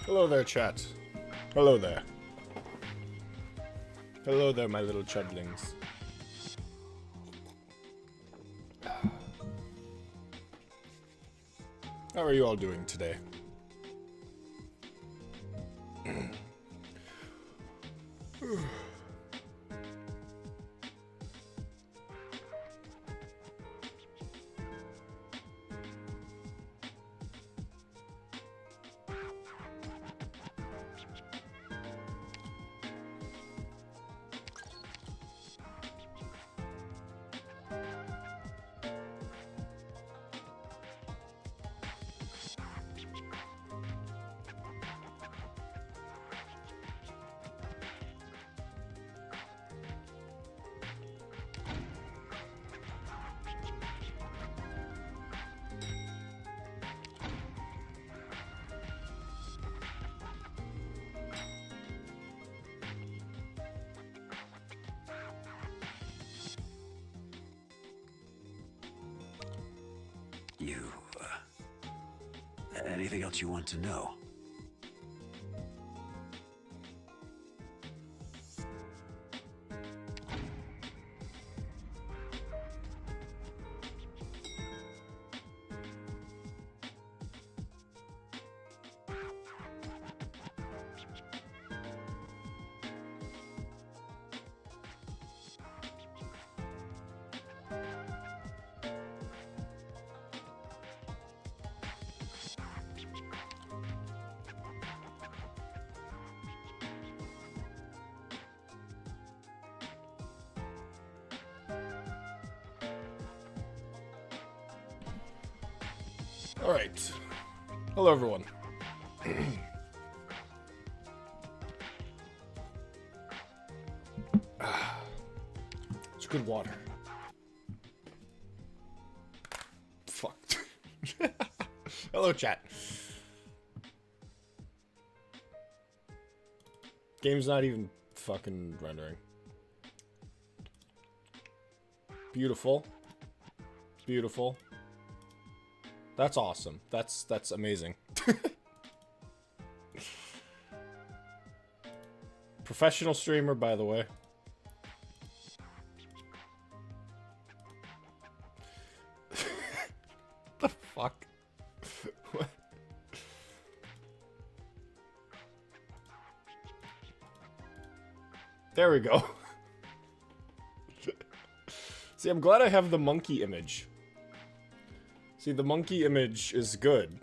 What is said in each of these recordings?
Hello there, chat. Hello there. Hello there, my little chudlings. How are you all doing today? Anything else you want to know? Alright. Hello, everyone. It's good water. Fuck. Hello, chat. Game's not even fucking rendering. Beautiful. Beautiful. That's awesome. That's amazing. Professional streamer, by the way. The fuck? What? There we go. See, I'm glad I have the monkey image. See, the monkey image is good.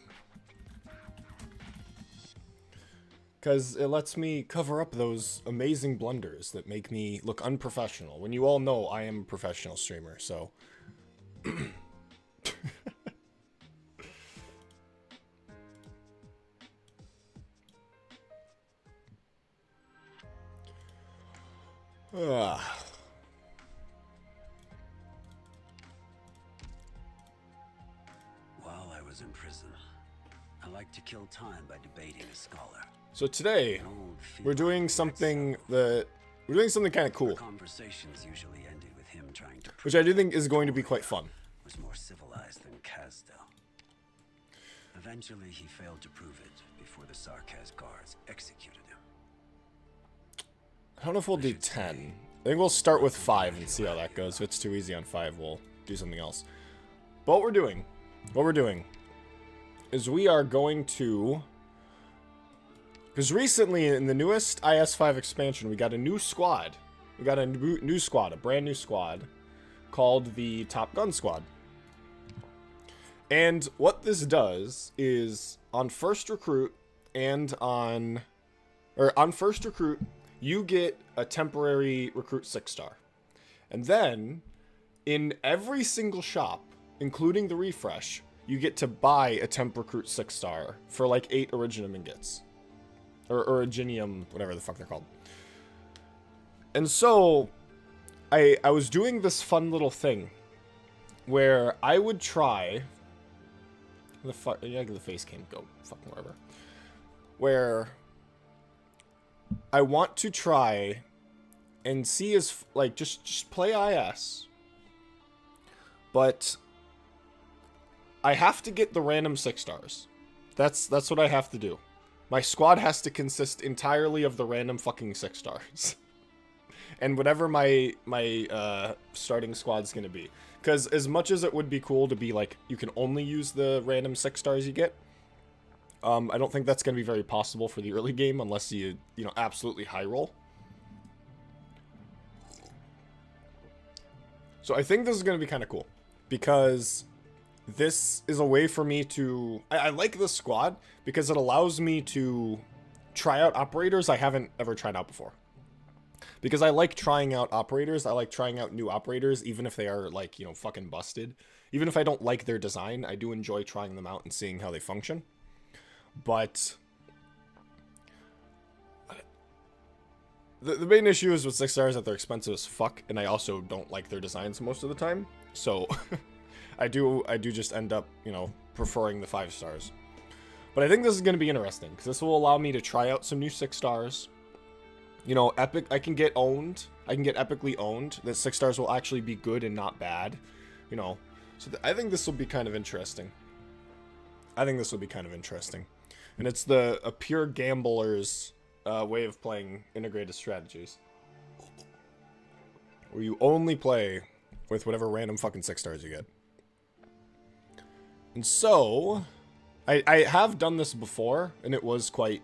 Because it lets me cover up those amazing blunders that make me look unprofessional. When you all know I am a professional streamer, so... While I was in prison, I liked to kill time by debating a scholar. So today, we're doing something that... We're doing something kind of cool. Conversations usually ended with him trying to Which I do think is going to be quite fun. Was more civilized than Casdell. Eventually, he failed to prove it before the Sarkaz guards executed him. I don't know if we'll do 10. I think we'll start with 5 and see how that goes. If it's too easy on 5, we'll do something else. But what we're doing is we are going to... Because recently, in the newest IS-5 expansion, we got a new squad. We got a new squad, a brand new squad, called the Top Gun Squad. And what this does is, on first recruit and on... Or on first recruit, you get a temporary recruit 6-star. And then, in every single shop, including the refresh, you get to buy a temp recruit 6-star for like 8 Originium ingots. Or Originium, whatever the fuck they're called. And so, I was doing this fun little thing where I would try... The fuck, yeah, the face cam, go fucking wherever. Where I want to try and see as, like, just play IS. But I have to get the random 6-stars. That's what I have to do. my squad has to consist entirely of the random fucking 6 stars. And whatever my starting squad's gonna be. Because as much as it would be cool to be like, you can only use the random 6 stars you get, I don't think that's gonna be very possible for the early game unless you know, absolutely high roll. So I think this is gonna be kind of cool. Because this is a way for me to... I like this squad because it allows me to try out operators I haven't ever tried out before. Because I like trying out operators. I like trying out new operators, even if they are, like, you know, fucking busted. Even if I don't like their design, I do enjoy trying them out and seeing how they function. But the main issue is with 6 stars that they're expensive as fuck, and I also don't like their designs most of the time. So I do just end up, you know, preferring the 5 stars. But I think this is going to be interesting, because this will allow me to try out some new 6 stars. You know, epic, I can get owned. I can get epically owned. That 6 stars will actually be good and not bad. You know, so I think this will be kind of interesting. I think this will be kind of interesting. And it's a pure gambler's way of playing integrated strategies. Where you only play with whatever random fucking 6 stars you get. And so, I have done this before, and it was quite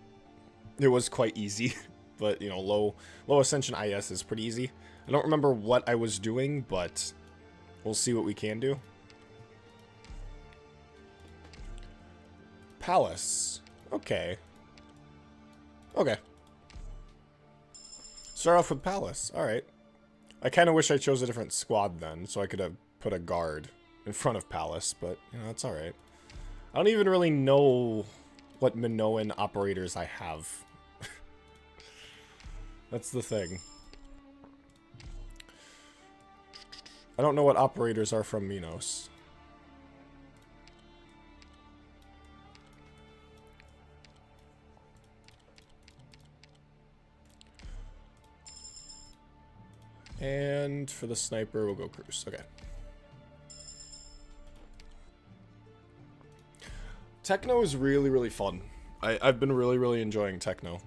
easy. But, you know, low Ascension IS is pretty easy. I don't remember what I was doing, but we'll see what we can do. Palace. Okay. Okay. Start off with Palace. Alright. I kind of wish I chose a different squad then, so I could have put a guard in front of Palace, but, you know, that's alright. I don't even really know what Minoan operators I have. That's the thing. I don't know what operators are from Minos. And for the sniper, we'll go Cruise. Okay. Techno is really, really fun. I've been really enjoying Techno.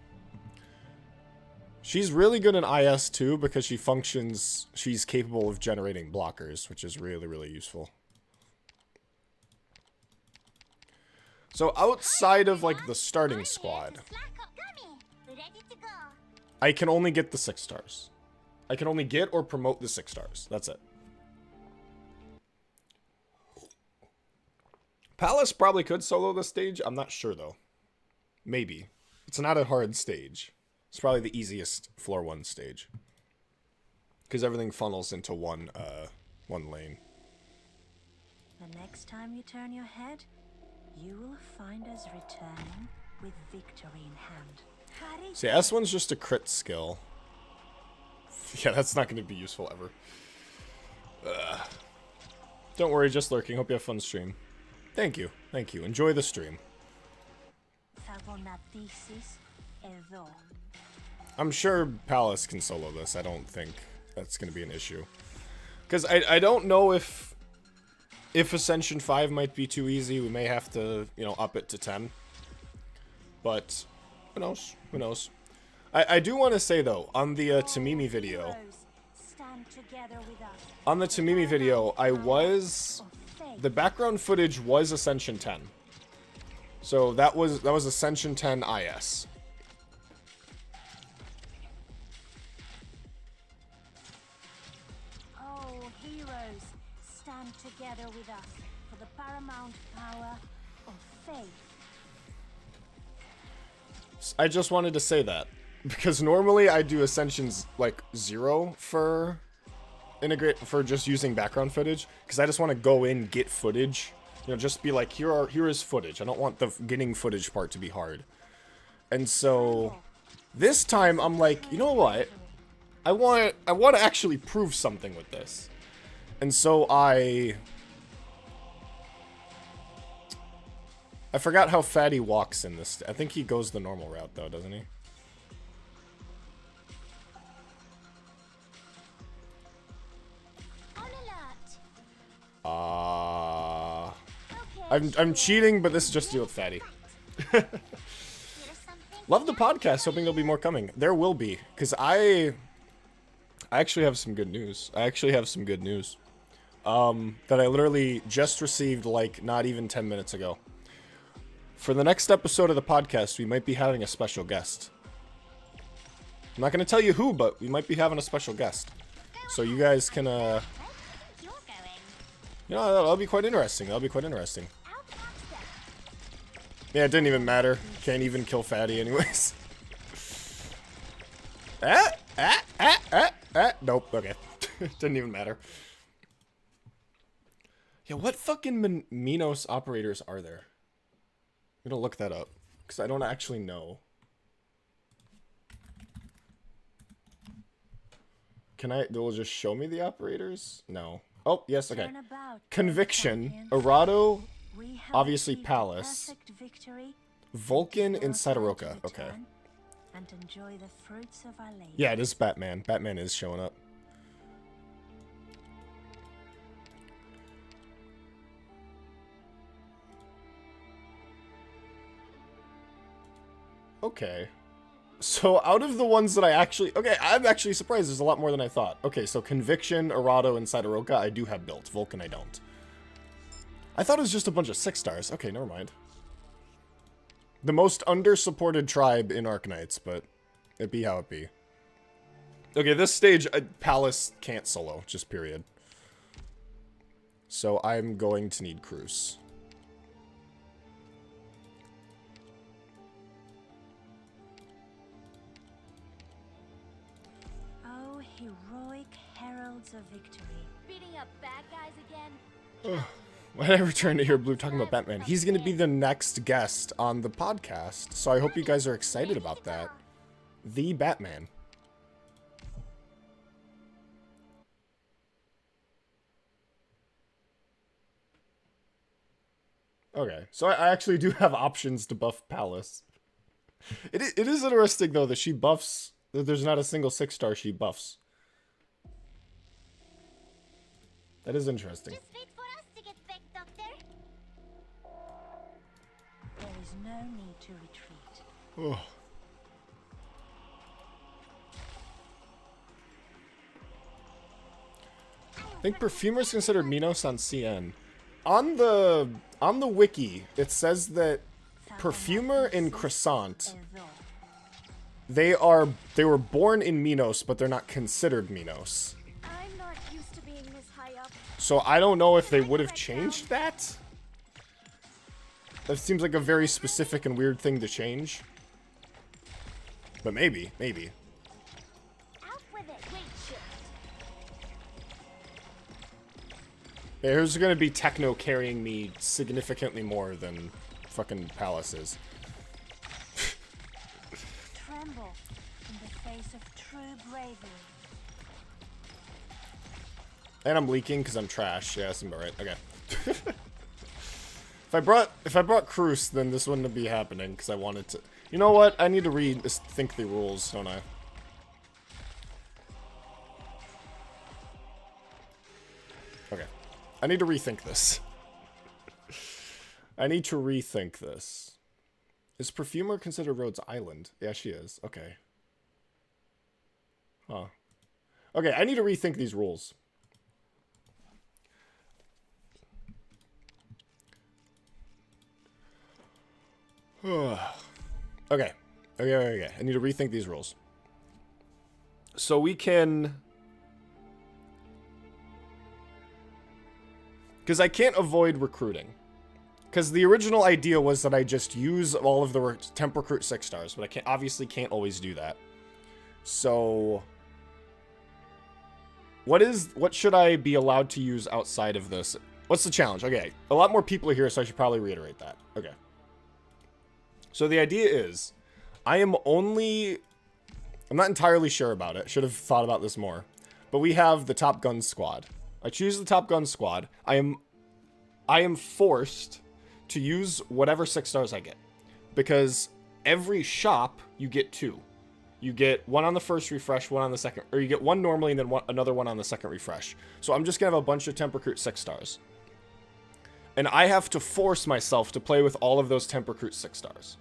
She's really good in IS too because she's capable of generating blockers, which is really useful. So outside of like the starting squad, I can only get the 6 stars. I can only get or promote the 6 stars. That's it. Palace probably could solo this stage. I'm not sure though. Maybe. It's not a hard stage. It's probably the easiest floor 1 stage. Because everything funnels into one lane. The next time you turn your head, you will find us returning with victory in hand. See, S1's just a crit skill. Yeah, that's not going to be useful ever. Don't worry, just lurking. Hope you have fun stream. Thank you. Thank you. Enjoy the stream. I'm sure Palace can solo this. I don't think that's going to be an issue. Because I don't know if Ascension 5 might be too easy. We may have to, you know, up it to 10. But who knows? Who knows? I do want to say, though, on the Tamimi video... On the Tamimi video, the background footage was Ascension 10. So that was Ascension 10 IS. Oh, heroes, stand together with us for the paramount power of faith. I just wanted to say that because normally I do Ascensions like 0 for just using background footage because I just want to go in, get footage, you know, just be like, here is footage. I don't want the getting footage part to be hard. And so this time I'm like, you know what? I want to actually prove something with this. And so I forgot how Fatty walks in this. I think he goes the normal route though, doesn't he? I'm cheating, but this is just to deal with Fatty. Love the podcast. Hoping there'll be more coming. There will be, because I actually have some good news. That I literally just received, like, not even 10 minutes ago. For the next episode of the podcast, we might be having a special guest. I'm not going to tell you who, but we might be having a special guest. So you guys can, you know, that'll be quite interesting. Yeah, it didn't even matter. Can't even kill Fatty anyways. Nope, okay. Didn't even matter. Yeah, what fucking Minos operators are there? I'm gonna look that up, because I don't actually know. They'll just show me the operators? No. Oh, yes, okay. Conviction, Arado, obviously Palace, Vulcan, and Sitaroka. Okay. Yeah, it is Batman. Batman is showing up. Okay. So, out of the ones that I actually... Okay, I'm actually surprised there's a lot more than I thought. Okay, so Conviction, Arado, and Sitaroka I do have built. Vulcan I don't. I thought it was just a bunch of 6 stars. Okay, never mind. The most under-supported tribe in Arknights, but it be how it be. Okay, this stage, Palace can't solo, just period. So, I'm going to need Cruz. Heroic heralds of victory. Beating up bad guys again. When I return to hear Blue talking about Batman, he's going to be the next guest on the podcast, so I hope you guys are excited about that. The Batman. Okay, so I actually do have options to buff Palace. It is interesting, though, that she buffs... that there's not a single 6-star she buffs. That is interesting. Just wait for us to get back, Doctor. There is no need to retreat. Oh. I think Perfumer is considered Minos on CN. On the wiki, it says that Perfumer and Croissant, they were born in Minos, but they're not considered Minos. I'm not used to being this high up. So I don't know if they would have changed that. That seems like a very specific and weird thing to change. But maybe. Out with it. Wait, shit. Yeah, here's gonna be Techno carrying me significantly more than fucking Palace is. Tremble in the face of true bravery. And I'm leaking because I'm trash. Yeah, that's about right. Okay. If I brought Cruz, then this wouldn't be happening because I wanted to. You know what? I need to rethink the rules, don't I? Okay. I need to rethink this. I need to rethink this. Is Perfumer considered Rhodes Island? Yeah, she is. Okay. Huh. Okay, I need to rethink these rules. Okay. I need to rethink these rules. So we can... because I can't avoid recruiting. Because the original idea was that I just use all of the temp recruit 6 stars, but I obviously can't always do that. So... what should I be allowed to use outside of this? What's the challenge? Okay, a lot more people are here, so I should probably reiterate that. Okay. So the idea is, I'm not entirely sure about it. Should have thought about this more. But we have the Top Gun squad. I choose the Top Gun squad. I am forced to use whatever 6 stars I get. Because every shop, you get 2. You get 1 on the first refresh, 1 on the second, or you get 1 normally and then another 1 on the second refresh. So I'm just going to have a bunch of temp recruit 6 stars. And I have to force myself to play with all of those temp recruit 6 stars.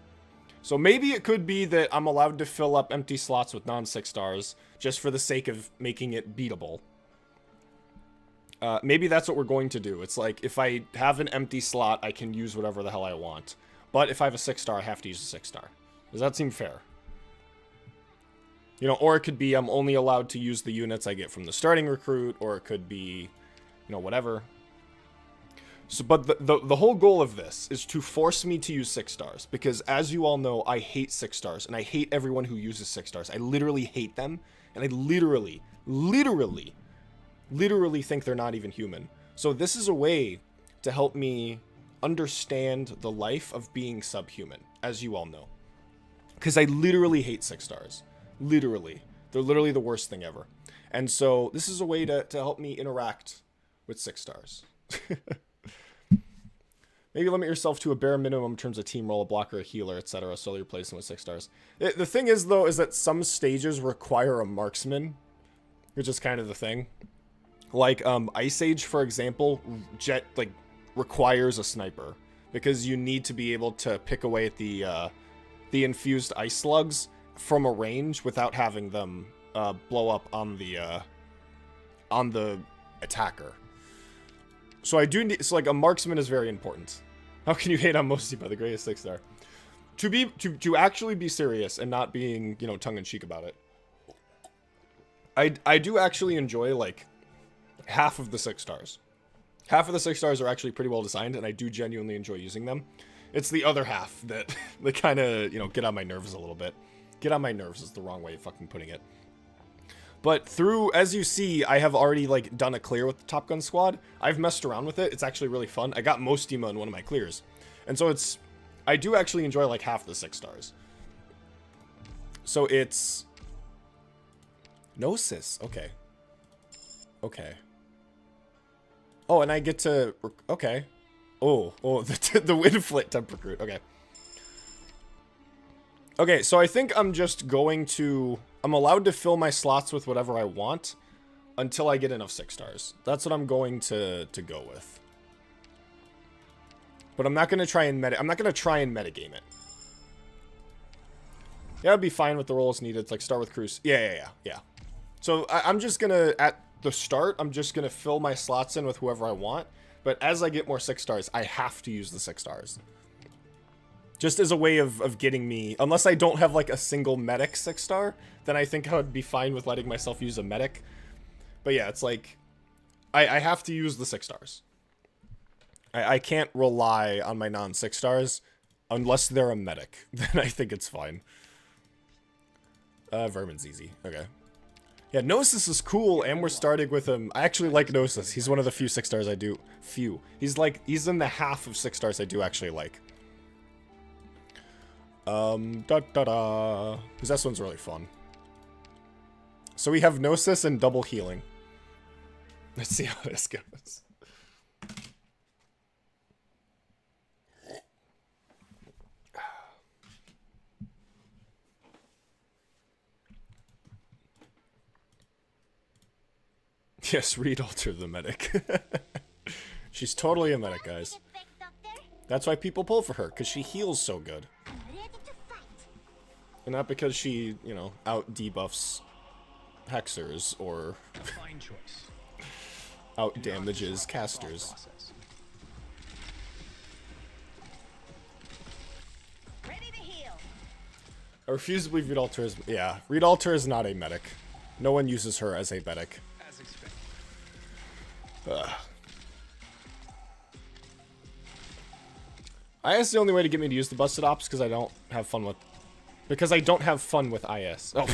So maybe it could be that I'm allowed to fill up empty slots with non-6 stars just for the sake of making it beatable. Maybe that's what we're going to do. It's like, if I have an empty slot, I can use whatever the hell I want. But if I have a 6 star, I have to use a 6 star. Does that seem fair? You know, or it could be I'm only allowed to use the units I get from the starting recruit, or it could be, you know, whatever. So, but the whole goal of this is to force me to use 6 stars, because as you all know, I hate 6 stars, and I hate everyone who uses 6 stars. I literally hate them, and I literally think they're not even human. So this is a way to help me understand the life of being subhuman, as you all know. Because I literally hate 6 stars. Literally. They're literally the worst thing ever. And so this is a way to help me interact with 6 stars. Maybe limit yourself to a bare minimum in terms of team role, a blocker, a healer, etc. Slowly replace them with 6 stars. The thing is, though, is that some stages require a marksman, which is kind of the thing. Like, Ice Age, for example, requires a sniper. Because you need to be able to pick away at the infused ice slugs from a range without having them blow up on the attacker. So I do need, so like a marksman is very important. How can you hate on Mosty by the greatest 6 star? To actually be serious and not being, you know, tongue-in-cheek about it. I do actually enjoy like half of the 6 stars. Half of the 6 stars are actually pretty well designed, and I do genuinely enjoy using them. It's the other half that they kind of, you know, get on my nerves a little bit. Get on my nerves is the wrong way of fucking putting it. But through, as you see, I have already, like, done a clear with the Top Gun squad. I've messed around with it. It's actually really fun. I got Mostima in one of my clears. And so it's, I do actually enjoy, like, half the 6 stars. So it's Gnosis. Okay. Okay. Oh, and I get to, okay. Oh, the Winflit temp recruit. Okay. Okay, so I think I'm just going to, I'm allowed to fill my slots with whatever I want until I get enough 6 stars. That's what I'm going to go with. But I'm not going to try and metagame it. Yeah, I'd be fine with the roles needed. It's like start with Cruise. Yeah. So I'm just going to, at the start, I'm just going to fill my slots in with whoever I want. But as I get more 6 stars, I have to use the 6 stars. Just as a way of getting me, unless I don't have like a single medic 6 star, then I think I would be fine with letting myself use a medic. But yeah, it's like, I have to use the 6 stars. I can't rely on my non-6 stars unless they're a medic. Then I think it's fine. Vermin's easy. Okay. Yeah, Gnosis is cool, and we're starting with him. I actually like Gnosis. He's one of the few 6 stars I do. Few. He's in the half of 6 stars I do actually like. Because this one's really fun. So we have Gnosis and double healing. Let's see how this goes. Yes, Reed Alter the medic. She's totally a medic, guys. That's why people pull for her, because she heals so good. And not because she, you know, out debuffs hexers or out damages casters. I refuse to believe Reed Alter is, yeah, Reed Alter is not a medic. No one uses her as a medic. IS is the only way to get me to use the busted ops because I don't have fun with IS. Oh.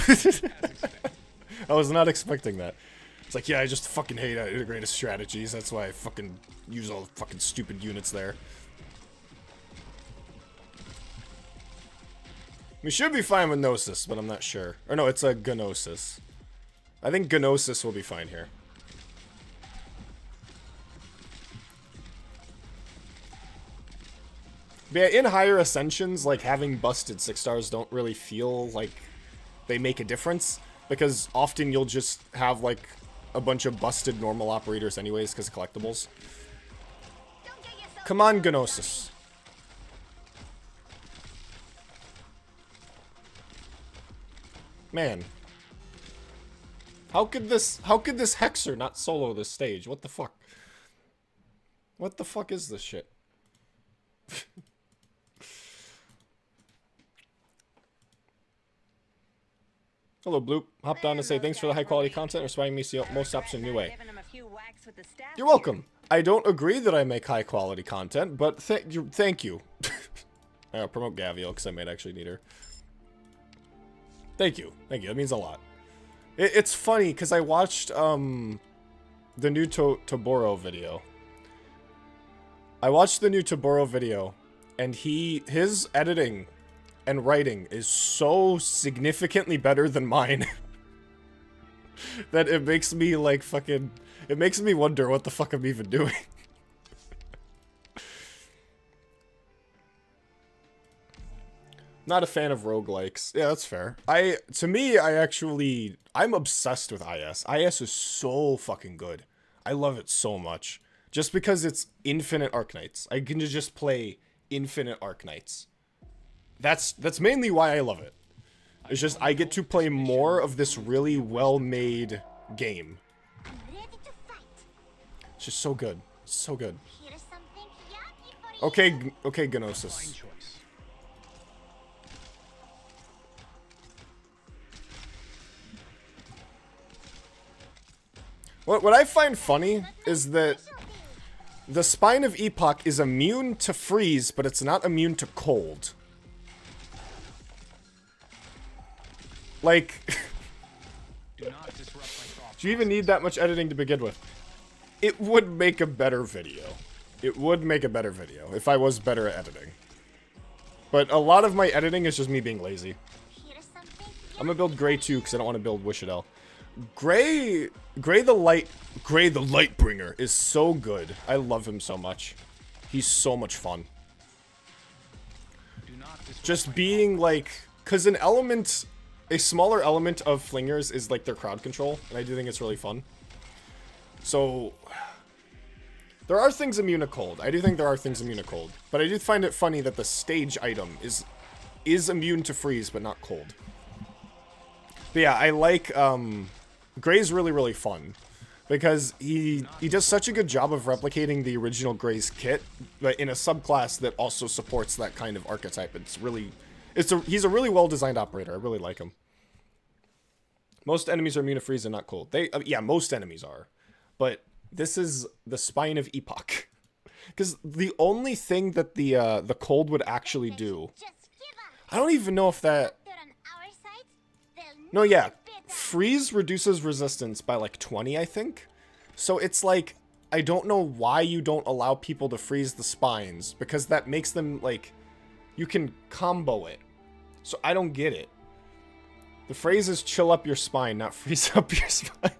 I was not expecting that. It's like, yeah, I just fucking hate integrated strategies. That's why I fucking use all the fucking stupid units there. We should be fine with Gnosis, but I'm not sure. Or no, it's a Gnosis. I think Gnosis will be fine here. But yeah, in higher ascensions, like, having busted 6 stars don't really feel like they make a difference, because often you'll just have, like, a bunch of busted normal operators anyways, because collectibles. Come on, Gnosis. Man. How could this Hexer not solo this stage? What the fuck? What the fuck is this shit? Hello, Bloop. Hopped on to say thanks for the high quality content or inspiring me to see most stops in a new way. You're welcome. I don't agree that I make high quality content, but thank you. I'll promote Gaviel because I might actually need her. Thank you. Thank you. That means a lot. It's funny because I watched the new Toboro video. I watched the new Toboro video, and his editing and writing is so significantly better than mine that it makes me like fucking... It makes me wonder what the fuck I'm even doing. Not a fan of roguelikes. Yeah, that's fair. To me, I'm obsessed with IS. IS is so fucking good. I love it so much. Just because it's infinite Arknights. I can just play infinite Arknights. That's mainly why I love it. It's just I get to play more of this really well-made game. It's just so good. So good. Okay, okay, Gnosis. What I find funny is that the Spine of Epoch is immune to freeze, but it's not immune to cold. Like, do you even need that much editing to begin with? It would make a better video. It would make a better video if I was better at editing. But a lot of my editing is just me being lazy. I'm gonna build Gray too because I don't want to build Wishadel. Gray the Lightbringer is so good. I love him so much. He's so much fun. Just being like, cause a smaller element of Flingers is like their crowd control, and I do think it's really fun. So there are things immune to cold. I do think there are things immune to cold, but I do find it funny that the stage item is immune to freeze but not cold. But yeah, I like Gray's really fun because he does such a good job of replicating the original Gray's kit, but in a subclass that also supports that kind of archetype. He's a really well designed operator. I really like him. Most enemies are immune to freeze and not cold. Yeah, most enemies are, but this is the Spine of Epoch, because the only thing that the cold would actually do, I don't even know if that. No, yeah. Freeze reduces resistance by like 20, I think. So it's like, I don't know why you don't allow people to freeze the spines, because that makes them like, you can combo it. So I don't get it. The phrase is chill up your spine, not freeze up your spine.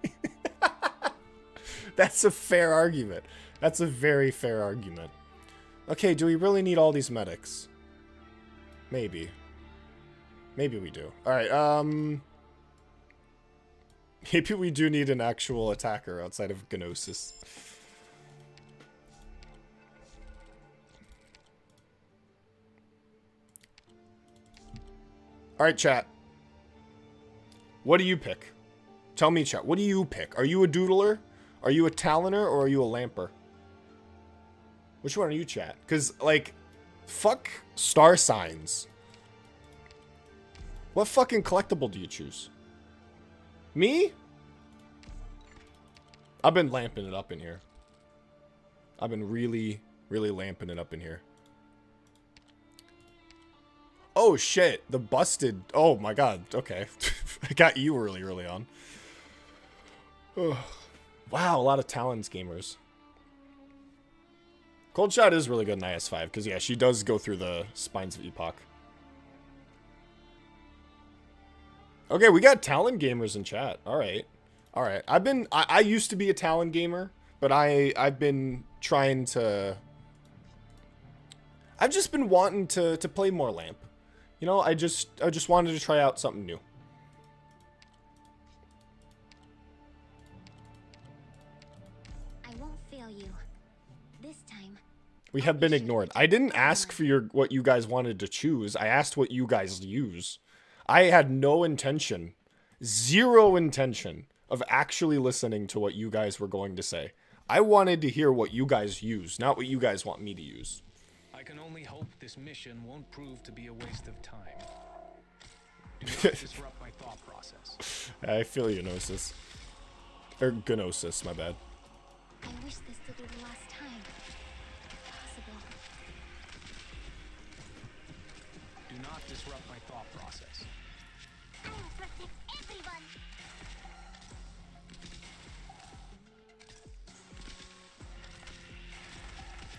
That's a fair argument. That's a very fair argument. Okay, do we really need all these medics? Maybe. Maybe we do. Alright, maybe we do need an actual attacker outside of Gnosis. Alright, chat. What do you pick? Tell me, chat. What do you pick? Are you a doodler? Are you a talenter? Or are you a lamper? Which one are you, chat? Because, like, fuck star signs. What fucking collectible do you choose? Me? I've been lamping it up in here. I've been really lamping it up in here. Oh shit, the busted. Oh my god, okay. I got you early on. Oh. Wow, a lot of Talons gamers. Cold Shot is really good in IS5, because yeah, she does go through the Spines of Epoch. Okay, we got Talon gamers in chat. Alright. Alright. I used to be a Talon gamer, but I've been trying to... I've just been wanting to play more Lamp. You know, I just wanted to try out something new. I won't fail you. This time. We have been ignored. I didn't ask for what you guys wanted to choose. I asked what you guys use. I had no intention zero intention of actually listening to what you guys were going to say. I wanted to hear what you guys use, not what you guys want me to use. I can only hope this mission won't prove to be a waste of time. Do not disrupt my thought process. I feel you, Gnosis. Or Gnosis, my bad. I wish this to be the last time. If possible. Do not disrupt my thought process. I will protect everyone.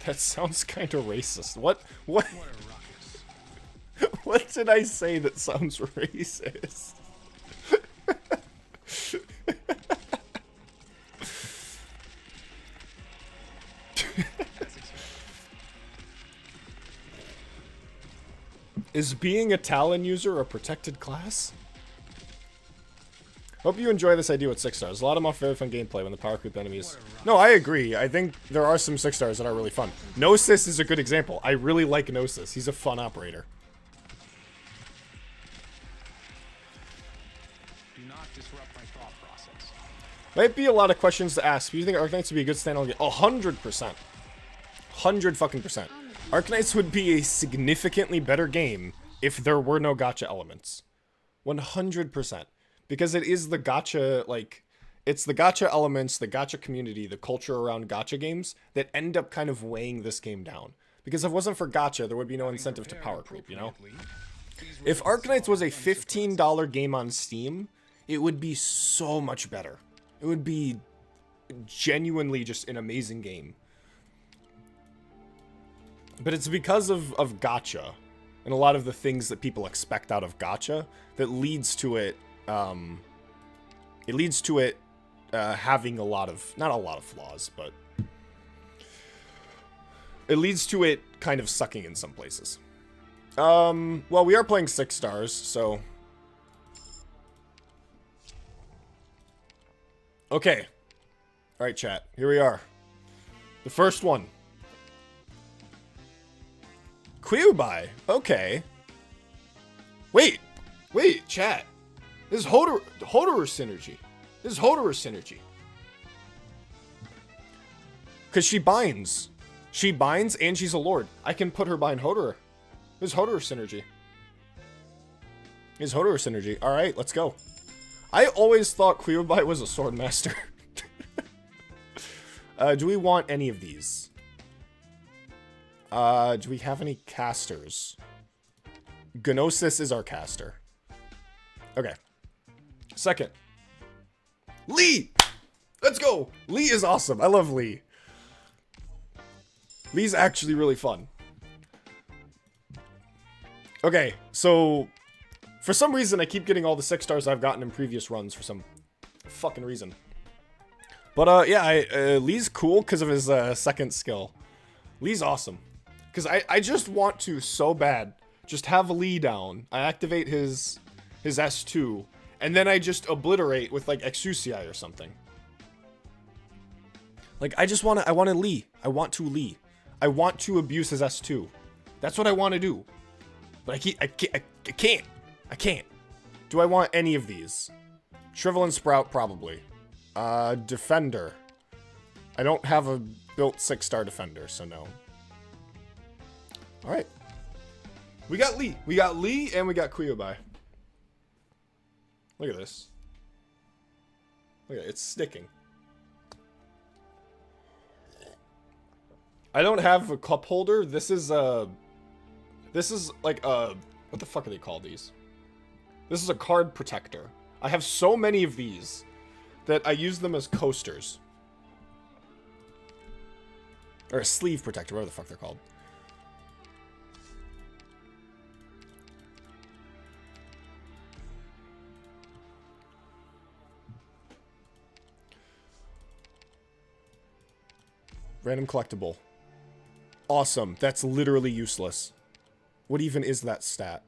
That sounds kind of racist. What? What a ruckus. What did I say that sounds racist? Is being a Talon user a protected class? Hope you enjoy this idea with 6 stars. A lot of them off very fun gameplay when the power creep enemies. No, I agree. I think there are some 6 stars that are really fun. Gnosis is a good example. I really like Gnosis. He's a fun operator. Do not disrupt my thought process. Might be a lot of questions to ask. Do you think Arknights would be a good standalone game? 100%. 100%. Arknights would be a significantly better game if there were no gacha elements. 100%. Because it is the gacha, like, it's the gacha elements, the gacha community, the culture around gacha games that end up kind of weighing this game down. Because if it wasn't for gacha, there would be no incentive to power creep, you know? If Arknights was a $15 game on Steam, it would be so much better. It would be genuinely just an amazing game. But it's because of gacha and a lot of the things that people expect out of gacha that leads to it. It leads to it having a lot of, not a lot of flaws, but it leads to it kind of sucking in some places. Well, we are playing 6 stars, so. Okay. All right, chat. Here we are. The first one. Kyuubi. Okay. Wait, chat. This is Hodoru synergy. This is Hodoru synergy. Because she binds. She binds and she's a lord. I can put her behind Hodoru. This is Hodoru synergy. This is Hodoru synergy. Alright, let's go. I always thought Kyuubi was a swordmaster. Do we want any of these? Do we have any casters? Gnosis is our caster. Okay. Second. Lee! Let's go! Lee is awesome. I love Lee. Lee's actually really fun. Okay, so for some reason I keep getting all the 6 stars I've gotten in previous runs for some fucking reason. But yeah, Lee's cool because of his second skill. Lee's awesome. Because I just want to so bad just have Lee down. I activate his S2, and then I just obliterate with like Exusiai or something. Like I want to Lee. I want to Lee. I want to abuse his S2. That's what I want to do. But I can't. Do I want any of these? Shrivel and Sprout, probably. Defender. I don't have a built 6-star defender, so no. Alright. We got Lee. We got Lee and we got Kyuubi. Look at this. Look at it. It's sticking. I don't have a cup holder. This is like a, what the fuck are they called these? This is a card protector. I have so many of these that I use them as coasters. Or a sleeve protector, whatever the fuck they're called. Random collectible. Awesome. That's literally useless. What even is that stat?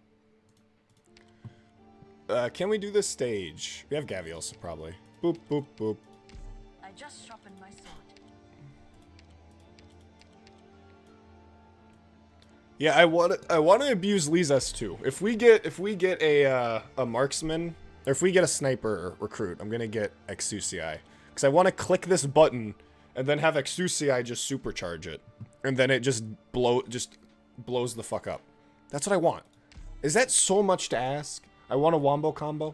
Can we do this stage? We have Gavials, probably. Boop, boop, boop. I just sharpened my sword. Yeah, I want to abuse Lee's S2. If we get a marksman, or if we get a sniper recruit, I'm gonna get Exusii. Because I want to click this button and then have Exusii just supercharge it. And then it just blows the fuck up. That's what I want. Is that so much to ask? I want a wombo combo.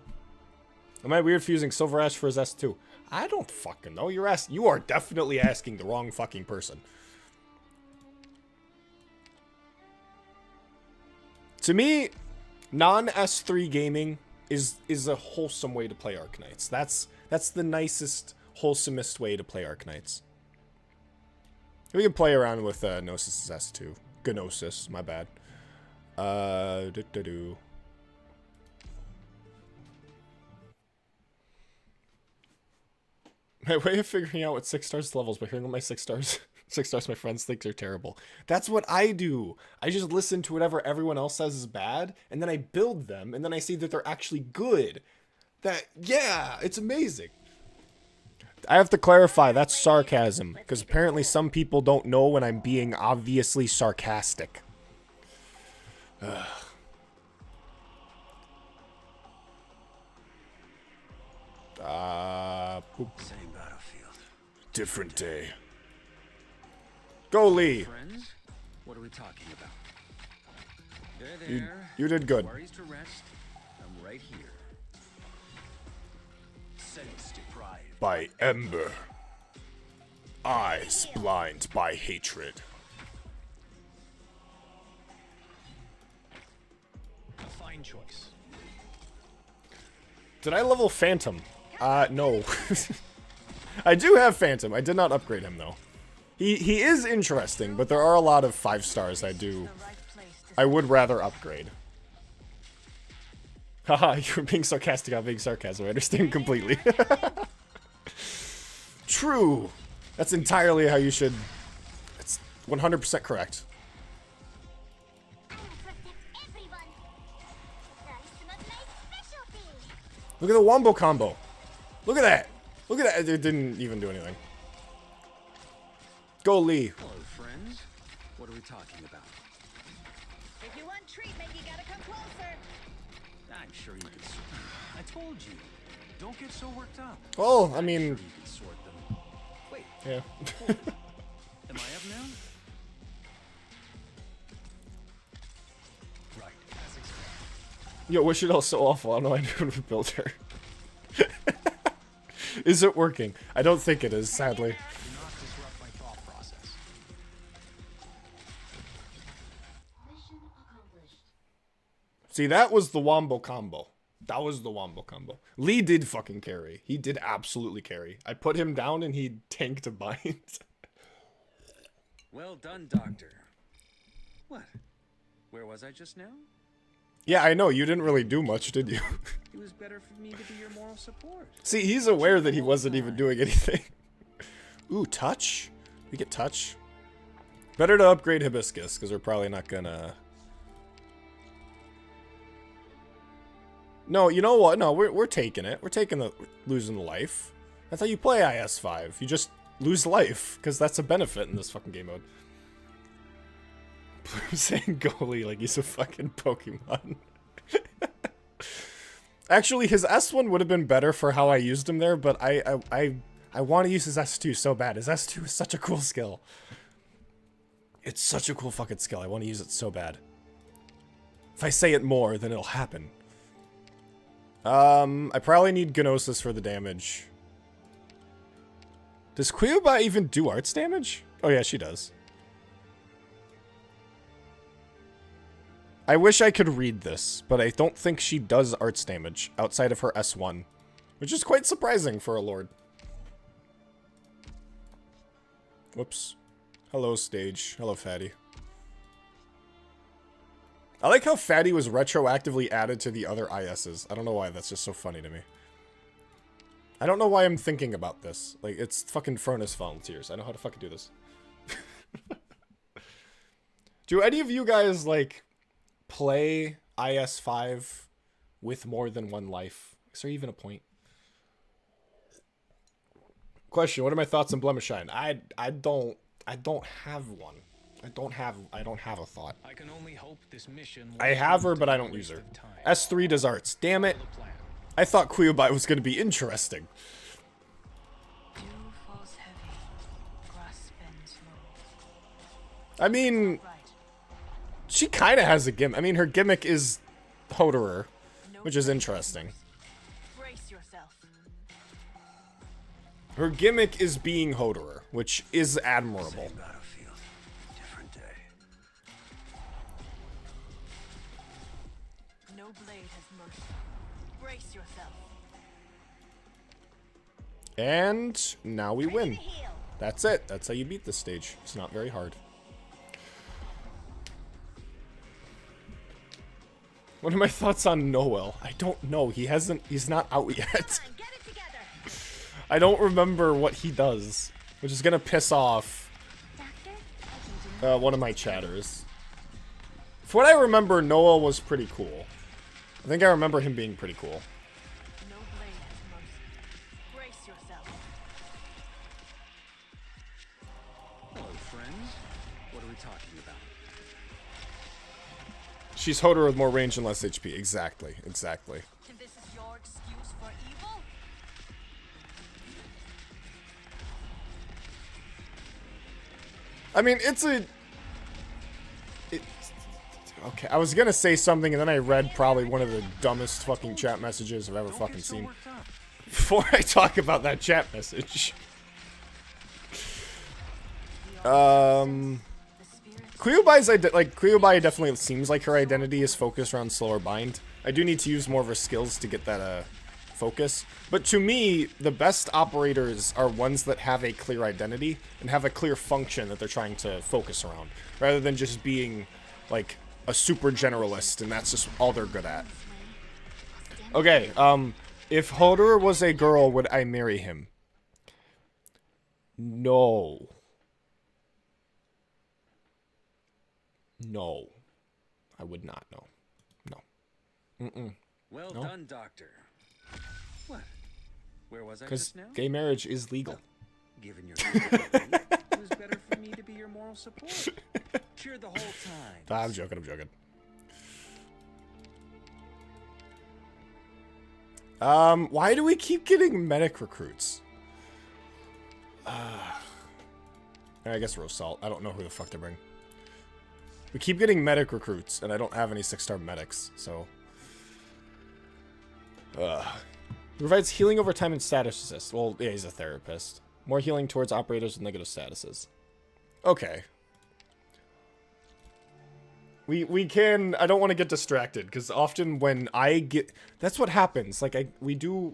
Am I weird for using Silver Ash for his S2? I don't fucking know. You are definitely asking the wrong fucking person. To me, non-S3 gaming is a wholesome way to play Arknights. That's the nicest, wholesomest way to play Arknights. We can play around with Gnosis' S2. Gnosis, my bad. My way of figuring out what 6 stars levels by hearing what my 6 stars my friends think they're terrible. That's what I do. I just listen to whatever everyone else says is bad, and then I build them, and then I see that they're actually good. Yeah, it's amazing. I have to clarify, that's sarcasm, because apparently some people don't know when I'm being obviously sarcastic. Ugh. Same battlefield. Different day. Go, Lee. Friends, what are we talking about? There. You did good. Worries to rest. I'm right here. Sense deprived. By ember. Eyes blind by hatred. A fine choice. Did I level Phantom? No. I do have Phantom. I did not upgrade him, though. He is interesting, but there are a lot of 5 stars I would rather upgrade. Haha, you're being sarcastic about being sarcasm. I understand completely. True. That's entirely how you should... It's 100% correct. Look at the wombo combo. Look at that. Look at that. It didn't even do anything. Go, Lee. Hello, friends. What are we talking about? If you want treatment, you gotta come closer. I'm sure you can sort them. I told you. Don't get so worked up. Well, I I'm mean... sure you can sort them. Wait. Yeah. Am I up now? Right. As expected. Yo, wish it all so awful. I don't know I knew to build her. Is it working? I don't think it is, sadly. Do not disrupt my thought process. Mission accomplished. See, that was the wombo combo. That was the wombo combo. Lee did fucking carry. He did absolutely carry. I put him down and he tanked a bind. Well done, Doctor. What? Where was I just now? Yeah, I know. You didn't really do much, did you? It was better for me to be your moral support. See, he's aware that he wasn't even doing anything. Ooh, touch? We get touch? Better to upgrade Hibiscus, because we're probably not gonna... No, you know what? No, we're taking it. We're taking the... losing the life. That's how you play IS-5. You just lose life, because that's a benefit in this fucking game mode. I'm saying goalie like he's a fucking Pokemon. Actually, his S1 would have been better for how I used him there, but I want to use his S2 so bad. His S2 is such a cool skill. It's such a cool fucking skill. I want to use it so bad. If I say it more, then it'll happen. I probably need Gnosis for the damage. Does Quilba even do arts damage? Oh yeah, she does. I wish I could read this, but I don't think she does arts damage outside of her S1, which is quite surprising for a lord. Whoops. Hello, stage. Hello, Fatty. I like how Fatty was retroactively added to the other ISs. I don't know why, that's just so funny to me. I don't know why I'm thinking about this. Like, it's fucking Furnace Volunteers. I know how to fucking do this. Do any of you guys, like... play IS-5 with more than one life? Is there even a point? Question: what are my thoughts on Blemish Shine? I don't have one. I don't have a thought. I can only hope this mission I have her, but I don't use her. S3 does arts. Damn it. I thought Kyuubi was going to be interesting. Dew falls heavy, grass bends low. I mean, Right. she kind of has a gimmick. I mean, her gimmick is Hoderer, No which is blade interesting. moves. Brace yourself. Her gimmick is being Hoderer, which is admirable. Same battlefield, different day. No blade has mercy. Brace yourself. And now we win. Heal. That's it. That's how you beat this stage. It's not very hard. What are my thoughts on Noel? I don't know. He's not out yet. Come on, get it together. I don't remember what he does, which is gonna piss off Doctor, I can do one of my chatters. For what I remember, Noel was pretty cool. I think I remember him being pretty cool. No blade has mercy. Brace yourself. Hello, friends. What are we talking about? She's Hoderer with more range and less HP. Exactly. Exactly. And this is your excuse for evil? I mean, okay, I was gonna say something and then I read probably one of the dumbest fucking chat messages I've ever fucking seen. Before I talk about that chat message. Kyuubi's Kyuubi definitely seems like her identity is focused around slower bind. I do need to use more of her skills to get that focus. But to me, the best operators are ones that have a clear identity and have a clear function that they're trying to focus around, rather than just being like a super generalist and that's just all they're good at. Okay, if Hoderer was a girl, would I marry him? No. No. I would not, no. No. Mm-mm. Well No. done, Doctor. What? Where was I Because just now? gay marriage is legal. Given your capability, it was better for me to be your moral support. Cheer the whole time. Nah, I'm joking, I'm joking. Why do we keep getting medic recruits? I guess Rose Salt. I don't know who the fuck to bring. We keep getting medic recruits, and I don't have any 6-star medics, so... Provides healing over time and status assist. Well, yeah, he's a therapist. More healing towards operators with negative statuses. Okay. We can... I don't want to get distracted, because often when I get... That's what happens. Like, we do...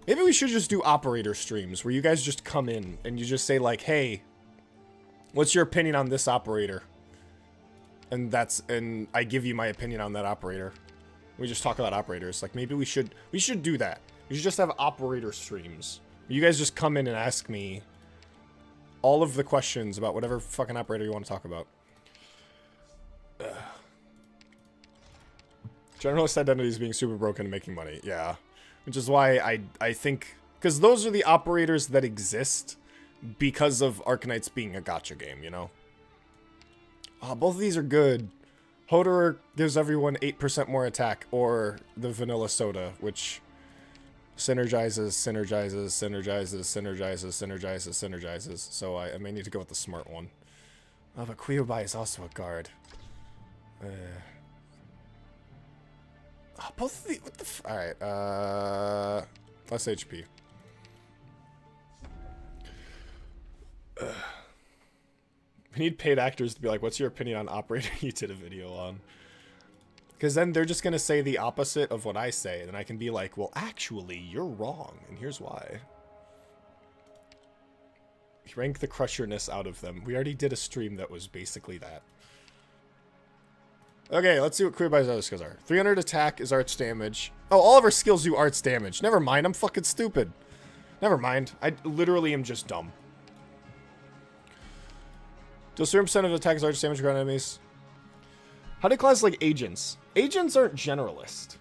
Maybe we should just do operator streams, where you guys just come in, and you just say, like, hey, what's your opinion on this operator? And I give you my opinion on that operator. We just talk about operators. Like, maybe we should do that. We should just have operator streams. You guys just come in and ask me all of the questions about whatever fucking operator you want to talk about. Generalist identities being super broken and making money. Yeah. Which is why I think... Because those are the operators that exist because of Arknights being a gacha game, you know? Both of these are good. Hoderer gives everyone 8% more attack, or the vanilla soda, which synergizes. So I may need to go with the smart one. Oh, but Kyuubi is also a guard. Both of the... What the f... Alright, less HP. We need paid actors to be like, what's your opinion on operator you did a video on? Because then they're just going to say the opposite of what I say. And then I can be like, well, actually, you're wrong. And here's why. Rank the crusherness out of them. We already did a stream that was basically that. Okay, let's see what Kyuubi's other skills are. 300 attack is arts damage. Oh, all of our skills do arts damage. Never mind, I'm fucking stupid. Never mind. I literally am just dumb. Deals 3% of attacks arts damage to ground enemies. How do you class like agents? Agents aren't generalist.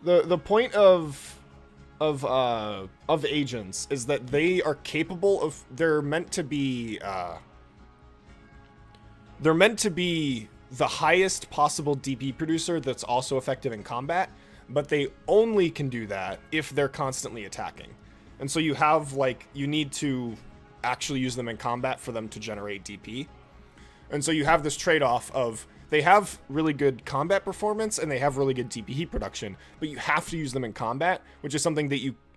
The point of agents is that they are capable of... They're meant to be the highest possible DP producer that's also effective in combat, but they only can do that if they're constantly attacking. And so you have, like, you need to actually use them in combat for them to generate DP. And so you have this trade-off of they have really good combat performance and they have really good DP heat production, but you have to use them in combat, which is something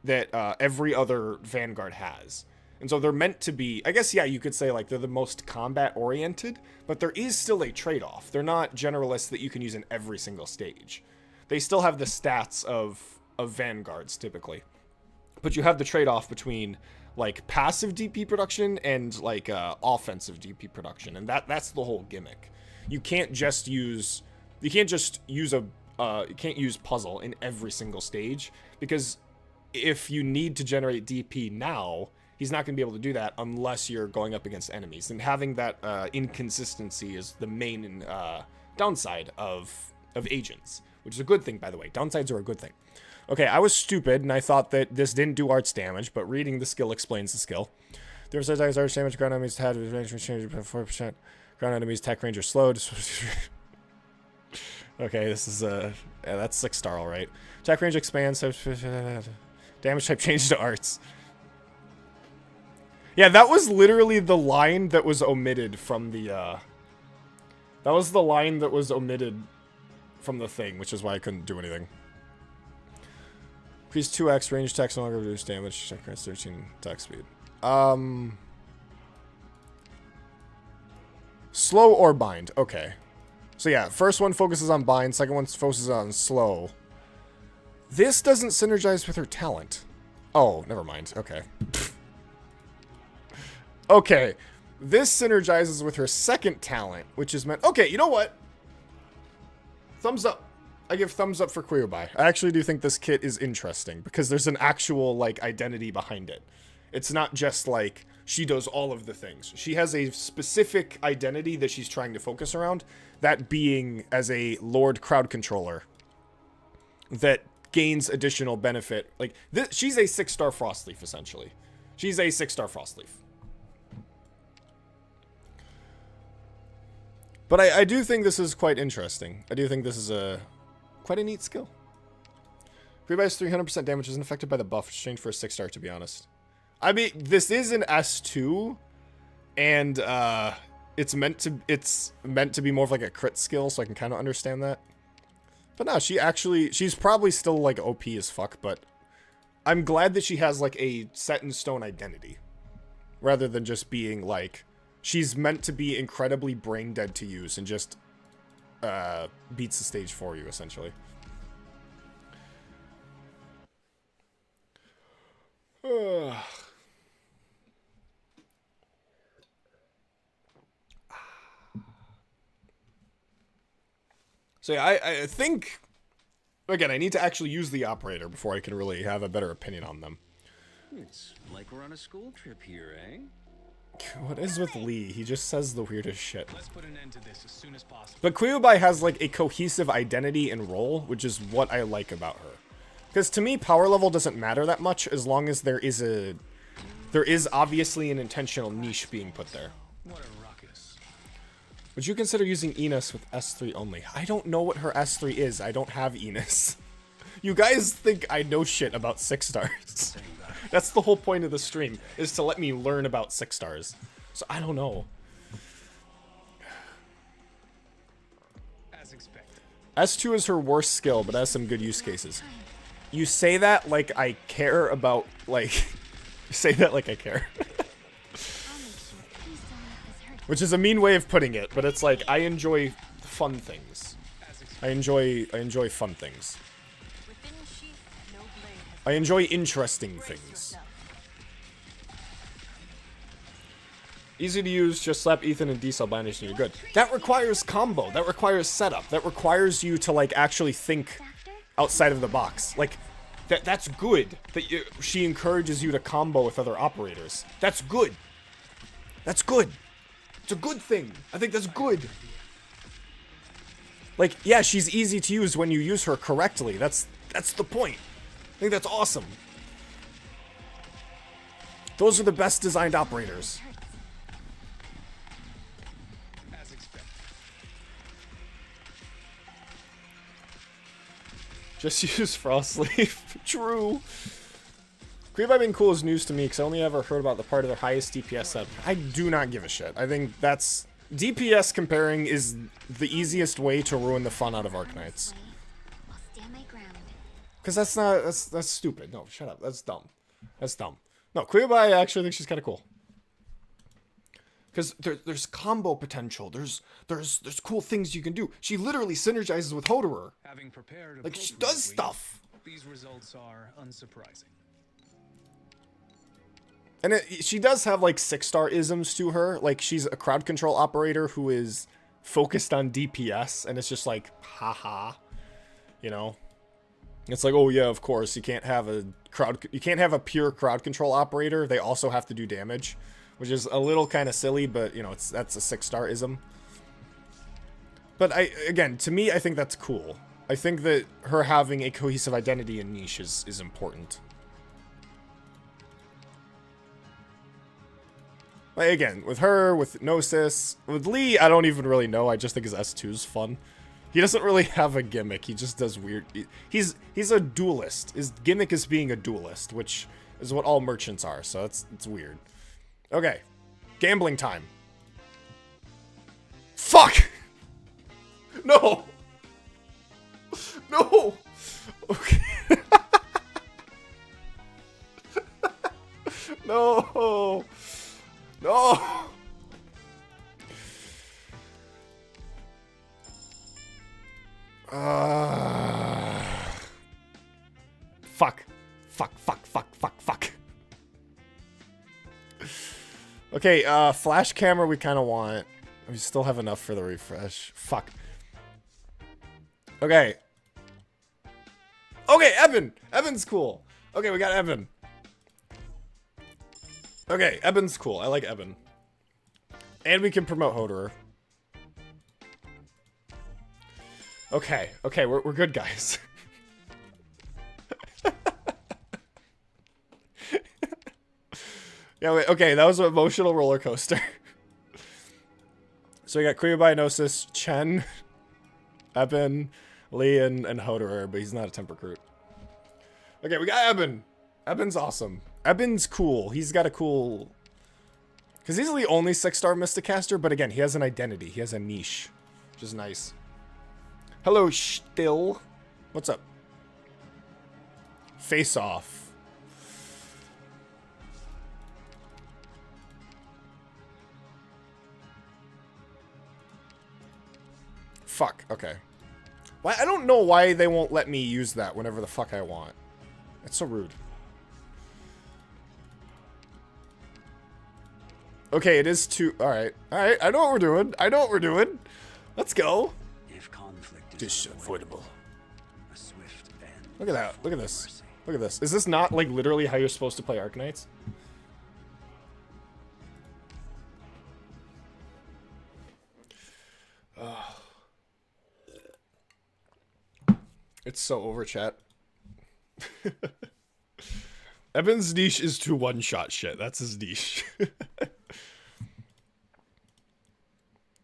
that every other Vanguard has. And so they're meant to be, I guess, yeah, you could say like they're the most combat oriented, but there is still a trade-off. They're not generalists that you can use in every single stage. They still have the stats of Vanguards typically, but you have the trade-off between like passive DP production and like offensive DP production, and that's the whole gimmick. You can't just use puzzle in every single stage, because if you need to generate DP now, he's not going to be able to do that unless you're going up against enemies. And having that inconsistency is the main downside of agents, which is a good thing, by the way. Downsides are a good thing. Okay, I was stupid, and I thought that this didn't do arts damage, but reading the skill explains the skill. The other side's arts damage, ground enemies had range change by 4%. Ground enemies attack range are slowed. Okay, this is yeah, that's 6-star, all right. Attack range expands. Damage type change to arts. Yeah, that was literally the line that was omitted from the, that was the line that was omitted from the thing, which is why I couldn't do anything. Increase 2x, range attacks no longer reduce damage, check 13 attack speed. Slow or bind, okay. So yeah, first one focuses on bind, second one focuses on slow. This doesn't synergize with her talent. Oh, never mind, okay. Okay, this synergizes with her second talent, which is meant... Okay, you know what? Thumbs up. I give thumbs up for Queerby. I actually do think this kit is interesting, because there's an actual, like, identity behind it. It's not just, like, she does all of the things. She has a specific identity that she's trying to focus around, that being as a Lord Crowd Controller that gains additional benefit. Like, she's a 6-star Frostleaf, essentially. She's a 6-star Frostleaf. But I do think this is quite interesting. I do think this is quite a neat skill. Rebuys 300% damage isn't affected by the buff, which changed for a 6-star, to be honest. I mean, this is an S2, and it's meant to be more of like a crit skill, so I can kind of understand that. But no, she's probably still like OP as fuck, but I'm glad that she has like a set in stone identity, rather than just being like, she's meant to be incredibly brain dead to use and just beats the stage for you, essentially. So yeah, I think, again, I need to actually use the operator before I can really have a better opinion on them. It's like we're on a school trip here, eh? What is with Lee? He just says the weirdest shit. Let's put an end to this as soon as possible. But Queerby has like a cohesive identity and role, which is what I like about her. Because to me, power level doesn't matter that much as long as there is obviously an intentional niche being put there. What a ruckus. Would you consider using Enos with S3 only? I don't know what her S3 is. I don't have Enos. You guys think I know shit about 6-stars. That's the whole point of the stream, is to let me learn about 6-stars. So I don't know. As expected. S2 is her worst skill, but has some good use cases. You say that like I care about, like... You say that like I care. Which is a mean way of putting it, but it's like, I enjoy fun things. I enjoy fun things. I enjoy interesting things. Easy to use, just slap Ethan and D-Cell Banish and you're good. That requires combo, that requires setup, that requires you to like actually think outside of the box. Like, that's good, that she encourages you to combo with other operators. That's good. That's good. It's a good thing. I think that's good. Like, yeah, she's easy to use when you use her correctly. That's the point. I think that's awesome. Those are the best designed operators. As expected. Just use Frost Leaf. True. Creepy being cool is news to me because I only ever heard about the part of their highest DPS set. I do not give a shit. I think that's... DPS comparing is the easiest way to ruin the fun out of Arknights. I'll stand my ground. Because that's not... That's stupid. No, shut up. That's dumb. That's dumb. No, Creepy I actually think she's kind of cool. Because there's combo potential. There's cool things you can do. She literally synergizes with Hoderer. Having prepared Like, she does appropriately, stuff. These results are unsurprising. And she does have, like, 6-star isms to her. Like, she's a crowd control operator who is focused on DPS. And it's just like, haha. You know? It's like, oh, yeah, of course. You can't have a pure crowd control operator. They also have to do damage. Which is a little kind of silly, but, you know, that's a 6-star ism. But, again, to me, I think that's cool. I think that her having a cohesive identity and niche is important. Like, again, with her, with Gnosis, with Lee, I don't even really know. I just think his S2 is fun. He doesn't really have a gimmick. He just does weird... He's a duelist. His gimmick is being a duelist, which is what all merchants are, so it's weird. Okay. Gambling time. Fuck! No! No! Okay. No! No! Fuck. Fuck. Okay, flash camera we kind of want. We still have enough for the refresh. Fuck. Okay. Okay, Evan! Evan's cool. Okay, we got Evan. Okay, Evan's cool. I like Evan. And we can promote Hoderer. Okay, we're good, guys. Yeah, wait, okay, that was an emotional roller coaster. So we got Kriyobianosis, Chen, Eben, Lee, and Hoderer, but he's not a temp recruit. Okay, we got Eben. Eben's awesome. Eben's cool. He's got a cool... Because he's the only 6-star Mysticaster, but again, he has an identity. He has a niche, which is nice. Hello, Still. What's up? Face Off. Fuck, okay. Why? I don't know why they won't let me use that whenever the fuck I want. It's so rude. Okay, it is too... Alright, I know what we're doing. Let's go. If conflict is avoidable. a swift end. Look at that. Look at this. Look at this. Is this not, like, literally how you're supposed to play Arknights? It's so over, chat. Evan's niche is to one-shot shit. That's his niche.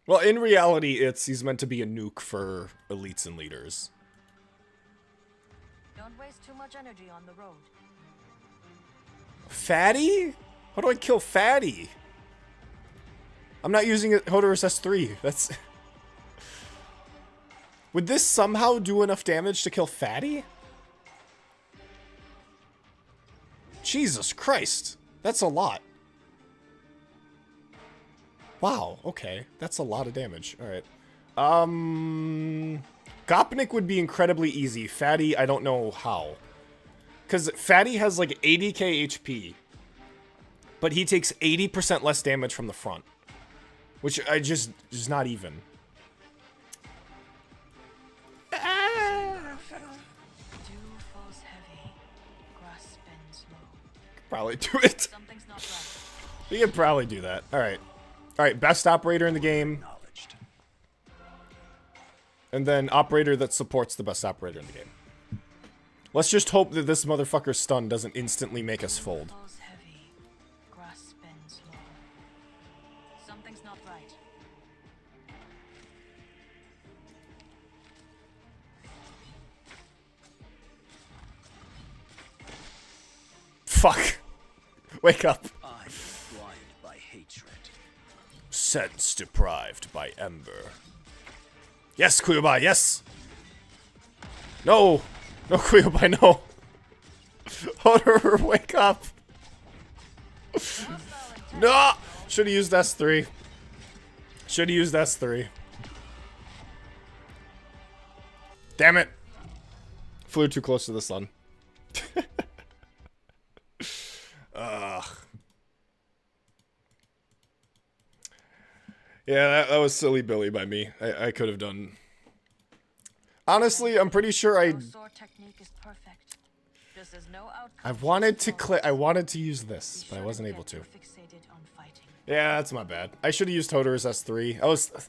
Well, in reality, he's meant to be a nuke for elites and leaders. Don't waste too much energy on the road. Fatty? How do I kill Fatty? I'm not using it Hoderer's S3. That's... Would this somehow do enough damage to kill Fatty? Jesus Christ. That's a lot. Wow, okay. That's a lot of damage. Alright. Gopnik would be incredibly easy. Fatty, I don't know how. Because Fatty has like 80k HP. But he takes 80% less damage from the front. Which I just is not even. Probably do it. Something's not right. We could probably do that. Alright. Alright, best operator in the game. Acknowledged. And then operator that supports the best operator in the game. Let's just hope that this motherfucker's stun doesn't instantly make us fold. Falls heavy. Grass bends low. Something's not right. fuck. Wake up. I'm blind by hatred. Sense deprived by ember. Yes, Kyuubi, yes! No! No, Kyuubi, no! Hodor, wake up! No! Should've used S3. Should've used S3. Damn it! Flew too close to the sun. Ugh. Yeah, that was silly Billy by me. I could have done... Honestly, I'm pretty sure No sword technique is perfect. Just as no outcome I wanted to I wanted to use this, but I wasn't able to. Fixated on fighting. Yeah, that's my bad. I should have used Hodor's S3.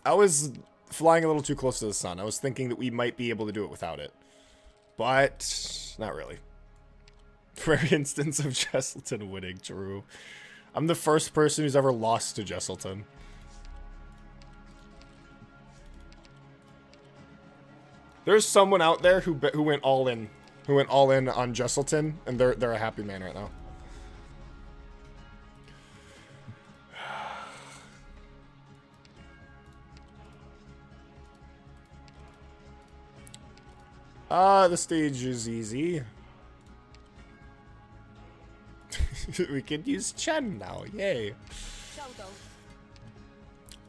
I was flying a little too close to the sun. I was thinking that we might be able to do it without it. But not really. Rare instance of Jesselton winning, true. I'm the first person who's ever lost to Jesselton. There's someone out there who went all in, on Jesselton, and they're a happy man right now. The stage is easy. We can use Chen now, yay.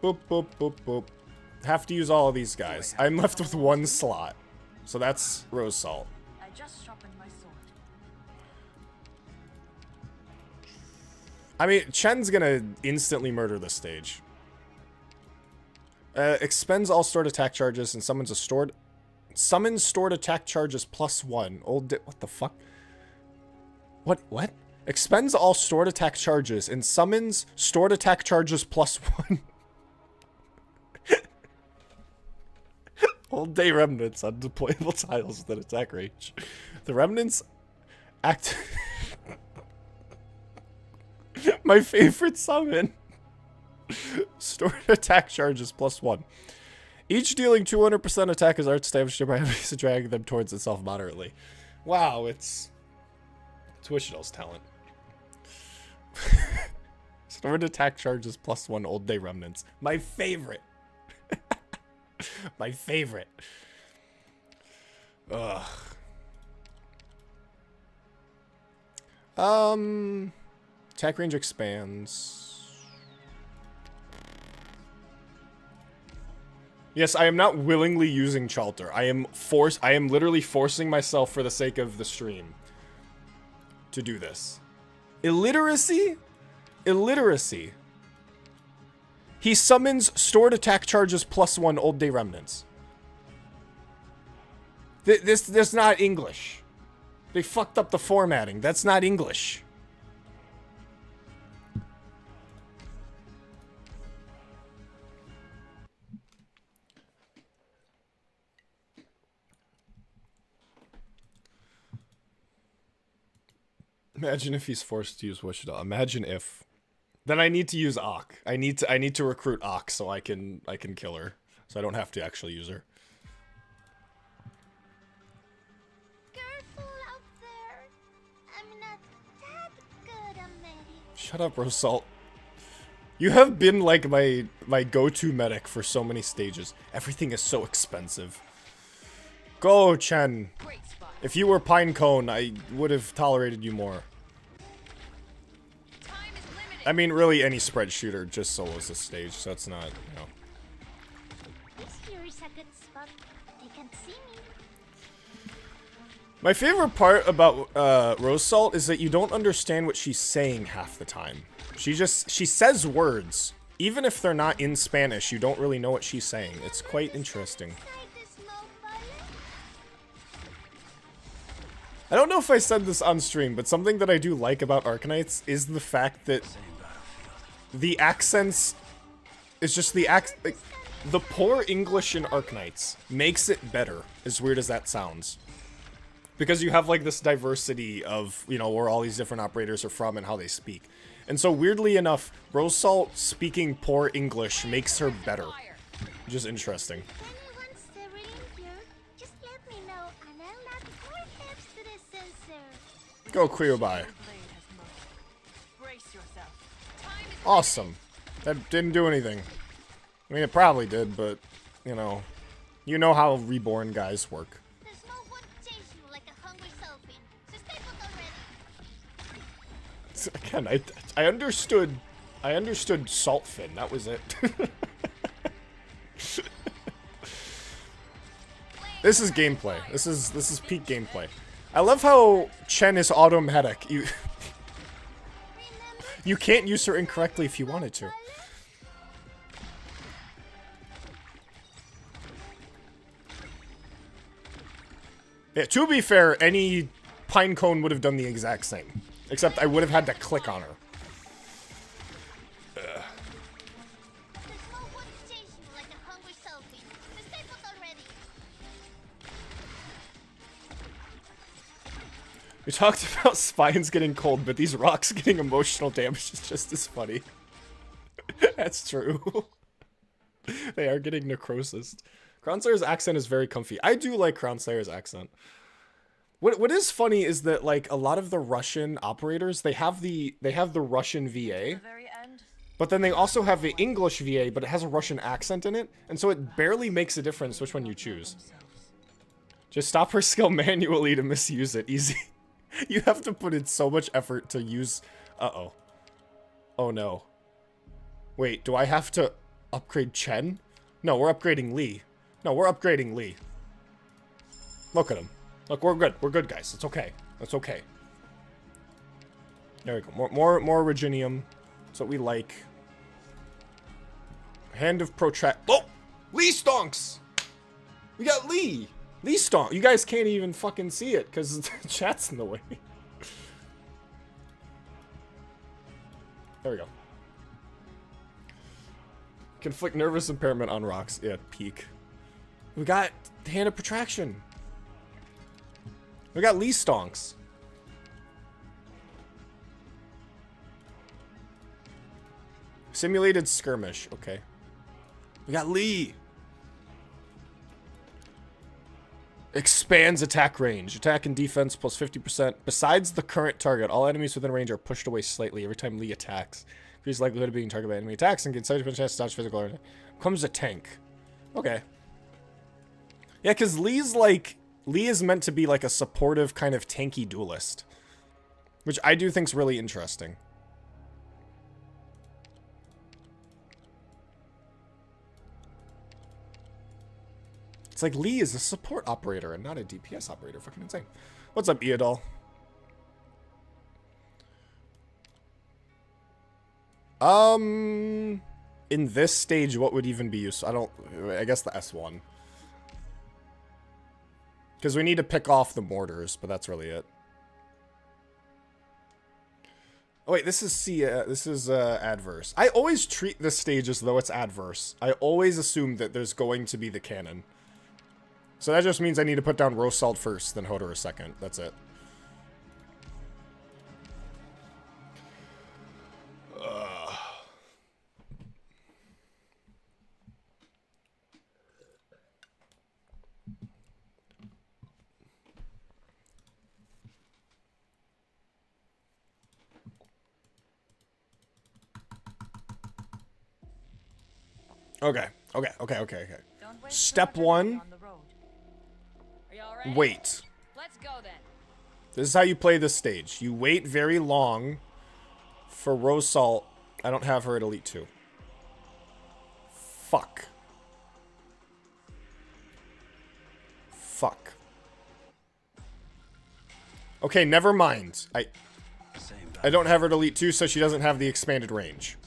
Boop, boop, boop, boop. Have to use all of these guys. I'm left with one slot. So that's Rose Salt. I just sharpened my sword. I mean, Chen's gonna instantly murder this stage. Expends all stored attack charges and summons stored attack charges +1. What the fuck? What? Expends all stored attack charges and summons stored attack charges +1. Old day remnants on deployable tiles with an attack range. The remnants act. My favorite summon. Stored attack charges +1. Each dealing 200% attack as arts damage to enemies to drag them towards itself moderately. Wow, it's Wishdall's talent. Stored attack charges +1 old day remnants. My favorite. My favorite. Ugh. Attack range expands. Yes, I am not willingly using Chalter. I am literally forcing myself for the sake of the stream to do this. Illiteracy? Illiteracy. He summons stored attack charges +1 old day remnants. This not English. They fucked up the formatting. That's not English. Imagine if he's forced to use Wishdall. Imagine if. Then I need to use Ak. I need to recruit Ak so I can kill her. So I don't have to actually use her. Careful out there. I'm not that good, Mary. Shut up, Rosalt. You have been like my go-to medic for so many stages. Everything is so expensive. Go, Chen. Great spot. If you were Pinecone, I would have tolerated you more. Time is limited. I mean, really, any spread shooter just solos this stage, so it's not, you know. This here is a good spot. They can't see me. My favorite part about Rose Salt is that you don't understand what she's saying half the time. She says words. Even if they're not in Spanish, you don't really know what she's saying. It's quite interesting. Inside this small valley. I don't know if I said this on stream, but something that I do like about Arknights is the fact that the accents is just like, the poor English in Arknights makes it better, as weird as that sounds. Because you have like this diversity of, you know, where all these different operators are from and how they speak. And so weirdly enough, Rose Salt speaking poor English makes her better. Which is interesting. If anyone's serene here, just let me know and I'll add more tips to this sensor. Go Kyuubi. Blade has Awesome. That didn't do anything. I mean, it probably did, but, you know how reborn guys work. There's no one to chase you like a hungry selfie. So stay put already. Again, I understood salt fin. That was it. This is gameplay. This is peak gameplay. I love how Chen is automatic. You can't use her incorrectly if you wanted to. Yeah, to be fair, any pinecone would have done the exact same. Except I would have had to click on her. There's no one to chase you like a hungry selfie. So stay put already. We talked about spines getting cold, but these rocks getting emotional damage is just as funny. That's true. They are getting necrosis. Crownslayer's accent is very comfy. I do like Crownslayer's accent. What is funny is that like a lot of the Russian operators, they have the Russian VA, but then they also have the English VA, but it has a Russian accent in it, and so it barely makes a difference which one you choose. Just stop her skill manually to misuse it. Easy. You have to put in so much effort to use... Uh-oh. Oh no. Wait, do I have to upgrade Chen? No, we're upgrading Lee. No, we're upgrading Lee. Look at him. Look, we're good. We're good, guys. It's okay. It's okay. There we go. More Reginium. That's what we like. Hand of Protract. Oh! Lee Stonks! We got Lee! Lee Stonk. You guys can't even fucking see it because the chat's in the way. There we go. Conflict nervous impairment on rocks. Yeah, peak. We got Hand of Protraction. We got Lee Stonks. Simulated skirmish. Okay. We got Lee. Expands attack range. Attack and defense plus 50%. Besides the current target, all enemies within range are pushed away slightly every time Lee attacks. Increases likelihood of being targeted by enemy attacks and gets 70% chance to dodge physical or becomes a tank. Okay. Yeah, because Lee is meant to be like a supportive kind of tanky duelist. Which I do think's really interesting. It's like Lee is a support operator and not a DPS operator. Fucking insane. What's up, Eodol? In this stage, what would even be useful? I guess the S1. Because we need to pick off the mortars, but that's really it. Oh wait, this is adverse. I always treat this stage as though it's adverse. I always assume that there's going to be the cannon. So that just means I need to put down Rose Salt first, then Hodor second. That's it. Okay. Step one. Wait. Let's go then. This is how you play this stage. You wait very long for Rose Salt. I don't have her at Elite 2. Fuck. Okay, never mind. I don't have her at Elite 2, so she doesn't have the expanded range.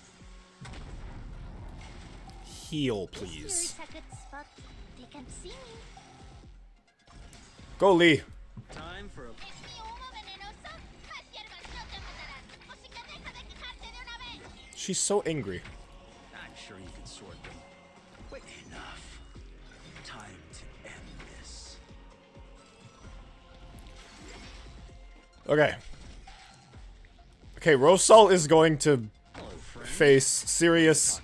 Heal, please. Go, Lee. Time for a... She's so angry. I'm sure you can sort them. But enough. Time to end this. Okay. Okay, Rosal is going to face serious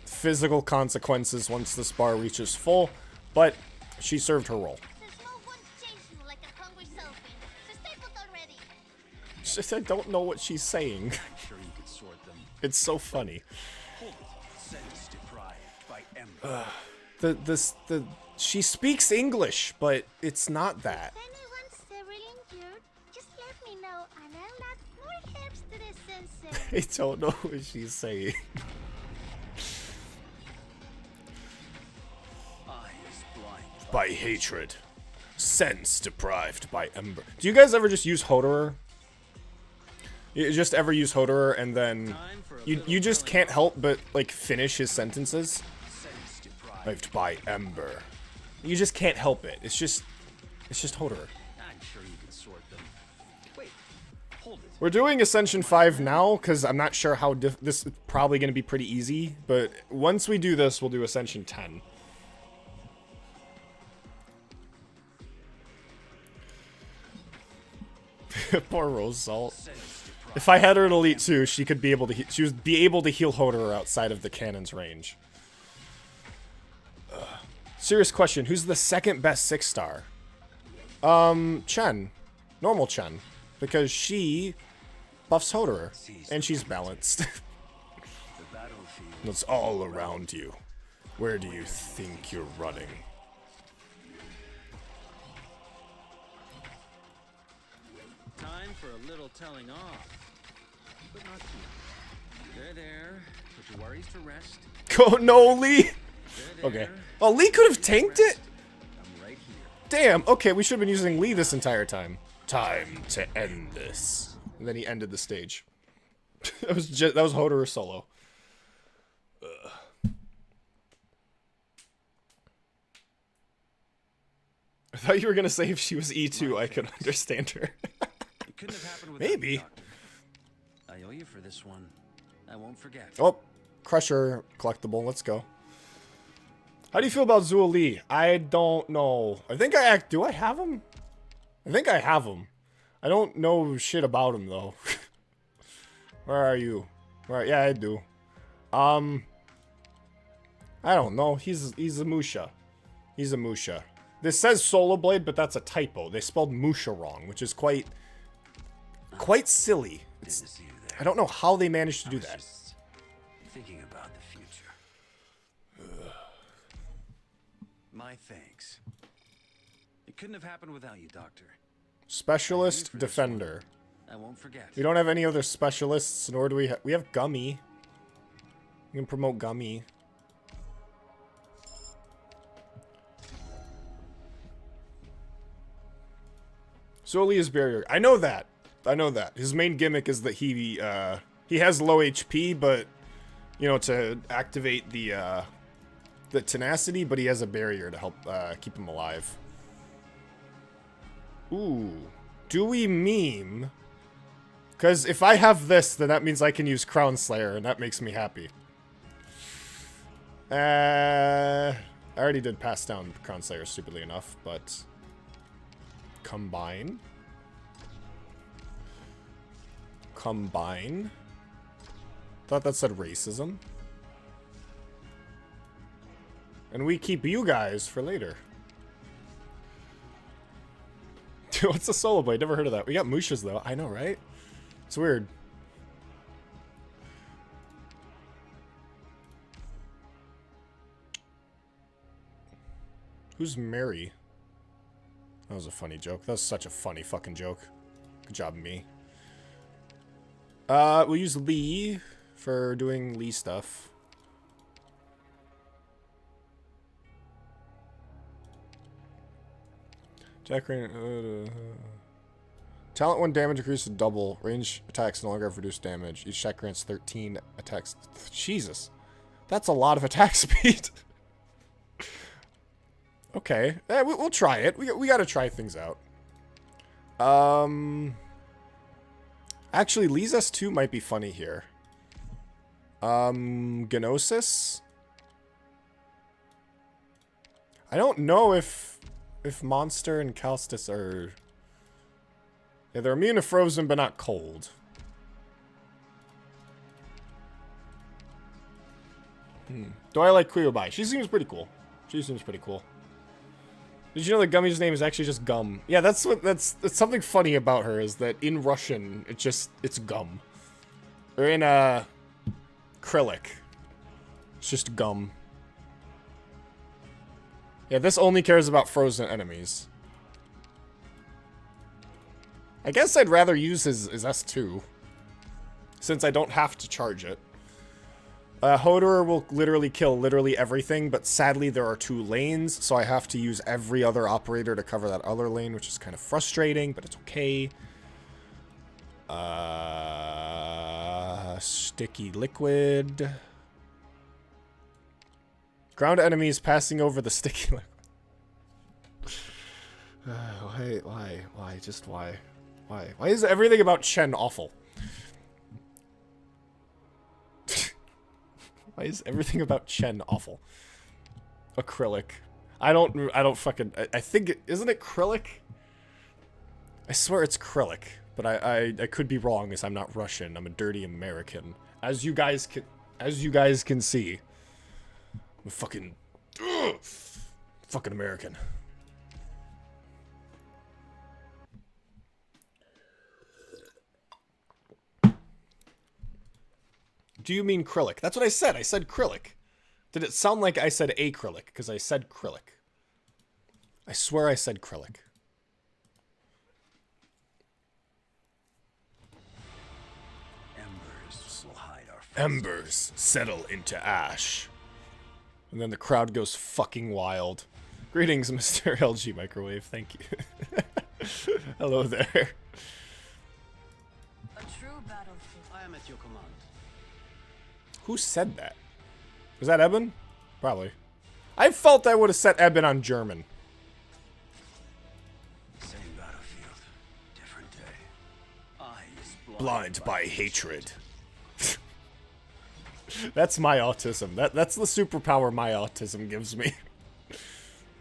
physical consequences once this bar reaches full, but she served her role. Just I don't know what she's saying. I'm sure you could sort them. It's so funny. Sense deprived by ember. She speaks English, but it's not that. If anyone's severely injured, just let me know and I'll add more herbs to the sensei. I don't know what she's saying. Eyes blind. By hatred. Sense deprived by ember. Do you guys ever just use Hoderer? You just ever use Hoderer and then you just can't help but like finish his sentences? Sense deprived. Deprived by ember. You just can't help it. It's just Hoderer. I'm sure you can sort them. Wait, hold it. We're doing Ascension 5 now because I'm not sure how this is probably going to be pretty easy, but once we do this, we'll do Ascension 10. Poor Rose Salt. If I had her at Elite 2, she could be able to she would be able to heal Hoderer outside of the cannon's range. Serious question, who's the second best 6-star? Chen. Normal Chen. Because she buffs Hoderer. And she's balanced. The battlefield. It's all around you. Where do you think you're running? Time for a little telling off. But not too. There. Put your worries to rest. Go, no, Lee! There. Okay. Oh, Lee could have tanked it? I'm right here. Damn, okay, we should have been using Lee this entire time. Time to end this. And then he ended the stage. that was Hoderer solo. Ugh. I thought you were gonna say if she was E2, I could understand her. It couldn't have happened without Maybe. you, Doctor. I owe you for this one. I won't forget. Oh, Crusher collectible. Let's go. How do you feel about Zhuo Li? I don't know. I think do I have him? I think I have him. I don't know shit about him though. Where are you? Where? Yeah, I do. I don't know. He's a Musha. He's a Musha. This says Solo Blade, but that's a typo. They spelled Musha wrong, which is quite silly. Didn't see you there. I don't know how they managed to do I was that. just thinking about the future. My thanks. It couldn't have happened without you, Doctor. Specialist Defender. I won't forget. We don't have any other specialists, nor do we we have Gummy. We can promote Gummy. Zoli is barrier. I know that. I know that. His main gimmick is that he has low HP, but you know, to activate the tenacity, but he has a barrier to help keep him alive. Ooh. Do we meme? Because if I have this, then that means I can use Crown Slayer, and that makes me happy. I already did pass down Crown Slayer, stupidly enough, but... Combine. Combine. Thought that said racism. And we keep you guys for later. What's a Solo Blade? Never heard of that. We got Mushas, though. I know, right? It's weird. Who's Mary? That was a funny joke. That was such a funny fucking joke. Good job, me. We'll use Lee for doing Lee stuff. Attack range. Talent 1 damage increases to double. Range attacks no longer have reduced damage. Each attack grants 13 attacks. Jesus. That's a lot of attack speed. Okay. We'll try it. We gotta try things out. Actually, Lee's S2 might be funny here. Gnosis? I don't know if Monster and Calstus are... Yeah, they're immune to frozen, but not cold. Do I like Queerby? She seems pretty cool. She seems pretty cool. Did you know that Gummy's name is actually just Gum? Yeah, that's something funny about her is that in Russian, it's Gum. Or in acrylic. It's just gum. Yeah, this only cares about frozen enemies. I guess I'd rather use his S2. Since I don't have to charge it. Hoder will literally kill literally everything, but sadly there are 2 lanes, so I have to use every other operator to cover that other lane, which is kind of frustrating, but it's okay. Sticky liquid. Ground enemies passing over the sticky liquid. Why? Just why? Why? Why is everything about Chen awful? Why is everything about Chen awful? Acrylic. I don't fucking... I think isn't it acrylic? I swear it's acrylic. But I could be wrong as I'm not Russian. I'm a dirty American. As you guys can see. I'm a fucking American. Do you mean acrylic? That's what I said. I said acrylic. Did it sound like I said acrylic? Because I said acrylic. I swear I said acrylic. Embers will hide our faces. Embers settle into ash. And then the crowd goes fucking wild. Greetings, Mr. LG Microwave. Thank you. Hello there. A true battlefield. I am at your command. Who said that? Was that Eben? Probably. I felt I would have set Eben on German. Same battlefield, different day. Eyes Blind by hatred. That's my autism. That's the superpower my autism gives me.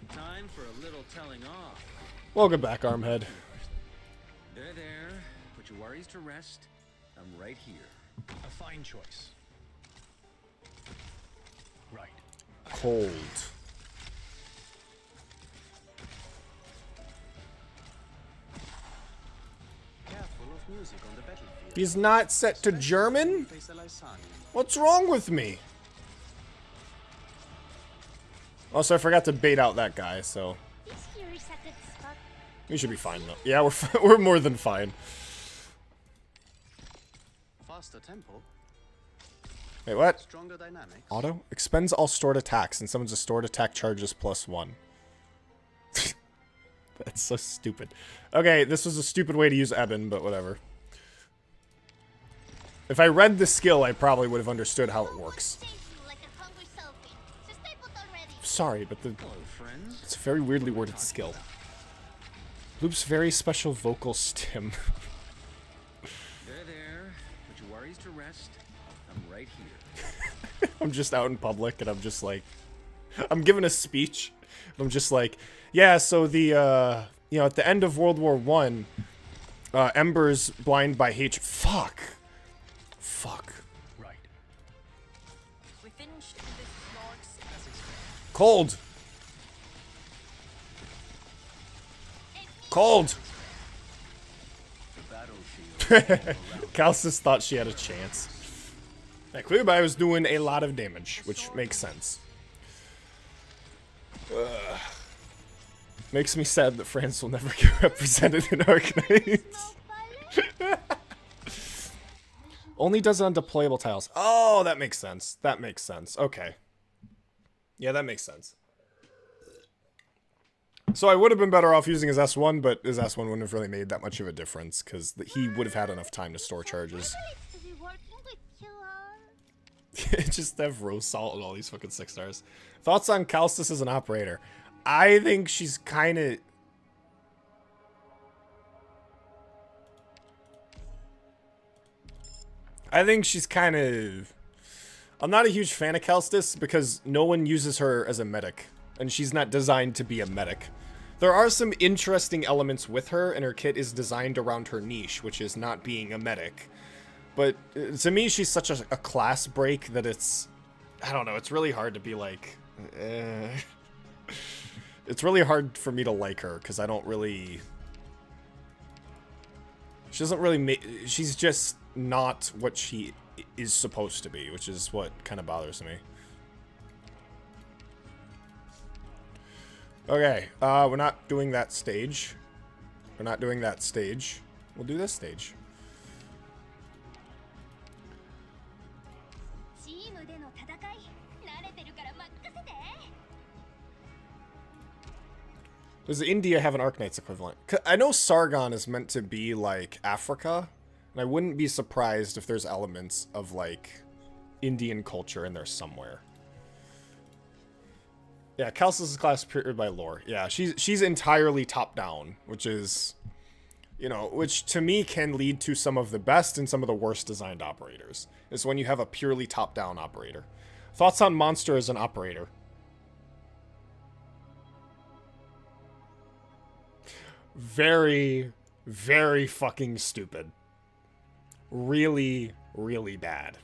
Time for a little telling off. Welcome back, Armhead. There. Put your worries to rest. I'm right here. A fine choice. Right. Cold. Careful of music on the battlefield. He's not set to German? What's wrong with me? Also, I forgot to bait out that guy, so This here is a good spot. we should be fine though. Yeah, we're more than fine. Faster tempo, Wait, what? stronger dynamics. Auto? Expends all stored attacks and summons a stored attack charges +1. That's so stupid. Okay, this was a stupid way to use Eben, but whatever. If I read the skill, I probably would have understood how it works. Chase you like a hungry selfie. So stay put already. Sorry, but Hello, friends. it's a very weirdly worded skill. Loop's very special vocal stim. There. Put your worries to rest. I'm right here. I'm just out in public and I'm just like, I'm giving a speech. I'm just like, yeah, so the, you know, at the end of World War I, Ember's blind by hatred. Fuck. Right. We finished this Lord's Cold. Cold. The battlefield. Calcis thought she had a chance. That Clearby was doing a lot of damage, which makes sense. Makes me sad that France will never get represented in Arknights. Only does it on deployable tiles. Oh, that makes sense. That makes sense. Okay. Yeah, that makes sense. So I would have been better off using his S1, but his S1 wouldn't have really made that much of a difference, because he would have had enough time to store charges. To be working with you all. Just have rose salt and all these fucking 6 stars. Thoughts on Calstis as an operator? I think she's kind of... I'm not a huge fan of Calstis because no one uses her as a medic. And she's not designed to be a medic. There are some interesting elements with her, and her kit is designed around her niche, which is not being a medic. But to me, she's such a class break that it's... I don't know, it's really hard to be like... It's really hard for me to like her, because I don't really... She doesn't really make... She's just not what she is supposed to be, which is what kind of bothers me. Okay, we're not doing that stage. We're not doing that stage. We'll do this stage. チームでの戦い慣れてるから任せて。 Does India have an Arknights equivalent? I know Sargon is meant to be like Africa, and I wouldn't be surprised if there's elements of like Indian culture in there somewhere. Yeah, Calcis is classified by lore. Yeah, she's entirely top down, which is, you know, which to me can lead to some of the best and some of the worst designed operators. Is when you have a purely top down operator. Thoughts on Monster as an operator? Very, very fucking stupid. Really, really bad.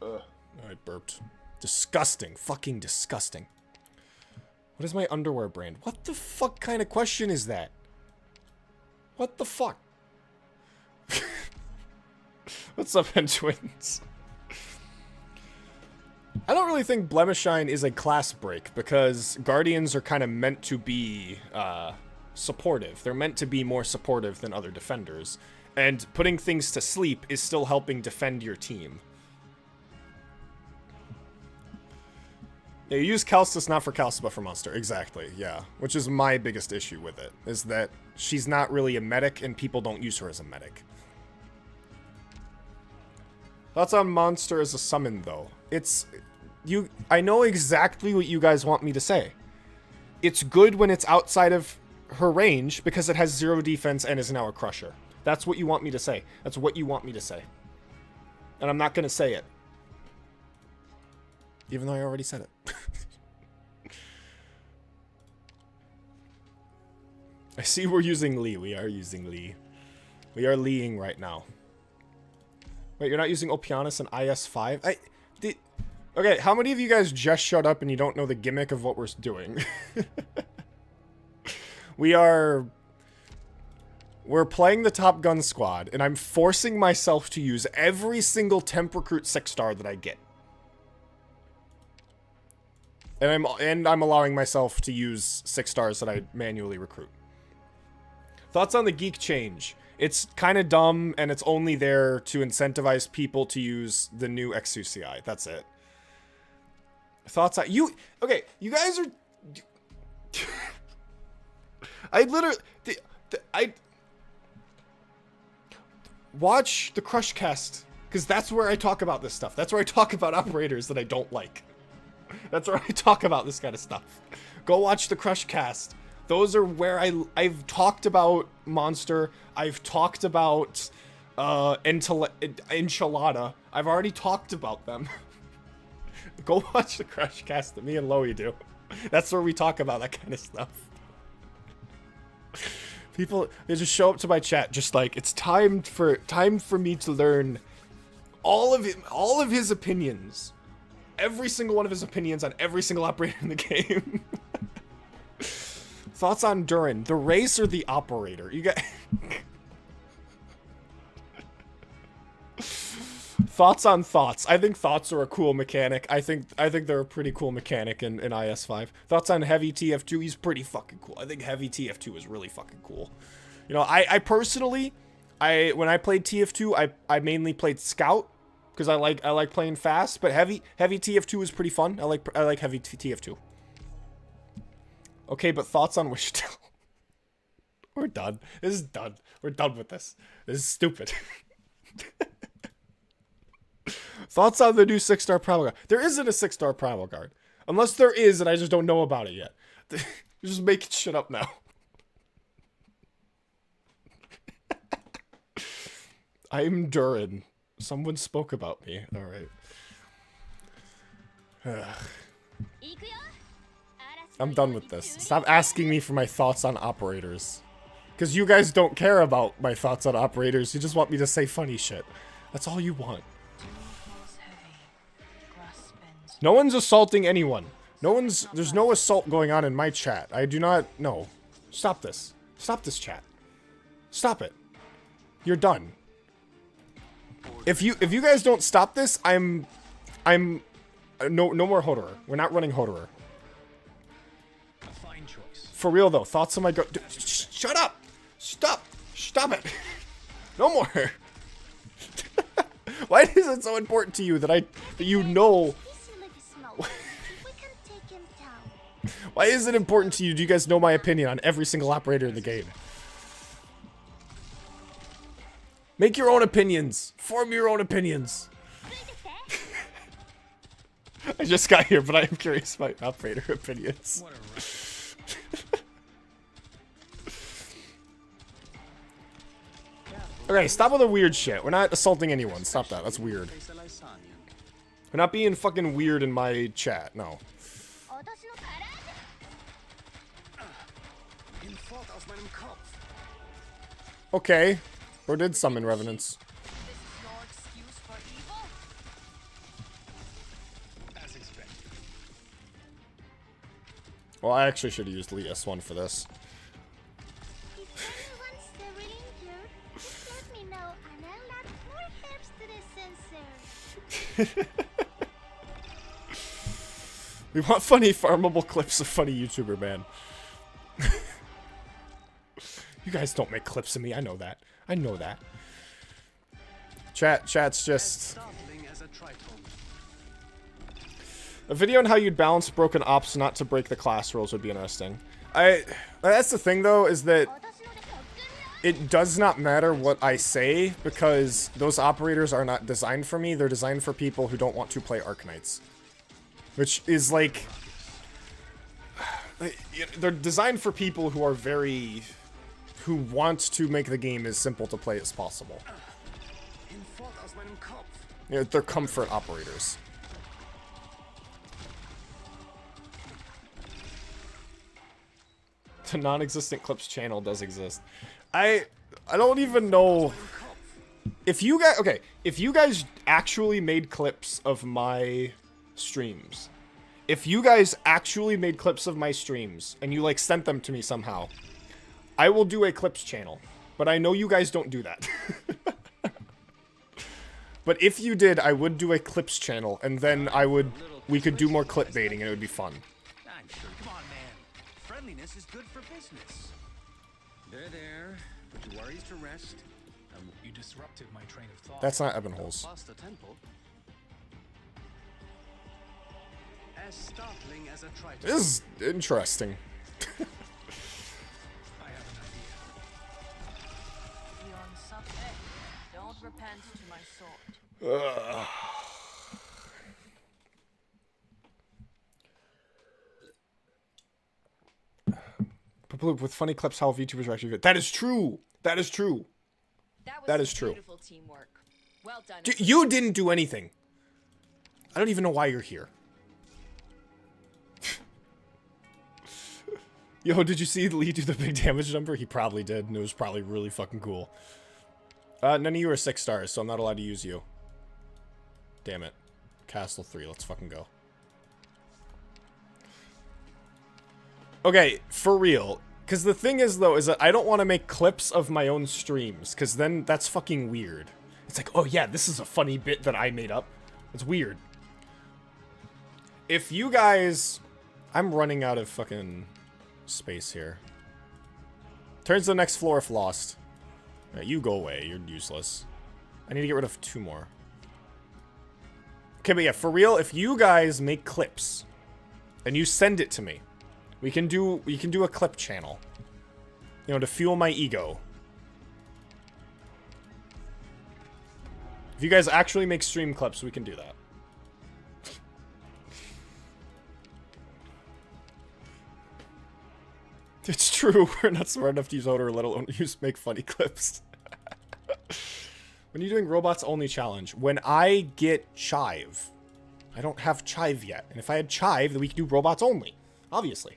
I burped. Disgusting. Fucking disgusting. What is my underwear brand? What the fuck kind of question is that? What the fuck? What's up, Hen Twins? I don't really think Blemishine is a class break because Guardians are kind of meant to be supportive. They're meant to be more supportive than other defenders. And putting things to sleep is still helping defend your team. Yeah, you use Calcis not for Calcis but for Monster. Exactly, yeah. Which is my biggest issue with it, is that she's not really a medic and people don't use her as a medic. Thoughts on Monster as a summon, though? I know exactly what you guys want me to say. It's good when it's outside of her range because it has 0 defense and is now a crusher. That's what you want me to say. That's what you want me to say. And I'm not going to say it. Even though I already said it. I see we're using Lee. We are using Lee. We are Leeing right now. Wait, you're not using Opianus and IS-5? Okay, how many of you guys just shut up and you don't know the gimmick of what we're doing? We're playing the Top Gun squad, and I'm forcing myself to use every single temp recruit 6-star that I get. And I'm allowing myself to use 6 stars that I manually recruit. Thoughts on the geek change? It's kind of dumb, and it's only there to incentivize people to use the new XUCI. That's it. Thoughts on... Okay, you guys are... I literally... I... Watch the Crushcast, because that's where I talk about this stuff. That's where I talk about operators that I don't like. That's where I talk about this kind of stuff. Go watch the Crushcast. Those are where I've talked about Monster. I've talked about Enchilada. I've already talked about them. Go watch the Crushcast that me and Loey do. That's where we talk about that kind of stuff. People, they just show up to my chat just like, it's time for me to learn all of his opinions. Every single one of his opinions on every single operator in the game. Thoughts on Durin? The race or the operator? You got... Thoughts on thoughts. I think thoughts are a cool mechanic. I think they're a pretty cool mechanic in IS-5. Thoughts on heavy TF2? He's pretty fucking cool. I think heavy TF2 is really fucking cool. You know, I personally, when I played TF2, I mainly played Scout because I like playing fast. But heavy TF2 is pretty fun. I like heavy TF2. Okay, but thoughts on Wishtel? We're done. This is done. We're done with this. This is stupid. Thoughts on the new 6-star Primal Guard? There isn't a 6-star Primal Guard. Unless there is, and I just don't know about it yet. You're just making shit up now. I'm Durin. Someone spoke about me. Alright. I'm done with this. Stop asking me for my thoughts on operators. Because you guys don't care about my thoughts on operators. You just want me to say funny shit. That's all you want. No one's assaulting anyone. There's no assault going on in my chat. I do not, no. Stop this. Stop this chat. Stop it. You're done. If you guys don't stop this, I'm no more Hodorer. We're not running Hodorer. A fine choice. For real though, thoughts on my go. Shut up! Stop! Stop it! No more. Why is it so important to you that you know? Why is it important to you? Do you guys know my opinion on every single operator in the game? Make your own opinions. Form your own opinions. I just got here, but I am curious about operator opinions. What a rush. Okay, stop with the weird shit. We're not assaulting anyone. Stop that. That's weird. We're not being fucking weird in my chat. No. Okay. Or did summon revenants. As expected. Well, I actually should have used Lee S1 for this. If anyone's severely injured, just let me know and I'll add more herbs to the sensor. We want funny farmable clips of funny YouTuber, man. You guys don't make clips of me. I know that. I know that. Chat's just... A video on how you'd balance broken ops not to break the class rules would be interesting. That's the thing, though, is that it does not matter what I say, because those operators are not designed for me. They're designed for people who don't want to play Arknights. Which is, like... They're designed for people who are very... who want to make the game as simple to play as possible. Yeah, they're comfort operators. The non-existent clips channel does exist. I don't even know if you guys, okay, if you guys actually made clips of my streams, if you guys actually made clips of my streams and you like sent them to me somehow, I will do a clips channel, but I know you guys don't do that. But if you did, I would do a clips channel, and then we could do more clip baiting, and it would be fun. I'm sure. Come on, man. Friendliness is good for business. There. Put your worries to rest. You disrupted my train of thought. That's not Ebon Holes. Past the temple. As startling as a triton. This is interesting. I have an idea. Beyond something, don't repent to my sword. With funny clips, how VTubers are actually good. That is true. That is true. That is true. Beautiful teamwork. Well done. You didn't do anything. I don't even know why you're here. Yo, did you see Lee do the big damage number? He probably did, and it was probably really fucking cool. None of you are 6 stars, so I'm not allowed to use you. Damn it. Castle 3, let's fucking go. Okay, for real. Because the thing is, though, is that I don't want to make clips of my own streams, because then that's fucking weird. It's like, oh yeah, this is a funny bit that I made up. It's weird. If you guys... I'm running out of fucking space here. Turns to the next floor if lost. Right, you go away, you're useless. I need to get rid of 2 more. Okay, but yeah, for real, if you guys make clips, and you send it to me, we can do a clip channel. You know, to fuel my ego. If you guys actually make stream clips, we can do that. It's true, we're not smart enough to use Odor, let alone make funny clips. When are you doing robots only challenge? When I get Chive. I don't have Chive yet. And if I had Chive, then we could do robots only. Obviously.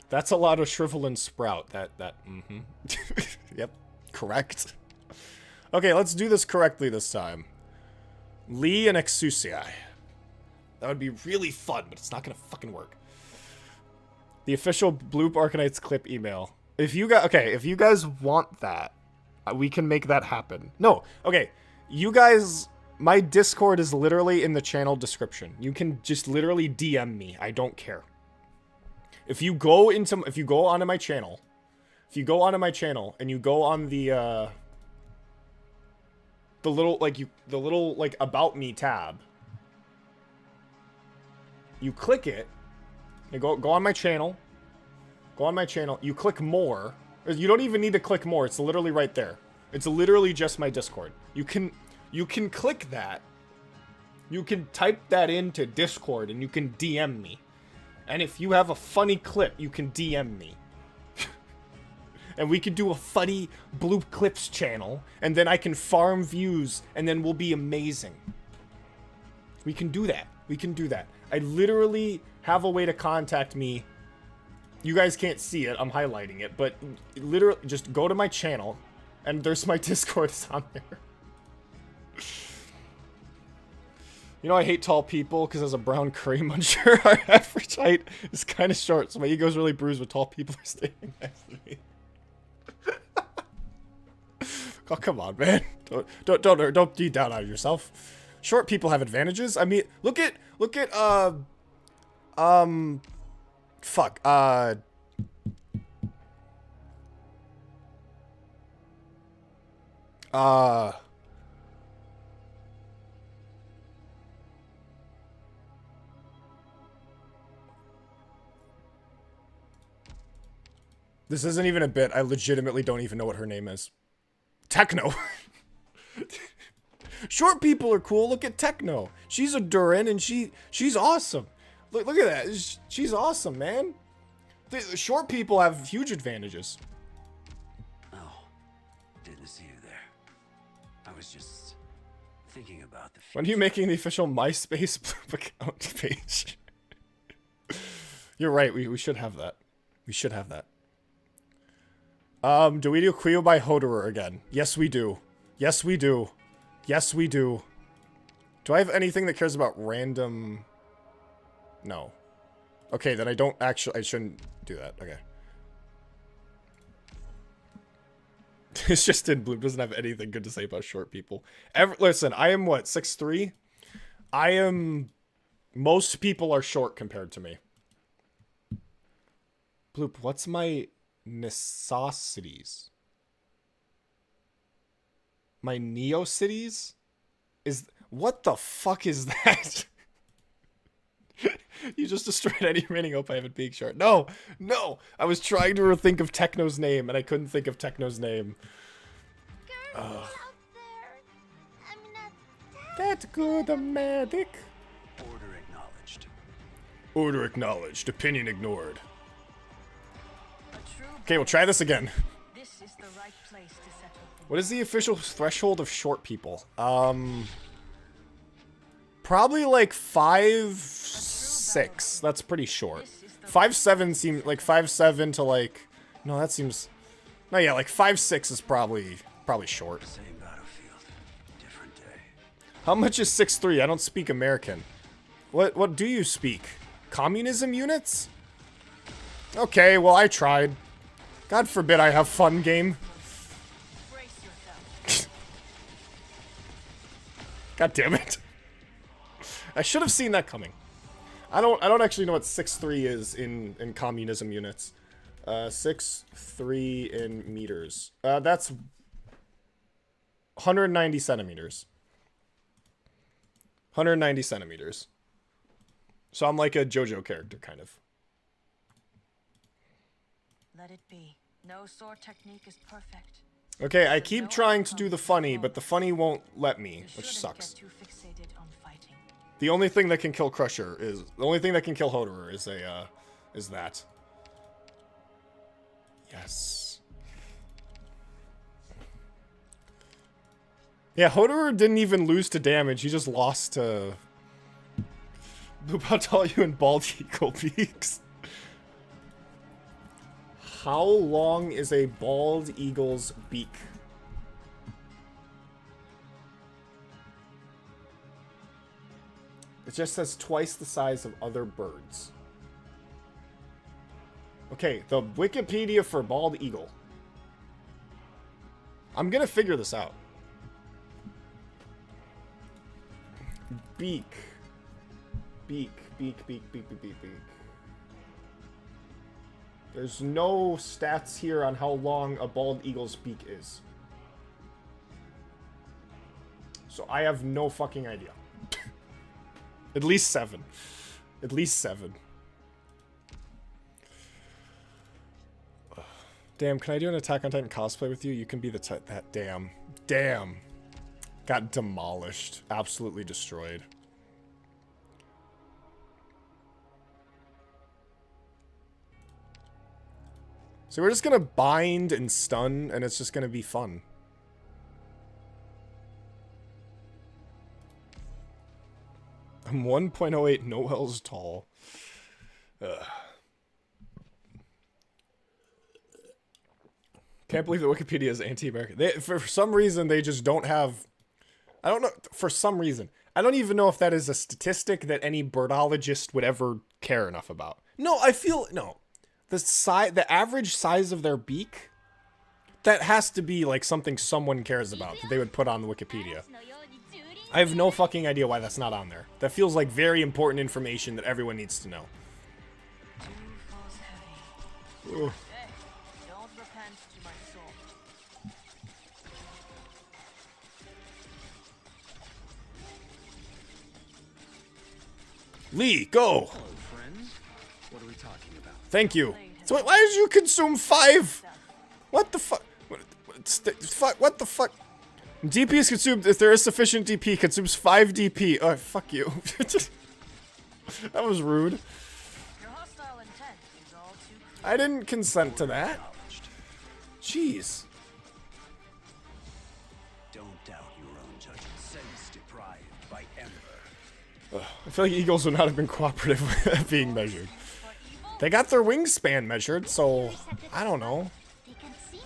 That's a lot of shrivel and sprout. Yep, correct. Okay, let's do this correctly this time. Lee and Exusiai. That would be really fun, but it's not gonna fucking work. The official Bloop Arknights clip email. If you guys want that, we can make that happen. No, okay. You guys, my Discord is literally in the channel description. You can just literally DM me. I don't care. If you go onto my channel, and you go on the little about me tab, you click it, and go on my channel. Go on my channel. You click more. You don't even need to click more. It's literally right there. It's literally just my Discord. You can click that. You can type that into Discord and you can DM me. And if you have a funny clip, you can DM me. And we could do a funny Bloop Clips channel, and then I can farm views, and then we'll be amazing. We can do that. We can do that. I literally have a way to contact me. You guys can't see it. I'm highlighting it. But literally, just go to my channel, and there's my Discord on there. You know, I hate tall people because as a brown curry muncher, our average height is kind of short, so my ego's really bruised when tall people are standing next to me. Oh, come on, man. Don't be down on yourself. Short people have advantages. I mean, look at this isn't even a bit. I legitimately don't even know what her name is. Techno. Short people are cool. Look at Techno. She's a Durin and she's awesome. Look at that. She's awesome, man. The short people have huge advantages. Oh, didn't see you there. I was just thinking about the future. When are you making the official MySpace account page? You're right. We should have that. We should have that. Do we do Quio by Hoderer again? Yes, we do. Yes, we do. Yes, we do. Do I have anything that cares about random? No. Okay, then I don't actually. I shouldn't do that. Okay. It's just in Bloom. Doesn't have anything good to say about short people. Listen, I am what, 6'3"? I am. Most people are short compared to me. Bloop, what's my necessities? My Neocities? What the fuck is that? You just destroyed any remaining hope I have at being short. No! No! I was trying to think of Techno's name, and I couldn't think of Techno's name. Out there. I'm not That's good, a medic. Order acknowledged. Order acknowledged. Opinion ignored. A true Okay, we'll try this again. This is the right place to settle things. What is the official threshold of short people? Probably like 5'6". That's pretty short. 5'7" seems like 5'7" to like. No, that seems. No, yeah, like 5'6" is probably short. Same battlefield, different day. How much is 6'3"? I don't speak American. What do you speak? Communism units? Okay, well I tried. God forbid I have fun game. Brace yourself. God damn it. I should have seen that coming. I don't actually know what 6'3" is in communism units. 6'3" in meters. That's 190 centimeters. 190 centimeters. So I'm like a JoJo character, kind of. Let it be. No sword technique is perfect. Okay, I keep trying to do the funny, but the funny won't let me, You which shouldn't sucks. get too fixated on fighting. The only thing that can kill Crusher is the only thing that can kill Hoderer is that. Yes. Yeah, Hoderer didn't even lose to damage. He just lost to Lupatal and Bald Eagle Beaks. How long is a bald eagle's beak? It just says twice the size of other birds. Okay, the Wikipedia for bald eagle. I'm gonna figure this out. Beak. Beak. There's no stats here on how long a bald eagle's beak is. So I have no fucking idea. At least 7. At least 7. Damn, can I do an Attack on Titan cosplay with you? You can be the that damn. Damn. Got demolished. Absolutely destroyed. So we're just gonna bind and stun, and it's just gonna be fun. I'm 1.08 Noel's tall. Ugh. Can't believe that Wikipedia is anti-American. For some reason, they just don't have... I don't know. For some reason. I don't even know if that is a statistic that any birdologist would ever care enough about. No, I feel... No. The average size of their beak, that has to be like something someone cares about that they would put on Wikipedia. I have no fucking idea why that's not on there. That feels like very important information that everyone needs to know. Ugh. Don't repent to my soul. Lee, go! Hello, friends. What are we talking about? Thank you. So why did you consume 5? What the fuck? What the fuck? DP is consumed if there is sufficient DP. Consumes 5 DP. Oh, fuck you. That was rude. Your hostile intent is all too I didn't consent to that. Jeez. Don't doubt your own judgment. Sense deprived by Ember. I feel like eagles would not have been cooperative with being measured. They got their wingspan measured, so I don't know. They can see me.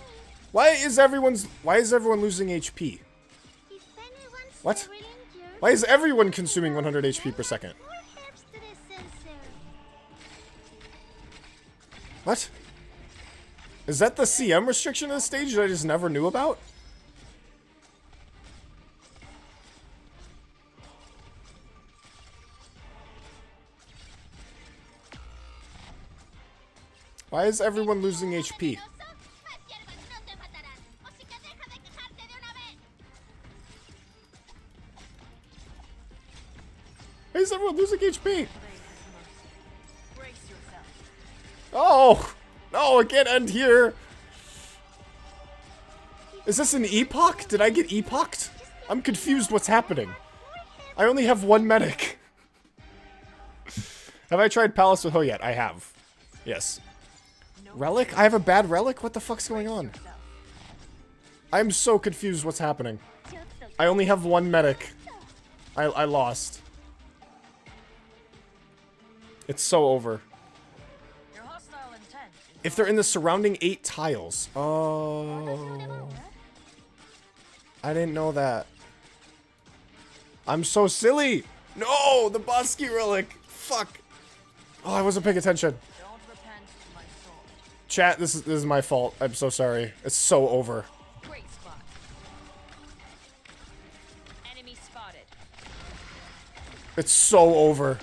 Why is everyone losing HP? If anyone's What? really injured, Why is everyone consuming 100 HP per second? more herbs to the sensor. What? Is that the CM restriction of the stage that I just never knew about? Why is everyone losing HP? Why is everyone losing HP? brace yourself. Oh! No, it can't end here! Is this an epoch? Did I get epoch'd? I'm confused what's happening. I only have 1 medic. Have I tried Palace with Ho yet? I have. Yes. Relic? I have a bad relic? What the fuck's going on? I'm so confused what's happening. I only have 1 medic. I lost. It's so over. Your hostile intent is If they're in the surrounding 8 tiles. Oh. I didn't know that. I'm so silly. No, the Bosky relic. Fuck. Oh, I wasn't paying attention. don't repent to my soul. Chat, this is my fault. I'm so sorry. It's so over. Great spot. Enemy spotted. It's so over.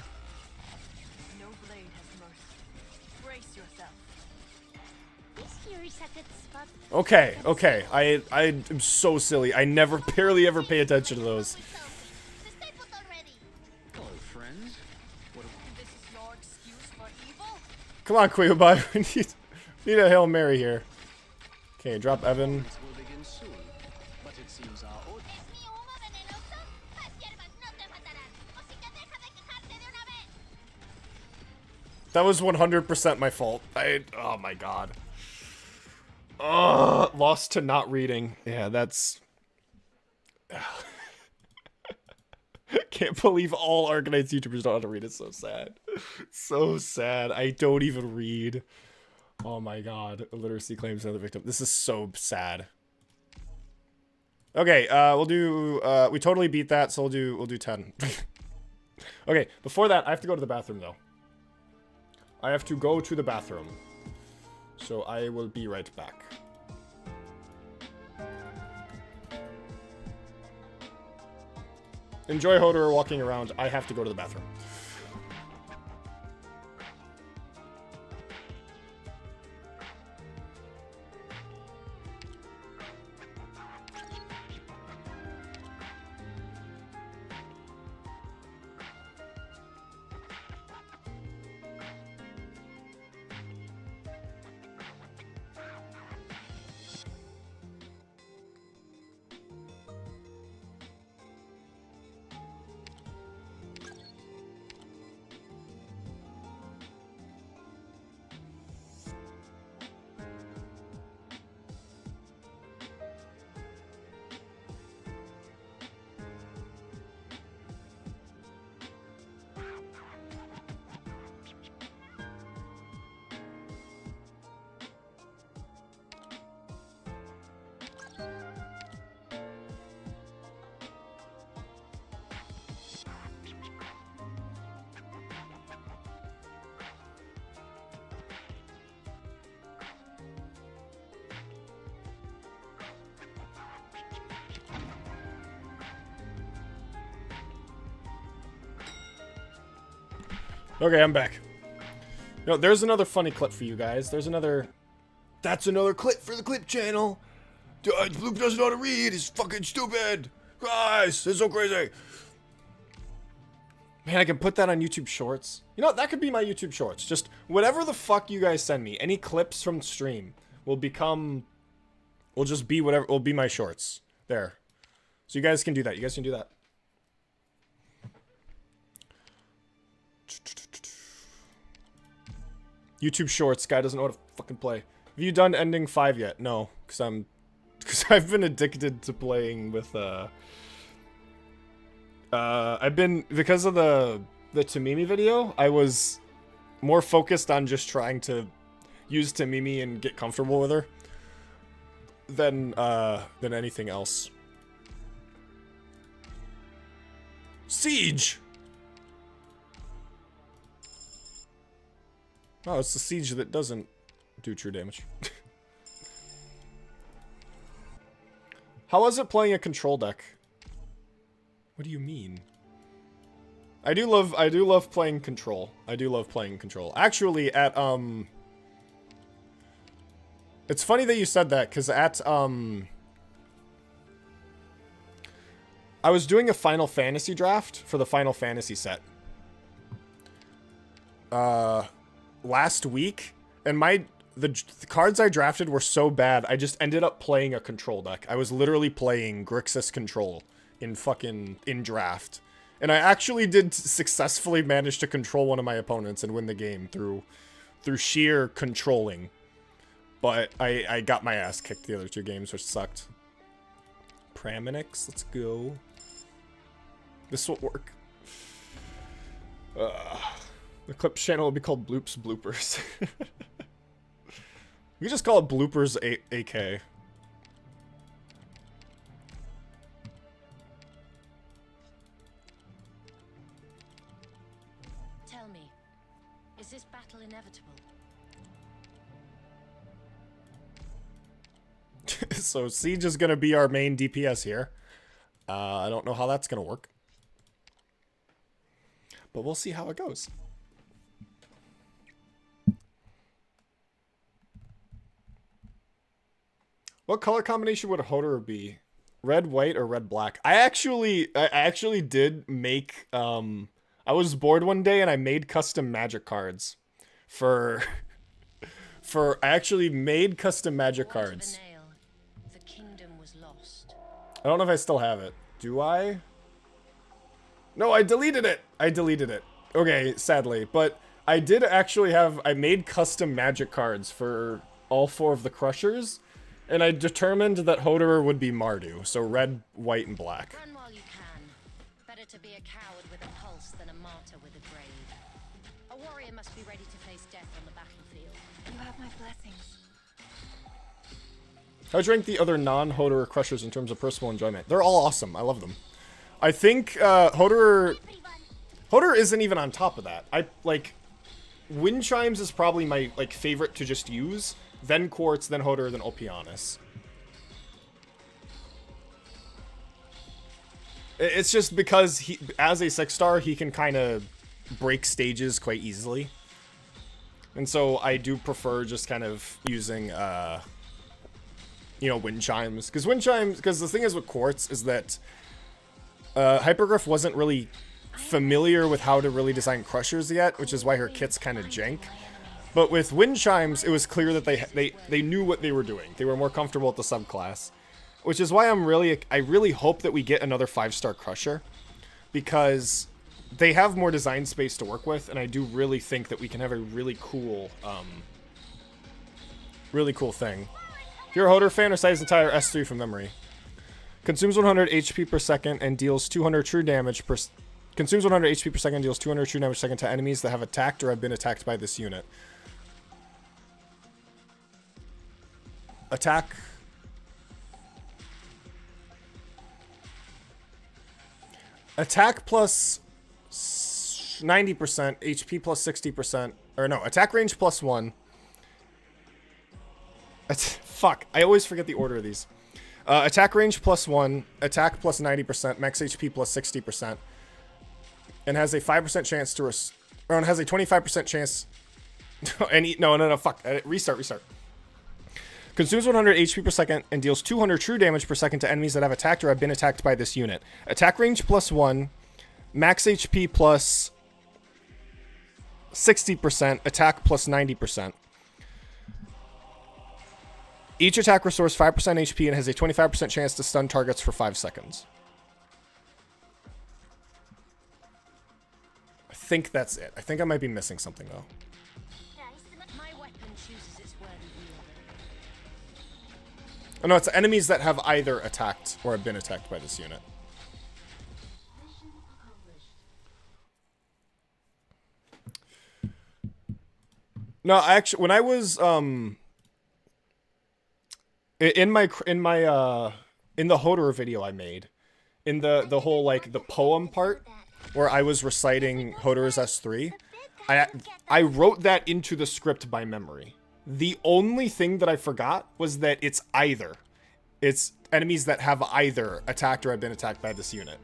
No blade has mercy. Brace yourself. This here is a good spot. Okay, okay. I am so silly. I never barely ever pay attention to those. The staples already. Hello, friends. What are This is your excuse for evil? Come on, Queebai. We need a Hail Mary here. Okay, drop Evan. will begin soon, but it seems our Es mi humo venenoso. Las hierbas no te matarán. Así que deja de quejarte de una vez. That was 100% my fault. Oh my god. Lost to not reading. Yeah, that's... Can't believe all Arknights YouTubers don't know how to read. It's so sad. So sad. I don't even read. Oh my god. Illiteracy claims another victim. This is so sad. Okay, we'll do... we totally beat that, so we'll do 10. Okay, before that, I have to go to the bathroom, though. I have to go to the bathroom. So I will be right back. Enjoy Hodor walking around. I have to go to the bathroom. Okay, I'm back. No, there's another funny clip for you guys. There's another... That's another clip for the clip channel. Luke doesn't know how to read. He's fucking stupid. Guys, this is so crazy. Man, I can put that on YouTube Shorts. You know, that could be my YouTube Shorts. Just whatever the fuck you guys send me. Any clips from the stream will become... Will just be whatever... Will be my Shorts. There. So you guys can do that. You guys can do that. YouTube Shorts. Guy doesn't know how to fucking play. Have you done Ending 5 yet? No, because I've been addicted to playing with I've been, because of the Tamimi video, I was more focused on just trying to use Tamimi and get comfortable with her than anything else. Siege. Oh, it's the siege that doesn't do true damage. How was it playing a control deck? What do you mean? I do love playing control. I do love playing control. Actually, at it's funny that you said that, because at I was doing a Final Fantasy draft for the Final Fantasy set. Last week, and the cards I drafted were so bad, I just ended up playing a control deck. I was literally playing Grixis Control in draft. And I actually did successfully manage to control one of my opponents and win the game through sheer controlling. But I got my ass kicked the other two games, which sucked. Praminix, let's go. This will work. The clip channel will be called Bloops Bloopers. We just call it Bloopers AK. Tell me, is this battle inevitable? So Siege is going to be our main DPS here. I don't know how that's going to work. But we'll see how it goes. What color combination would Hodor be? Red, white, or red, black? I actually did make, I was bored one day and I made custom magic cards I actually made custom magic cards. The kingdom was lost. I don't know if I still have it. Do I? No, I deleted it. Okay, sadly, but I did actually I made custom magic cards for all 4 of the Crushers. And I determined that Hodor would be Mardu, so red, white, and black. Run while you can. Better to be a coward with a pulse than a martyr with a grave. A warrior must be ready to face death on the battlefield. You have my blessings. How would you rank the other non-Hodor Crushers in terms of personal enjoyment? They're all awesome. I love them. I think Hodor isn't even on top of that. Wind Chimes is probably my favorite to just use, then Quartz, then Hodor, then Opianus. It's just because he, as a 6-star, he can kind of break stages quite easily. And so I do prefer just kind of using, you know, wind chimes. Because the thing is with Quartz is that Hypergriff wasn't really familiar with how to really design crushers yet, which is why her kit's kind of jank. But with wind chimes, it was clear that they knew what they were doing. They were more comfortable with the subclass. Which is why I really hope that we get another 5-star crusher. Because they have more design space to work with, and I do really think that we can have a really cool thing. If you're a Hodor fan, recite his entire S3 from memory. Consumes 100 HP per second and deals 200 true damage per... Consumes 100 HP per second and deals 200 true damage per second to enemies that have attacked or have been attacked by this unit. Attack... Attack plus 90%, HP plus 60%, or no, attack range plus 1. Fuck, I always forget the order of these. Attack range plus 1, attack plus 90%, max HP plus 60%, and has a 5% chance to or has a 25% chance. No, fuck, restart. Consumes 100 HP per second and deals 200 true damage per second to enemies that have attacked or have been attacked by this unit. Attack range plus 1, max HP plus 60%, attack plus 90%. Each attack restores 5% HP and has a 25% chance to stun targets for 5 seconds. I think that's it. I think I might be missing something though. My weapon chooses its worthy wielder. Oh no, it's enemies that have either attacked or have been attacked by this unit. No, actually, when I was in the Hodor video I made, in the whole like the poem part where I was reciting Hodor's S3, I wrote that into the script by memory. The only thing that I forgot was that it's either. It's enemies that have either attacked or have been attacked by this unit.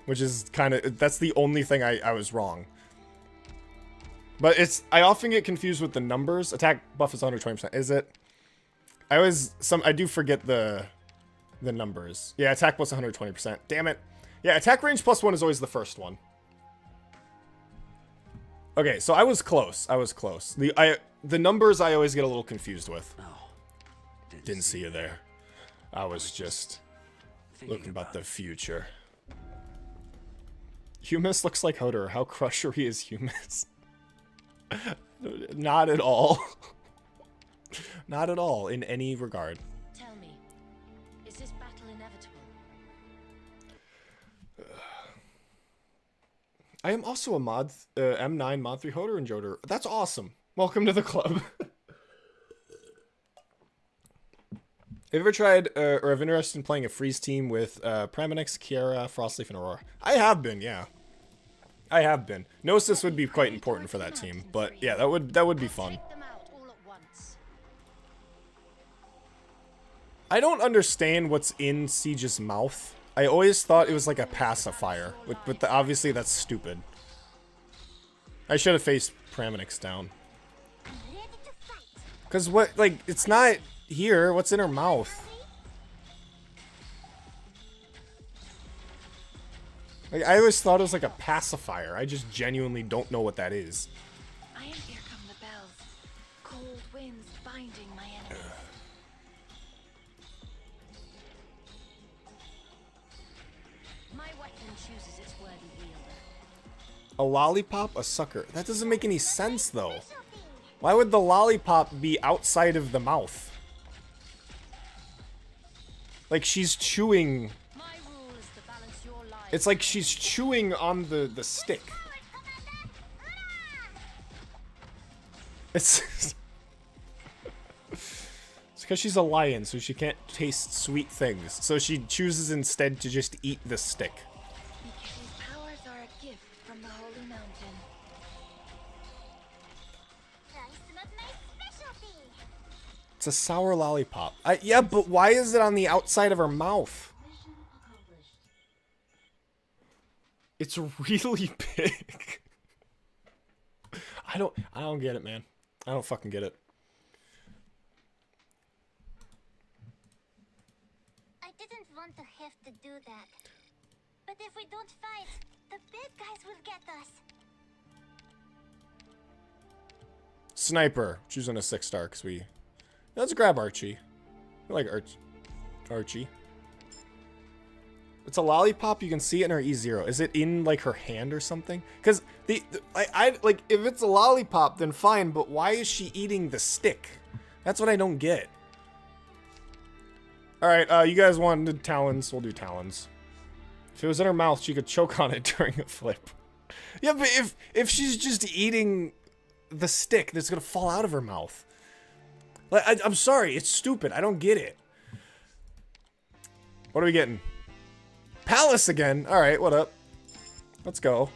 Which is kind of... That's the only thing I was wrong. But it's... I often get confused with the numbers. Attack buff is 120%. Is it? I do forget the numbers. Yeah, attack plus 120%. Damn it. Yeah, attack range plus 1 is always the first one. Okay, so I was close. The numbers I always get a little confused with. No. Didn't see you there. I was just looking about the future. Humus looks like Hodor. How crushery is Humus? Not at all. Not at all in any regard. Tell me, is this battle inevitable? I am also a mod M9 mod 3 Hodor and Joder. That's awesome. Welcome to the club. Have you ever tried or have interested in playing a freeze team with Praminix, Kiara, Frostleaf, and Aurora? I have been, yeah. I have been. Gnosis would be quite important for that team, but yeah, that would be fun. Take them out all at once. I don't understand what's in Siege's mouth. I always thought it was like a pacifier, but obviously that's stupid. I should have faced Praminix down. Cause what, like, it's not here. What's in her mouth? Like, I always thought it was like a pacifier. I just genuinely don't know what that is. I am here come the bells. Cold winds binding my enemies. My weapon chooses its worthy wielder. A lollipop? A sucker? That doesn't make any sense, though. Why would the lollipop be outside of the mouth? Like, she's chewing... My rule is to balance your life. It's like she's chewing on the stick. It's because she's a lion, so she can't taste sweet things. So she chooses instead to just eat the stick. Because these powers are a gift from the Holy Mountain. It's a sour lollipop. Yeah, but why is it on the outside of her mouth? It's really big. I don't get it, man. I don't fucking get it. I didn't want to have to do that. But if we don't fight, the bad guys will get us. Sniper. Choosing a 6-star because we... Let's grab Archie. I like Archie. It's a lollipop. You can see it in her E0. Is it in, like, her hand or something? Because, I like, if it's a lollipop, then fine, but why is she eating the stick? That's what I don't get. Alright, you guys wanted talons. We'll do talons. If it was in her mouth, she could choke on it during a flip. Yeah, but if she's just eating the stick that's gonna fall out of her mouth. Like, I'm sorry, it's stupid. I don't get it. What are we getting? Palace again. Alright, what up? Let's go.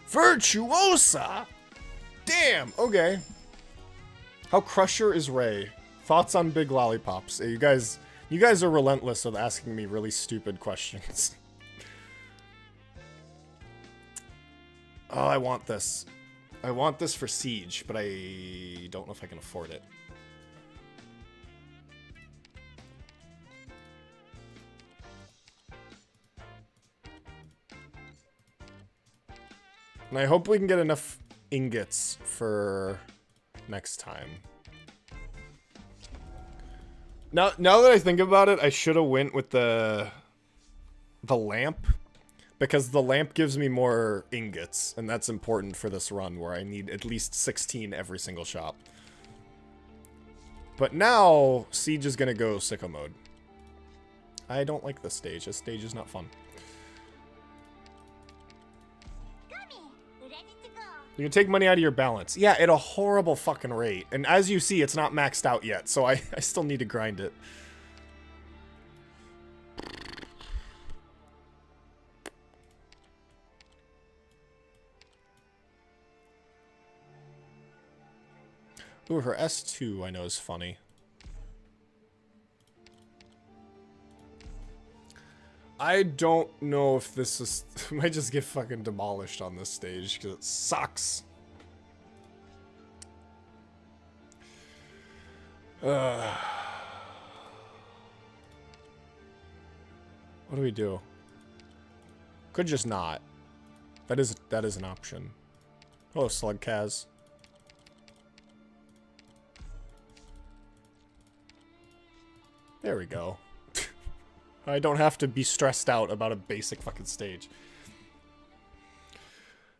Virtuosa! Damn, okay. How Crusher is Ray? Thoughts on big lollipops? You guys are relentless with asking me really stupid questions. Oh, I want this. I want this for Siege, but I don't know if I can afford it. And I hope we can get enough ingots for next time. Now that I think about it, I should have went with the lamp, because the lamp gives me more ingots, and that's important for this run where I need at least 16 every single shop. But now Siege is gonna go sicko mode. I don't like this stage. This stage is not fun. You can take money out of your balance. Yeah, at a horrible fucking rate. And as you see, it's not maxed out yet, so I still need to grind it. Ooh, her S2 I know is funny. I don't know if this is... I might just get fucking demolished on this stage, because it sucks. What do we do? Could just not. That is an option. Hello, Slug Kaz. There we go. I don't have to be stressed out about a basic fucking stage.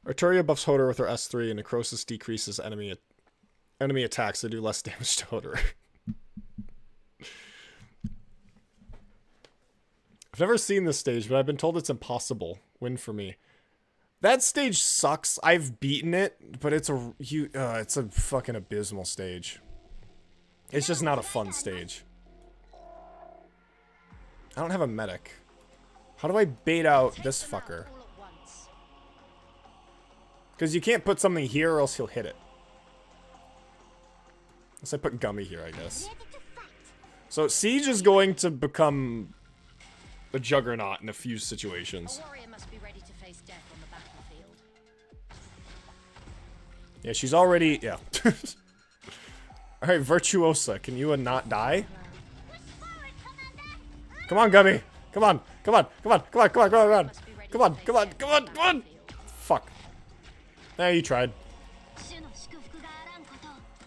Arturia buffs Hodor with her S3, and Necrosis decreases enemy attacks to do less damage to Hodor. I've never seen this stage, but I've been told it's impossible. Win for me. That stage sucks. I've beaten it, but it's a fucking abysmal stage. It's just not a fun stage. I don't have a medic. How do I bait out this fucker? Because you can't put something here or else he'll hit it. Unless I put Gummy here, I guess. So Siege is going to become a juggernaut in a few situations. A warrior must be ready to face death on the battlefield. Yeah, she's already... Yeah. Alright, Virtuosa, can you not die? Come on, Gummy! Come on! Come on! Come on! Come on! Come on! Come on! Come on! Come on! Come on! Come on! Come on! Fuck. Nah, you tried.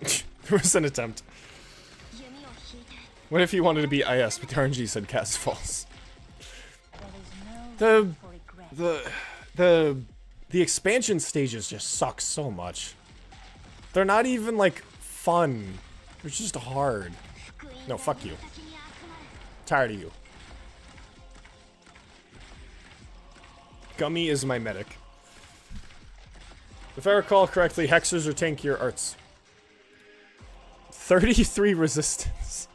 There was an attempt. What if he wanted to be IS, but the RNG said cast false? The expansion stages just suck so much. They're not even, like, fun. They're just hard. No, fuck you. Tired of you. Gummy is my medic. If I recall correctly, hexers are tankier arts. 33 resistance.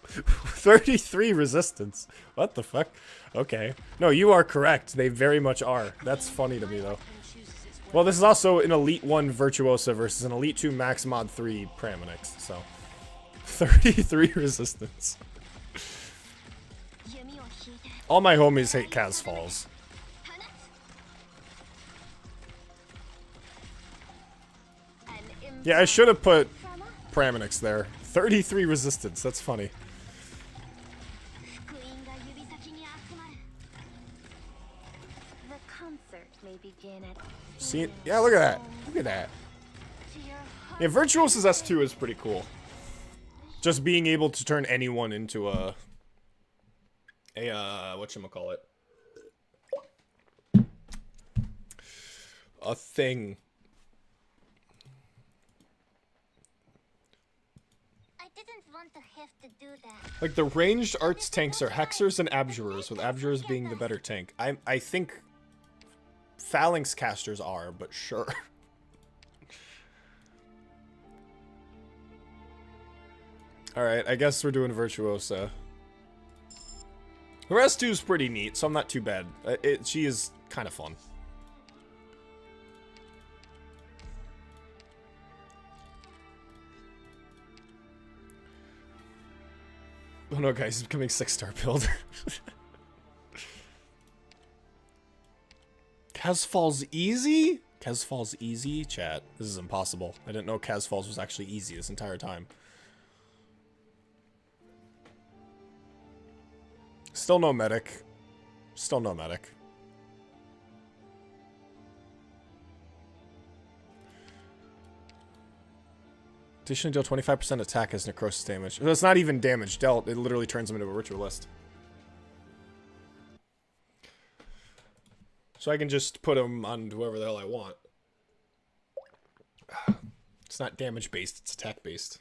33 resistance. What the fuck? Okay. No, you are correct. They very much are. That's funny to me, though. Well, this is also an Elite 1 Virtuosa versus an Elite 2 Max Mod 3 Praminix, so 33 resistance. All my homies hate Kaz Falls. Yeah, I should have put Praminix there. 33 resistance, that's funny. The concert may begin at See, yeah, look at that. Look at that. Yeah, Virtuosa's S2 is pretty cool. Just being able to turn anyone into a whatchamacallit? A thing. I didn't want to have to do that. Like, the ranged arts tanks are Hexers and Abjurers, with Abjurers being the better tank. I think Phalanx casters are, but sure. Alright, I guess we're doing Virtuosa. Her S2 is pretty neat, so I'm not too bad. She is kind of fun. Oh no, guys, he's becoming 6-star build. Kaz Falls easy? Kaz Falls easy? Chat, this is impossible. I didn't know Kaz Falls was actually easy this entire time. Still no medic. Still no medic. Additionally deal 25% attack as necrosis damage. It's not even damage dealt, it literally turns him into a ritualist. So I can just put him on whoever the hell I want. It's not damage based, it's attack based.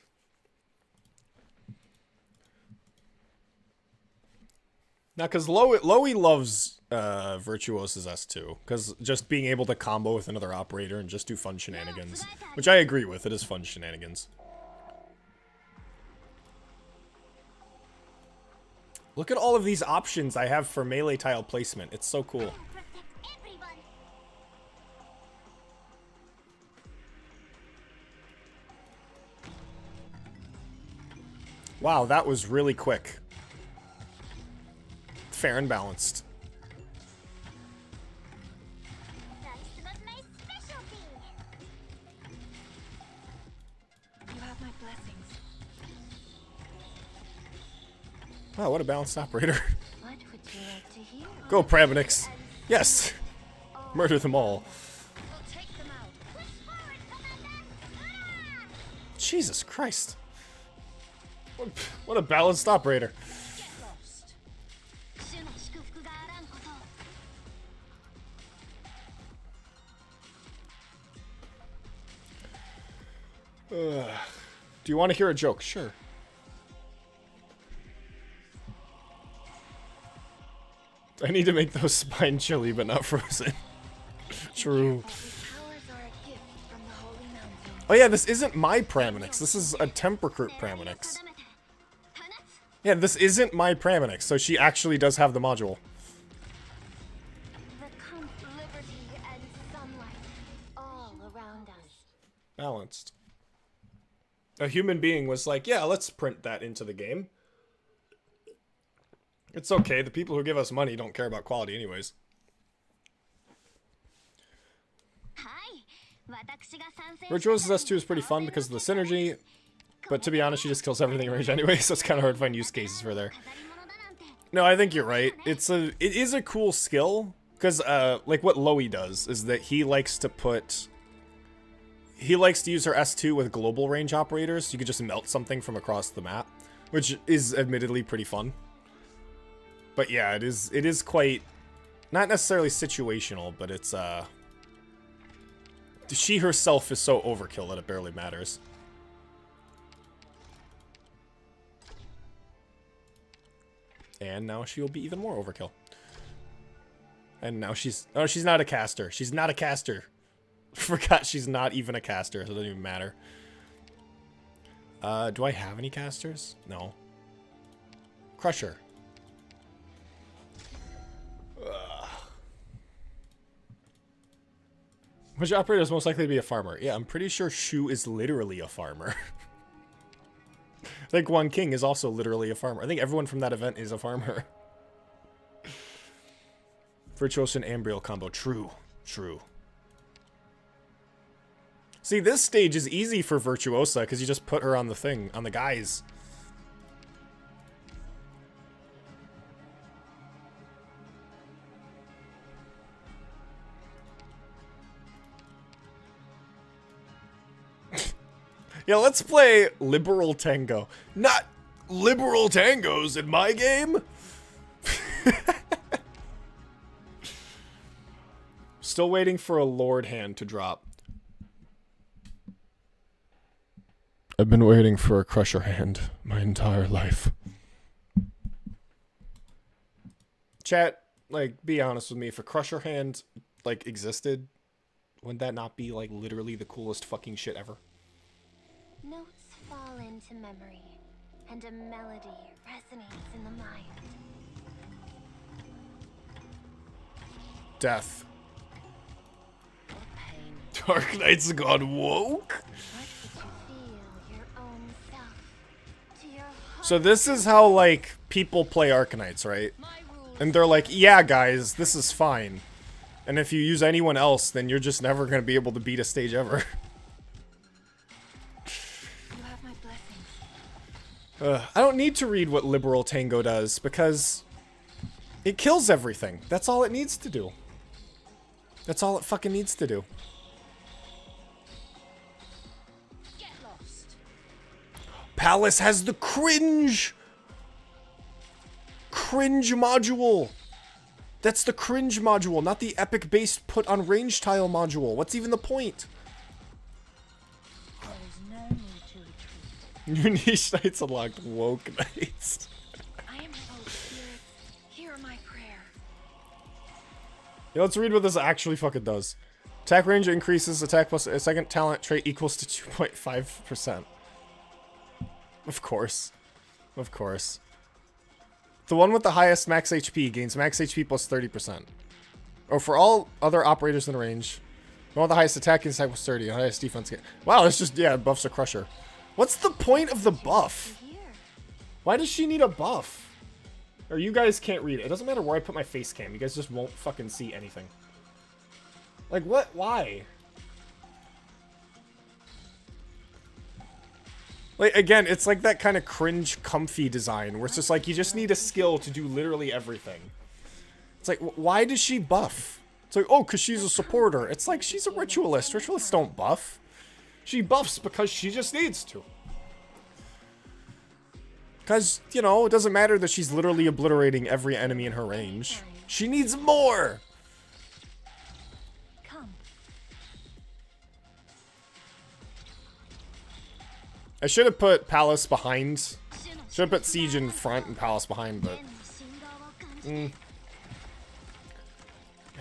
Now, because Loey loves Virtuosa's S2, because just being able to combo with another operator and just do fun shenanigans. Which I agree with, it is fun shenanigans. Look at all of these options I have for melee tile placement, it's so cool. Wow, that was really quick. Fair and balanced. You have my blessings. Wow, what a balanced operator. What would you like to hear? Go, Praminix. Yes. Murder them all. We'll take them out. Jesus Christ. What a balanced operator. Get lost. Do you want to hear a joke? Sure. I need to make those spine chili, but not frozen. True. Oh yeah, this isn't my Praminix. This is a temp recruit Praminix. Yeah, this isn't my Praminix, so she actually does have the module. Liberty and sunlight all around us. Balanced. A human being was like, yeah, let's print that into the game. It's okay, the people who give us money don't care about quality anyways. Virtuosa's S2 is pretty fun because of the synergy, but to be honest, she just kills everything in range anyway, so it's kind of hard to find use cases for there. No, I think you're right. It is a cool skill, because like what Loey does is that he likes to use her S2 with global range operators. You could just melt something from across the map, which is admittedly pretty fun. But yeah, it is quite, not necessarily situational, but it's, she herself is so overkill that it barely matters. And now she will be even more overkill. And now she's not a caster. She's not a caster. Forgot she's not even a caster, so it doesn't even matter. Do I have any casters? No. Crusher. Which operator is most likely to be a farmer? Yeah, I'm pretty sure Shu is literally a farmer. I think Guan King is also literally a farmer. I think everyone from that event is a farmer. Virtuoso and Ambriel combo. True. True. See, this stage is easy for Virtuosa because you just put her on the thing, on the guys. Yeah, let's play Liberal Tango. Not liberal tangos in my game. Still waiting for a Lord hand to drop. I've been waiting for a Crusher hand my entire life. Chat, like, be honest with me. If a Crusher hand, like, existed, wouldn't that not be, like, literally the coolest fucking shit ever? Notes fall into memory, and a melody resonates in the mind. Death. What a pain. Arknights gone woke? So this is how, like, people play Arknights, right? And they're like, yeah, guys, this is fine. And if you use anyone else, then you're just never going to be able to beat a stage ever. You have my blessing. I don't need to read what Liberal Tango does, because it kills everything. That's all it needs to do. That's all it fucking needs to do. Get lost. Palace has the cringe module. That's the cringe module, not the epic base put on range tile module. What's even the point? There is no need to retreat. New niche knights unlocked. Woke knights. I am both spirits. Hear my prayer. Yeah, let's read what this actually fucking does. Attack range increases. Attack plus a second talent trait equals to 2.5%. Of course. Of course. The one with the highest max HP gains max HP plus 30%. Or for all other operators in range. The one with the highest attack gains attack plus 30. The highest defense gain. Wow, it's just, yeah, buffs a Crusher. What's the point of the buff? Why does she need a buff? Or you guys can't read it. It doesn't matter where I put my face cam. You guys just won't fucking see anything. Like, what? Why? Like, again, it's like that kind of cringe, comfy design where it's just like, you just need a skill to do literally everything. It's like, why does she buff? It's like, oh, because she's a supporter. It's like, she's a ritualist. Ritualists don't buff. She buffs because she just needs to. Because, you know, it doesn't matter that she's literally obliterating every enemy in her range. She needs more! I should have put Palace behind. Should have put Siege in front and Palace behind, but...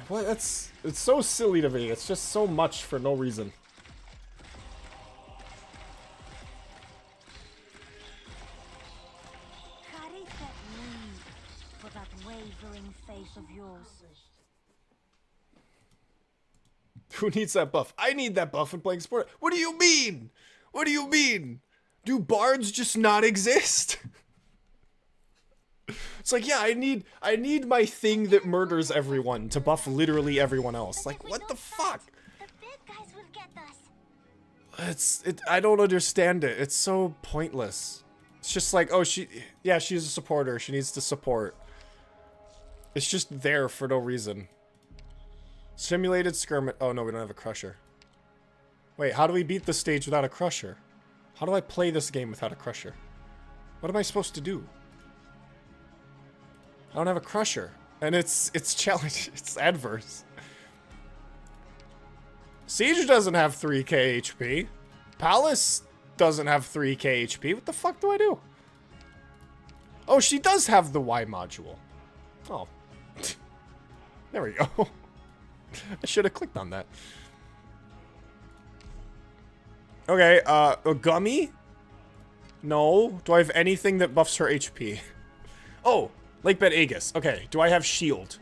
What? It's so silly to me. It's just so much for no reason. For that wavering face of yours. Who needs that buff? I need that buff when playing sport. What do you mean? What do you mean? Do bards just not exist? It's like, yeah, I need my thing that murders everyone to buff literally everyone else. Like, what the fuck? The bad guys will get us. I don't understand it. It's so pointless. It's just like, oh, she's a supporter. She needs to support. It's just there for no reason. Simulated skirmish. Oh, no, we don't have a Crusher. Wait, how do we beat this stage without a Crusher? How do I play this game without a Crusher? What am I supposed to do? I don't have a Crusher. And it's challenge. It's adverse. Siege doesn't have 3k HP. Palace doesn't have 3k HP. What the fuck do I do? Oh, she does have the Y module. Oh. There we go. I should have clicked on that. Okay, a gummy? No. Do I have anything that buffs her HP? Oh, Lakebed Aegis. Okay, do I have shield?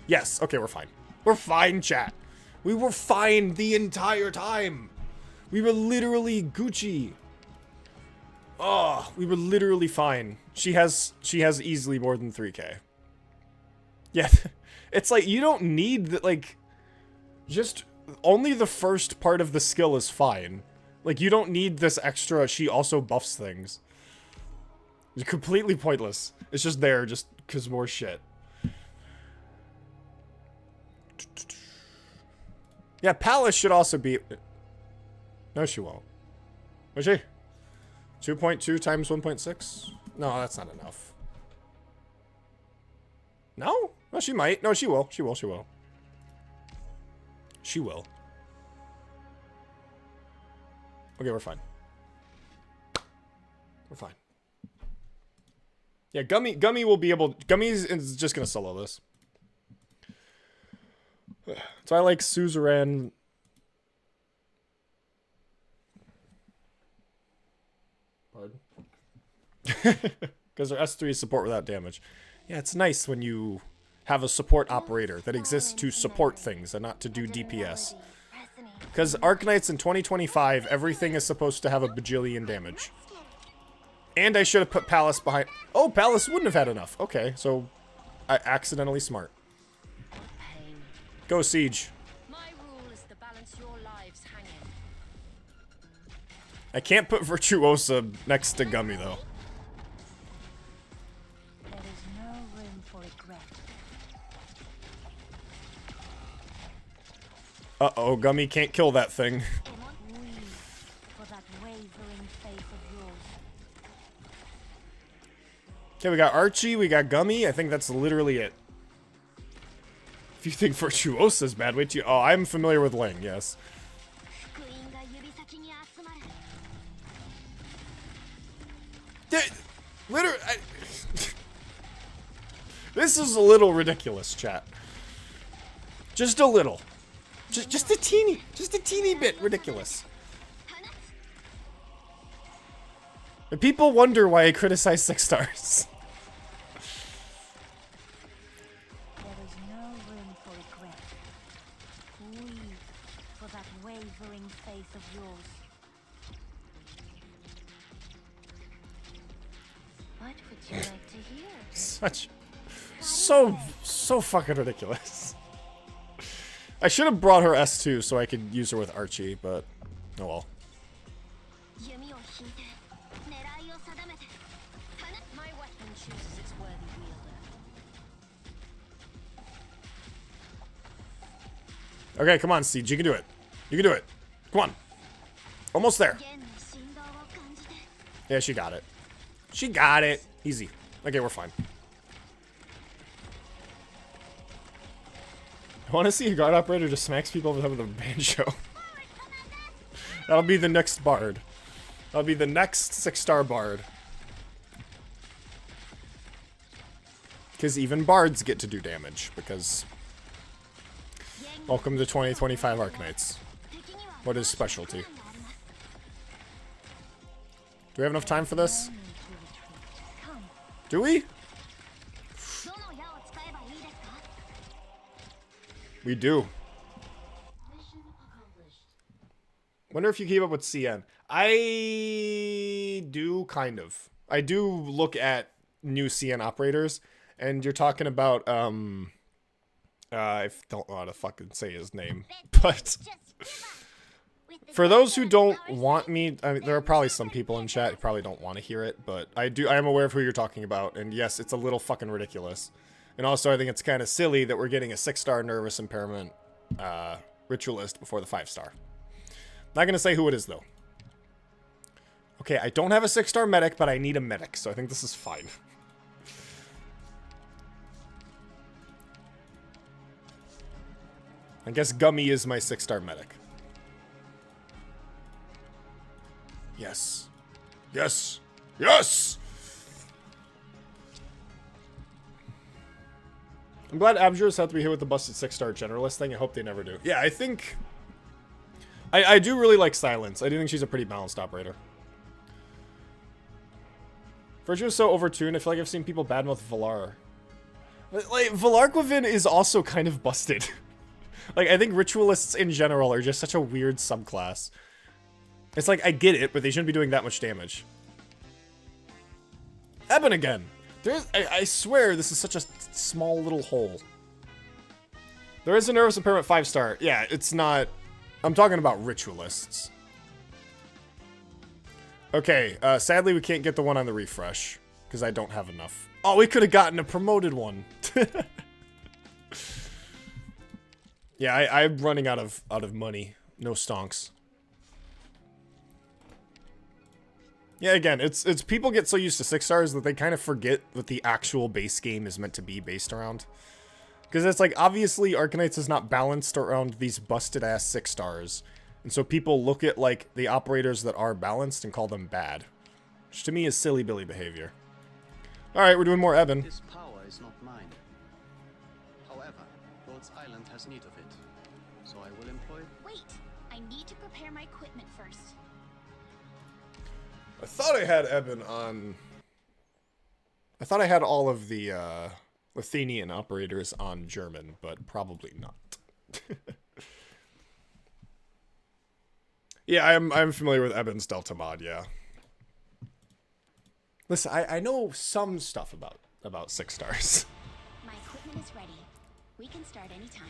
Yes. Okay, we're fine. We're fine, chat. We were fine the entire time. We were literally Gucci. Oh, we were literally fine. She has easily more than 3K. Yeah, it's like, you don't need that, like, just only the first part of the skill is fine. Like, you don't need this extra, she also buffs things. It's completely pointless. It's just there, just because more shit. Yeah, Palace should also be... No, she won't. Will she? 2.2 times 1.6? No, that's not enough. No? No, she might. No, she will. She will. She will. She will. Okay, we're fine. We're fine. Yeah, Gummy will be able... Gummy is just gonna solo this. So I like Suzerain. Pardon? Because their S3 is support without damage. Yeah, it's nice when you have a support operator that exists to support things and not to do DPS. Because Arknights in 2025, everything is supposed to have a bajillion damage. And I should have put Palace behind... Oh, Palace wouldn't have had enough. Okay, so I accidentally smart. Go Siege. My rule is to balance your lives hanging. I can't put Virtuosa next to Gummy, though. There is no room for regret. Uh-oh, Gummy can't kill that thing. Weave for that wavering faith of yours. Okay, we got Archie, we got Gummy. I think that's literally it. If you think Virtuosa's bad, wait till you... Oh, I'm familiar with Ling, yes. Literally... This is a little ridiculous, chat. Just a little. Just a teeny bit ridiculous. And people wonder why I criticize 6 stars. There is no room for regret. Weave for that wavering faith of yours. What would you like to hear? So fucking ridiculous. I should have brought her S2 so I could use her with Archie, but oh well. My weapon chooses its worthy wielder. Okay, come on, Siege. You can do it. You can do it. Come on. Almost there. Yeah, she got it. She got it. Easy. Okay, we're fine. I want to see a guard operator just smacks people over the head with a banjo. That'll be the next bard. That'll be the next 6-star bard. Because even bards get to do damage, because... Welcome to 2025 Arknights. What is specialty? Do we have enough time for this? Do we? We do. Wonder if you keep up with CN. I do, kind of. I do look at new CN operators, and you're talking about, I don't know how to fucking say his name, but for those who don't want me, I mean, there are probably some people in chat who probably don't want to hear it, but I am aware of who you're talking about, and yes, it's a little fucking ridiculous. And also, I think it's kind of silly that we're getting a 6-star nervous impairment ritualist before the 5-star. Not gonna say who it is, though. Okay, I don't have a 6-star medic, but I need a medic, so I think this is fine. I guess Gummy is my 6-star medic. Yes. Yes! Yes! I'm glad Abjur's have to be hit with the busted 6-star generalist thing. I hope they never do. Yeah, I think... I do really like Silence. I do think she's a pretty balanced operator. Virtue is so overtuned, I feel like I've seen people badmouth Valar. Like, Valarquivin is also kind of busted. Like, I think ritualists in general are just such a weird subclass. It's like, I get it, but they shouldn't be doing that much damage. Eben again! I swear this is such a small little hole. There is a nervous impairment 5-star. Yeah, it's not... I'm talking about ritualists. Okay, sadly we can't get the one on the refresh. Because I don't have enough. Oh, we could have gotten a promoted one. Yeah, I'm running out of money. No stonks. Yeah, again, it's people get so used to 6-stars that they kind of forget what the actual base game is meant to be based around. Because it's like, obviously, Arknights is not balanced around these busted-ass 6-stars. And so people look at, like, the operators that are balanced and call them bad. Which to me is silly Billy behavior. Alright, we're doing more Eben. This power is not mine. However, Lord's Island has need of it. So I will employ... Wait, I need to prepare my equipment first. I thought I had Eben on... I thought I had all of the, Athenian operators on German, but probably not. Yeah, I'm familiar with Eben's Delta mod, yeah. Listen, I know some stuff about 6-stars. My equipment is ready. We can start anytime.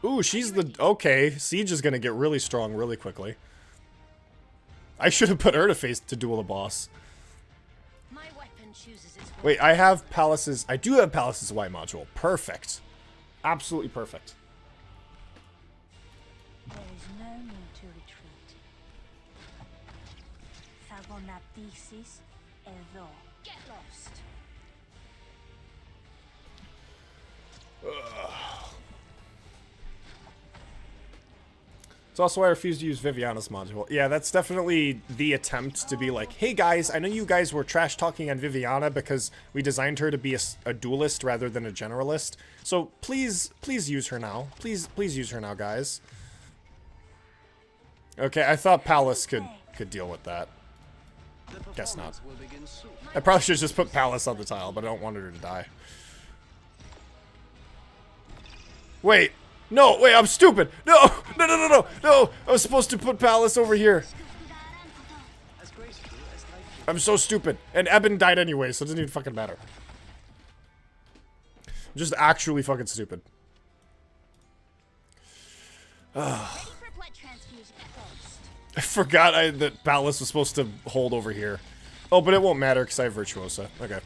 Ooh, she's the... Okay, Siege is gonna get really strong really quickly. I should have put her to duel the boss. My weapon chooses its Wait, I have Palace's... I do have Palace's Y module. Perfect. Absolutely perfect. There is no need to retreat. Phagonaptisis evo. Get lost. It's also why I refuse to use Viviana's module. Yeah, that's definitely the attempt to be like, hey guys, I know you guys were trash talking on Viviana because we designed her to be a duelist rather than a generalist. So please use her now. Please use her now, guys. Okay, I thought Palace could deal with that. Guess not. Will begin soon. I probably should just put Palace on the tile, but I don't want her to die. Wait. No, wait, I'm stupid. No, no. I was supposed to put Palace over here. As graceful as I can. I'm so stupid. And Eben died anyway, so it doesn't even fucking matter. I'm just actually fucking stupid. Ready for blood transfusion first. I forgot that Palace was supposed to hold over here. Oh, but it won't matter because I have Virtuosa. Okay.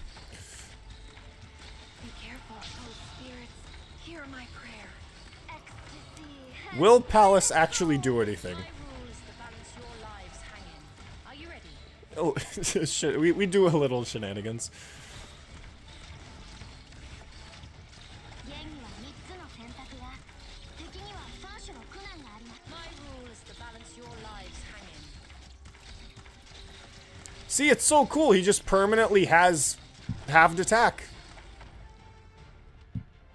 Be careful, oh spirits. Hear my prayer. Ecstasy. Will Palace actually do anything? My rule is to balance your lives hanging. Are you ready? Oh, shit, we do a little shenanigans. ゲームには3つの選択が、敵には3種の苦難があります。 My rule is to balance your lives hanging. See, it's so cool. He just permanently has halved attack.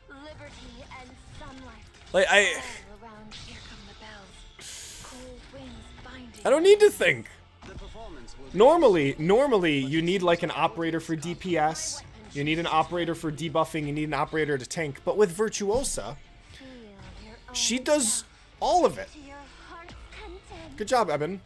Liberty and sunlight. Like, All around, here come the bells. Cold winds binding. I don't need to think. The performance will be Normally, you need like an operator for DPS. You need an operator for debuffing. You need an operator to tank. But with Virtuosa, Feel your own she does all of it. to your heart's content. Good job, Eben.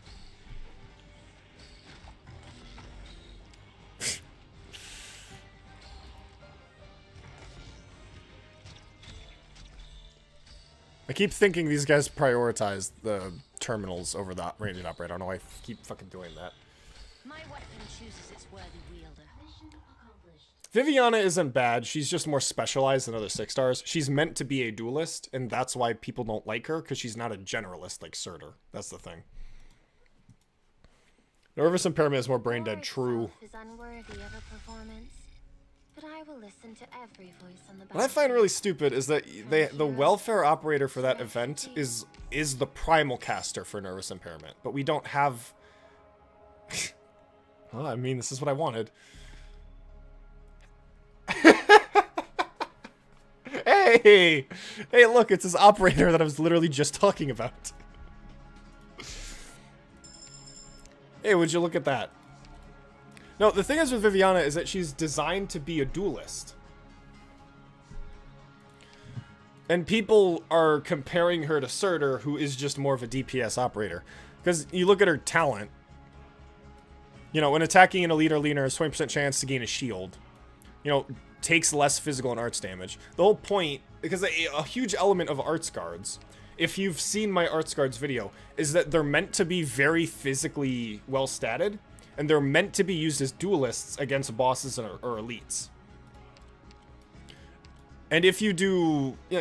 I keep thinking these guys prioritize the terminals over the ranged operator. I don't know why I keep fucking doing that. My weapon chooses its worthy wielder. Viviana isn't bad. She's just more specialized than other 6-stars. She's meant to be a duelist, and that's why people don't like her, because she's not a generalist like Surtur. That's the thing. Nervous impairment is more brain dead. True. Is unworthy of a performance, but I will listen to every voice on the What I find really stupid is that the welfare operator for that event is the primal caster for nervous impairment, but we don't have. Well, I mean, this is what I wanted. Hey, look, it's this operator that I was literally just talking about. Hey, would you look at that? No, the thing is with Viviana is that she's designed to be a duelist. And people are comparing her to Surtur, who is just more of a DPS operator. Because you look at her talent. You know, when attacking an elite or leader, has 20% chance to gain a shield. You know, takes less physical and arts damage. The whole point, because a huge element of arts guards, if you've seen my arts guards video, is that they're meant to be very physically well statted. And they're meant to be used as duelists against bosses or elites. And if you do, you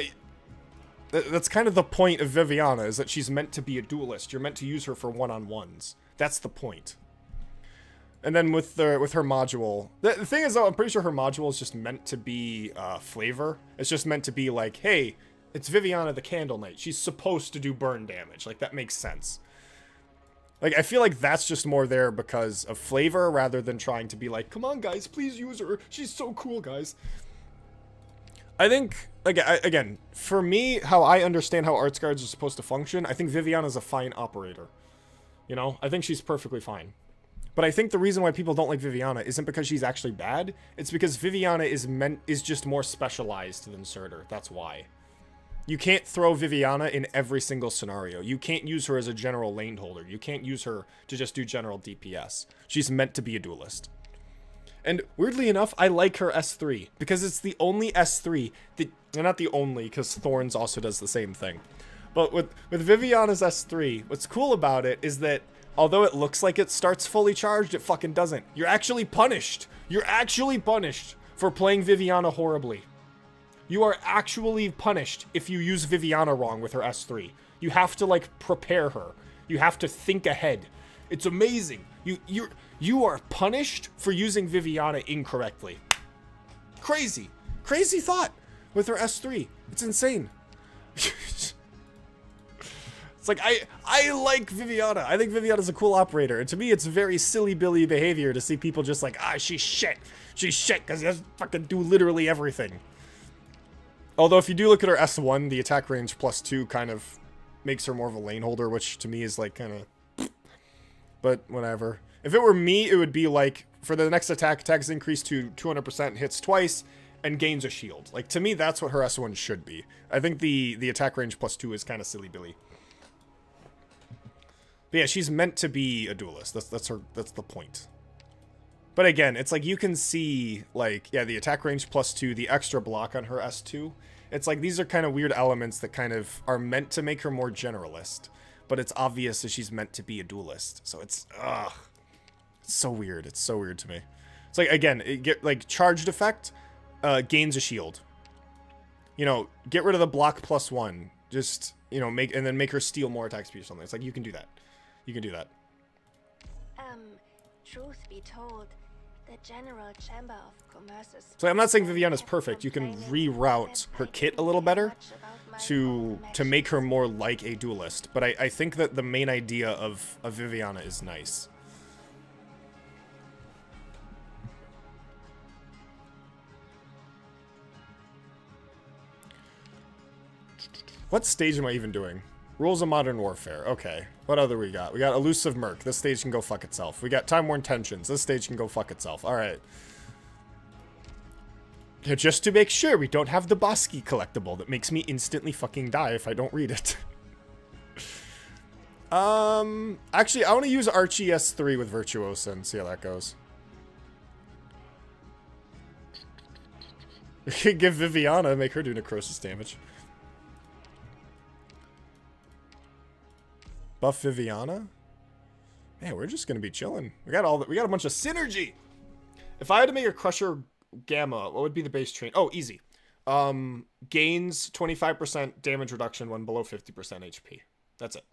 know, that's kind of the point of Viviana, is that she's meant to be a duelist. You're meant to use her for one-on-ones. That's the point. And then with her module, the thing is, though, I'm pretty sure her module is just meant to be flavor. It's just meant to be like, hey, it's Viviana the Candle Knight. She's supposed to do burn damage. Like, that makes sense. Like, I feel like that's just more there because of flavor rather than trying to be like, come on, guys, please use her. She's so cool, guys. I think, like, again, for me, how I understand how arts guards are supposed to function, I think Viviana's a fine operator. You know, I think she's perfectly fine. But I think the reason why people don't like Viviana isn't because she's actually bad. It's because Viviana is just more specialized than Surtur. That's why. You can't throw Viviana in every single scenario. You can't use her as a general lane holder. You can't use her to just do general DPS. She's meant to be a duelist. And weirdly enough, I like her S3 because it's the only S3 that, well, not the only, because Thorns also does the same thing. But with Viviana's S3, what's cool about it is that although it looks like it starts fully charged, it fucking doesn't. You're actually punished. You're actually punished for playing Viviana horribly. You are actually punished if you use Viviana wrong with her S3. You have to, like, prepare her. You have to think ahead. It's amazing. You are punished for using Viviana incorrectly. Crazy. Crazy thought with her S3. It's insane. It's like, I like Viviana. I think Viviana's a cool operator. And to me, it's very silly Billy behavior to see people just like, she's shit. She's shit because she doesn't fucking do literally everything. Although if you do look at her S1, the attack range +2 kind of makes her more of a lane holder, which to me is like kind of... But whatever. If it were me, it would be like, for the next attack, attacks increase to 200%, hits twice, and gains a shield. Like, to me, that's what her S1 should be. I think the attack range +2 is kind of silly Billy. But yeah, she's meant to be a duelist. That's the point. But again, it's like you can see, like, yeah, the attack range +2, the extra block on her S2. It's like these are kind of weird elements that kind of are meant to make her more generalist. But it's obvious that she's meant to be a duelist. So it's, it's so weird. It's so weird to me. It's like, again, like, charged effect gains a shield. You know, get rid of the block +1. Just, you know, and then make her steal more attack speed or something. It's like, you can do that. You can do that. Truth be told, the General Chamber of Commerce's... So I'm not saying Viviana's perfect. You can reroute her kit a little better to make her more like a duelist. But I think that the main idea of Viviana is nice. What stage am I even doing? Rules of Modern Warfare. Okay. What other we got? We got Elusive Merc. This stage can go fuck itself. We got Time Worn Tensions. This stage can go fuck itself. Alright. Yeah, just to make sure we don't have the Bosky collectible that makes me instantly fucking die if I don't read it. Actually, I want to use Archie S3 with Virtuosa and see how that goes. We could give Viviana, make her do necrosis damage. Buff Viviana? Man, we're just gonna be chilling. We got a bunch of synergy. If I had to make a Crusher Gamma, what would be the base train? Oh, easy. Gains 25% damage reduction when below 50% HP. That's it.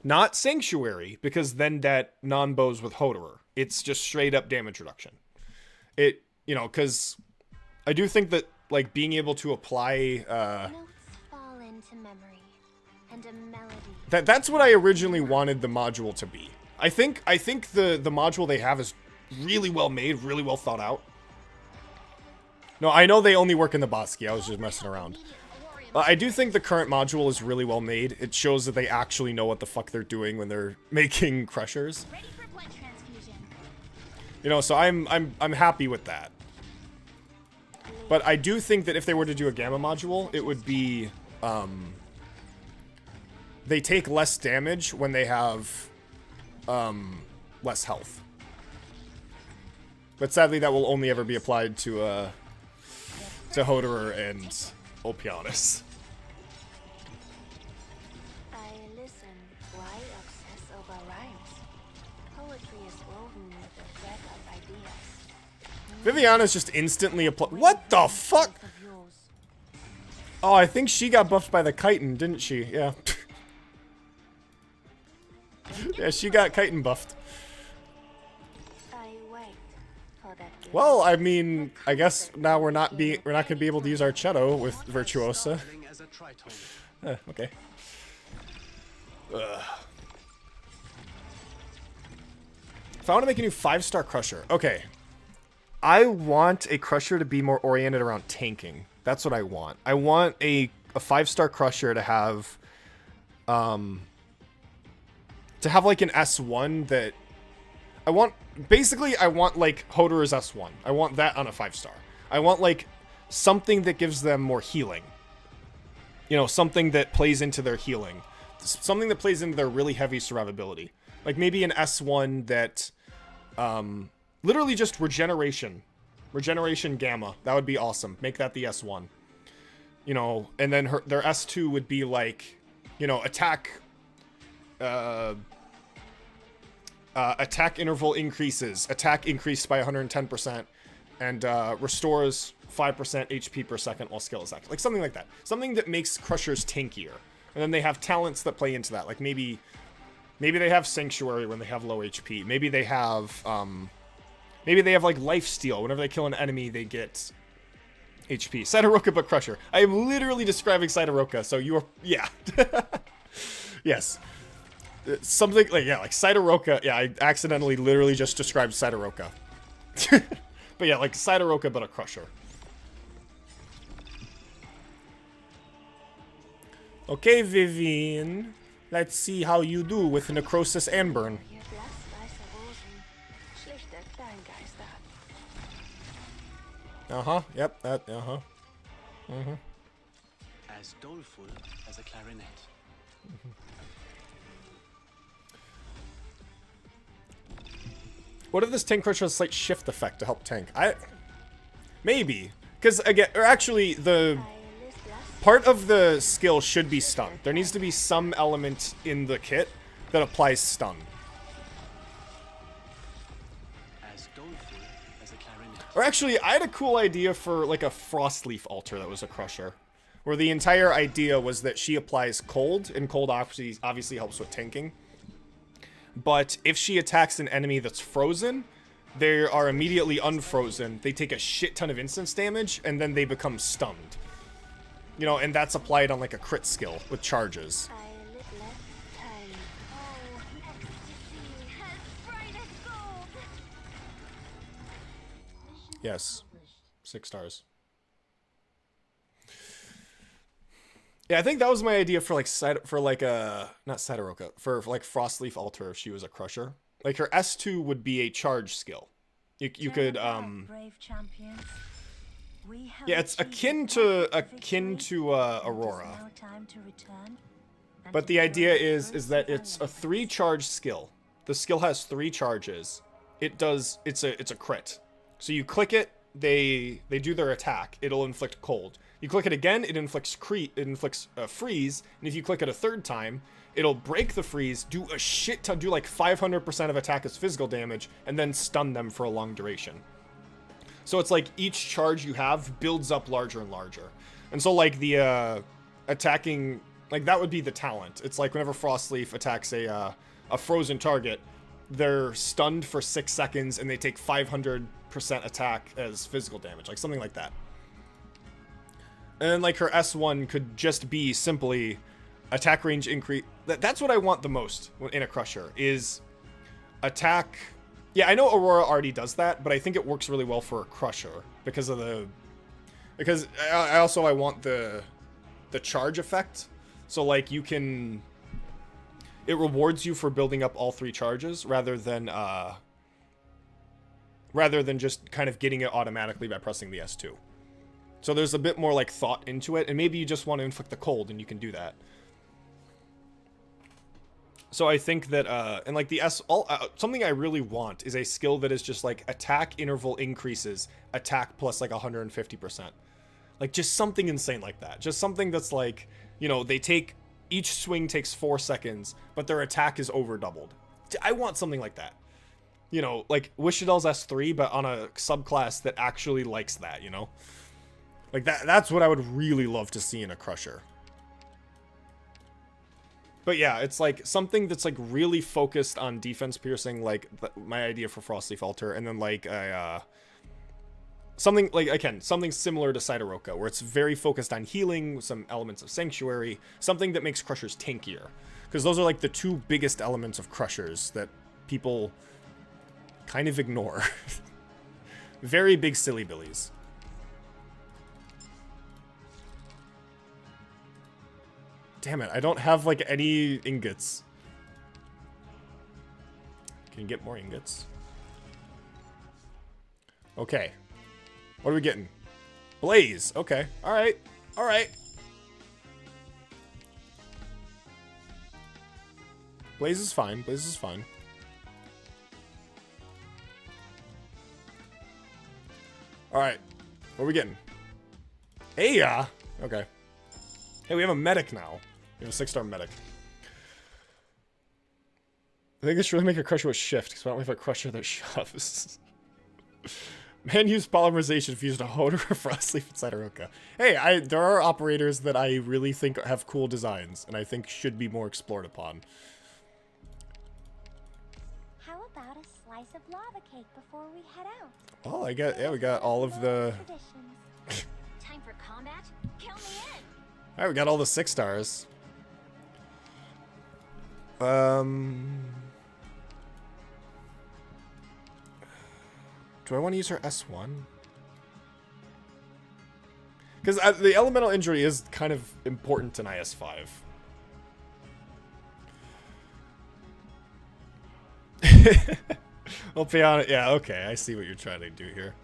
Not Sanctuary, because then that non-bows with Hoderer. It's just straight up damage reduction. It, you know, because I do think that, like, being able to apply, Notes fall into memory. And a melody. That's what I originally wanted the module to be. I think the module they have is really well made, really well thought out. No, I know they only work in the Bosky. I was just messing around. I do think the current module is really well made. It shows that they actually know what the fuck they're doing when they're making crushers. Ready for blood transfusion. You know, so I'm happy with that. But I do think that if they were to do a Gamma module, it would be, they take less damage when they have, less health. But sadly, that will only ever be applied to Hoderer and Ulpianus. I listen. Why obsess over rhymes? Poetry is woven with the thread of ideas. Viviana's just instantly what the fuck? Oh, I think she got buffed by the chitin, didn't she? Yeah. Yeah, she got chitin buffed. I wait for that gift. Well, I mean, I guess now we're not gonna be able to use our Cheto with Virtuosa. As a tritoner. Okay. Ugh. If I want to make a new 5-star Crusher, okay. I want a Crusher to be more oriented around tanking. That's what I want. I want a 5-star Crusher to have like an S1 that I want. Basically, I want like Hoderer's S1. I want that on a 5-star. I want like something that gives them more healing. You know, something that plays into their healing. Something that plays into their really heavy survivability. Like maybe an S1 that literally just regeneration. Regeneration Gamma. That would be awesome. Make that the S1. You know, and then their S2 would be like, you know, attack interval increases. Attack increased by 110%. And restores 5% HP per second while skill is active. Like something like that. Something that makes Crushers tankier. And then they have talents that play into that. Like maybe they have Sanctuary when they have low HP. Maybe they have like Lifesteal. Whenever they kill an enemy, they get HP. Cytoroka but Crusher. I am literally describing Cytoroka, so you are... Yeah. Yes. Something like... Yeah, like Cytoroka. Yeah, I accidentally literally just described Cytoroka. But yeah, like Cytoroka but a Crusher. Okay, Vivian. Let's see how you do with Necrosis and Burn. Ihr blassweiße Rosen, schlichte Kleingeister. Uh-huh, yep, that, uh-huh. Mm-hmm. As doleful as a clarinet. What if this tank crusher has a slight shift effect to help tank? Maybe. Because, again, or actually, the part of the skill should be stun. There needs to be some element in the kit that applies stun. As doleful as a clarinet. Or actually, I had a cool idea for, like, a Frostleaf altar that was a crusher. Where the entire idea was that she applies cold, and cold obviously helps with tanking. But if she attacks an enemy that's frozen, they are immediately unfrozen. They take a shit ton of instance damage, and then they become stunned. You know, and that's applied on, like, a crit skill with charges. I lit left time. Oh, ecstasy has bright as gold. Yes. 6 stars. Yeah, I think that was my idea for like not Cytoroka, for like Frostleaf Altar if she was a crusher. Like her S2 would be a charge skill. You could Brave champions. We have yeah, it's achieved akin to Aurora. Now time to return, and But the to idea join is first that it's a alliance. 3 charge skill. The skill has 3 charges. It's a crit. So you click it, they do their attack. It'll inflict cold. You click it again, it inflicts freeze, and if you click it a 3rd time, it'll break the freeze, do a shit ton, do like 500% of attack as physical damage, and then stun them for a long duration. So it's like each charge you have builds up larger and larger. And so like the attacking, like that would be the talent. It's like whenever Frostleaf attacks a frozen target, they're stunned for 6 seconds and they take 500% attack as physical damage, like something like that. And then like her S1 could just be simply attack range increase. That's what I want the most in a crusher is attack. Yeah, I know Aurora already does that, but I think it works really well for a crusher because I want the charge effect. So like it rewards you for building up all 3 charges rather than just kind of getting it automatically by pressing the S2. So there's a bit more like thought into it, and maybe you just want to inflict the cold, and you can do that. So I think that, and like the something I really want is a skill that is just like attack interval increases, attack plus like 150%. Like just something insane like that. Just something that's like, you know, each swing takes 4 seconds, but their attack is over doubled. I want something like that. You know, like Wishadel's S3, but on a subclass that actually likes that, you know? Like that's what I would really love to see in a Crusher. But yeah, it's like something that's like really focused on defense piercing, like my idea for Frostleaf Altar, and then like something like, again, something similar to Sidoroka, where it's very focused on healing, some elements of Sanctuary, something that makes Crushers tankier. Because those are like the two biggest elements of Crushers that people kind of ignore. Very big silly billies. Damn it, I don't have like any ingots. Can you get more ingots? Okay. What are we getting? Blaze. Okay. Alright. Alright. Blaze is fine. Blaze is fine. Alright. What are we getting? Hey, okay. Hey, we have a medic now. We have a 6-star medic. I think this should really make a Crusher with shift, because I don't have a Crusher that shoves. Man used polymerization fused a Hodor or Frostleaf inside Aroka. Hey, there are operators that I really think have cool designs, and I think should be more explored upon. How about a slice of lava cake before we head out? Oh, we got all of the... Time for combat? Count me in! Alright, we got all the 6-stars. Do I want to use her S1? Because the elemental injury is kind of important in IS5. I'll be on it. Yeah, okay. I see what you're trying to do here.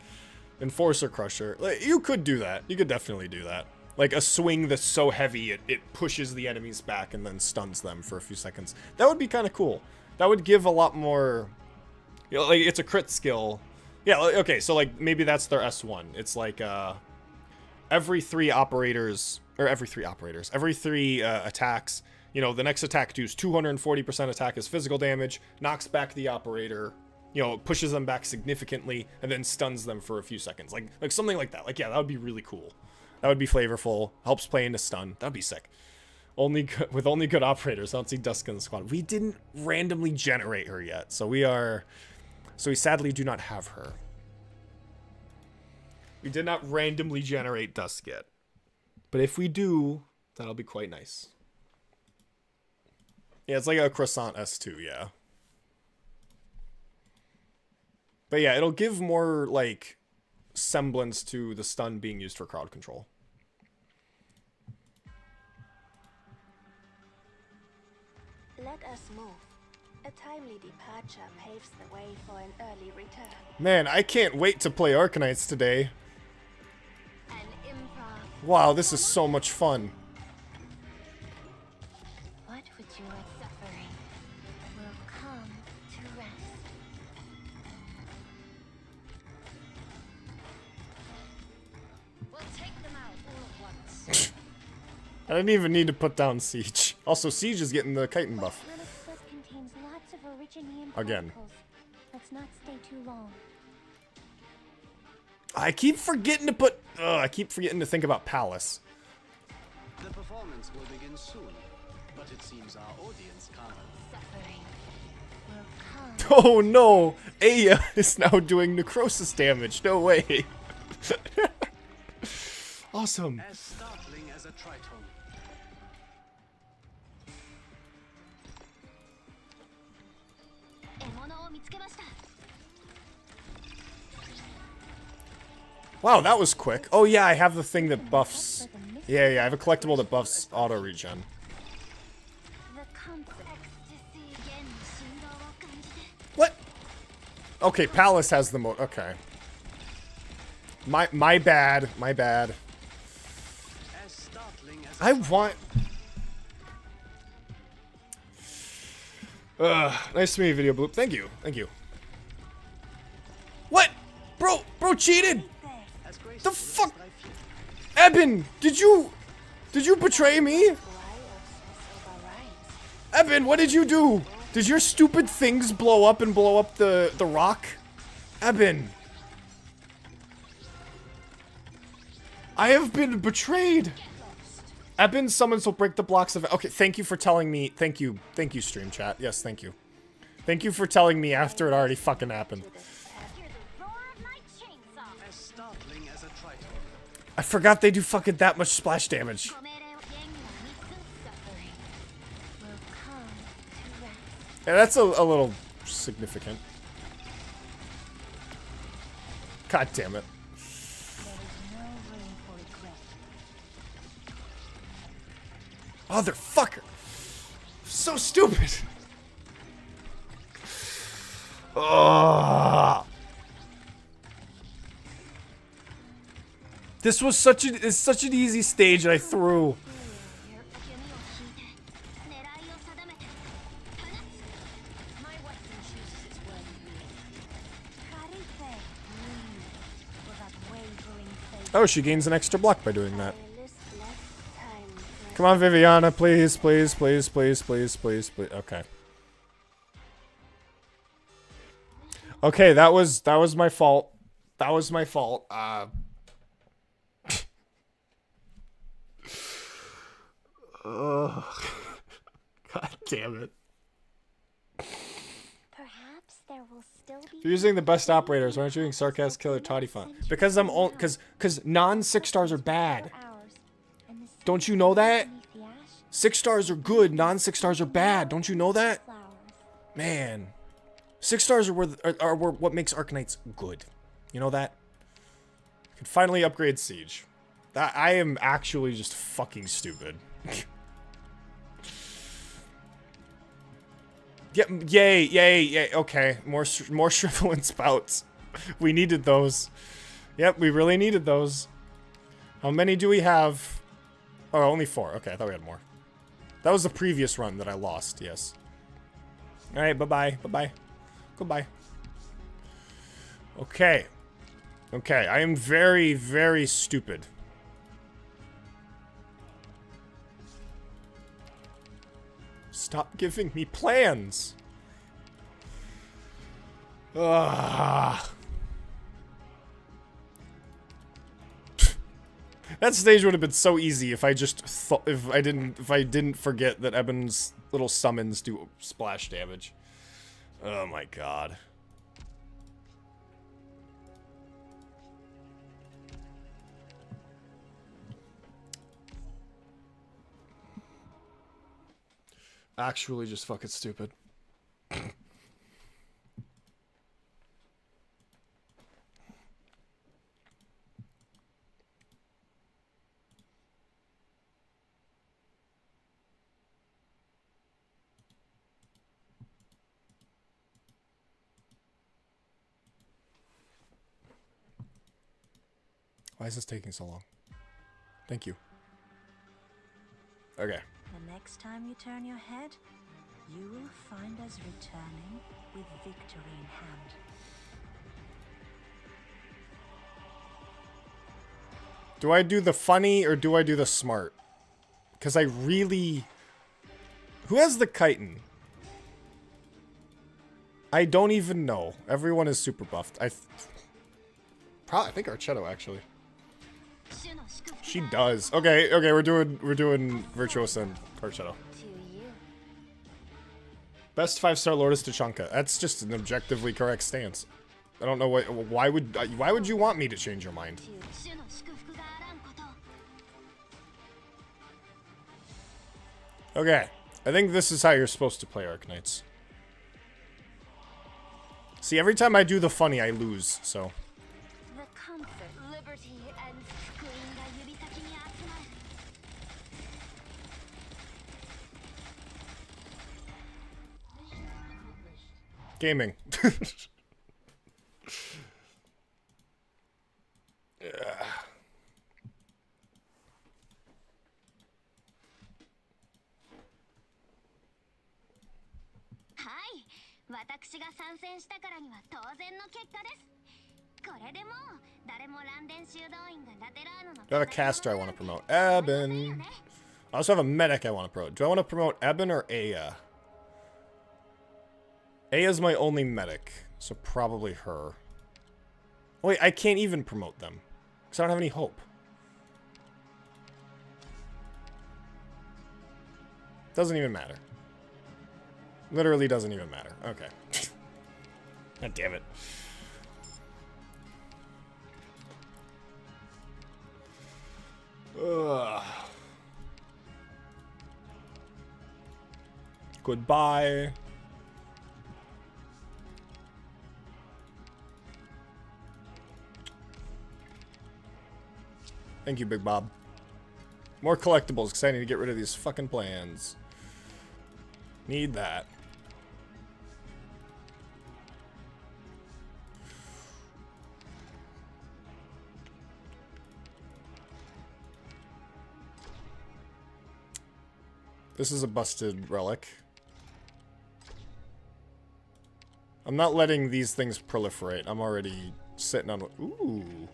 Enforcer Crusher. Like, you could do that. You could definitely do that. Like a swing that's so heavy it pushes the enemies back and then stuns them for a few seconds. That would be kind of cool. That would give a lot more... You know, like, it's a crit skill. Yeah, okay, so like maybe that's their S1. It's like every three attacks, you know, the next attack does 240% attack as physical damage, knocks back the operator, you know, pushes them back significantly, and then stuns them for a few seconds. Like something like that. Like, yeah, that would be really cool. That would be flavorful. Helps play into stun. That'd be sick. With only good operators. I don't see Dusk in the squad. We didn't randomly generate her yet, so we sadly do not have her. We did not randomly generate Dusk yet. But if we do, that'll be quite nice. Yeah, it's like a Croissant S2, yeah. But yeah, it'll give more, like, semblance to the stun being used for crowd control. Let us move. A timely departure paves the way for an early return. Man, I can't wait to play Arknights today. An improv. Wow, this is so much fun. What would you like suffering will come to rest. We'll take them out all at once. I didn't even need to put down Siege. Also, Siege is getting the chitin buff. Little Swiss contains lots of originium Again. particles. Let's not stay too long. I keep forgetting to put... I keep forgetting to think about Palace. The performance will begin soon, but it seems our audience can't. Suffering will come. Oh no! Aya is now doing necrosis damage. No way. Awesome. As startling as a tritone. Wow, that was quick. Oh yeah, I have the thing that buffs... Yeah, I have a collectible that buffs auto regen. What? Okay, Palace has the okay. My bad. My bad. I want... Nice to meet you, Video Bloop. Thank you. Thank you. What? Bro cheated! The fuck? Eben, did you betray me? Eben, what did you do? Did your stupid things blow up and blow up the rock? Eben. I have been betrayed. Eben summons will break the blocks of... Okay, thank you for telling me. Thank you, stream chat. Yes, thank you. Thank you for telling me after it already fucking happened. I forgot they do fucking that much splash damage. Yeah, that's a little significant. God damn it. Motherfucker! So stupid! Ugh. This was such an easy stage I threw. Oh, she gains an extra block by doing that. Come on, Viviana, please, please, please, please, please, please, please. Okay. Okay, that was my fault. That was my fault. God damn it. Perhaps there will still be. If you're using the best operators, why aren't you using Sarcast Killer Toddy Font? Because I'm all because non-6 stars are bad. Don't you know that? 6 stars are good, non-6 stars are bad. Don't you know that? Man. 6 stars are what makes Arknights good. You know that? I can finally upgrade Siege. I am actually just fucking stupid. Yay, yay, yay. Okay, more shriveling spouts. We needed those. Yep, we really needed those. How many do we have? Oh, only 4. Okay, I thought we had more. That was the previous run that I lost, yes. Alright, bye-bye, bye-bye. Goodbye. Okay. Okay, I am very, very stupid. Stop giving me plans. Ugh. That stage would have been so easy if I just thought if I didn't forget that Eben's little summons do splash damage. Oh my god. Actually just fucking stupid. Why is this taking so long? Thank you. Okay. The next time you turn your head, you will find us returning with victory in hand. Do I do the funny or do I do the smart? Because I really... Who has the chitin? I don't even know. Everyone is super buffed. I think Archetto actually. She does. Okay, okay, we're doing Virtuosa and Archetto. Best 5-star Lord is Tachanka. That's just an objectively correct stance. I don't know why would you want me to change your mind? Okay, I think this is how you're supposed to play Arknights. See, every time I do the funny, I lose, so. The comfort, liberty, and Gaming. 私が参戦したからには当然の結果です。これでもう誰もランデン修道院がラテラーノの I have a caster I want to promote. Eben. I also have a medic I want to promote. Do I want to promote Eben or Aya? Aya's my only medic, so probably her. Wait, I can't even promote them because I don't have any hope. Doesn't even matter. Literally doesn't even matter. Okay. God damn it. Ugh. Goodbye. Thank you, Big Bob. More collectibles, because I need to get rid of these fucking plans. Need that. This is a busted relic. I'm not letting these things proliferate. I'm already sitting on... Ooh.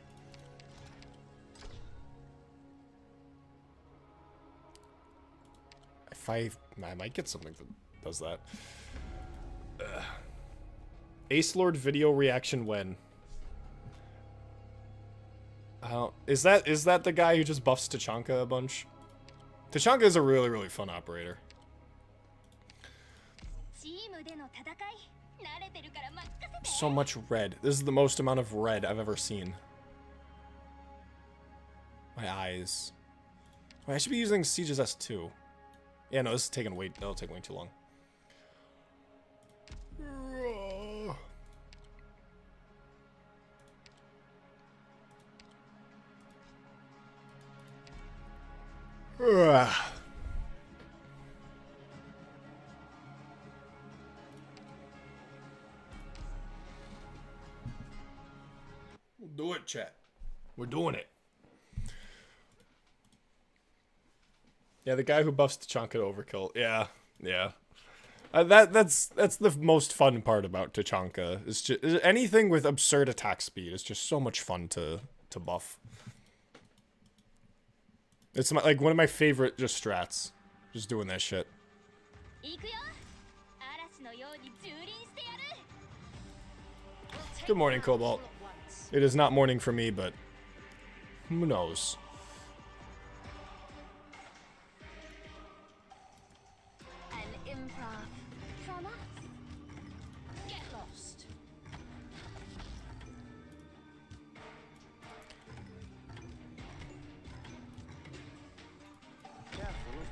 I might get something that does that. Ace Lord video reaction when? Is that the guy who just buffs Tachanka a bunch? Tachanka is a really, really fun operator. So much red. This is the most amount of red I've ever seen. My eyes. Wait, I should be using Siege's S2. Yeah, no, this is taking way... That'll take way too long. We'll do it, chat. We're doing it. Yeah, the guy who buffs Tachanka to overkill. Yeah, yeah. That's the most fun part about Tachanka. It's just anything with absurd attack speed is just so much fun to buff. It's like one of my favorite just strats. Just doing that shit. Good morning, Cobalt. It is not morning for me, but who knows?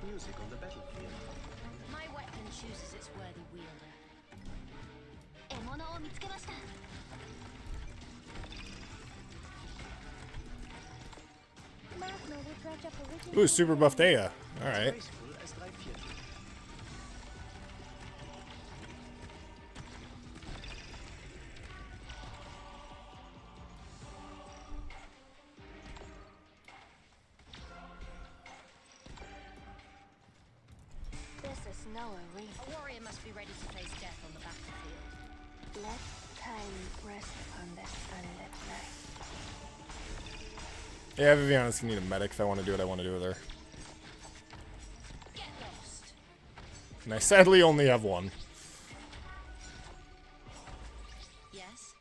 Music on the battlefield. My weapon chooses its worthy wielder. Ooh, super buffed Aya. Alright. No arena. A warrior must be ready to face death on the battlefield. Let time rest upon that sunlit night. Yeah, Viviana's gonna need a medic if I want to do what I want to do with her. Get lost. And I sadly only have one. Yes.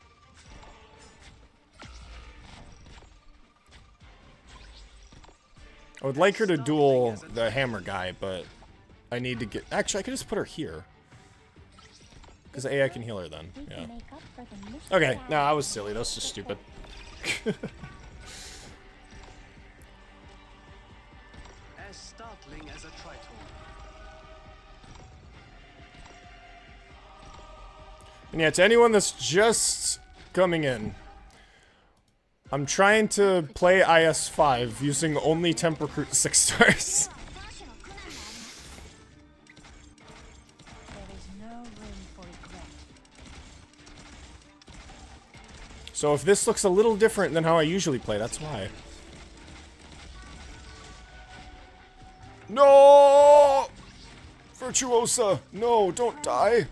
I would like her to duel the hammer guy, but I need to get... Actually, I could just put her here. Because AI can heal her then. Yeah. Okay, no, I was silly. That was just stupid. As startling as a triton. And yeah, to anyone that's just coming in, I'm trying to play IS-5 using only temp recruit 6 stars. So if this looks a little different than how I usually play, that's why. No! Virtuosa! No, don't die!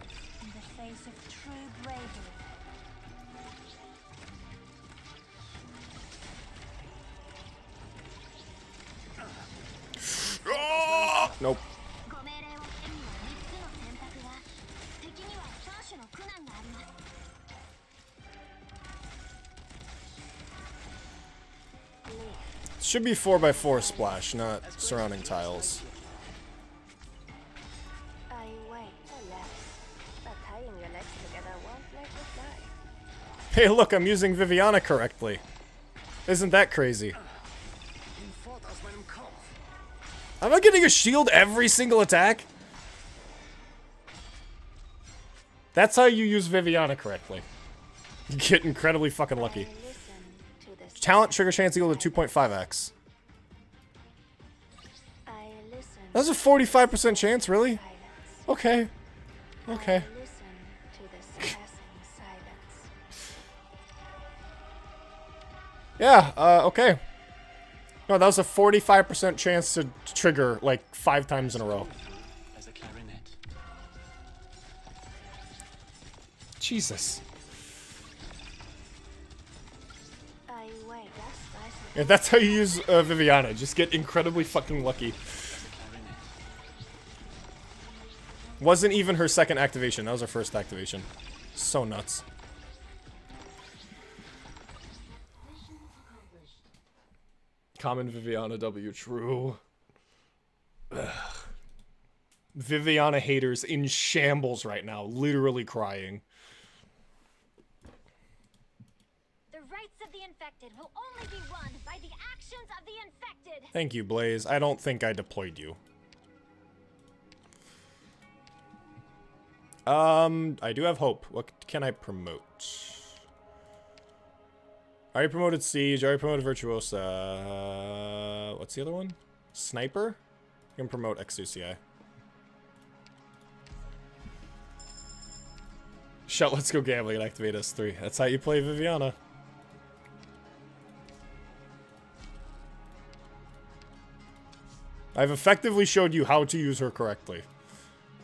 Nope. ご命令を手には3つの選択が敵には3種の苦難があります Should be 4x4 splash, not surrounding tiles. I wait, relax. But tying your legs together won't make you fly. Hey, look, I'm using Viviana correctly. Isn't that crazy? Am I getting a shield every single attack? That's how you use Viviana correctly. You get incredibly fucking lucky. Listen to the Talent trigger chance equal to 2.5x. I listen That's a 45% chance, really? silence. Okay. Okay. I listen to the surpassing silence. Yeah, okay. No, that was a 45% chance to trigger like 5 times in a row. As a clarinet. Jesus. I wait, that's nice. Yeah, that's how you use Viviana. Just get incredibly fucking lucky. Wasn't even her second activation. That was her first activation. So nuts. Common Viviana W. True. Ugh. Viviana haters in shambles right now. Literally crying. The rights of the infected will only be won by the actions of the infected. Thank you, Blaze. I don't think I deployed you. I do have hope. What can I promote? I already promoted Siege. I already promoted Virtuosa. What's the other one? Sniper? I can promote Exuci. Shout, let's go gambling and activate S3. That's how you play Viviana. I've effectively showed you how to use her correctly.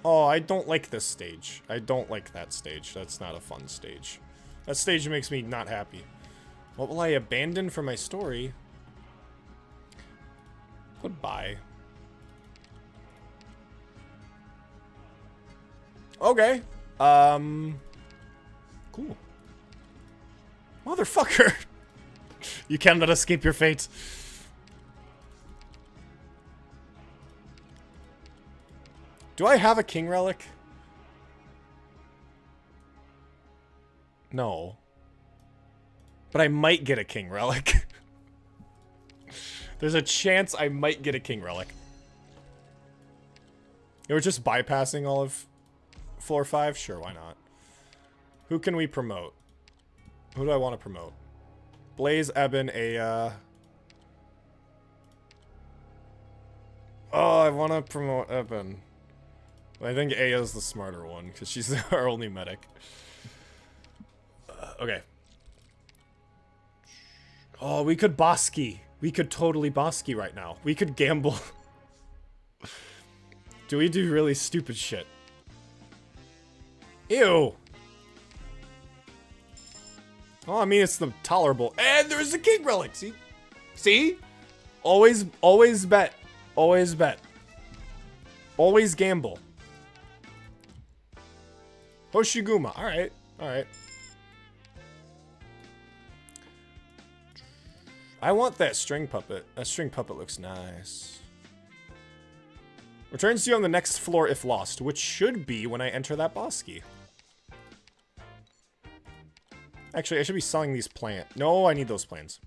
Oh, I don't like this stage. I don't like that stage. That's not a fun stage. That stage makes me not happy. What will I abandon for my story? Goodbye. Okay. Cool. Motherfucker. You cannot escape your fate. Do I have a king relic? No. But I might get a king relic. There's a chance I might get a king relic. We're just bypassing all of floor 5? Sure, why not? Who can we promote? Who do I want to promote? Blaze, Eben, Aya. Oh, I want to promote Eben. I think Aya's the smarter one, because she's our only medic. Okay. Oh, we could Bosky. We could totally Bosky right now. We could gamble. Do we do really stupid shit? Ew. Oh, I mean, it's the tolerable. And there's a king relic. See? See? Always bet. Always bet. Always gamble. Hoshiguma. Alright. Alright. I want that string puppet. That string puppet looks nice. Returns to you on the next floor if lost, which should be when I enter that boss key. Actually, I should be selling these plants. No, I need those plants.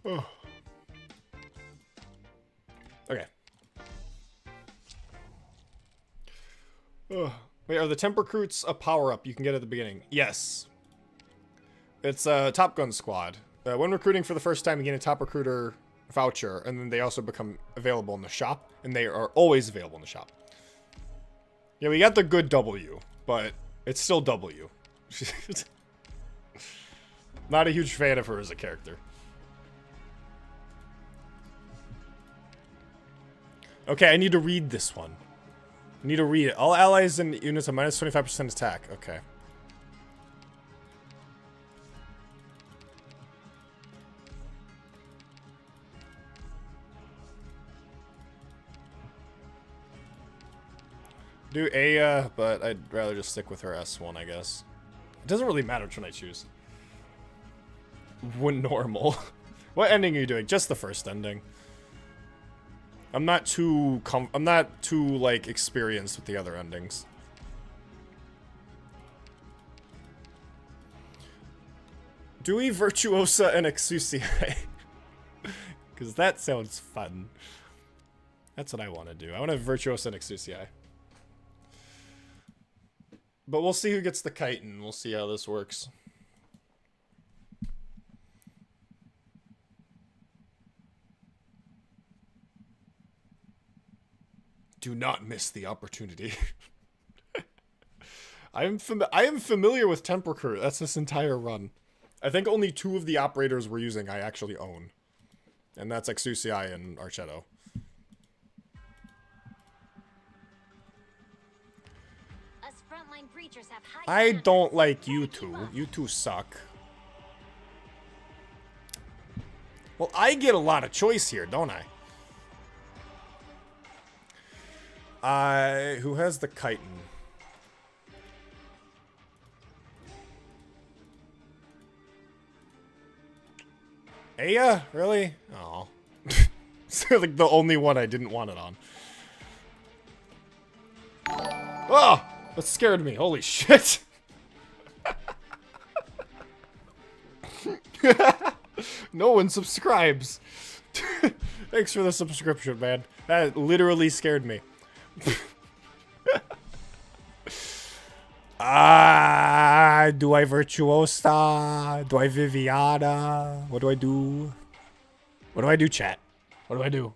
Oh. Okay. Wait, are the temp recruits a power-up you can get at the beginning? Yes. It's a Top Gun squad. When recruiting for the first time, you gain a top recruiter voucher, and then they also become available in the shop, and they are always available in the shop. Yeah, we got the good W, but it's still W. Not a huge fan of her as a character. Okay, I need to read this one. I need to read it. All allies and units have minus 25% attack. Okay. Do Aya, but I'd rather just stick with her S1, I guess. It doesn't really matter which one I choose. When normal. What ending are you doing? Just the first ending. I'm not too like experienced with the other endings. Do we Virtuosa and Exusiae? Because that sounds fun. That's what I want to do. I want to Virtuosa and Exusiae. But we'll see who gets the kite and we'll see how this works. Do not miss the opportunity. I am familiar with Temp Recruit. That's this entire run. I think only 2 of the operators we're using I actually own. And that's Exusiae and Archetto. Us frontline preachers have high I standards. don't like you two. You two suck. Well, I get a lot of choice here, don't I? Who has the chitin? Aya? Really? Oh. So like the only one I didn't want it on. Oh! That scared me. Holy shit. No one subscribes. Thanks for the subscription, man. That literally scared me. Do I Virtuosa? Do I Viviana? What do I do? What do I do, chat? What do I do?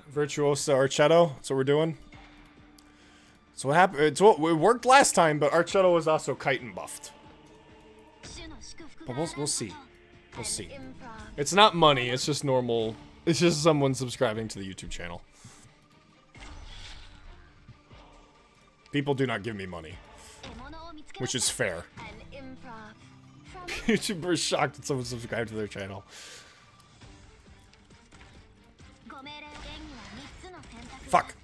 Virtuosa Archetto? That's what we're doing? So what happened? It's what it worked last time, but Archetto was also chitin buffed. But we'll see. We'll see. It's not money, it's just normal. It's just someone subscribing to the YouTube channel. People do not give me money. Which is fair. YouTubers shocked that someone subscribed to their channel. Fuck.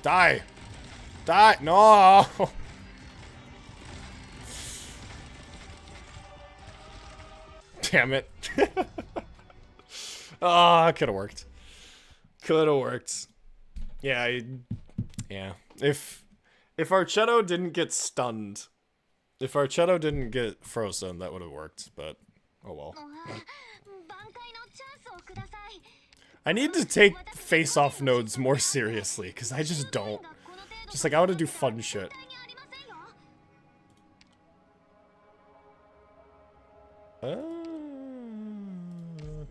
Die. Die. No. Damn it. Ah, could have worked. Could have worked. Yeah, yeah. If Archetto didn't get stunned, if Archetto didn't get frozen, that would have worked, but oh well. I need to take face-off nodes more seriously, because I just don't. Just like, I want to do fun shit.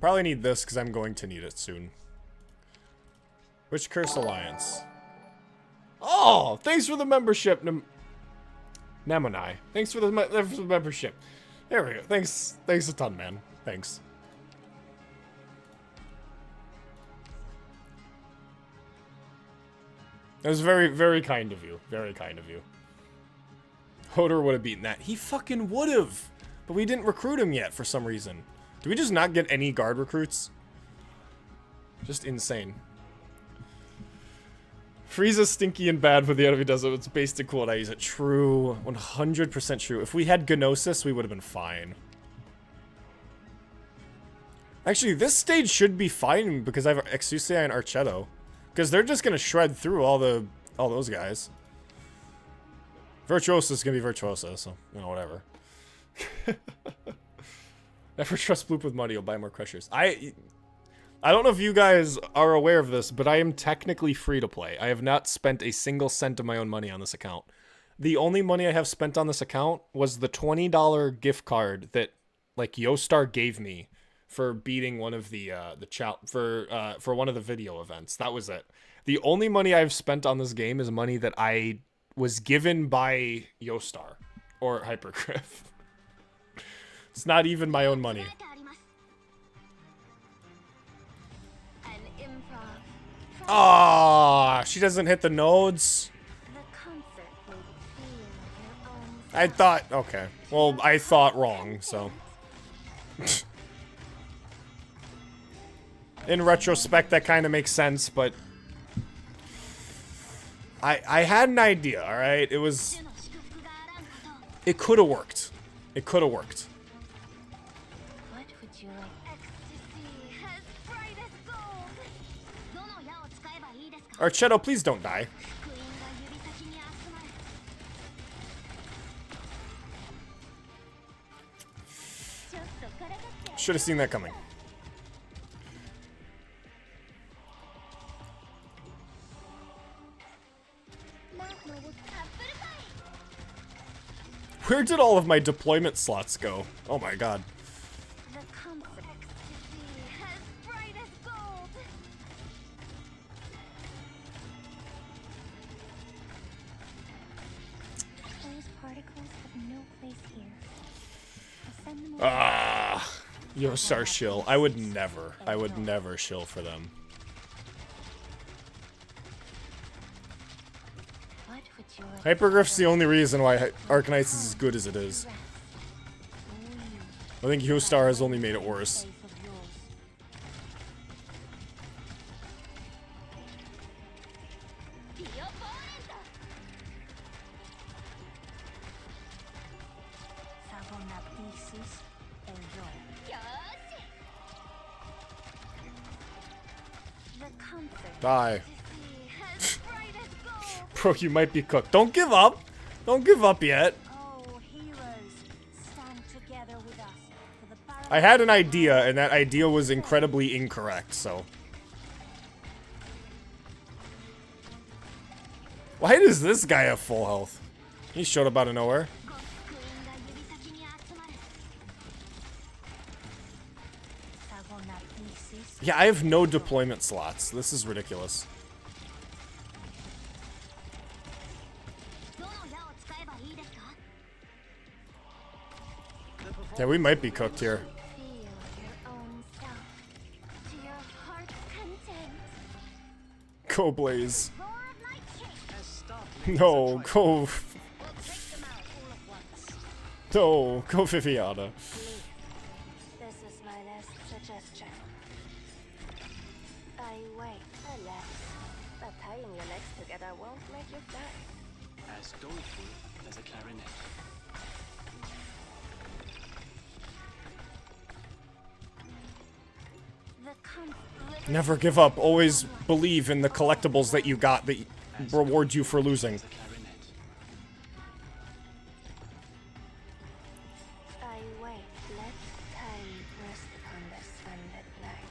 Probably need this, because I'm going to need it soon. Which Curse Alliance? Oh, thanks for the membership, Namonai. Thanks for the membership. There we go. Thanks a ton, man. Thanks. That was very, very kind of you. Very kind of you. Hodor would have beaten that. He fucking would have. But we didn't recruit him yet for some reason. Do we just not get any guard recruits? Just insane. Frieza's stinky and bad when the enemy does it. It's based in cool and I use it. True. 100% true. If we had Gnosis, we would have been fine. Actually, this stage should be fine because I have Exusiae and Archetto. Because they're just going to shred through all those guys. Virtuosa is going to be Virtuosa, so, you know, whatever. Never trust Bloop with money, you'll buy more crushers. I don't know if you guys are aware of this, but I am technically free to play. I have not spent a single cent of my own money on this account. The only money I have spent on this account was the $20 gift card that, like, Yostar gave me for beating one of the for one of the video events. That was it. The only money I've spent on this game is money that I was given by Yostar or Hypergriff. It's not even my own money. Ah, she doesn't hit the nodes. I thought, okay. Well, I thought wrong, so. In retrospect, that kind of makes sense, but I had an idea, all right? It could have worked. It could have worked. What would you like? Ecstasy as bright as gold. Archetto, please don't die. Should have seen that coming. Where did all of my deployment slots go? Oh my god. The comfort. Ecstasy as bright as gold. Those particles have no place here. I'll send them away. Ah, Yosar shill. I would never shill for them. What would you like? Hypergriff's the only reason why Arknights is as good as it is. I think Yostar has only made it worse. Die. Bro, you might be cooked. Don't give up. Don't give up yet. Oh, heroes, stand together with us for the battle. I had an idea, and that idea was incredibly incorrect, so. Why does this guy have full health? He showed up out of nowhere. Yeah, I have no deployment slots. This is ridiculous. Yeah, we might be cooked here. Feel your own self to your heart's content. Go Blaze. Roar of Night King. As startling as No, a go. We'll take them out all at once. No, go Viviana. This is my last suggestion. I wait, relax. But tying your legs together won't make you fly. as doleful as a clarinet. The comfort. Never give up. Always believe in the collectibles that you got that reward you for losing. As a clarinet. I wait, let time rest upon the sunlit night.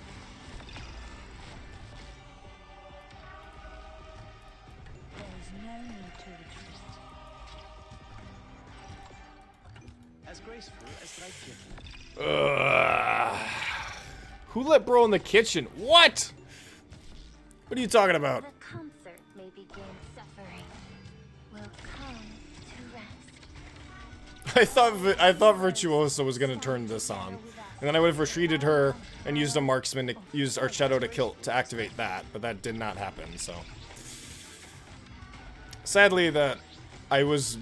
There is no need to retreat. As graceful as thy kitten. Ugh. Who let bro in the kitchen? What? What are you talking about? The comfort may begin. Suffering will come to rest. I thought Virtuosa was gonna turn this on, and then I would have retreated her and used a marksman to use Archetto to activate that, but that did not happen. So sadly, this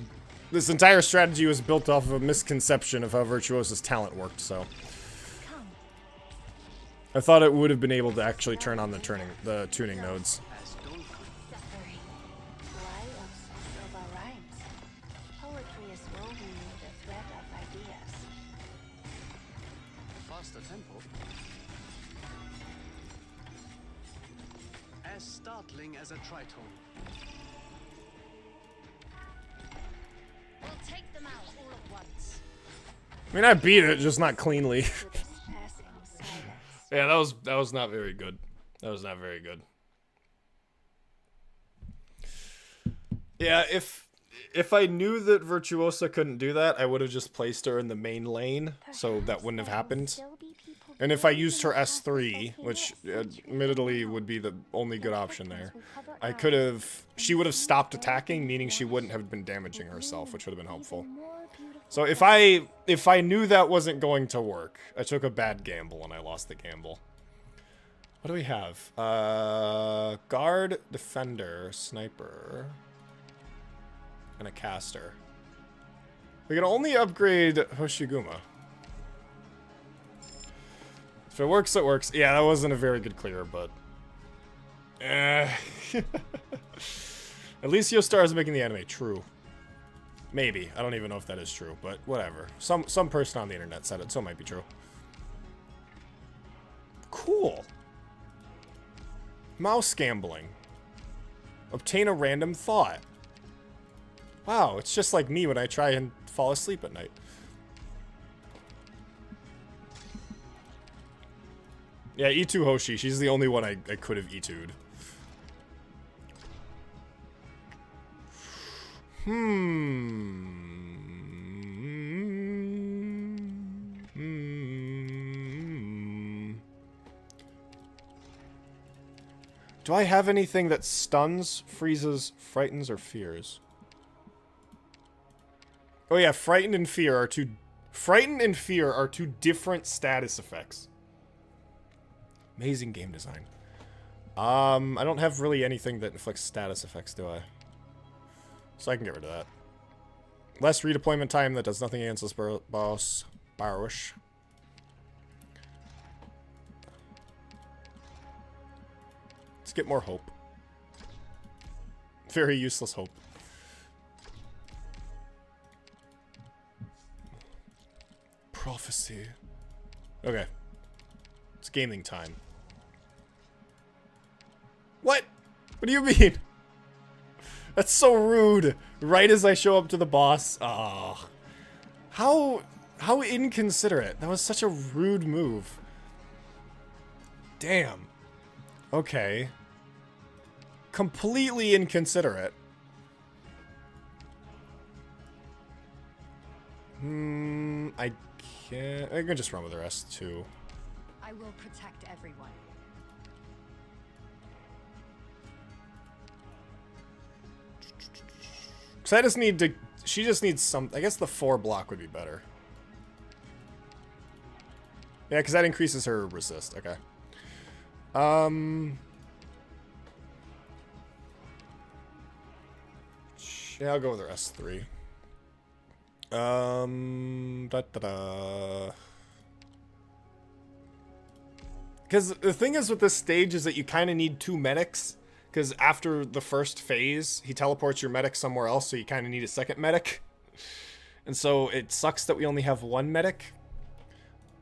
entire strategy was built off of a misconception of how Virtuosa's talent worked. So I thought it would have been able to actually turn on the tuning nodes. As doleful. Suffering. Why obsess over rhymes? Poetry is woven with the thread of ideas. Faster tempo. As startling as a tritone. We'll take them out all at once. I mean, I beat it, just not cleanly. To this passing silence. Yeah, that was not very good. That was not very good. Yeah, if I knew that Virtuosa couldn't do that, I would have just placed her in the main lane, so that wouldn't have happened. And if I used her S3, which admittedly would be the only good option there, she would have stopped attacking, meaning she wouldn't have been damaging herself, which would have been helpful. So if I knew that wasn't going to work, I took a bad gamble and I lost the gamble. What do we have? Guard, defender, sniper, and a caster. We can only upgrade Hoshiguma. If it works, it works. Yeah, that wasn't a very good clear, but... At least Yostar is making the anime. True. Maybe. I don't even know if that is true, but whatever. Some person on the internet said it, so it might be true. Cool. Mouse gambling. Obtain a random thought. Wow, it's just like me when I try and fall asleep at night. Yeah, E2 Hoshi. She's the only one I could have E2'd. Do I have anything that stuns, freezes, frightens, or fears? Oh yeah, frightened and fear are two different status effects. Amazing game design. I don't have really anything that inflicts status effects, do I? So I can get rid of that. Less redeployment time that does nothing against this boss. Barush. Let's get more hope. Very useless hope. Prophecy. Okay. It's gaming time. What? What do you mean? That's so rude. Right as I show up to the boss. Oh. How inconsiderate. That was such a rude move. Damn. Okay. Completely inconsiderate. I can't. I can just run with the rest too. I will protect everyone. Cause I just need to. She just needs some. I guess the 4 block would be better. Yeah, because that increases her resist. Okay. Yeah, I'll go with her S3. Because the thing is with this stage is that you kind of need 2 medics. Because after the first phase, he teleports your medic somewhere else, so you kind of need a second medic. And so it sucks that we only have 1 medic.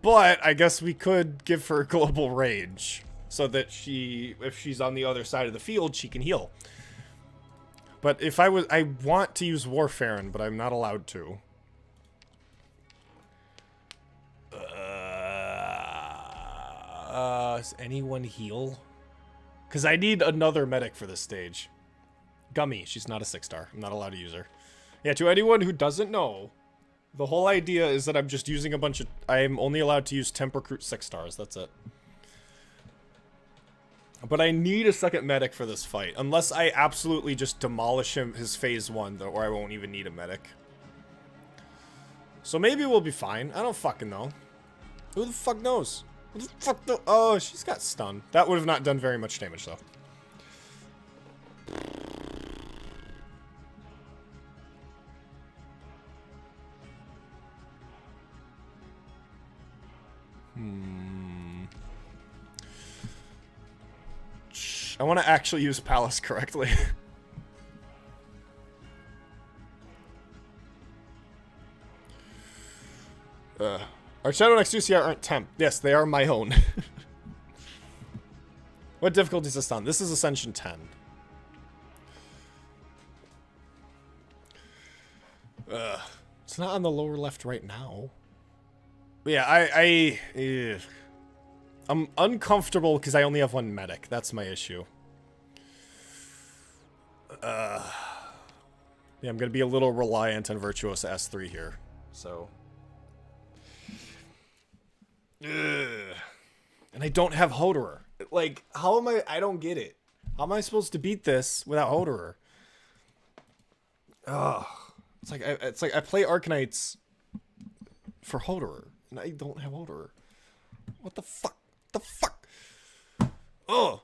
But I guess we could give her global rage. So that if she's on the other side of the field, she can heal. But if I want to use Warfarin, but I'm not allowed to. Does anyone heal? Because I need another medic for this stage. Gummy, she's not a 6-star. I'm not allowed to use her. Yeah, to anyone who doesn't know, the whole idea is that I'm just using a bunch of... I'm only allowed to use temp recruit 6-stars. That's it. But I need a second medic for this fight. Unless I absolutely just demolish his phase 1, though, or I won't even need a medic. So maybe we'll be fine. I don't fucking know. Who the fuck knows? Who the fuck knows? Oh, she's got stunned. That would have not done very much damage, though. I want to actually use Palace correctly. Our Shadow next to UCR aren't temp. Yes, they are my own. What difficulty is this on? This is Ascension 10. It's not on the lower left right now. But yeah, I'm uncomfortable because I only have 1 medic. That's my issue. Yeah, I'm going to be a little reliant on Virtuosa S3 here. So. And I don't have Hoderer. Like, how am I don't get it. How am I supposed to beat this without Hoderer? Ugh. It's like I play Arknights for Hoderer, and I don't have Hoderer. What the fuck? The fuck? Oh.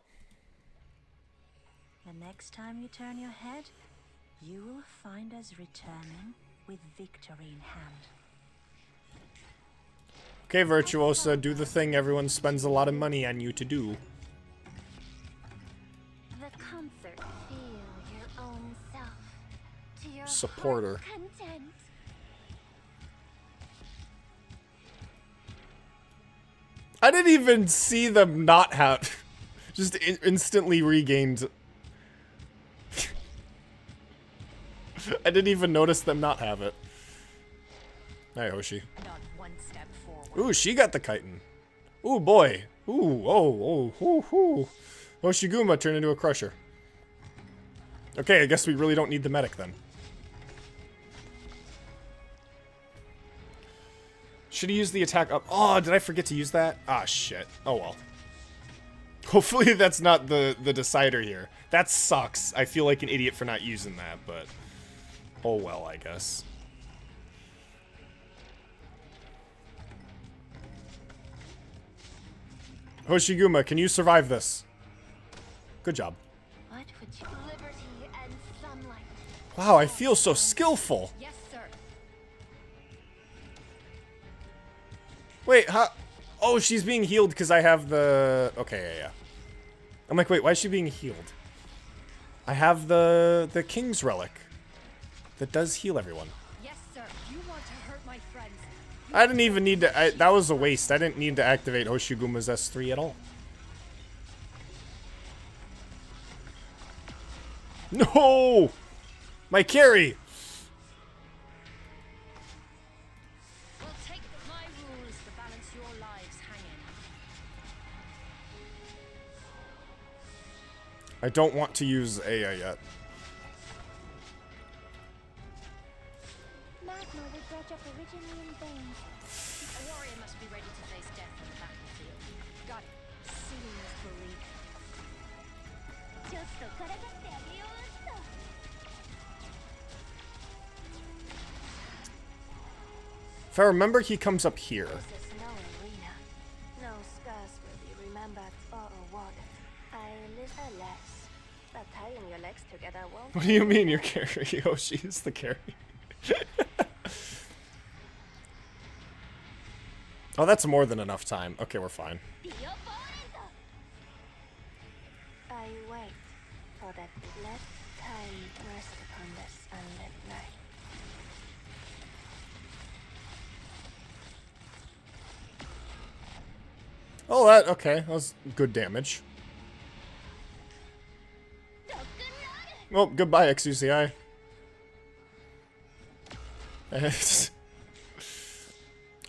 The next time you turn your head, you will find us returning with victory in hand. Okay, Virtuosa, do the thing everyone spends a lot of money on you to do. The concert. Feel your own self. To your Supporter. heart's content. I didn't even see them not have... Just instantly regained... I didn't even notice them not have it. Hi, Hoshi. Not one step forward. Ooh, she got the chitin. Ooh, boy. Ooh, ooh. Hoshiguma turned into a crusher. Okay, I guess we really don't need the medic then. Should he use the attack up? Oh, did I forget to use that? Ah, shit. Oh, well. Hopefully that's not the decider here. That sucks. I feel like an idiot for not using that, but... Oh, well, I guess. Hoshiguma, can you survive this? Good job. What would you? Liberty and sunlight. Wow, I feel so skillful. Yes, sir. Wait, how? Oh, she's being healed because I have the... Okay, yeah. I'm like, wait, why is she being healed? I have the King's Relic that does heal everyone. Yes, sir. You want to hurt my friends. I didn't even need to... that was a waste. I didn't need to activate Hoshiguma's S3 at all. No! My carry! We'll take my rules to balance your lives hanging. I don't want to use Aya yet. Magma will dredge up originian veins. A warrior must be ready to face death on the battlefield. Got it. Seems belief. ちょっとからかってあげようっと。If I remember, he comes up here. This is no arena. No scars will be remembered or awarded. I live less, but tying your legs together won't. What do you mean you're carry? Yoshi is the carry. Oh, that's more than enough time. Okay, we're fine. I wait for that let time rest upon this unlit night. Oh, that... Okay, that was good damage. Well, goodbye, XUCI.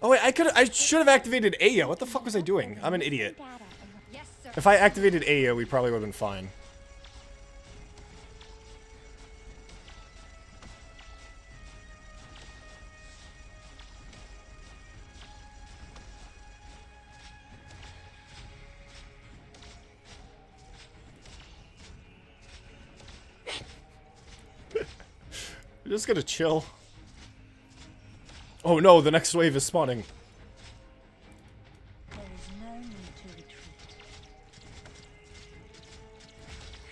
Oh wait, I should have activated Aya. What the fuck was I doing? I'm an idiot. Yes, sir. If I activated Aya, we probably would have been fine. We're just gonna chill. Oh no, the next wave is spawning. There is no need to retreat.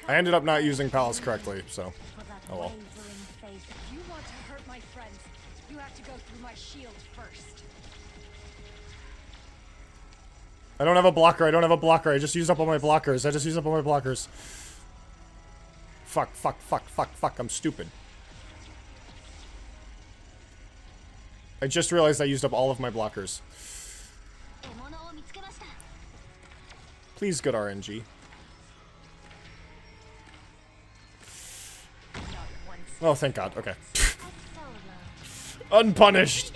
I ended up not using Palace correctly, so. For that Oh well. wavering faith. If you want to hurt my friends, you have to go through my shield first. I don't have a blocker, I just used up all my blockers, Fuck, I'm stupid. I just realized I used up all of my blockers. Please, good RNG. Oh, thank God, okay. Unpunished!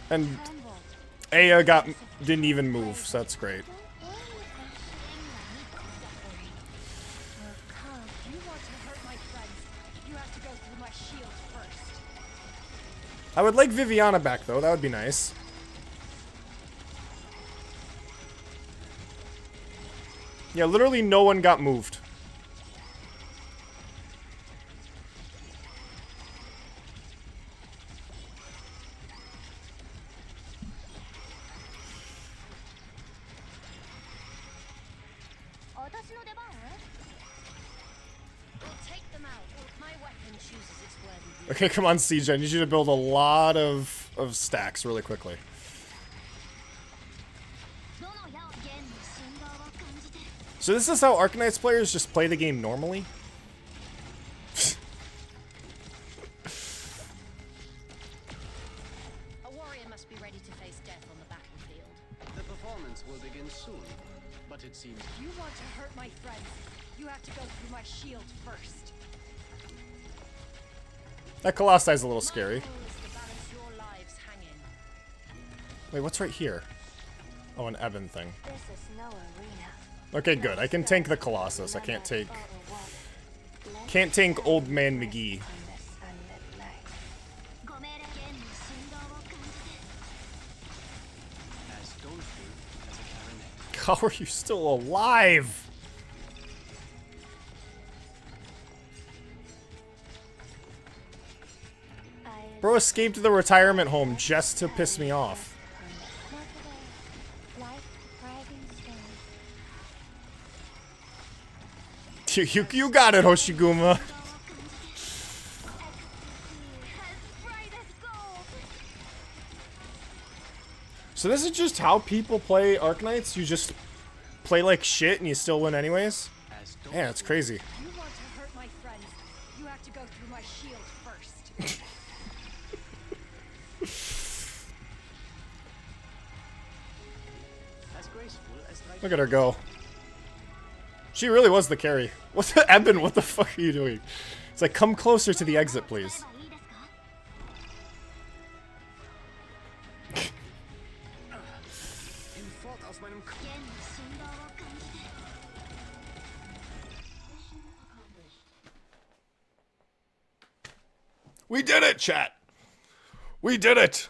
And Aya didn't even move, so that's great. You want to hurt my friends, you have to go through my shield first. I would like Viviana back, though. That would be nice. Yeah, literally no one got moved. We'll take them out. My weapon chooses its Okay, come on, CJ. I need you to build a lot of stacks really quickly. So this is how Arknights players just play the game normally? A warrior must be ready to face death on the battlefield. The performance will begin soon, but it seems You want to hurt my friends, you have to go through my shield first. That Colossi is a little scary. My goal is to balance your lives hanging. Wait, what's right here? Oh, an Eben thing. This is no arena. Okay, good. I can tank the Colossus. I can't take... Can't tank Old Man McGee. as doleful as a clarinet. How are you still alive? Bro escaped the retirement home just to piss me off. You got it, Hoshiguma. So this is just how people play Arknights? You just play like shit and you still win anyways? As Yeah, it's crazy. You want to hurt my friends, you have to go through my shield first. as graceful as light. Look at her go. She really was the carry. What's the Eben? What the fuck are you doing? It's like, come closer to the exit, please. We did it, chat! We did it!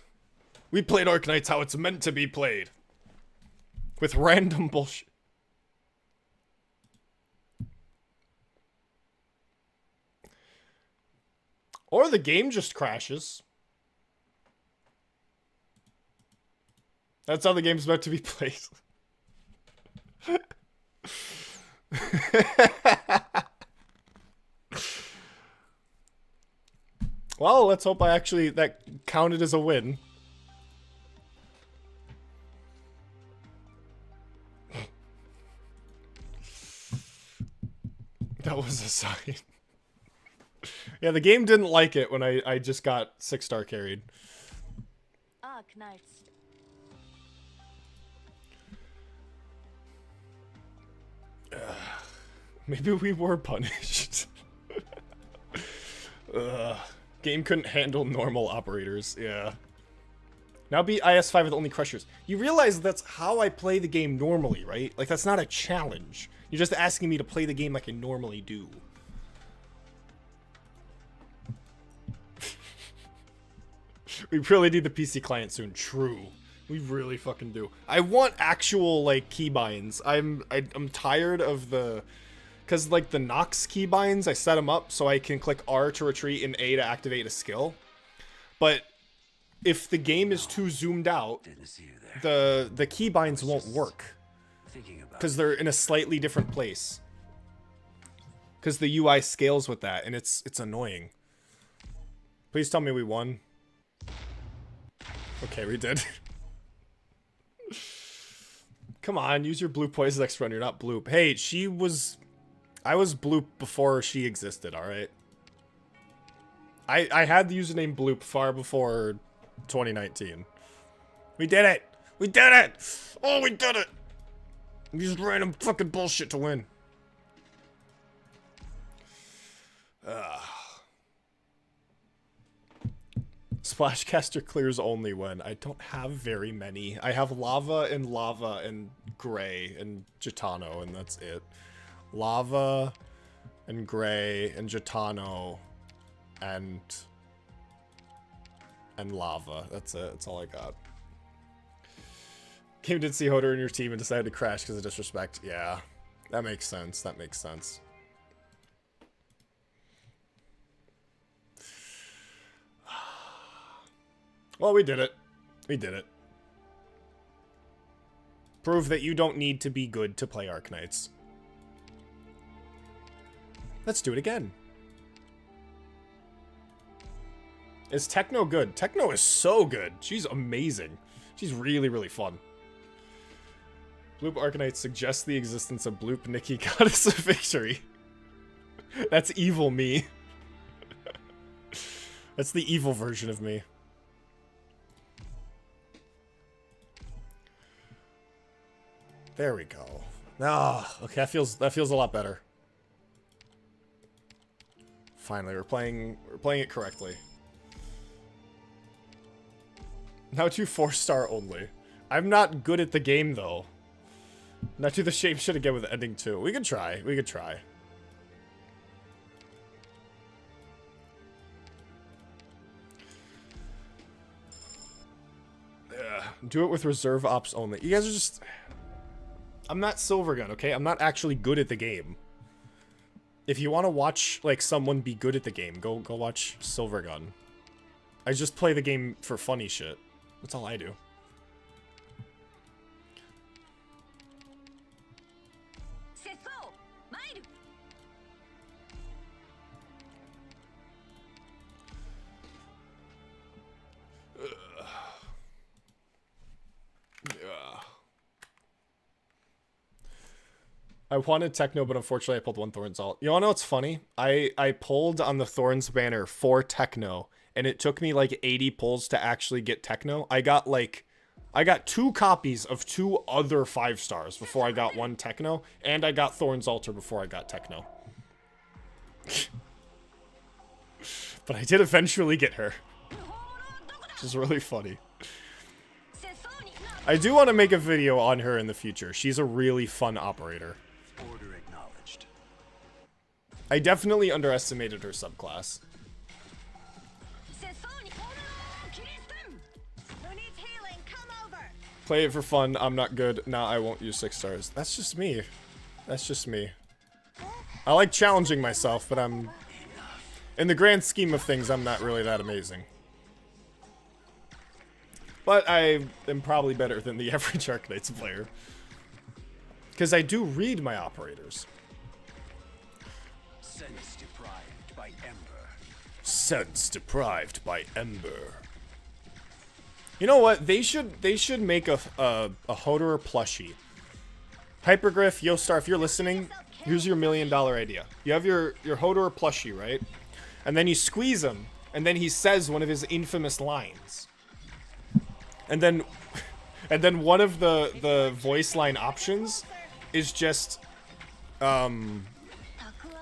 We played Arknights how it's meant to be played. With random bullshit. Or the game just crashes. That's how the game's meant to be played. Well, let's hope that counted as a win. That was a sign. Yeah, the game didn't like it when I just got 6-star carried. Arknights. Maybe we were punished. Game couldn't handle normal operators, yeah. Now beat IS-5 with only crushers. You realize that's how I play the game normally, right? Like, that's not a challenge. You're just asking me to play the game like I normally do. We really need the PC client soon. True. We really fucking do. I want actual, like, keybinds. I'm tired of the... Because, like, the Nox keybinds, I set them up so I can click R to retreat and A to activate a skill. But if the game is too zoomed out, Didn't see you there. the keybinds won't work. Thinking about Because they're in a slightly different place. Because the UI scales with that, and it's annoying. Please tell me we won. Okay, we did. Come on, use your blue poise next run. You're not bloop. Hey, I was bloop before she existed, alright? I had the username bloop far before 2019. We did it! We did it! Oh, we did it! We used random fucking bullshit to win. Splashcaster clears only when I don't have very many. I have lava and gray and Gitano, and that's it. Lava and gray and Gitano and lava. That's it. That's all I got. Game did see Hodor in your team and decided to crash because of disrespect. Yeah, that makes sense. That makes sense. Well, we did it. We did it. Prove that you don't need to be good to play Arknights. Let's do it again. Is Techno good? Techno is so good. She's amazing. She's really, really fun. Bloop Arknights suggests the existence of Bloop Nikki, Goddess of Victory. That's evil me. That's the evil version of me. There we go. Ah, okay, that feels a lot better. Finally, we're playing it correctly. Now to 4-star only. I'm not good at the game though. Now to the shapeshit again with ending 2. We could try. We could try. Do it with reserve ops only. You guys are just... I'm not Silvergun, okay? I'm not actually good at the game. If you want to watch, like, someone be good at the game, go watch Silvergun. I just play the game for funny shit. That's all I do. I wanted Techno, but unfortunately I pulled one Thorns alt. You wanna know what's funny? I pulled on the Thorns banner for Techno, and it took me like 80 pulls to actually get Techno. I got 2 copies of 2 other 5-stars before I got 1 Techno, and I got Thorns Altar before I got Techno. But I did eventually get her. Which is really funny. I do want to make a video on her in the future. She's a really fun operator. Order acknowledged. I definitely underestimated her subclass. Play it for fun. I'm not good. Nah, I won't use 6 stars. That's just me. That's just me. I like challenging myself, but I'm... In the grand scheme of things, I'm not really that amazing. But I am probably better than the average Arknights player. Because I do read my operators. Sense deprived by Ember. Sense deprived by Ember. You know what? They should make a Hodor plushie. Hypergriff, Yostar, if you're listening, here's your $1 million idea. You have your Hodor plushie, right? And then you squeeze him, and then he says one of his infamous lines. And then one of the voice line options is just one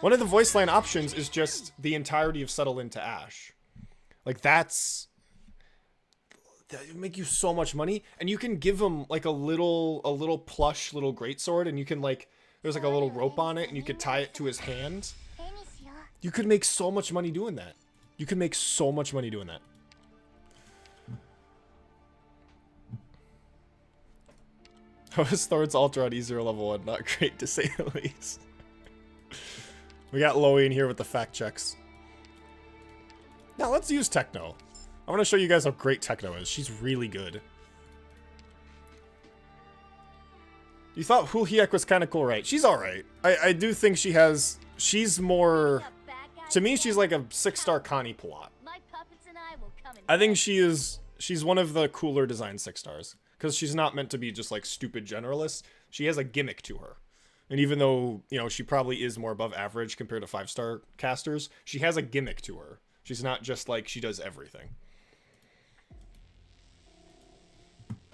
of the voice line options is just the entirety of Settle Into Ash. Like that would make you so much money, and you can give him like a little plush little greatsword, and you can like there's like a little rope on it, and you could tie it to his hand. You could make so much money doing that. You could make so much money doing that. How is Thor's Altar on E0 level 1? Not great, to say the least. We got Loey in here with the fact checks. Now let's use Techno. I want to show you guys how great Techno is. She's really good. You thought Hulhiek was kind of cool, right? She's alright. I do think she's more... To me, she's like a 6-star Connie Palat. I think she's one of the cooler design 6-stars. Because she's not meant to be just like stupid generalist. She has a gimmick to her. And even though, you know, she probably is more above average compared to 5-star casters, she has a gimmick to her. She's not just like she does everything.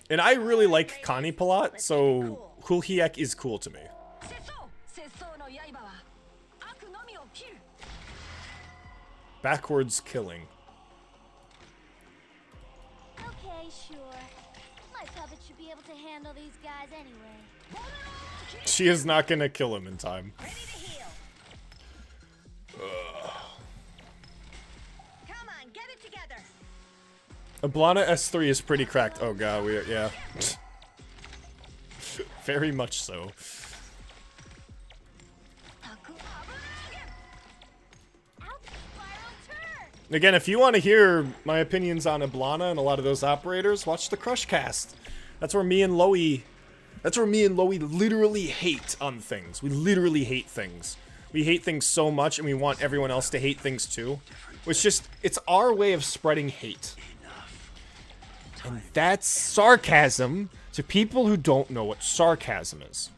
And I really like Connie Palat, so Hulhiek is cool to me. Backwards killing. Okay, sure. My puppet should be able to handle these guys anyway. She is not gonna kill him in time. Come on, get it together. Ablana S3 is pretty cracked. Oh god, yeah. Very much so. Again, if you want to hear my opinions on Ablana and a lot of those operators, watch the Crush cast. That's where me and Loey literally hate on things. We literally hate things. we hate things so much and we want everyone else to hate things too. It's our way of spreading hate. And that's sarcasm to people who don't know what sarcasm is.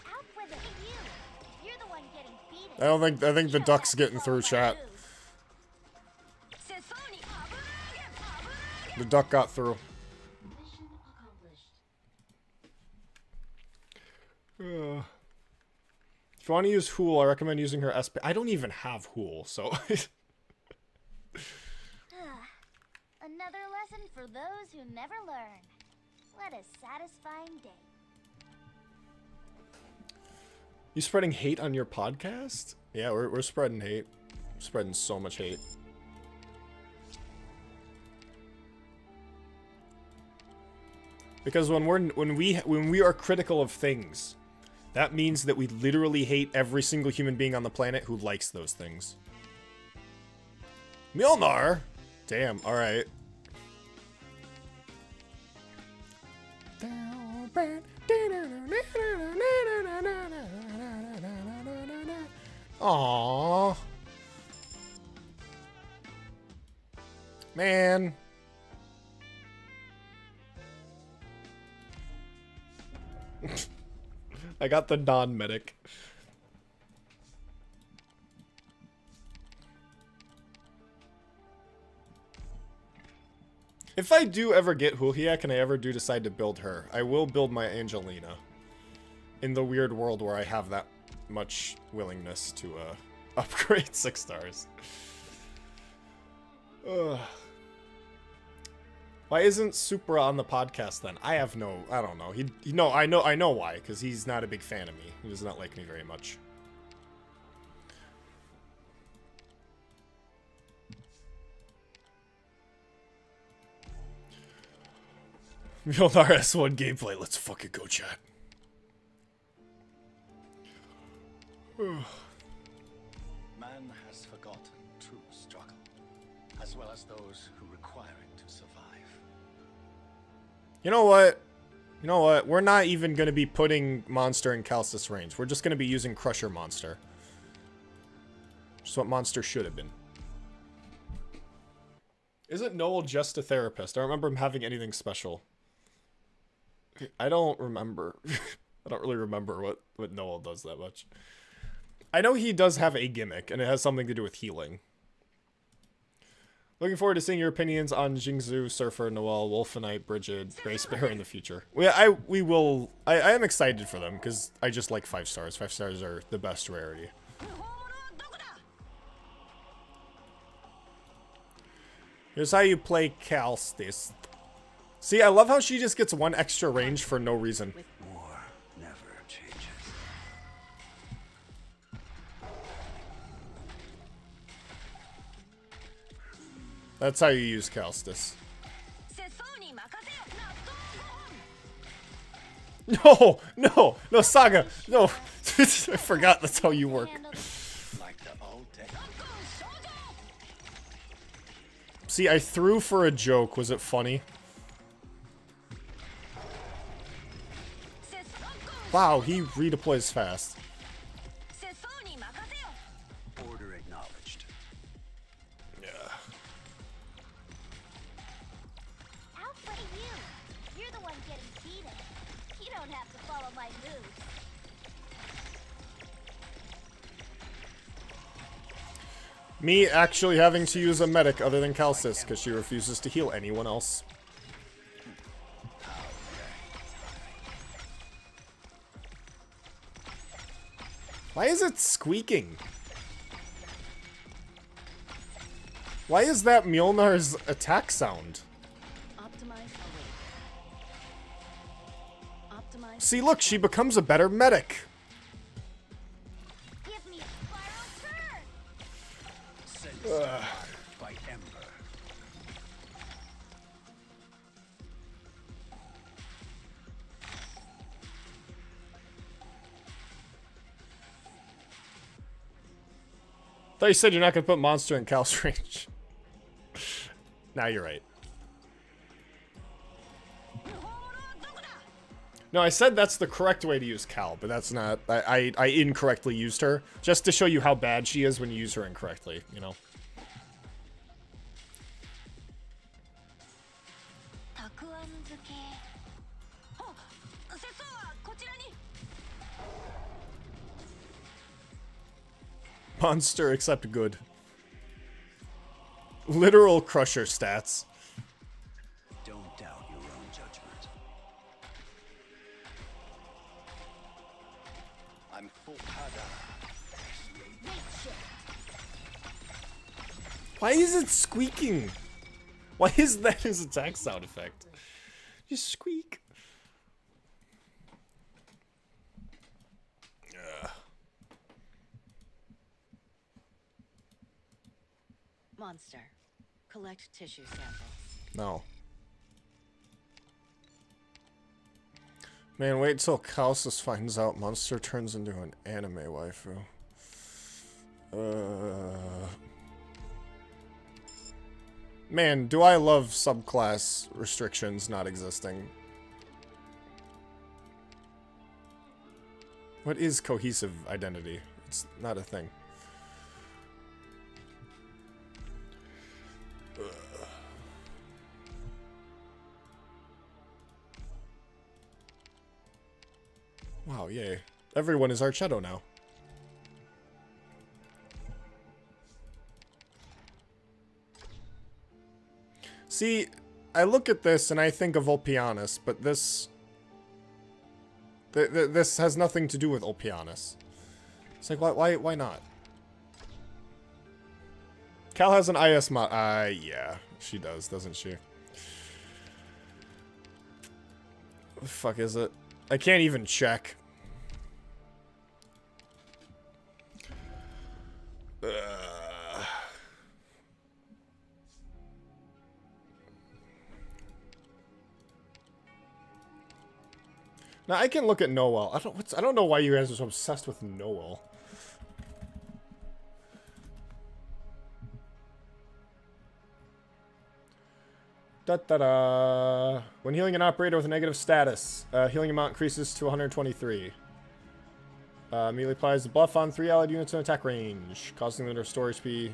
Out with it, you. You're the one getting beaten. I think the duck's getting through, chat. The duck got through. If you want to use Hool, I recommend using her SP. I don't even have Hool, so. Another lesson for those who never learn. What a satisfying day. You spreading hate on your podcast? Yeah, we're spreading hate. We're spreading so much hate. Because when we are critical of things, that means that we literally hate every single human being on the planet who likes those things. Mjolnir? Damn, alright. Aww. Man. I got the non-medic. If I do ever get Huhiak and I ever do decide to build her, I will build my Angelina. In the weird world where I have that much willingness to upgrade 6 stars. Ugh. Why isn't Supra on the podcast then? I don't know. I know why, because he's not a big fan of me. He does not like me very much. Mjolnir S1 gameplay. Let's fucking go, chat. Man has forgotten true struggle, as well as those who require it to survive. You know what? You know what? We're not even going to be putting Monster in Calcis range. We're just going to be using Crusher Monster. Just what Monster should have been. Isn't Noel just a therapist? I don't remember him having anything special. I don't remember. I don't really remember what Noel does that much. I know he does have a gimmick, and it has something to do with healing. Looking forward to seeing your opinions on Jingzhu, Surfer, Noel, Wolfenite, Bridget, Grace Bear in the future. I am excited for them, because I just like 5 stars. 5 stars are the best rarity. Here's how you play Calstis. See, I love how she just gets 1 extra range for no reason. War never changes. That's how you use Calstis. No, Saga, no. I forgot that's how you work. See, I threw for a joke. Was it funny? Wow, he redeploys fast. Order acknowledged. Yeah. Outplay you. You're the one getting beaten. You don't have to follow my moves. Me actually having to use a medic other than Calcis because she refuses to heal anyone else. Why is it squeaking? Why is that Mjolnir's attack sound? See, look, she becomes a better medic. Give me a spiral turn. By Ember. I thought you said you're not going to put Monster in Cal's range. Now you're right. No, I said that's the correct way to use Cal, but that's not... I incorrectly used her, just to show you how bad she is when you use her incorrectly, you know? Monster, except good. Literal crusher stats. Don't doubt your own judgment. I'm full Hada. Why is it squeaking? Why is that his attack sound effect? Just squeak. Ugh. Monster. Collect tissue samples. No. Man, wait till Calsus finds out Monster turns into an anime waifu. Man, do I love subclass restrictions not existing. What is cohesive identity? It's not a thing. Wow, yay. Everyone is Archetto now. See, I look at this and I think of Ulpianus, but this... this has nothing to do with Ulpianus. It's like, why not? Cal has an IS mod. Yeah, she does, doesn't she? What the fuck is it? I can't even check. Now I can look at Noel. I don't know why you guys are so obsessed with Noel. Da-da-da. When healing an operator with a negative status, healing amount increases to 123. Immediately applies the buff on 3 allied units in attack range, causing them to restore HP.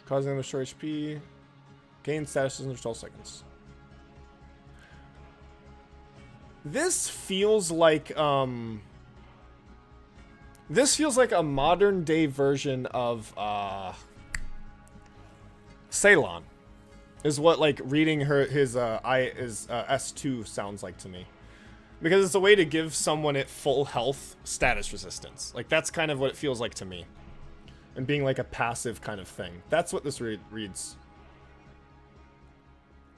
Causing them to restore HP. Gain status in 12 seconds. This feels like, this feels like a modern day version of, Ceylon. Is what, like, reading his S2 sounds like to me. Because it's a way to give someone at full health status resistance. Like, that's kind of what it feels like to me. And being like a passive kind of thing. That's what this reads.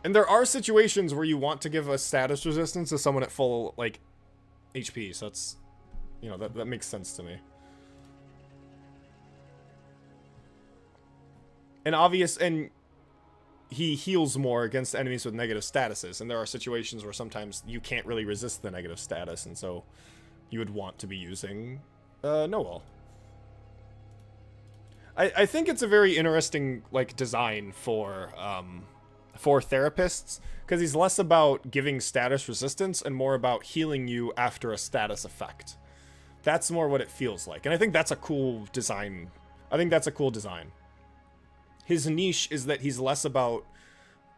And there are situations where you want to give a status resistance to someone at full, like, HP. So that's, you know, that makes sense to me. And he heals more against enemies with negative statuses. And there are situations where sometimes you can't really resist the negative status. And so you would want to be using Noel. I think it's a very interesting, like, design for therapists, because he's less about giving status resistance and more about healing you after a status effect. That's more what it feels like, and I think that's a cool design. His niche is that he's less about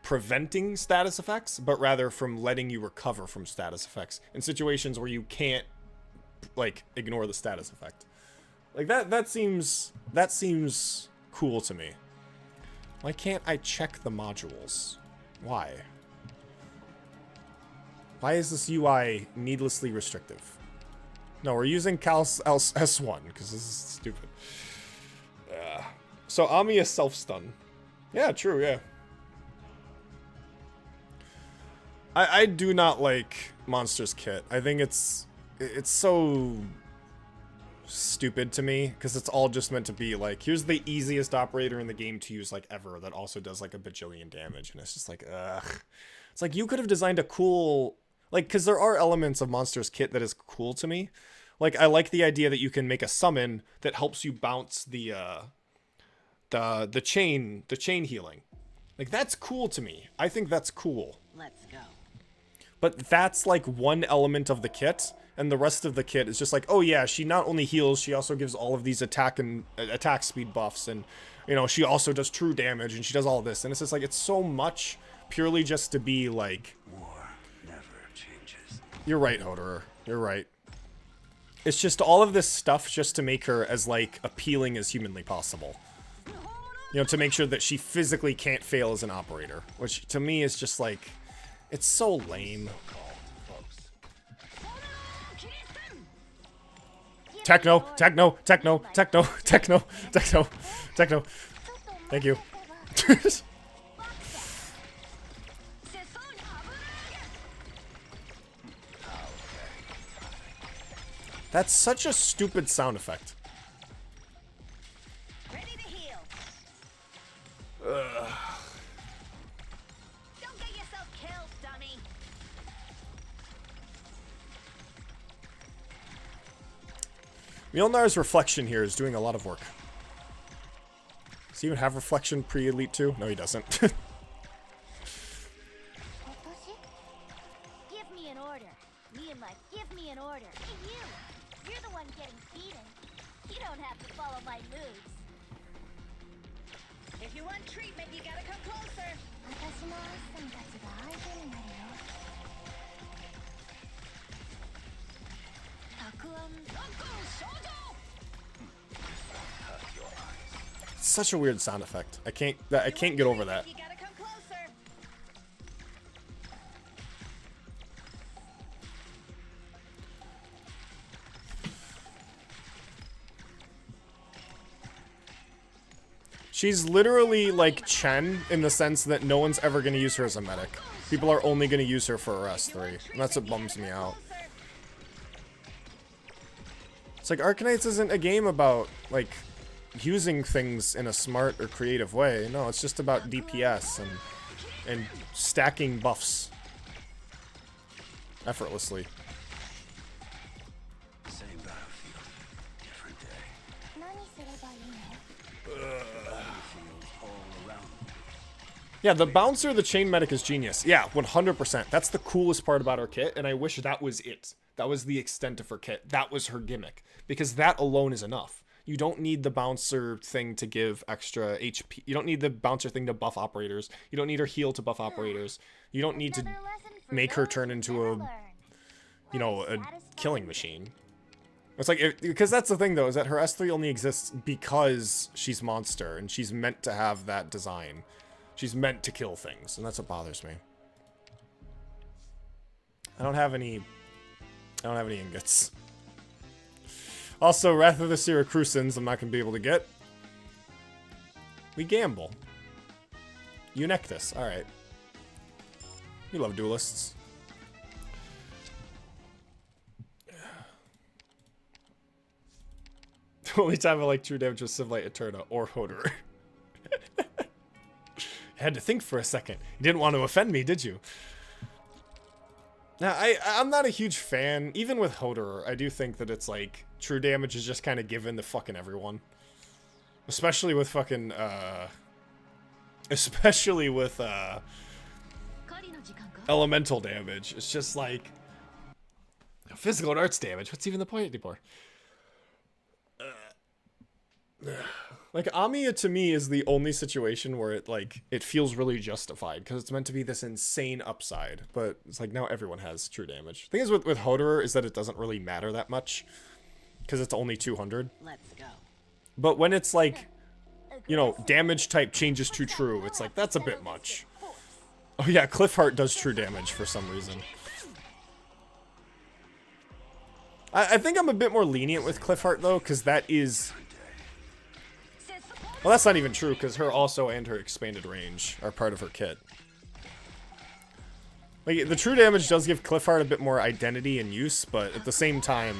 preventing status effects, but rather from letting you recover from status effects in situations where you can't, like, ignore the status effect. Like, that seems cool to me. Why can't I check the modules? Why? Why is this UI needlessly restrictive? No, we're using Cal S1, because this is stupid. So Ami is self-stun. Yeah, true, yeah. I do not like Monster's Kit. I think it's so stupid to me, because it's all just meant to be like, here's the easiest operator in the game to use, like, ever, that also does like a bajillion damage, and it's just like, ugh. It's like, you could have designed a cool, like, because there are elements of Monster's Kit that is cool to me, Like, I like the idea that you can make a summon that helps you bounce the chain healing. Like, that's cool to me. I think that's cool. Let's go. But that's like one element of the kit, and the rest of the kit is just like, oh yeah, she not only heals, she also gives all of these attack speed buffs, and you know, she also does true damage, and she does all this, and it's just like, it's so much purely just to be like, War never changes. you're right, Hoderer, you're right. It's just all of this stuff just to make her as like appealing as humanly possible. You know, to make sure that she physically can't fail as an operator, which to me is just like, it's so lame. Techno. Thank you. That's such a stupid sound effect. Ready to heal. Ugh. Don't get yourself killed, dummy. Mjolnir's reflection here is doing a lot of work. Does he even have reflection pre-Elite 2? No, he doesn't. Give me an order. Give me an order. Hey, you're the one getting beaten. You don't have to follow my moves. If you want treatment, you gotta come closer. 私のアイスさんたちが相手になるよ。たくあんSuch a weird sound effect. I can't get over that. You gotta come closer. She's literally like Chen in the sense that no one's ever going to use her as a medic. People are only going to use her for RS3, and that's what bums me out. It's like Arknights isn't a game about like using things in a smart or creative way. No, it's just about DPS and stacking buffs effortlessly. Same battlefield, different day. 何すればいいの？ Battlefield all around. Yeah, the bouncer, the chain medic is genius. Yeah, 100%. That's the coolest part about her kit, and I wish that was it. That was the extent of her kit. That was her gimmick. Because that alone is enough. You don't need the bouncer thing to give extra HP. You don't need the bouncer thing to buff operators. You don't need her heal to buff operators. You don't need to make her turn into a, you know, a killing machine. It's like, because that's the thing though, is that her S3 only exists because she's monster, and she's meant to have that design. She's meant to kill things, and that's what bothers me. I don't have any ingots. Also, Wrath of the Syracusans, I'm not going to be able to get. We gamble. Eunectus, alright. We love duelists. The only time I like true damage was Civilite Eterna or Hoderer. I had to think for a second. You didn't want to offend me, did you? Now, I'm not a huge fan. Even with Hoderer, I do think that it's like, true damage is just kind of given to fucking everyone. Especially with fucking, especially with, elemental damage. It's just like, physical and arts damage. What's even the point anymore? Like, Amiya to me is the only situation where it feels really justified, because it's meant to be this insane upside, but it's like now everyone has true damage. The thing is with Hoderer is that it doesn't really matter that much, because it's only 200. Let's go. But when it's like, you know, damage type changes to true, it's like, that's a bit much. Oh yeah, Cliffheart does true damage for some reason. I think I'm a bit more lenient with Cliffheart though, because that is... Well, that's not even true, because her also and her expanded range are part of her kit. Like, the true damage does give Cliffheart a bit more identity and use, but at the same time,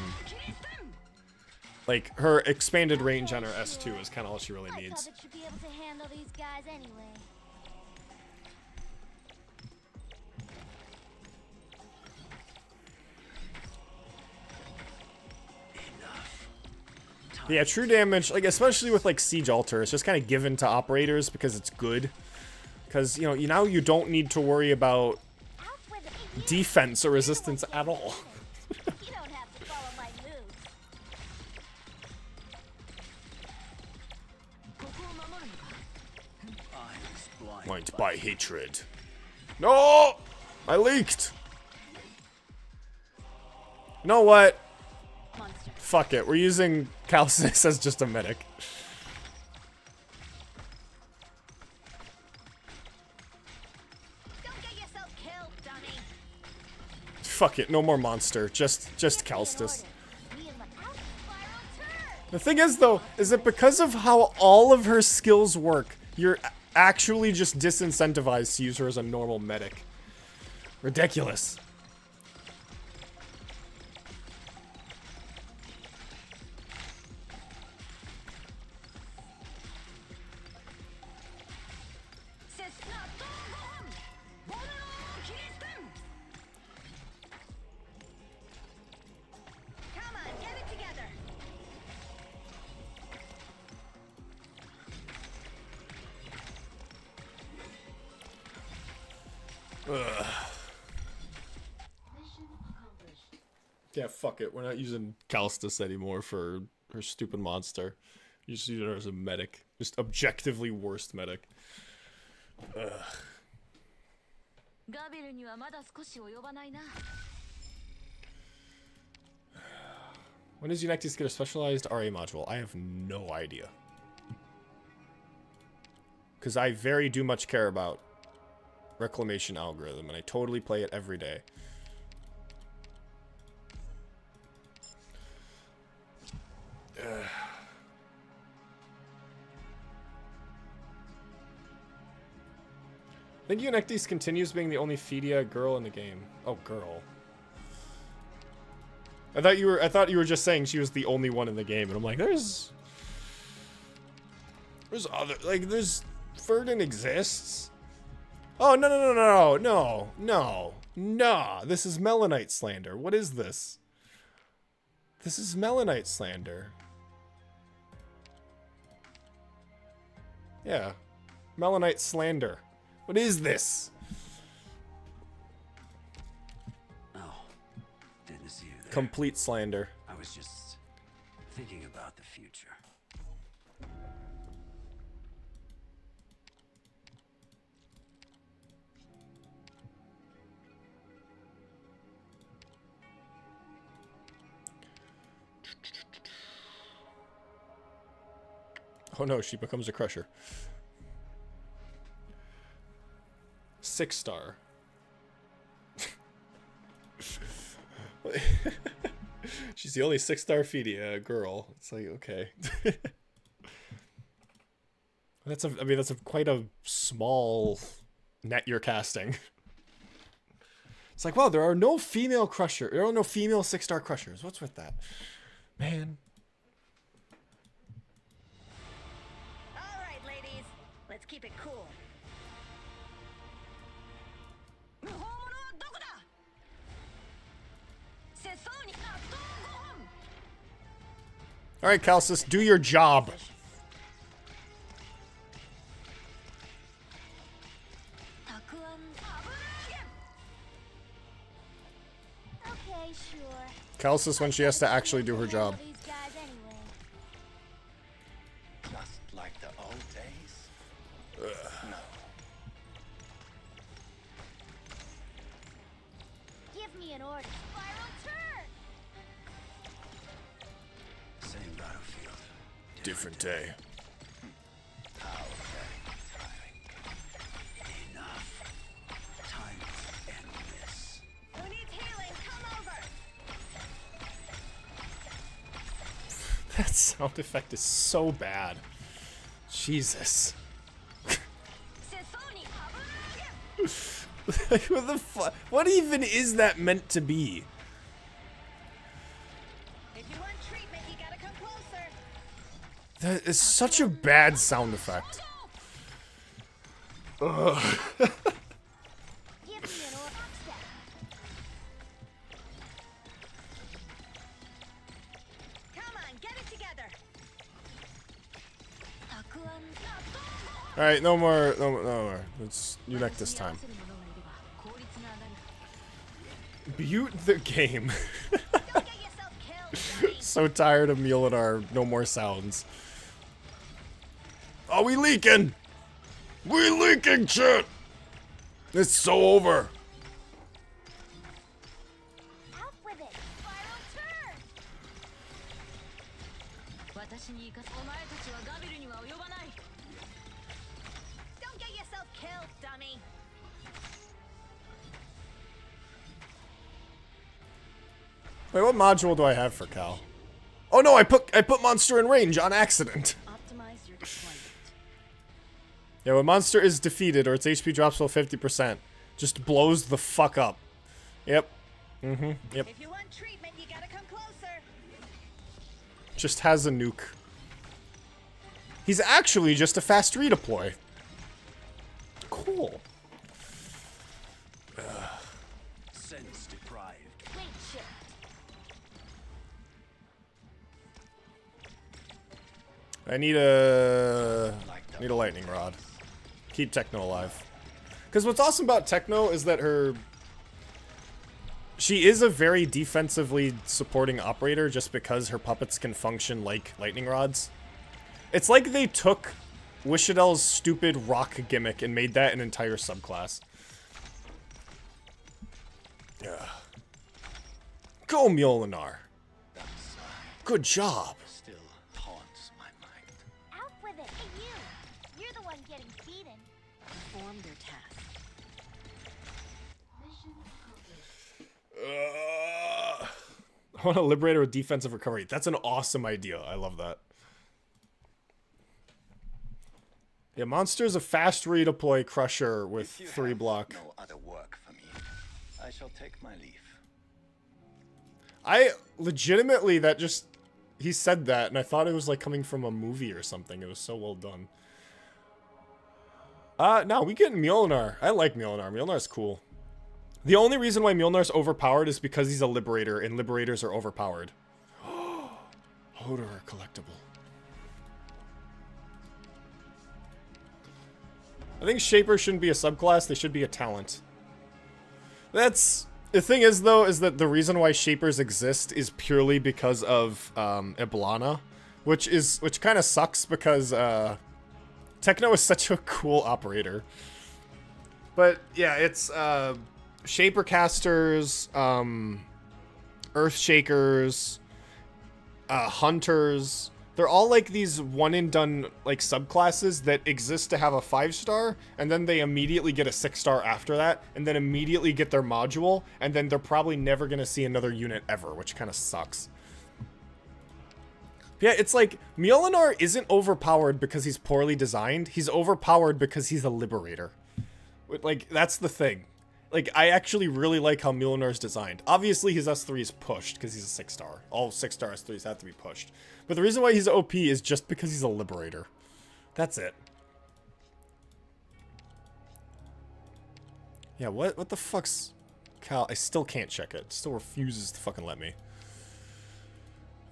like, her expanded range on her S2 is kind of all she really needs. I thought that you'd be able to handle these guys anyway. Yeah, true damage, like especially with like Siege Altar, it's just kind of given to operators because it's good. Because you know, now you don't need to worry about defense or resistance at all. You don't have to follow my moves. Mind by hatred. No! I leaked! You know what? Fuck it, we're using Calcis as just a medic. Don't get yourself killed, dummy. Fuck it, no more monster, just Calstis. Me and my spiral turn. The thing is though, is that because of how all of her skills work, you're actually just disincentivized to use her as a normal medic. Ridiculous. Come on, get it together. Ugh. Yeah, fuck it. We're not using Calstis anymore for her stupid monster. You just use her as a medic. Just objectively worst medic. Ugh. When does Unectis get a specialized RA module? I have no idea. Because I very do much care about Reclamation algorithm, and I totally play it every day. I think Unectis continues being the only Fedia girl in the game. Oh, girl. I thought you were just saying she was the only one in the game, and I'm like, there's other, like, there's Ferdin exists. Oh, no. This is Melanite slander. What is this? This is Melanite slander. Yeah. Melanite slander. What is this? Oh, didn't see you there. Complete slander. I was just thinking about the future. Oh no, she becomes a crusher. 6-star. She's the only 6-star Fedia girl. It's like, okay. That's quite a small net you're casting. It's like, wow, there are no female 6-star crushers. What's with that? Man. All right, ladies, let's keep it cool. All right, Calcis, do your job. Okay, sure. Calcis when she has to actually do her job. These guys anyway. Just like the old days? No. Give me an order. Spiral turn. Same battlefield. Different day. How very tiring. Enough. Time to end this. Who needs healing? Come over. That sound effect is so bad. Jesus. Like, what the fuck? What even is that meant to be? If you want treatment, you gotta come closer. That is such a bad sound effect. Ugh. Give me an order. Come on, get it together. Alright, no more. No more. It's Eunuch this time. Mute the game. So tired of Mjolnir. No more sounds. Are we leaking? We leaking, shit! It's so over. Out with it! Spiral turn! Don't get yourself killed, dummy. Wait, what module do I have for Cal? Oh no, I put monster in range on accident. Optimize your deployment. Yeah, when monster is defeated or its HP drops below 50%, just blows the fuck up. Yep. Yep. If you want treatment, you gotta come closer. Just has a nuke. He's actually just a fast redeploy. Cool. Sense deprived. Wait, shit. I need a lightning rod. Keep Techno alive. Because what's awesome about Techno is that she is a very defensively supporting operator just because her puppets can function like lightning rods. It's like they took Wishadel's stupid rock gimmick and made that an entire subclass. Yeah. Go Mjolnir. Good job. Still haunts my mind. Out with it! Hey, you! You're the one getting beaten. Perform your task. I want to liberate her with defensive recovery. That's an awesome idea. I love that. Yeah, monster's a fast redeploy crusher with If you 3 have block. no other work for me, I shall take my leave. I legitimately he said that and I thought it was like coming from a movie or something. It was so well done. No, we get Mjolnir. I like Mjolnir. Mjolnir's cool. The only reason why Mjolnir's overpowered is because he's a liberator and liberators are overpowered. Hodor collectible. I think Shaper shouldn't be a subclass, they should be a talent. That's... The thing is, though, is that the reason why Shapers exist is purely because of, Iblana. Which kind of sucks because, Techno is such a cool operator. But, yeah, it's, Shaper casters, Earth Shakers, Hunters... They're all like these one-and-done like subclasses that exist to have a 5-star, and then they immediately get a 6-star after that, and then immediately get their module, and then they're probably never gonna see another unit ever, which kind of sucks. Yeah, it's like, Mjolnir isn't overpowered because he's poorly designed, he's overpowered because he's a liberator. Like, that's the thing. Like, I actually really like how Mjolnir is designed. Obviously, his S3 is pushed because he's a 6-star. All 6-star S3s have to be pushed. But the reason why he's OP is just because he's a liberator. That's it. Yeah, what the fuck's... Cal, I still can't check it. It still refuses to fucking let me.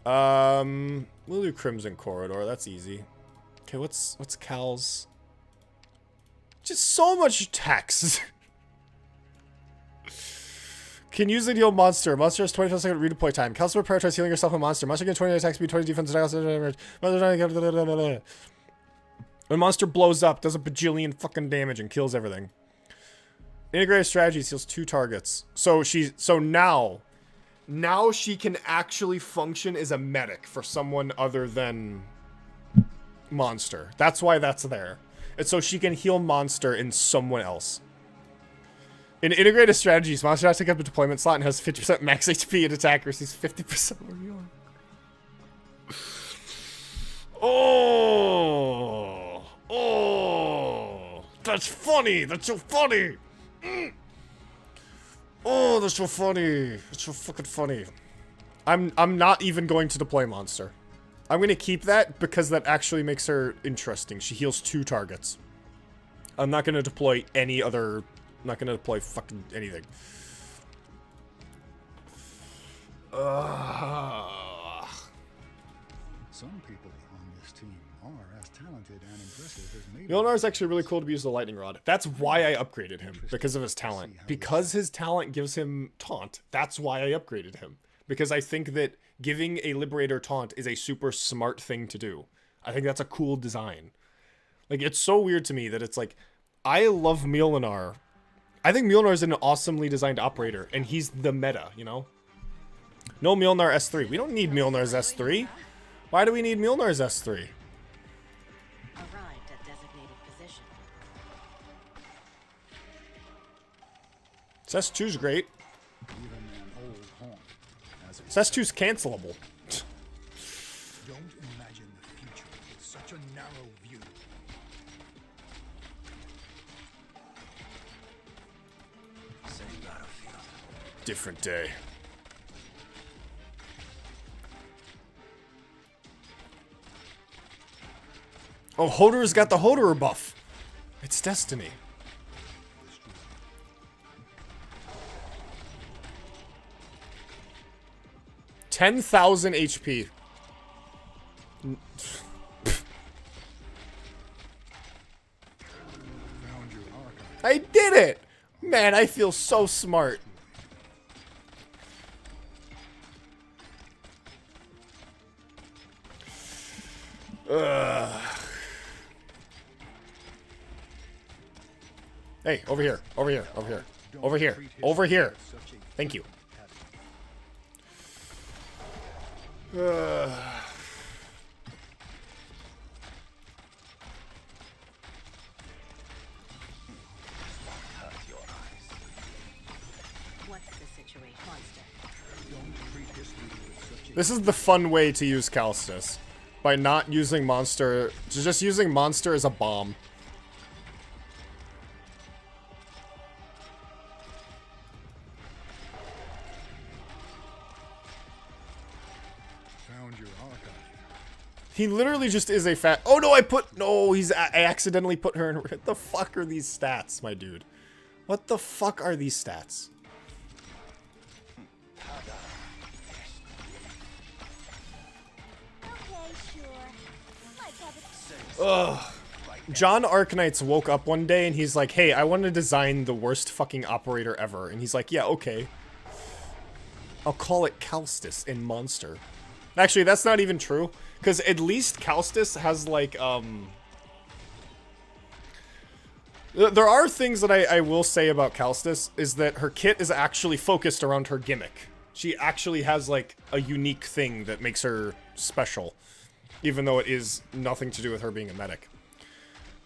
We'll do Crimson Corridor. That's easy. Okay, what's Cal's... Just so much text. Can use it heal monster. Monster has 25-second redeploy time. Calcifer prioritize healing yourself a monster. Monster gets 20 attack speed, 20 defense attack. When monster blows up, does a bajillion fucking damage and kills everything. Integrated strategy heals 2 targets. So now she can actually function as a medic for someone other than monster. That's why that's there. And so she can heal monster in someone else. In integrated strategies, monster has to take up a deployment slot and has 50% max HP and attack receives 50% more healing. Oh, that's funny. That's so funny. Oh, that's so funny. It's so fucking funny. I'm not even going to deploy monster. I'm going to keep that because that actually makes her interesting. She heals 2 targets. I'm not going to deploy any other... I'm not going to deploy fucking anything. Some people on this team are as talented and impressive as maybe. Mjolnir is actually really cool to use the lightning rod. That's why I upgraded him, because of his talent. Because his talent gives him taunt. That's why I upgraded him. Because I think that giving a Liberator taunt is a super smart thing to do. I think that's a cool design. Like, it's so weird to me that it's like, I love Mjolnir. I think Mjolnir is an awesomely designed operator, and he's the meta, you know? No Mjolnir S3. We don't need Mjolnir's S3. Why do we need Mjolnir's S3? Arrived at designated position. S2's great. Even an old haunt has its S2's cancelable. Don't imagine the future with such a narrow view. Same battlefield. Different day. Oh, Hodor's got the Hodor buff. It's destiny. 10,000 HP. I did it! Man, I feel so smart. Hey, over here, over here, over here, over here, over here. Thank you. What's the situation, monster? This is the fun way to use Calstus. By not using monster, just using monster as a bomb. Found your archive. He literally just is a fat. Oh no, I accidentally put her in. What the fuck are these stats, my dude? What the fuck are these stats? Ugh. John Arknights woke up one day and he's like, hey, I want to design the worst fucking operator ever. And he's like, yeah, okay. I'll call it Calstus in Monster. Actually, that's not even true. Because at least Calstus has, like, there are things that I will say about Calstus, is that her kit is actually focused around her gimmick. She actually has, like, a unique thing that makes her special. Even though it is nothing to do with her being a medic.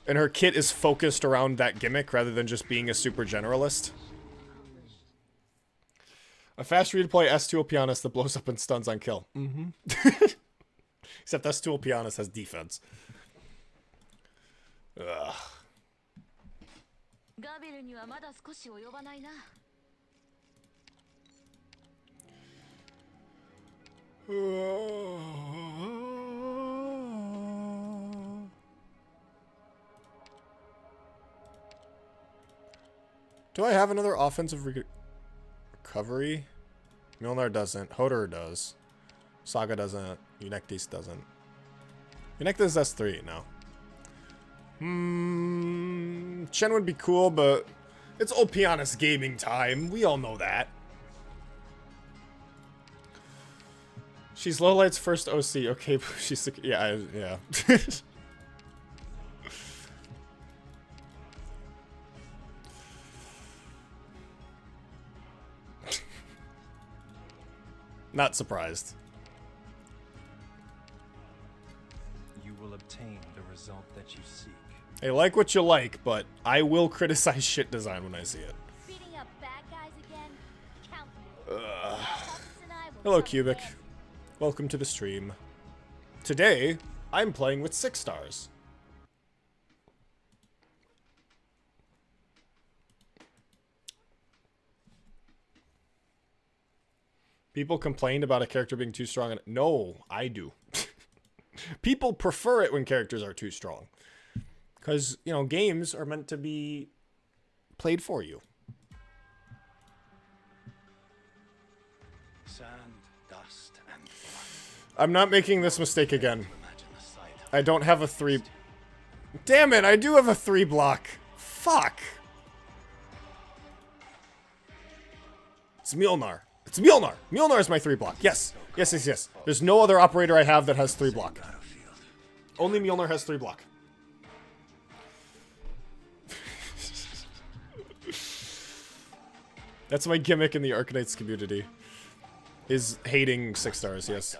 And her kit is focused around that gimmick rather than just being a super generalist. A fast redeploy S2 Pianist that blows up and stuns on kill. Mm-hmm. Except S2 Pianist has defense. Ugh. Do I have another offensive recovery? Mjolnir doesn't. Hodor does. Saga doesn't. Unectis doesn't. Unectis S3, no. Chen would be cool, but it's old Pianist gaming time. We all know that. She's Lowlight's first OC. Okay, she's... Yeah, yeah. Not surprised. You will obtain the result that you seek. Hey, like what you like, but I will criticize shit design when I see it. Beating up bad guys again? Count me. Hello, Cubic. Welcome to the stream. Today, I'm playing with 6 stars. People complained about a character being too strong. No, I do. People prefer it when characters are too strong. Because, you know, games are meant to be played for you. Sand, dust, and blood. I'm not making this mistake again. Imagine the sight I don't have a 3... Damn it, I do have a 3 block. Fuck. It's Mjolnir. It's Mjolnir. Mjolnir is my 3 block. Yes. Yes, yes, yes. There's no other operator I have that has 3 block. Only Mjolnir has 3 block. That's my gimmick in the Arknights community. Is hating 6 stars, yes.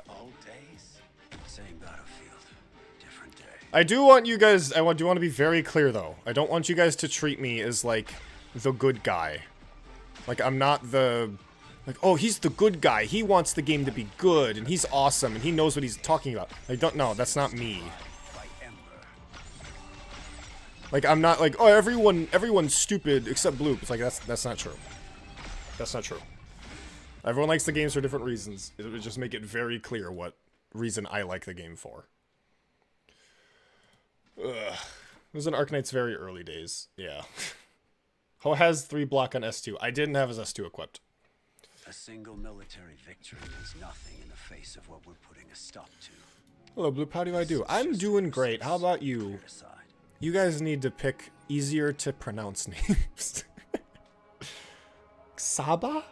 I do want you guys, do want to be very clear though. I don't want you guys to treat me as like the good guy. Like I'm not the, like, oh, he's the good guy. He wants the game to be good and he's awesome and he knows what he's talking about. I don't know, that's not me. Like I'm not like, oh, everyone's stupid except Bloop. It's like that's not true. That's not true. Everyone likes the games for different reasons. It would just make it very clear what reason I like the game for. Ugh. It was in Arknights' very early days. Yeah. Ho has 3 block on S2. I didn't have his S2 equipped. A single military victory means nothing in the face of what we're putting a stop to. Hello, Bloop. How do I do? I'm doing great. How about you? You guys need to pick easier to pronounce names. Xaba?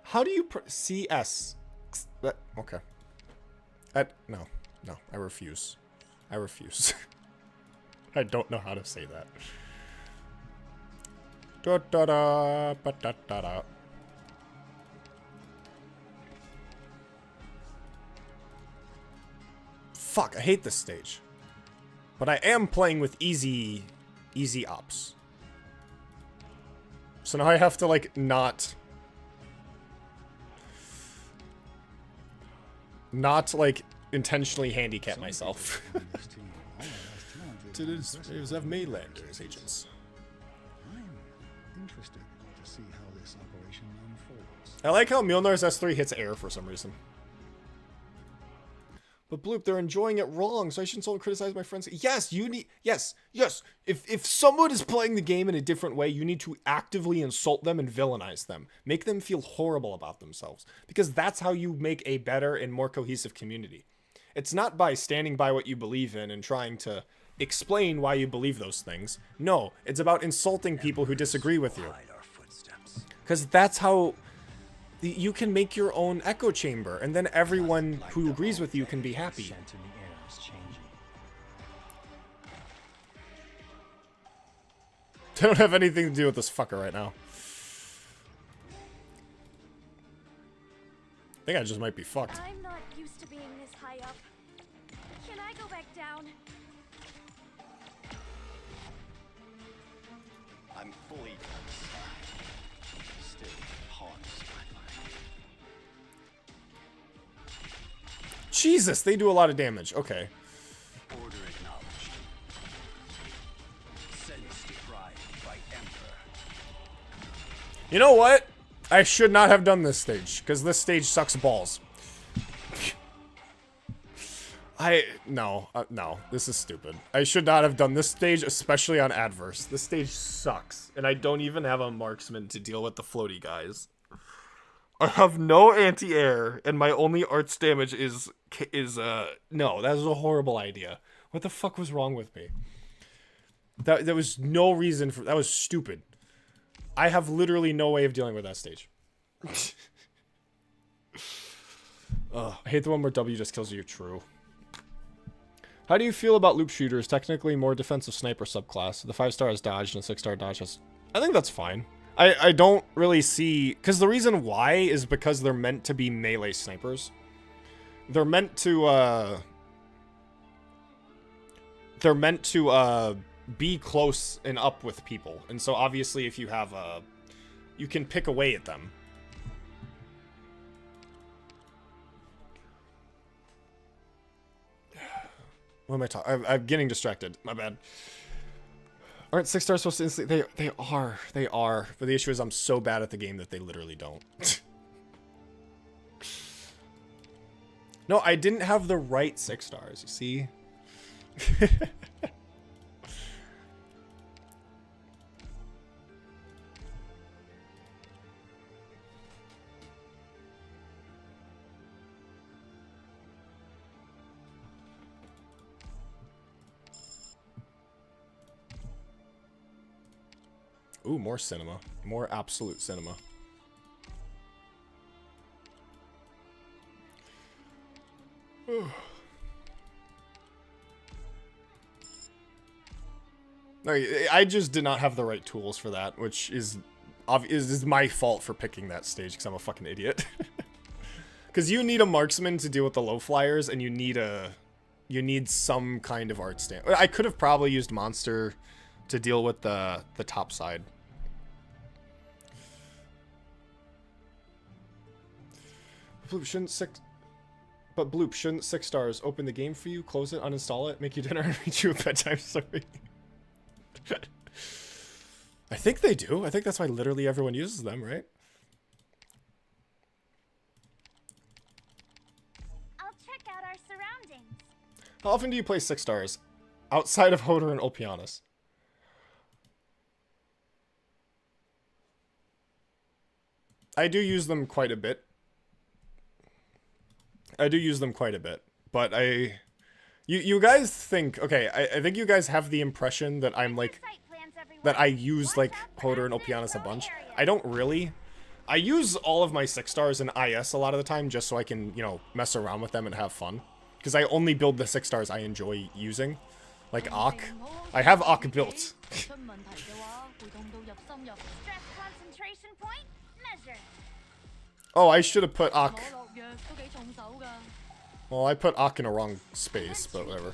How do you CS? Okay. No. No, I refuse. I refuse. I don't know how to say that. Da da da ba da da da. Fuck, I hate this stage. But I am playing with easy ops. So now I have to like not like intentionally handicap myself. Is of Mainlanders agents. I'm interested to see how this operation unfolds. I like how Mjolnir's S3 hits air for some reason. But Bloop, they're enjoying it wrong, so I shouldn't so criticize my friends. Yes, you need... Yes. If someone is playing the game in a different way, you need to actively insult them and villainize them. Make them feel horrible about themselves. Because that's how you make a better and more cohesive community. It's not by standing by what you believe in and trying to explain why you believe those things. No, it's about insulting people who disagree with you. Because that's how... You can make your own echo chamber, and then everyone who agrees with you can be happy. I don't have anything to do with this fucker right now. I think I just might be fucked. I'm not used to being this high up. Can I go back down? I'm fully still haunts my mind. Jesus, they do a lot of damage. Okay. Order acknowledged. Sense deprived by Emperor. You know what? I should not have done this stage, because this stage sucks balls. No, this is stupid. I should not have done this stage, especially on Adverse. This stage sucks, and I don't even have a marksman to deal with the floaty guys. I have no anti-air, and my only arts damage is no, that was a horrible idea. What the fuck was wrong with me? There was no reason for, that was stupid. I have literally no way of dealing with that stage. I hate the one where W just kills you. True. How do you feel about loop shooters? Technically more defensive sniper subclass. The 5-star has dodge and the 6-star dodge has... I think that's fine. I don't really see... Because the reason why is because they're meant to be melee snipers. They're meant to, be close and up with people. And so obviously if you have you can pick away at them. What am I talking? I'm getting distracted. My bad. Aren't 6 stars supposed to instantly? They are. But the issue is I'm so bad at the game that they literally don't. No, I didn't have the right 6 stars, you see? Ooh, more cinema. More absolute cinema. I just did not have the right tools for that, which is my fault for picking that stage because I'm a fucking idiot. Because you need a marksman to deal with the low flyers, and you need some kind of art stand. I could have probably used monster to deal with the top side. Bloop, shouldn't 6 stars open the game for you, close it, uninstall it, make you dinner, and read you a bedtime story? I think they do. I think that's why literally everyone uses them, right? I'll check out our surroundings. How often do you play 6 stars? Outside of Hodor and Opianus. I do use them quite a bit. But you guys think, okay, I think you guys have the impression that I'm like, that I use like Hodor and Opianus a bunch. I don't really. I use all of my 6 stars in IS a lot of the time just so I can, you know, mess around with them and have fun. Because I only build the 6 stars I enjoy using. Like Ak. I have Ak built. Stress concentration point measured. Oh, I should have put Ak. Well, I put Ak in a wrong space, but whatever.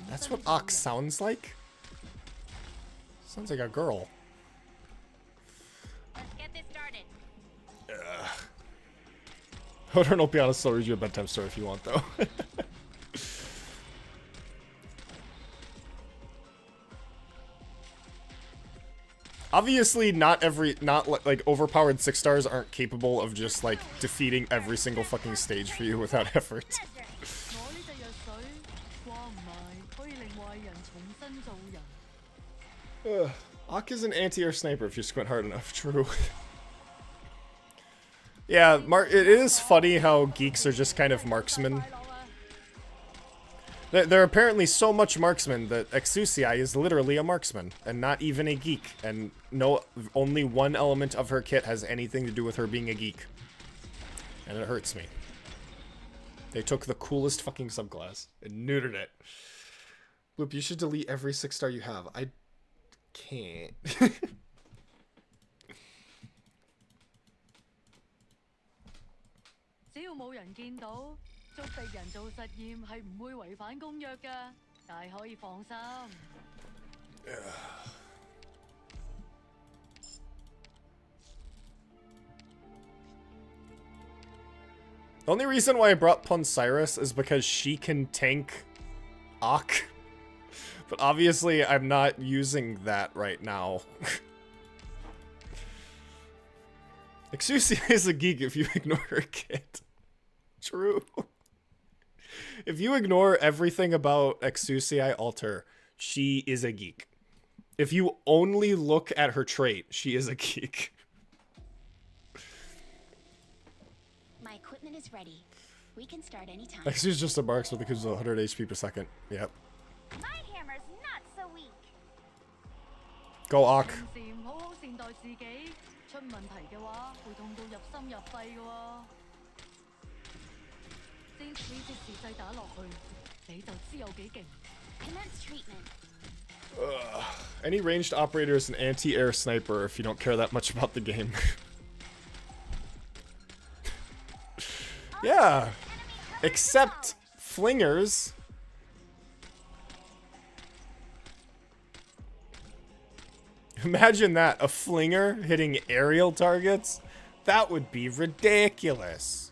That's what Ak sounds like? Sounds like a girl. Let's get this started. Hodor and Opianus still read you a bedtime story if you want, though. Obviously, not like overpowered 6 stars aren't capable of just like defeating every single fucking stage for you without effort. Ak is an anti-air sniper if you squint hard enough. True. Yeah, it is funny how geeks are just kind of marksmen. They're apparently so much marksman that Exusiai is literally a marksman and not even a geek. And only one element of her kit has anything to do with her being a geek. And it hurts me. They took the coolest fucking subclass and neutered it. Bloop, you should delete every 6 star you have. I can't. 只要冇人見到，捉敵人做實驗係唔會違反公約㗎，大可以放心。The only reason why I brought Poncyrus is because she can tank Ak. But obviously, I'm not using that right now. Exusia is a geek if you ignore her kit. True. If you ignore everything about Exusia Alter, she is a geek. If you only look at her trait, she is a geek. My equipment is ready. We can start anytime. Exusia's just a marks with a 100 HP per second. Yep. My hammer's not so weak. Go Ak. Commence treatment. Any ranged operator is an anti-air sniper if you don't care that much about the game. Yeah. Except flingers. Imagine that, a flinger hitting aerial targets? That would be ridiculous.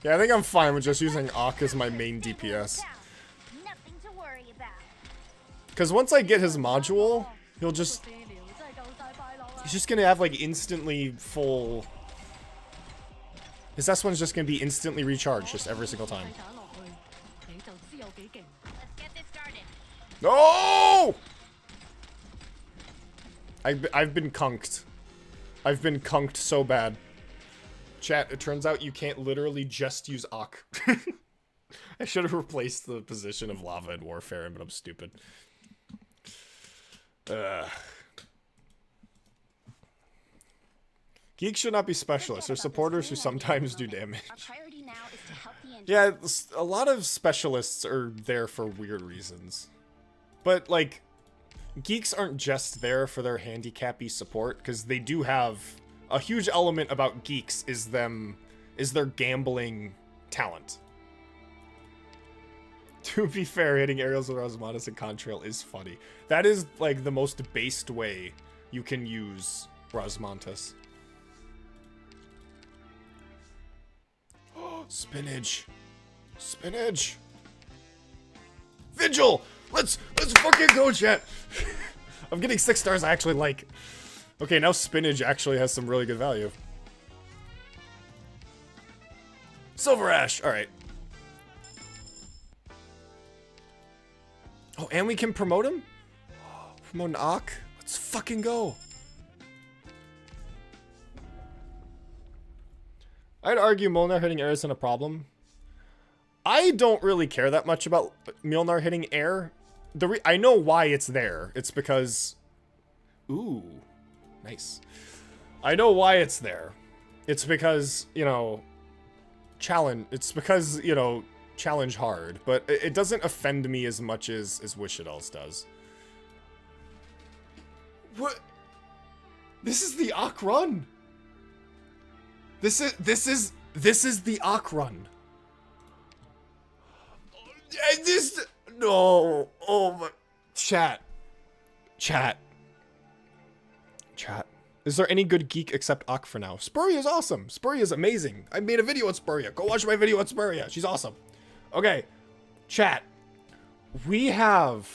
Yeah, I think I'm fine with just using Ak as my main DPS. Nothing to worry about. Because once I get his module, he'll just... He's just gonna have like instantly full... His S1's just gonna be instantly recharged just every single time. Let's get this started. No! I've been conked. I've been conked so bad. Chat, it turns out you can't literally just use Ak. I should have replaced the position of lava in Warfare, but I'm stupid. Geeks should not be specialists. They're supporters who sometimes do damage. Yeah, a lot of specialists are there for weird reasons. But, like, geeks aren't just there for their handicappy support, because they do have... A huge element about geeks is their gambling talent. To be fair, hitting aerials with Rosmantis and Contrail is funny. That is, like, the most based way you can use Rosmantis. Spinach. Spinach. Vigil! Let's fucking go, chat! I'm getting 6 stars I actually like. Okay, now spinach actually has some really good value. Silver Ash! Alright. Oh, and we can promote him? Promote an Ak? Let's fucking go. I'd argue Mjolnir hitting air isn't a problem. I don't really care that much about Mjolnir hitting air. I know why it's there. It's because... Ooh. Nice. I know why it's there. It's because, you know... It's because, you know, challenge hard. But it doesn't offend me as much as Wish It Else does. What? This is the Ak run! This is the Ak run. No. Oh my. Chat. Is there any good geek except Ak for now? Spuria is awesome. Spuria is amazing. I made a video on Spuria. Go watch my video on Spuria. She's awesome. Okay. Chat. We have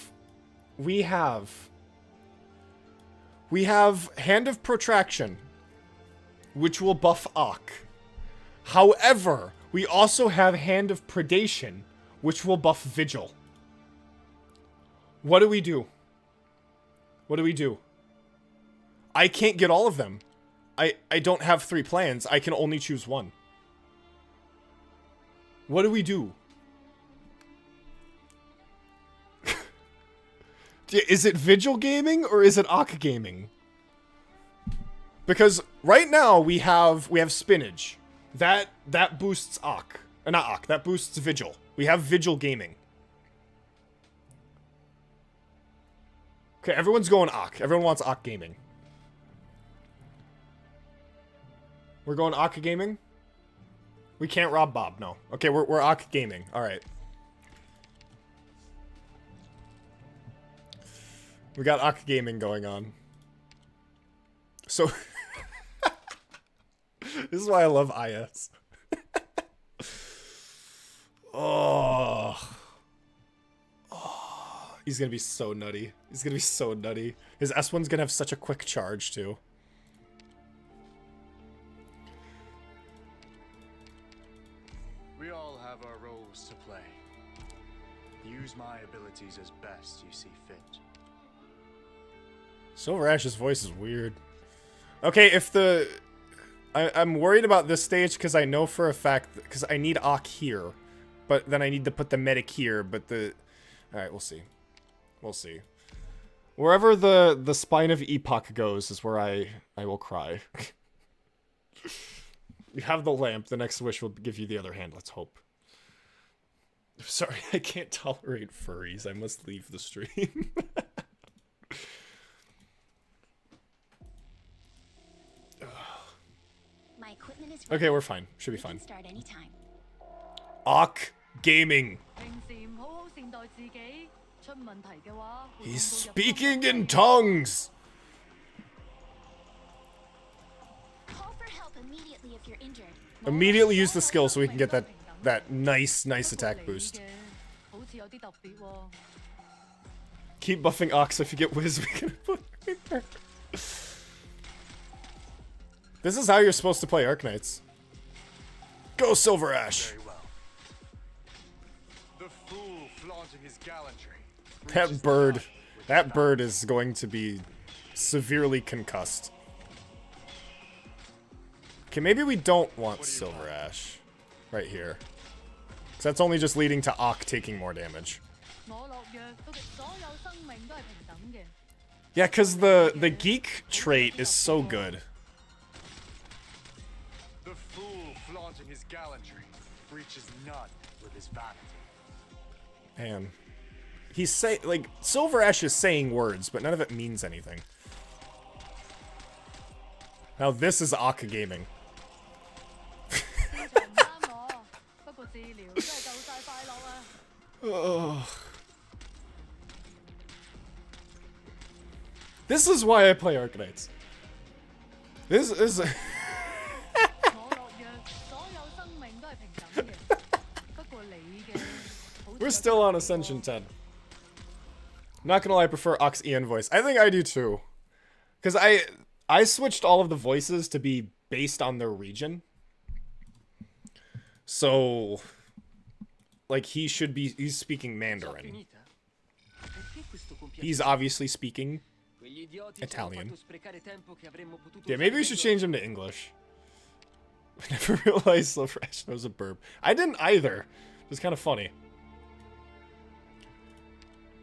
Hand of Protraction, which will buff Ak. However, we also have Hand of Predation, which will buff Vigil. What do we do? I can't get all of them. I don't have 3 plans. I can only choose one. What do we do? Is it Vigil gaming or is it Ak gaming? Because right now we have spinach. That boosts Ak. Not Ak, that boosts Vigil. We have Vigil gaming. Okay, everyone's going Ak. Everyone wants Ak gaming. We're going Ak gaming? We can't rob Bob, no. Okay, we're Ak gaming. Alright. We got Ak gaming going on. So... This is why I love IS. Oh. He's gonna be so nutty. He's gonna be so nutty. His S1's gonna have such a quick charge, too. We all have our roles to play. Use my abilities as best you see fit. Silver Ash's voice is weird. Okay, if the... I'm worried about this stage because I know for a fact... Because I need Ak here. But then I need to put the medic here, but the... Alright, we'll see. We'll see. Wherever the spine of Epoch goes is where I will cry. You have the lamp. The next wish will give you the other hand. Let's hope. Sorry, I can't tolerate furries. I must leave the stream. My equipment is Okay, we're fine. Should be fine. Start anytime. Ak Gaming. He's speaking in tongues. Call for help immediately if you're injured. Immediately use the skill so we can get that nice attack boost. Keep buffing Ox. If you get Wiz, we can put it there. This is how you're supposed to play Arknights. Go Silver Ash. Very well. The fool flaunting his gallantry. That bird is going to be severely concussed. Okay, maybe we don't want Silver Ash right here. Because that's only just leading to Ak taking more damage. Yeah, because the geek trait is so good. The fool flaunting his gallantry reaches none with his vanity. Man. He's like, Silver Ash is saying words, but none of it means anything. Now this is Ak gaming. Oh. This is why I play Arknights. This is... We're still on Ascension 10. Not gonna lie, I prefer Ox Ian voice. I think I do too. Because I switched all of the voices to be based on their region. So... like, he's speaking Mandarin. He's obviously speaking Italian. Yeah, maybe we should change him to English. I never realized Silver Ash was a burp. I didn't either. It was kind of funny.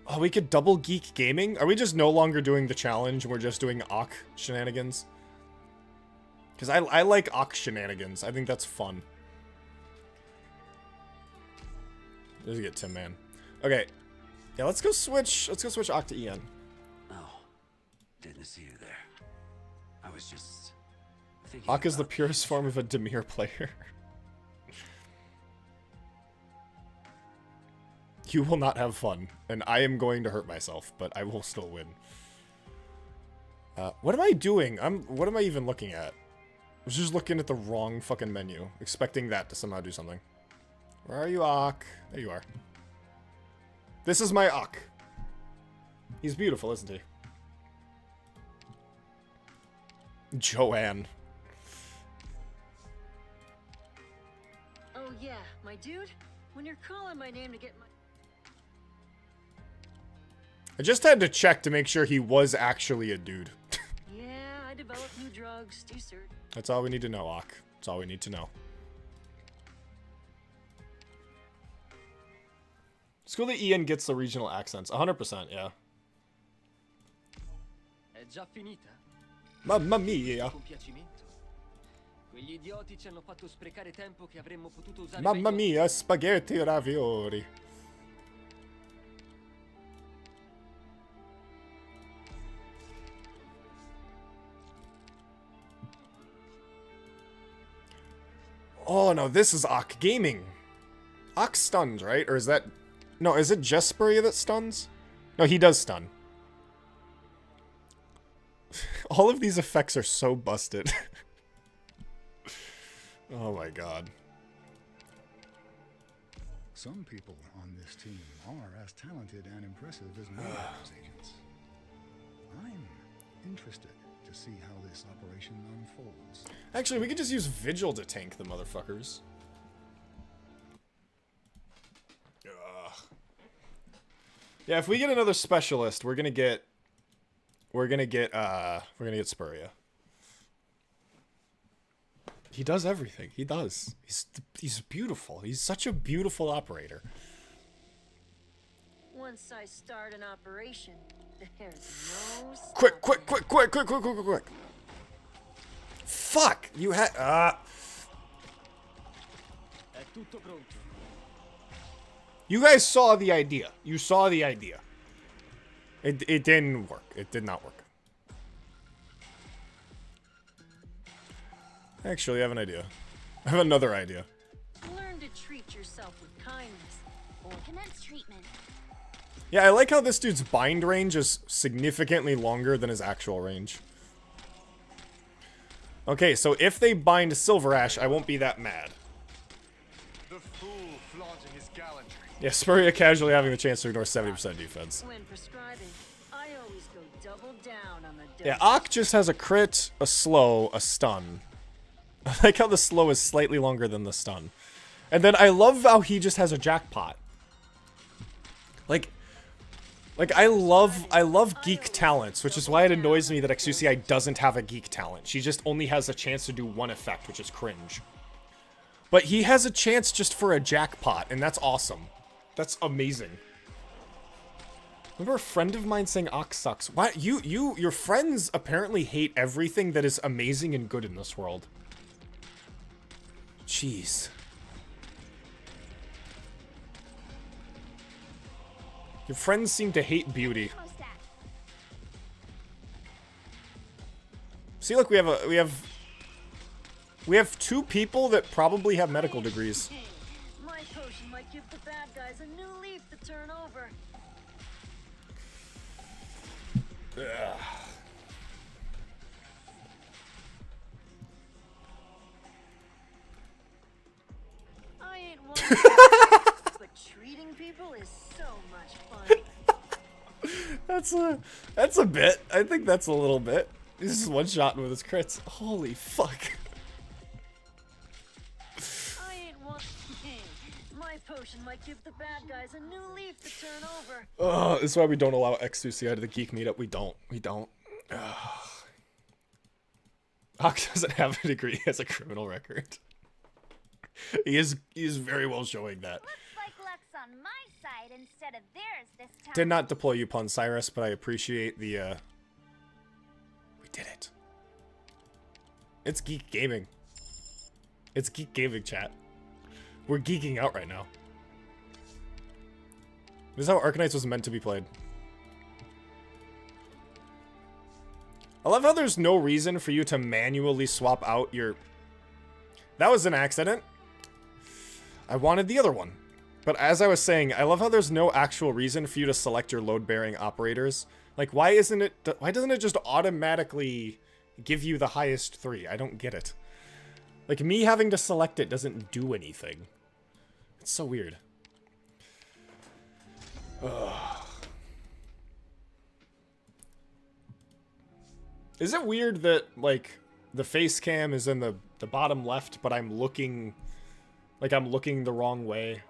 Oh, we could double geek gaming? Are we just no longer doing the challenge and we're just doing Ak shenanigans? Because I like Ak shenanigans. I think that's fun. Let's get Tim Man. Okay. Yeah, let's go switch Ak to Ian. Oh. Didn't see you there. I was just thinking. Ak is the purest form of a Demir player. You will not have fun, and I am going to hurt myself, but I will still win. What am I doing? What am I even looking at? I was just looking at the wrong fucking menu, expecting that to somehow do something. Where are you, Ak? There you are. This is my Ak. He's beautiful, isn't he? Joanne. Oh yeah, my dude. When you're calling my name to get my... I just had to check to make sure he was actually a dude. Yeah, I developed new drugs. D-cert. That's all we need to know, Ak. That's all we need to know. It's cool that Ian gets the regional accents. 100%, yeah. È già finita? Mamma mia. Quegli idioti ci hanno fatto sprecare tempo che avremmo potuto usare. Mamma mia, spaghetti ravioli. Oh no, this is Ak gaming. Ak stuns, right? Or is that... No, is it just Spuria that stuns? No, he does stun. All of these effects are so busted. Oh my god. Some people on this team are as talented and impressive as Warriors agents. I'm interested to see how this operation unfolds. Actually, we could just use Vigil to tank the motherfuckers. Ugh. Yeah, if we get another specialist, we're gonna get Spuria. He does everything. He does. He's beautiful. He's such a beautiful operator. Once I start an operation, there's no Quick. Fuck! You had... È tutto pronto. You guys saw the idea. You saw the idea. It didn't work. It did not work. Actually, I have an idea. I have another idea. Learn to treat yourself with kindness or commence treatment. Yeah, I like how this dude's bind range is significantly longer than his actual range. Okay, so if they bind Silver Ash, I won't be that mad. The fool flaunting his gallantry. Yeah, Spuria casually having the chance to ignore 70% defense. When prescribing, I always go double down on the Yeah, Ak just has a crit, a slow, a stun. I like how the slow is slightly longer than the stun. And then I love how he just has a jackpot. Like, Like, I love geek talents, which is why it annoys me that XUCI doesn't have a geek talent. She just only has a chance to do one effect, which is cringe. But he has a chance just for a jackpot, and that's awesome. That's amazing. Remember a friend of mine saying Ox sucks. Why your friends apparently hate everything that is amazing and good in this world. Jeez. Your friends seem to hate beauty. See, look, we have two people that probably have medical degrees. My potion might give the bad guys a new leaf to turn over. Ugh. I ain't one, but treating people is so much fun. That's a bit. I think that's a little bit. He's just one-shotting with his crits. Holy fuck. I ain't one. My potion might give the bad guys a new leaf to turn over. Oh, this is why we don't allow XUCI to the Geek Meetup. We don't. Ox doesn't have a degree, he has a criminal record. He is very well showing that. Looks like luck's on my side instead of theirs this time. Did not deploy you, Pun Cyrus, but I appreciate the, we did it. It's Geek Gaming. It's Geek Gaming, chat. We're geeking out right now. This is how Arknights was meant to be played. I love how there's no reason for you to manually swap out your... That was an accident. I wanted the other one. But as I was saying, I love how there's no actual reason for you to select your load-bearing operators. Like, why doesn't it just automatically give you the highest 3? I don't get it. Like, me having to select it doesn't do anything. It's so weird. Ugh. Is it weird that, like, the face cam is in the bottom left, but I'm looking the wrong way?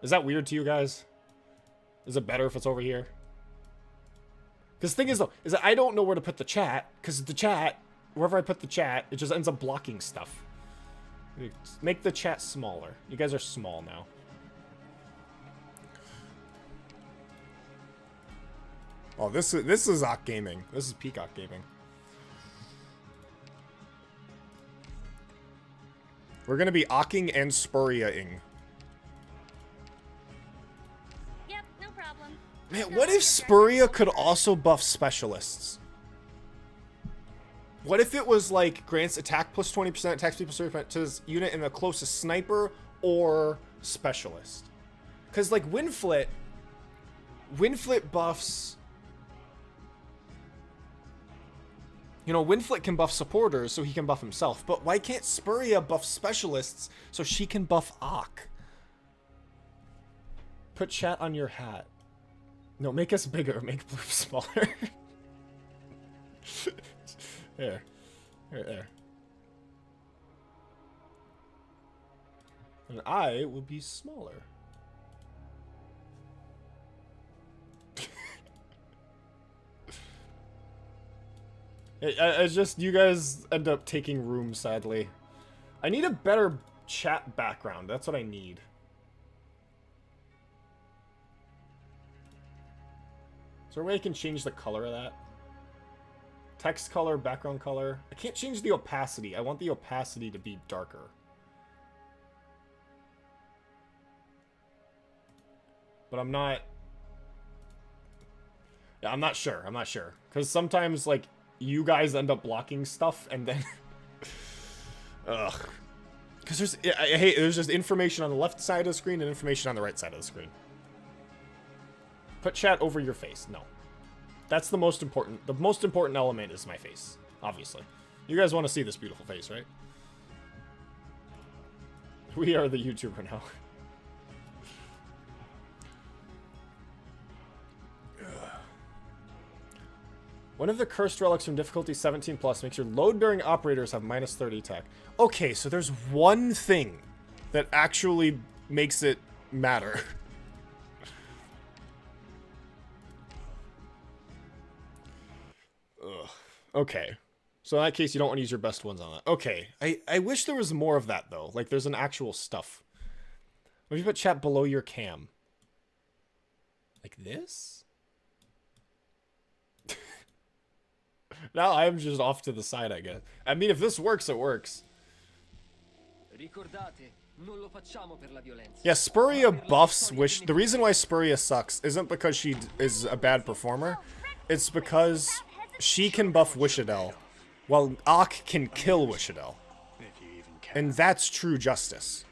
Is that weird to you guys? Is it better if it's over here? Because the thing is, though, is that I don't know where to put the chat, because the chat, wherever I put the chat, it just ends up blocking stuff. Make the chat smaller. You guys are small now. Oh, this is Ock Gaming. This is Peacock Gaming. We're gonna be Ocking and Spuria-ing. Yep, no problem. Man, what if Spuria could also buff specialists? What if it was like grants attack plus 20%, attack speed plus 30% to his unit in the closest sniper or specialist? Because like Winflit buffs. You know, Winflit can buff supporters, so he can buff himself. But why can't Spuria buff specialists so she can buff Ock? Put chat on your hat. No, make us bigger. Make Bloop smaller. There. Right there. And I will be smaller. It's just, you guys end up taking room, sadly. I need a better chat background. That's what I need. Is there a way I can change the color of that? Text color, background color. I can't change the opacity. I want the opacity to be darker. But I'm not... Yeah, I'm not sure. I'm not sure. Because sometimes, like, you guys end up blocking stuff, and then... Ugh. Because there's just information on the left side of the screen and information on the right side of the screen. Put chat over your face. No. That's the most important. The most important element is my face, obviously. You guys want to see this beautiful face, right? We are the YouTuber now. One of the cursed relics from difficulty 17 plus makes your load-bearing operators have minus 30 attack. Okay, so there's one thing that actually makes it matter. Okay. So in that case, you don't want to use your best ones on that. Okay. I wish there was more of that, though. Like, there's an actual stuff. What if you put chat below your cam? Like this? Now I'm just off to the side, I guess. I mean, if this works, it works. Yeah, Spuria buffs, which the reason why Spuria sucks isn't because she is a bad performer. It's because she can buff Wishadel, while Ak can kill Wishadel. And that's true justice.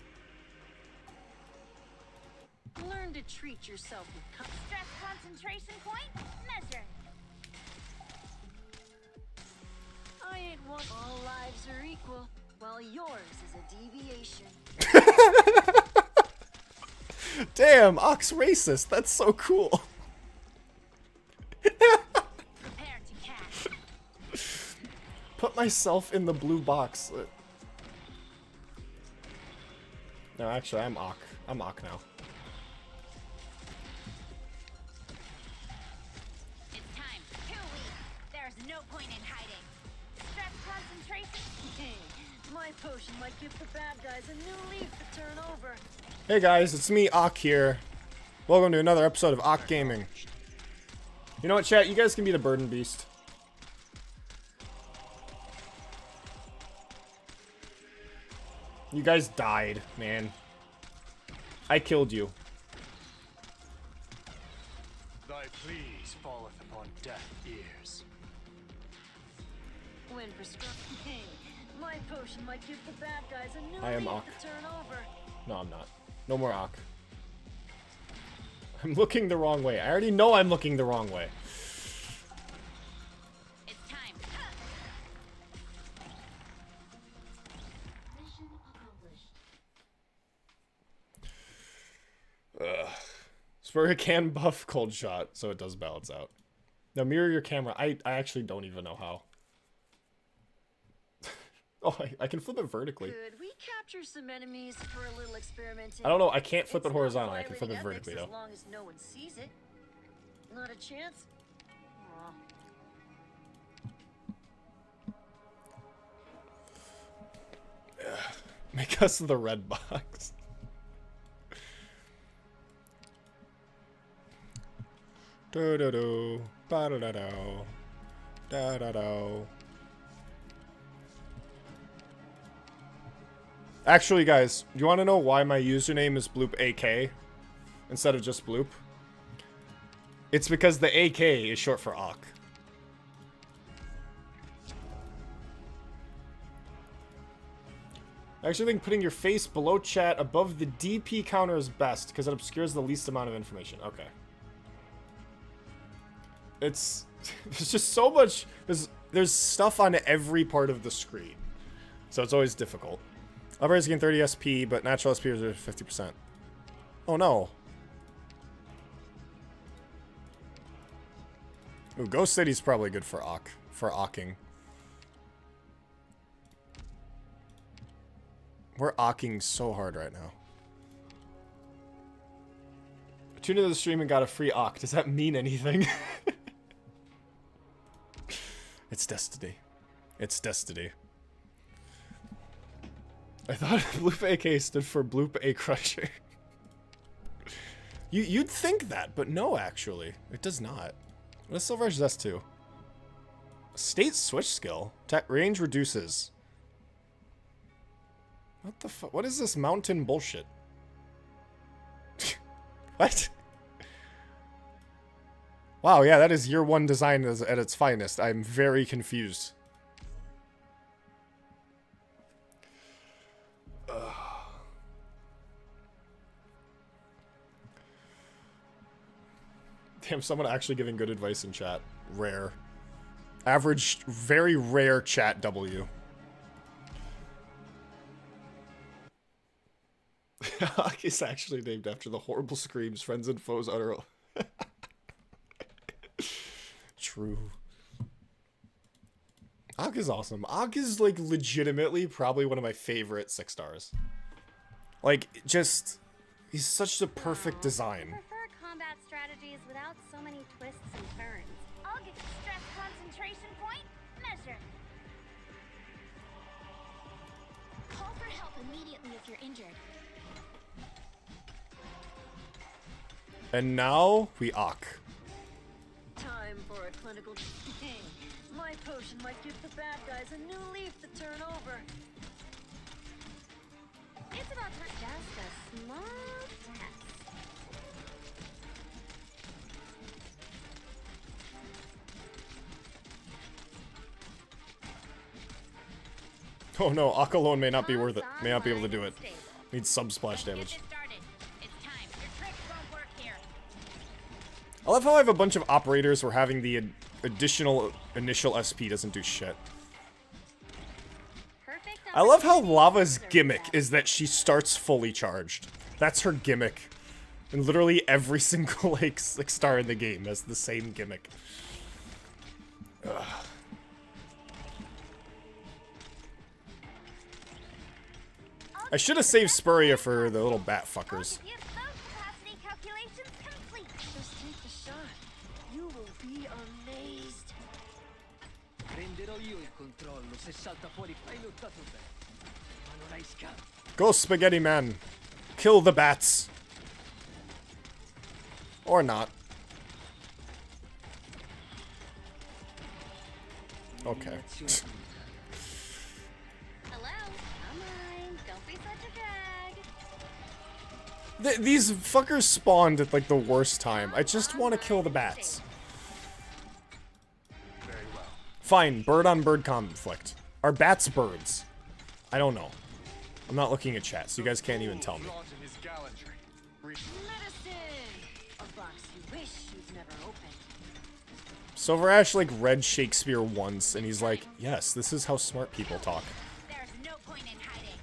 Learn to treat yourself with stress concentration point measured. I ain't one. All lives are equal, while yours is a deviation. Damn, Ak's racist. That's so cool. Put myself in the blue box. No, actually, I'm Ak. I'm Ak now. It's time. Too weak. There's no point in hiding. Stress concentration. My potion might give the bad guys a new leaf to turn over. Hey guys, it's me, Ak here. Welcome to another episode of Ak Gaming. You know what, chat? You guys can be the burden beast. You guys died, man. I killed you. Thy pleas falleth upon deaf ears. When prescribed, my potion might give the bad guys a new I am leaf Ak. to turn over. No, I'm not. No more Ak. I'm looking the wrong way. I already know I'm looking the wrong way. It's time. Mission accomplished. Spurrier can buff cold shot, so it does balance out. Now mirror your camera. I actually don't even know how. Oh, I can flip it vertically. Could we capture some enemies for a little experimenting? I don't know. I can't flip it It's not horizontally. I can flip it violating vertically, ethics though. As long as no one sees it. Not a chance? Aw. Make us the red box. Do do do, ba da da do, da da do. Actually, guys, do you want to know why my username is BloopAK instead of just Bloop? It's because the AK is short for Ak. I actually think putting your face below chat above the DP counter is best because it obscures the least amount of information. Okay. There's just so much. There's stuff on every part of the screen, so it's always difficult. Upgrades gain 30 SP, but natural SP is 50%. Oh no. Ooh, Ghost City's probably good for Aking. We're Aking so hard right now. I tuned into the stream and got a free Ak. Does that mean anything? It's destiny. It's destiny. I thought Bloop AK stood for Bloop A Crusher. You'd think that, but no, actually. It does not. What does Silver Edge S2? State switch skill. Tech range reduces. What the fuck? What is this mountain bullshit? What? Wow, yeah, that is year one design at its finest. I'm very confused. Damn, someone actually giving good advice in chat. Rare. Average, very rare chat W. Ak is actually named after the horrible screams friends and foes utter. True. Ak is awesome. Ak is, like, legitimately probably one of my favorite 6 stars. Like, just... He's such a perfect design. I prefer combat strategies without so many twists and turns. I'll get stress concentration point measure. Call for help immediately if you're injured. And now we Ak. Time for a clinical. My potion might give the bad guys a new leaf to turn over. It's about time. Just a small test. Oh no, Ak alone may not be worth it. May not be able to do it. Needs sub-splash damage. I love how I have a bunch of operators where having the additional initial SP doesn't do shit. I love how Lava's gimmick is that she starts fully charged. That's her gimmick. And literally every single like star in the game has the same gimmick. Ugh. I should have saved Spurrier for the little bat fuckers. Just take the shot. You will be amazed. Prenderò io il controllo se salta fuori. Hai lottato bene, ma non hai scampo. Go, Spaghetti Man. Kill the bats. Or not. Okay. These fuckers spawned at like the worst time. I just want to kill the bats. Very well. Fine, bird on bird conflict. Are bats birds? I don't know. I'm not looking at chat, so you guys can't even tell me. A box you wish you'd never opened. Silver Ash like read Shakespeare once, and he's like, yes, this is how smart people talk. There's no point in hiding.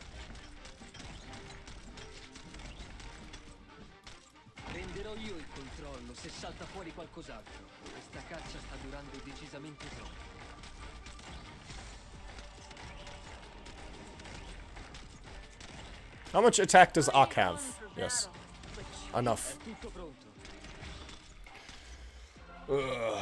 Prenderò io il controllo se salta fuori qualcos'altro. Questa caccia sta durando decisamente troppo. How much attack does Ak have? Yes. Enough. Ugh.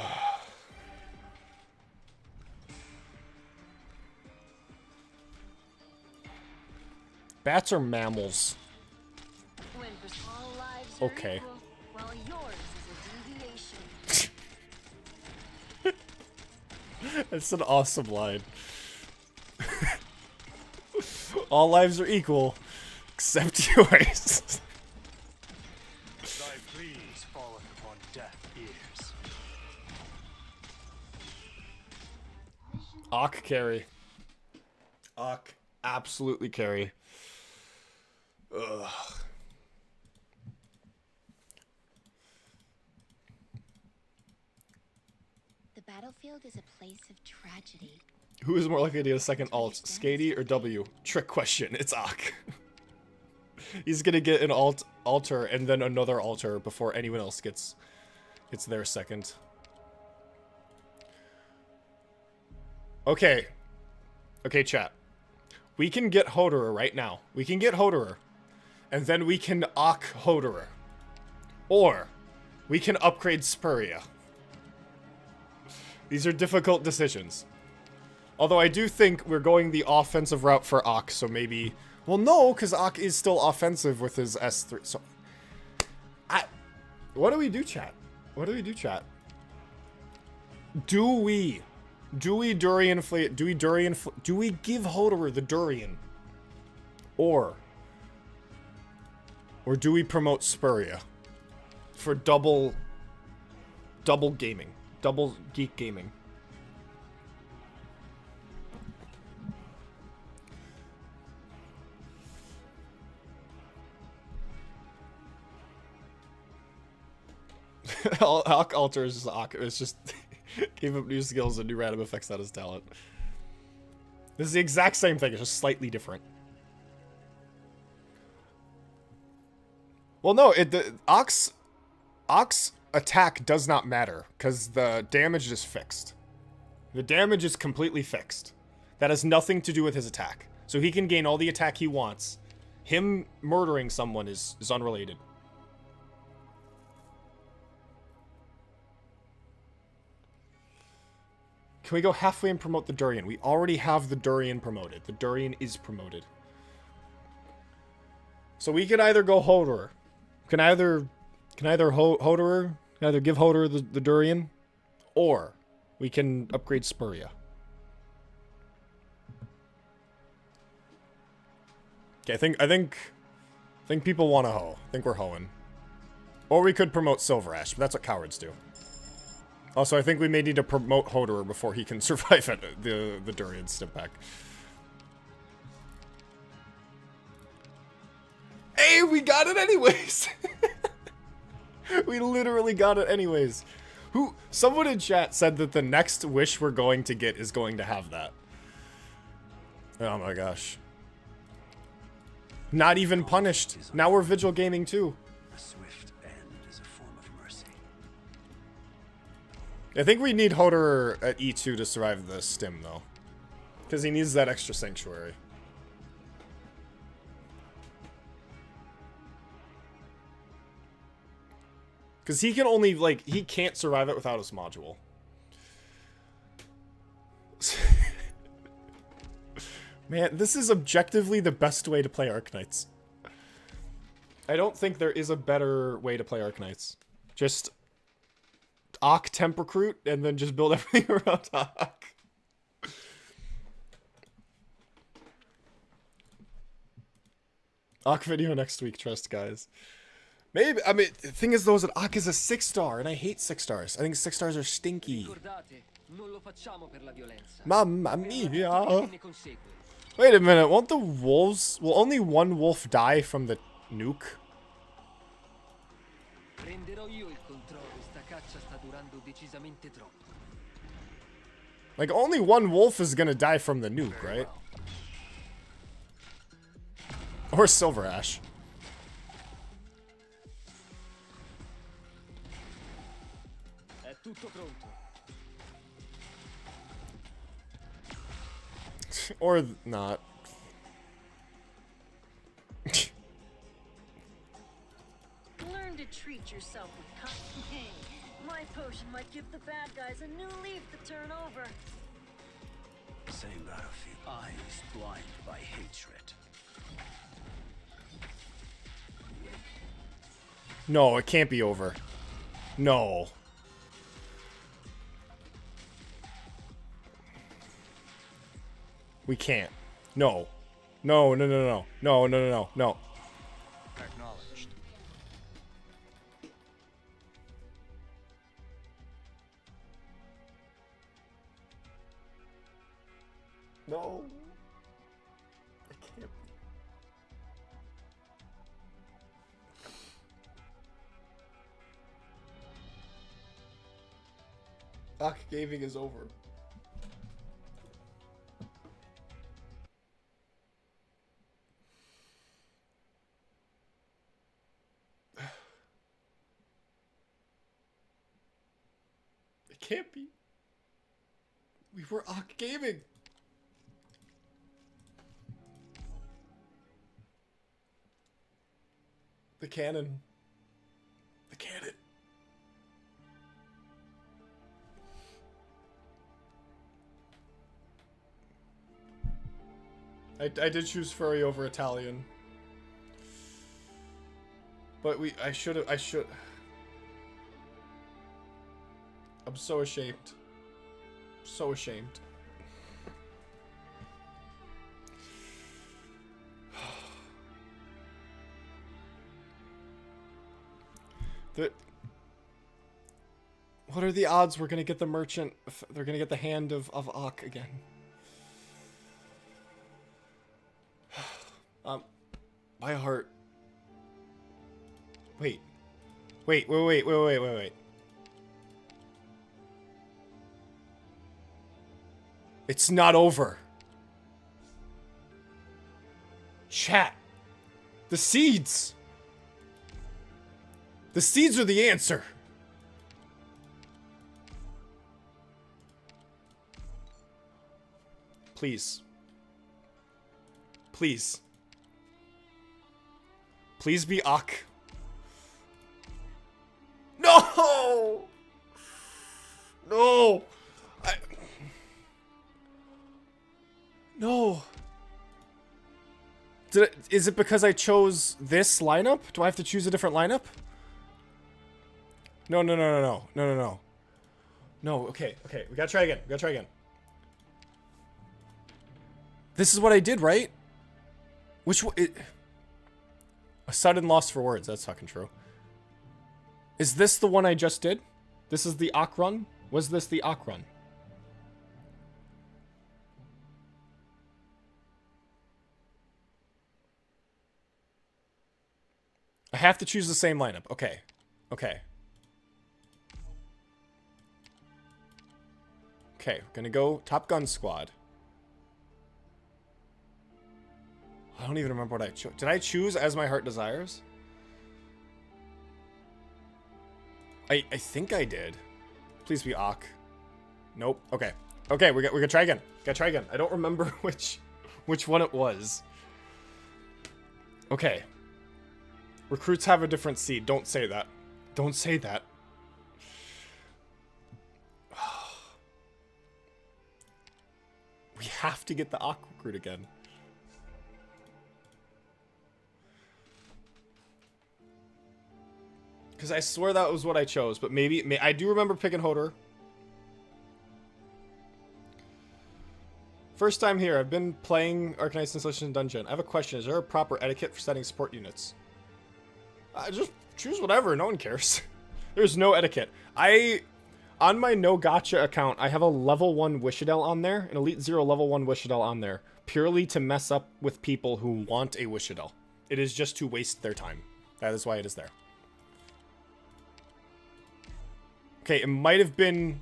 Bats are mammals. Okay. Well, yours is a deviation. That's an awesome line. All lives are equal, except yours. Thy pleas falleth upon deaf ears. Ak carry. Ak absolutely carry. Ugh. The battlefield is a place of tragedy. Who is more likely to get a second alt, Skady or W? Trick question. It's Ak. He's gonna get an altar and then another altar before anyone else gets their second. Okay. Okay, chat. We can get Hoderer right now. We can get Hoderer. And then we can Ak Hoderer. Or we can upgrade Spurrier. These are difficult decisions. Although I do think we're going the offensive route for Ak, so maybe... Well, no, because Ak is still offensive with his S3. So, what do we do, chat? What do we do, chat? Do we Durian Fleet? Do we give Hoderer the Durian? Or do we promote Spurrier for double gaming, double geek gaming? Ak Alter is just Ak. It's just gave him new skills and new random effects on his talent. This is the exact same thing, it's just slightly different. Well, no, Ak's attack does not matter, because the damage is fixed. The damage is completely fixed. That has nothing to do with his attack. So he can gain all the attack he wants. Him murdering someone is unrelated. Can we go halfway and promote the Durian? We already have the Durian promoted. The Durian is promoted. So we can either go Hoderer. Can either Hoderer, either give Hoderer the Durian, or we can upgrade Spuria. Okay, I think people want to hoe. I think we're hoeing. Or we could promote Silver Ash, but that's what cowards do. Also, I think we may need to promote Hoderer before he can survive at the Durian step back. Hey, we got it anyways! We literally got it anyways. Someone in chat said that the next wish we're going to get is going to have that. Oh my gosh. Not even punished. Now we're Vigil Gaming too. A swift end is a form of mercy. I think we need Hoderer at E2 to survive the stim though. Because he needs that extra sanctuary. Because he can only, like, he can't survive it without his module. Man, this is objectively the best way to play Arknights. I don't think there is a better way to play Arknights. Just Ak temp recruit and then just build everything around Ak. Ak video next week, trust guys. Maybe, I mean, the thing is though, is that Ak is a 6-star, and I hate 6-stars. I think 6-stars are stinky. Mamma mia. Wait a minute, won't the wolves... Will only one wolf die from the nuke? Like, only one wolf is gonna die from the nuke, right? Or Silver Ash. Or not. Learn to treat yourself with cunning. My potion might give the bad guys a new leaf to turn over. Same battlefield. Eyes blind by hatred. No, it can't be over. No. We can't. No. No, no, no, no. No, no, no, no, no. Acknowledged. No. It can't be. Ak gaming is over. It can't be. We were Ak gaming. The cannon. The cannon. I did choose furry over Italian. But I should. I'm so ashamed. So ashamed. What are the odds we're gonna get the merchant? They're gonna get the hand of Ak again. My heart. Wait. It's not over. Chat. The seeds. The seeds are the answer. Please. Please. Please be Ak. No! No! No. Is it because I chose this lineup? Do I have to choose a different lineup? No. No, okay. We gotta try again. This is what I did, right? Which one? A sudden loss for words. That's fucking true. Is this the one I just did? This is the Ak run? Was this the Ak run? I have to choose the same lineup. Okay. Okay, we're gonna go Top Gun Squad. I don't even remember what I chose. Did I choose As My Heart Desires? I think I did. Please be Ak. Nope. Okay. Okay, we're gonna try again. Gotta try again. I don't remember which one it was. Okay. Recruits have a different seed. Don't say that. Don't say that. We have to get the Ak recruit again. Because I swear that was what I chose, but maybe I do remember picking Hodor. First time here. I've been playing Arknights Installation Dungeon. I have a question. Is there a proper etiquette for setting support units? Just choose whatever. No one cares. There's no etiquette. On my No Gotcha account, I have a level 1 Wishadel on there, an Elite 0 level 1 Wishadel on there, purely to mess up with people who want a Wishadel. It is just to waste their time. That is why it is there. Okay, it might have been...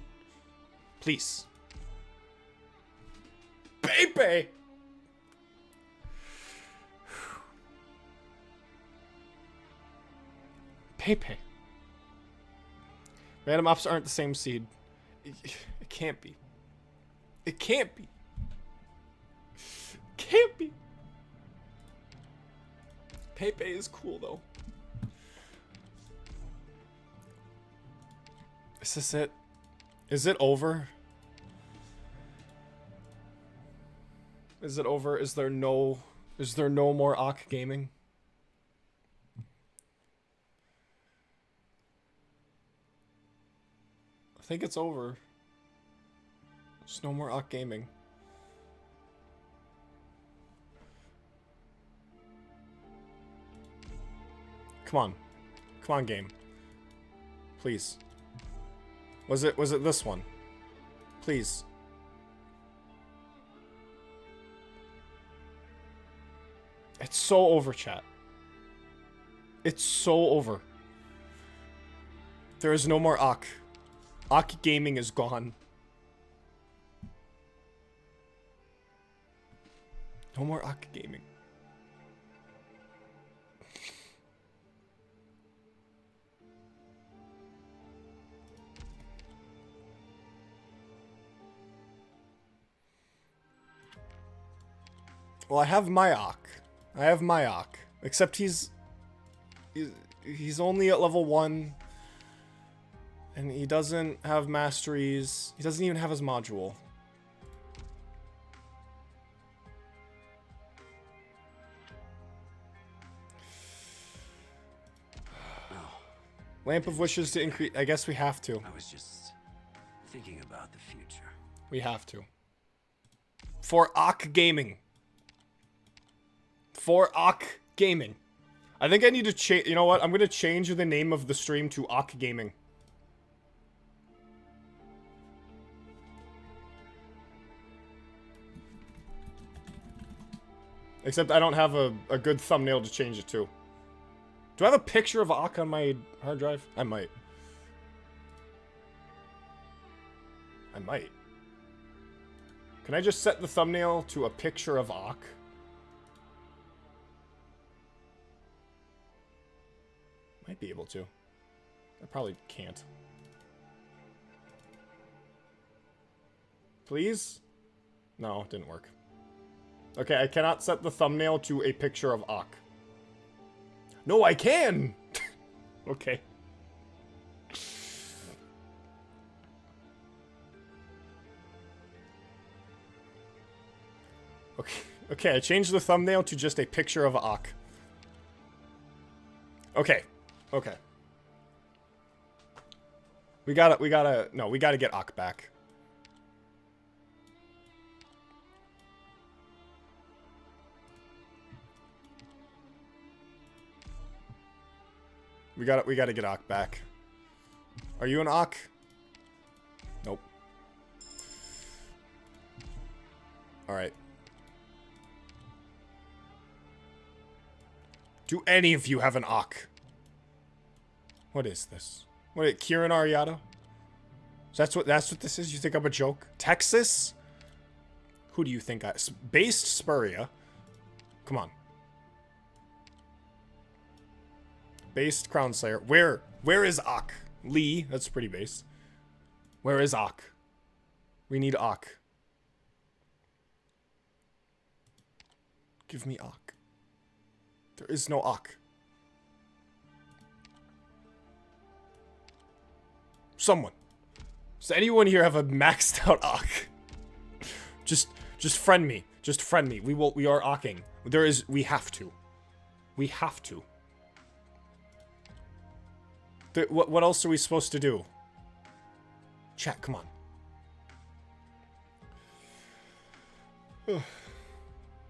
Please. Pepe! Pepe. Random ops aren't the same seed. It can't be. It can't be. Can't be. Pepe is cool though. Is this it? Is it over? Is it over? Is there no more Ak gaming? I think it's over. There's no more Ak gaming. Come on. Come on, game. Please. Was it this one? Please. It's so over, chat. It's so over. There is no more Ak. Ak gaming is gone. No more Ak gaming. Well, I have my Ak. I have my Ak. Except he's only at level 1. And he doesn't have masteries. He doesn't even have his module. Lamp of Wishes to increase. I guess we have to. I was just thinking about the future. We have to. For Ak Gaming. For Ak Gaming. I think I need to change. You know what? I'm going to change the name of the stream to Ak Gaming. Except I don't have a good thumbnail to change it to. Do I have a picture of Ak on my hard drive? I might. I might. Can I just set the thumbnail to a picture of Ak? Might be able to. I probably can't. Please? No, it didn't work. Okay, I cannot set the thumbnail to a picture of Ak. No, I can! Okay. Okay, okay, I changed the thumbnail to just a picture of Ak. Okay, okay. We gotta get Ak back. We gotta get Ak back. Are you an Ak? Nope. Alright. Do any of you have an Ak? What is this? What, Kieran Ariado? So that's what this is? You think I'm a joke? Texas? Who do you think based Spuria. Come on. Based Crown Slayer. Where is Ak? Lee, that's pretty base. Where is Ak? We need Ak. Give me Ak. There is no Ak. Someone. Does anyone here have a maxed out Ak? Just friend me. Just friend me. We are Aking. We have to. We have to. What else are we supposed to do? Chat, come on.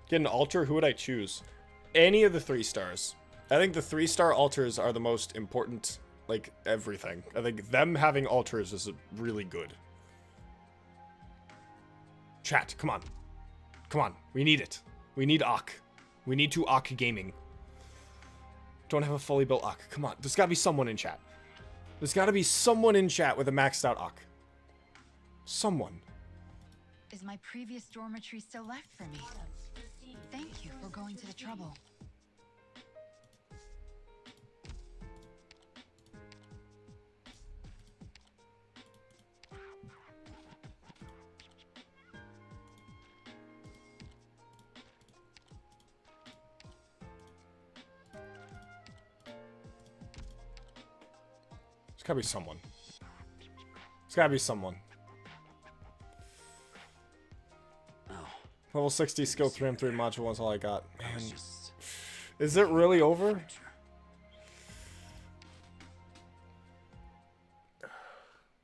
Get an altar? Who would I choose? Any of the 3 stars. I think the 3-star altars are the most important, like, everything. I think them having altars is really good. Chat, come on. Come on. We need it. We need Ak. We need to Ak gaming. Don't have a fully built Ak. Come on. There's gotta be someone in chat. There's gotta be someone in chat with a maxed out Ak. Someone. Is my previous dormitory still left for me? Thank you for going to the trouble. There's gotta be someone. There's gotta be someone. Level 60 skill 3 and 3 module 1 is all I got. Man. Is it really over?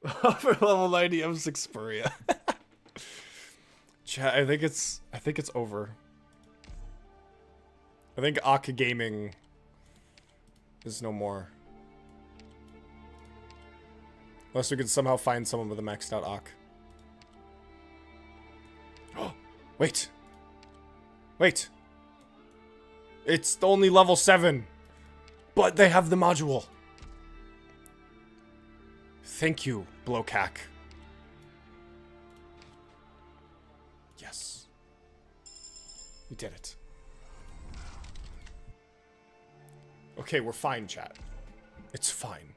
For level 90 M6 Spuria. Chat, I think it's over. I think Ak Gaming is no more. Unless we could somehow find someone with a maxed out Ak. Wait. Wait. It's only level 7. But they have the module. Thank you, Blowcack. Yes. We did it. Okay, we're fine, chat. It's fine.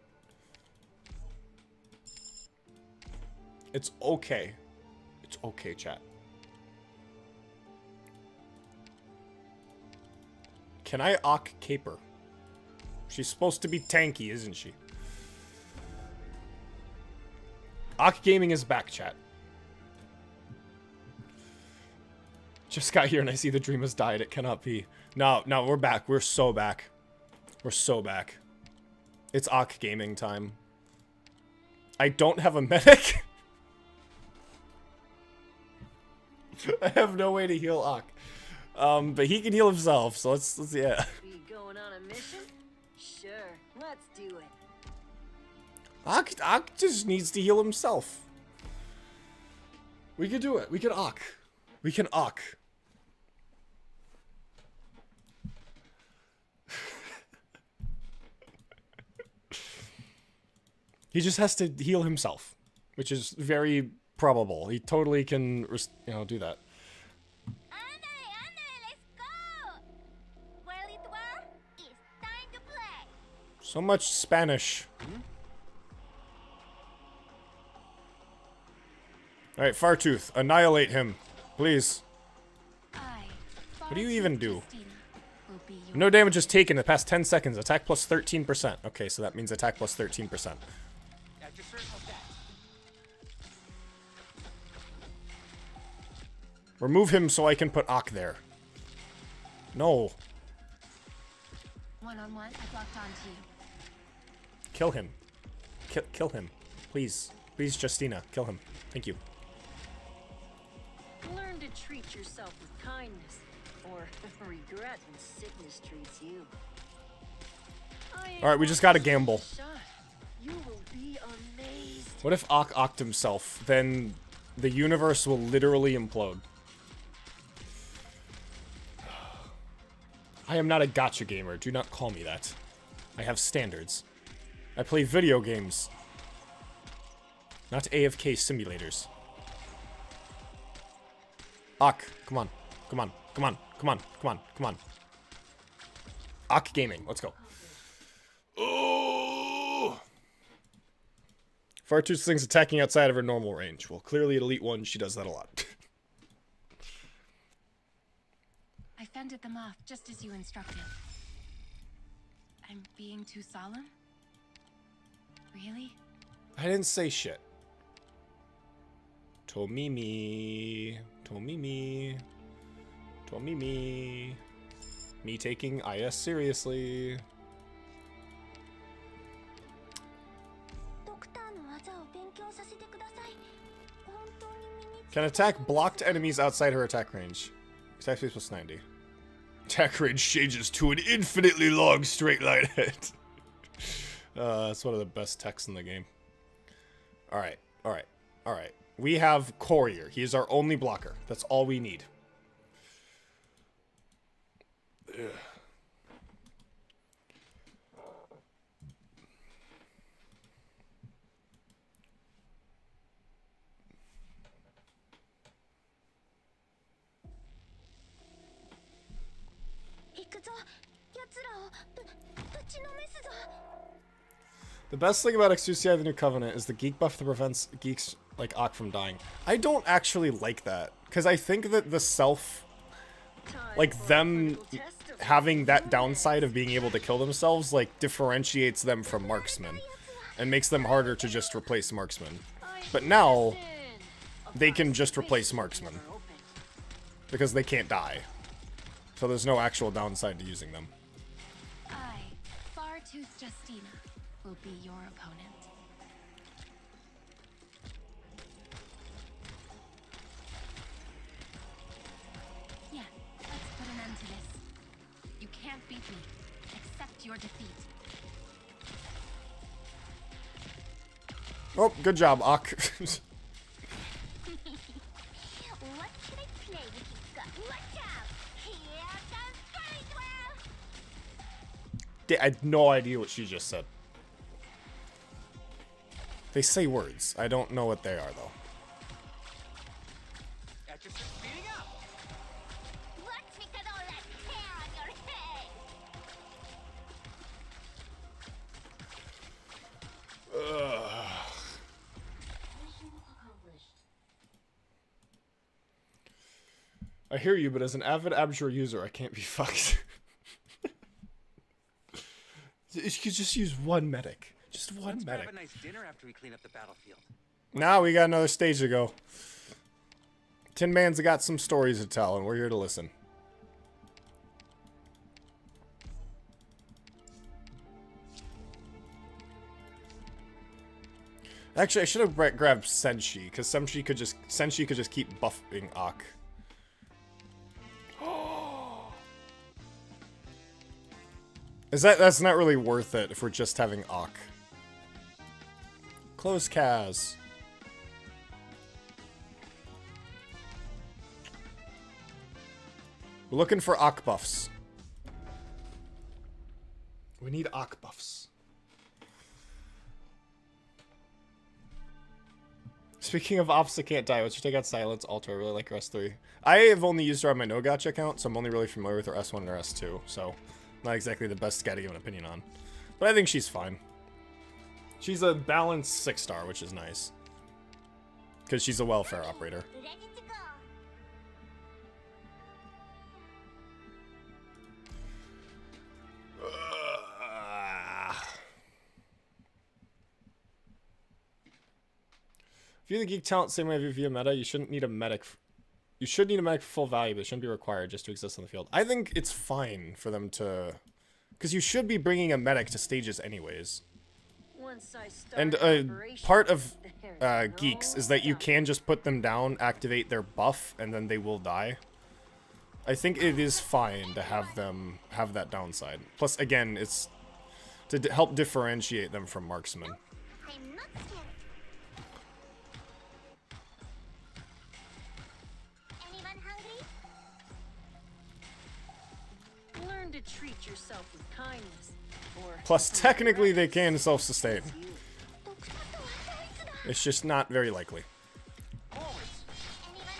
It's okay. It's okay, chat. Can I Ak Caper? She's supposed to be tanky, isn't she? Ak Gaming is back, chat. Just got here and I see the dream has died. It cannot be. No, we're back. We're so back. We're so back. It's Ak Gaming time. I don't have a medic. I have no way to heal Ak. But he can heal himself, so let's yeah. You going on a mission? Sure, let's do it. Ak just needs to heal himself. We can do it. We can Ak. We can Ak. He just has to heal himself, which is very probable. He totally can, do that. So much Spanish. Alright, Fartooth, annihilate him. Please. What do you even do? No damage is taken in the past 10 seconds. Attack plus 13%. Okay, so that means attack plus 13%. Remove him so I can put Ak there. No. One-on-one, I locked onto you. Kill him. Kill him. Please. Please, Justina. Kill him. Thank you. Learn to treat yourself with kindness, or regret when sickness treats you. Alright, we just gotta gamble. You will be amazed. What if Ak Ocked himself? Then the universe will literally implode. I am not a gacha gamer. Do not call me that. I have standards. I play video games. Not AFK simulators. Ak, come on. Come on. Come on. Come on. Come on. Come on. Ak Gaming. Let's go. Oh! Fartooth thing's attacking outside of her normal range. Well, clearly at Elite 1, she does that a lot. I fended them off, just as you instructed. I'm being too solemn? Really? I didn't say shit. Tomimi. Tomimi. Tomimi. Me taking IS seriously. Can attack blocked enemies outside her attack range. Attack speed plus 90. Attack range changes to an infinitely long straight line head. That's one of the best techs in the game. Alright, alright, alright. We have Courier. He is our only blocker. That's all we need. Ugh. The best thing about Exucia the New Covenant is the geek buff that prevents geeks like Ak from dying. I don't actually like that, because I think that the self, like them having that downside of being able to kill themselves, like differentiates them from marksmen and makes them harder to just replace marksmen. But now they can just replace marksmen because they can't die. So there's no actual downside to using them. I, Fartooth Justina, will be your opponent. Yeah, let's put an end to this. You can't beat me. Accept your defeat. Oh, good job, Ak. What should I play with you guys? Watch out! Here comes Great I had no idea what she just said. They say words. I don't know what they are, though. Watch me cut all that hair on your head! I hear you, but as an avid Abjure user, I can't be fucked. You could just use one medic. Just one Let's medic. grab a nice dinner after we clean up the battlefield. Now we got another stage to go. Tin Man's got some stories to tell, and we're here to listen. Actually, I should have grabbed Senshi, because Senshi could just keep buffing Ak. That's not really worth it if we're just having Ak. Close Kaz. We're looking for Ak buffs. We need Ak buffs. Speaking of ops that can't die, what's your take on Silence Alter? I really like her S3. I have only used her on my no gacha account, so I'm only really familiar with her S1 and her S2, so not exactly the best guy to give an opinion on. But I think she's fine. She's a balanced 6-star, which is nice. Because she's a welfare operator. View the geek talent same way I view meta. You shouldn't need a medic. You should need a medic for full value, but it shouldn't be required just to exist on the field. I think it's fine for them to... Because you should be bringing a medic to stages anyways. Once I start And operation, part of there's geeks no is that you stopping. can just put them down, activate their buff, and then they will die. I think it is fine to have them have that downside. Plus, again, it's to help differentiate them from marksmen. I'm not scared. Anyone hungry? Learn to treat yourself with kindness. Or Plus, technically, they can self-sustain. It's just not very likely. Anyone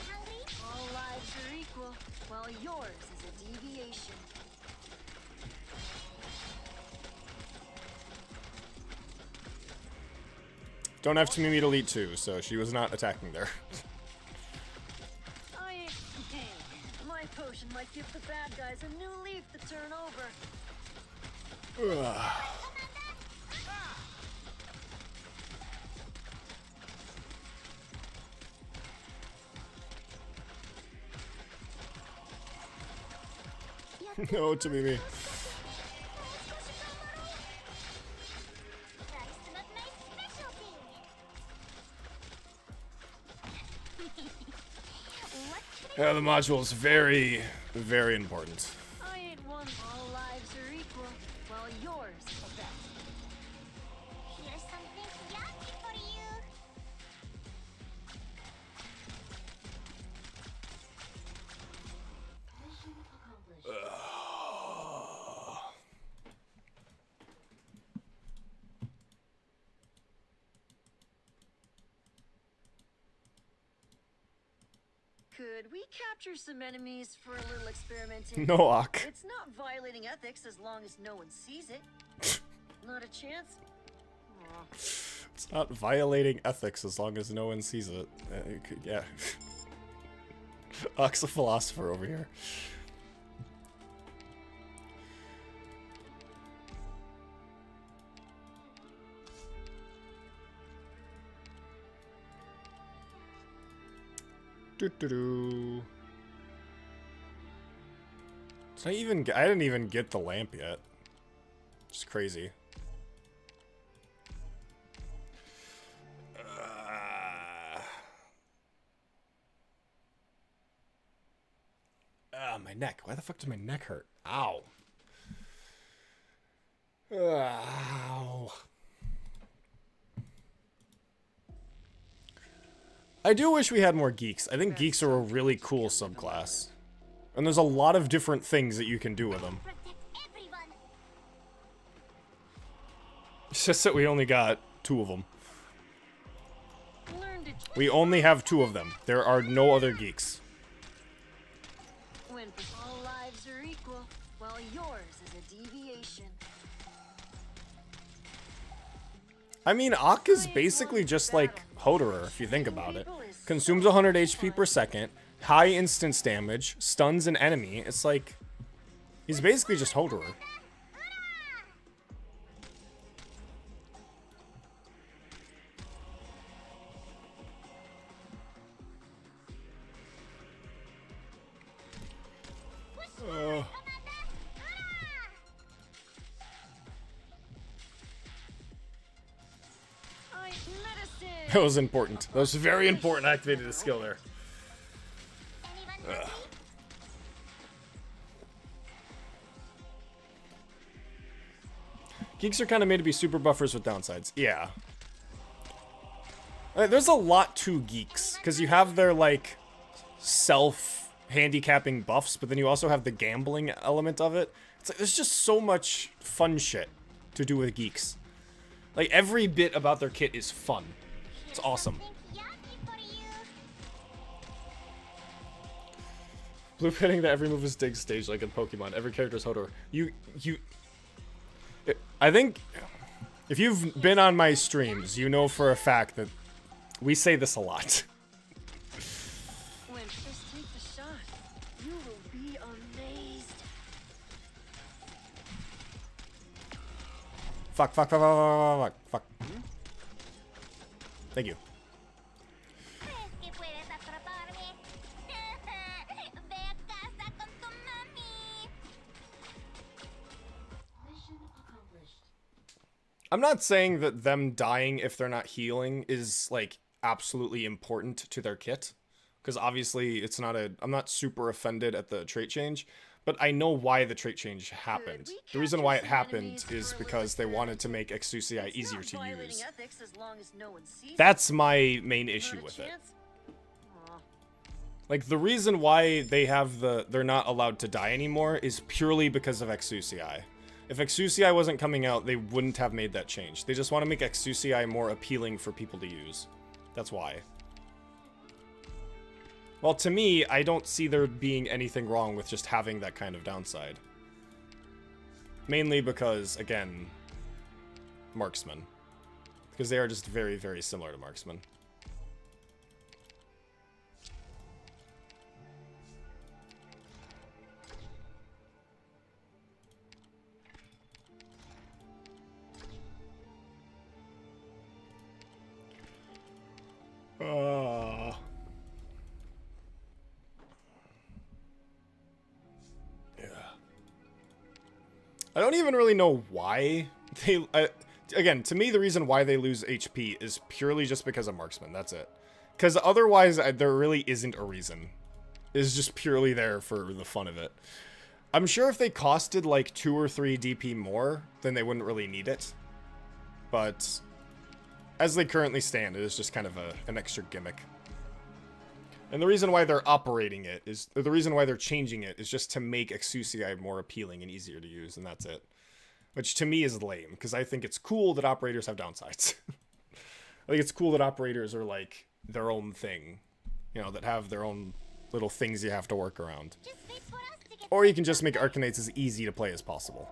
hungry? All lives are equal, while yours is a deviation. Don't have to meet elite 2, so she was not attacking there. I ain't hey, my potion might give the bad guys a new leaf to turn over. No, to be me. That's not my specialty. What should Yeah, the module is very, very important. I ain't one. All lives are equal, while yours is the best. Here's something yummy for you. Could we capture some enemies for a little experimenting? No, Ak. It's not violating ethics as long as no one sees it. Not a chance? Aw. It's not violating ethics as long as no one sees it. Yeah. Ak's a philosopher over here. Doo-doo-doo. I didn't even get the lamp yet. It's crazy. My neck. Why the fuck does my neck hurt? Ow. Ow. I do wish we had more geeks. I think geeks are a really cool subclass. And there's a lot of different things that you can do with them. It's just that we only got 2 of them. We only have 2 of them. There are no other geeks. When all lives are equal, while yours is a deviation. I mean, Ak is basically just like Hoderer, if you think about it. Consumes 100 HP per second, high instance damage, stuns an enemy. It's like, he's basically just Hoderer. That was important. That was very important. I activated a skill there. Ugh. Geeks are kind of made to be super buffers with downsides. Yeah. There's a lot to geeks, because you have their, like, self-handicapping buffs, but then you also have the gambling element of it. It's like, there's just so much fun shit to do with geeks. Like, every bit about their kit is fun. It's awesome. Blue pitting that every move is dig stage like in Pokemon. Every character is Hodor. I think if you've been on my streams, you know for a fact that we say this a lot. When just take the shot, you will be amazed. Fuck. Thank you. I'm not saying that them dying if they're not healing is, like, absolutely important to their kit. Because obviously it's not I'm not super offended at the trait change. But I know why the trait change happened. The reason why it happened is because they wanted to make Exusii easier to use. That's my main issue with it. Like, the reason why they're not allowed to die anymore is purely because of Exusii. If Exusii wasn't coming out, they wouldn't have made that change. They just want to make Exusii more appealing for people to use. That's why. Well, to me, I don't see there being anything wrong with just having that kind of downside. Mainly because, again, marksman. Because they are just very, very similar to marksman. Yeah. I don't even really know why they... again, to me, the reason why they lose HP is purely just because of marksman. That's it. Because otherwise, there really isn't a reason. It's just purely there for the fun of it. I'm sure if they costed like 2 or 3 DP more, then they wouldn't really need it. But as they currently stand, it is just kind of an extra gimmick. And the reason why they're operating it is, the reason why they're changing it is just to make Exusii more appealing and easier to use, and that's it. Which to me is lame, because I think it's cool that operators have downsides. I think it's cool that operators are like their own thing, you know, that have their own little things you have to work around. Or you can just make Arknights as easy to play as possible.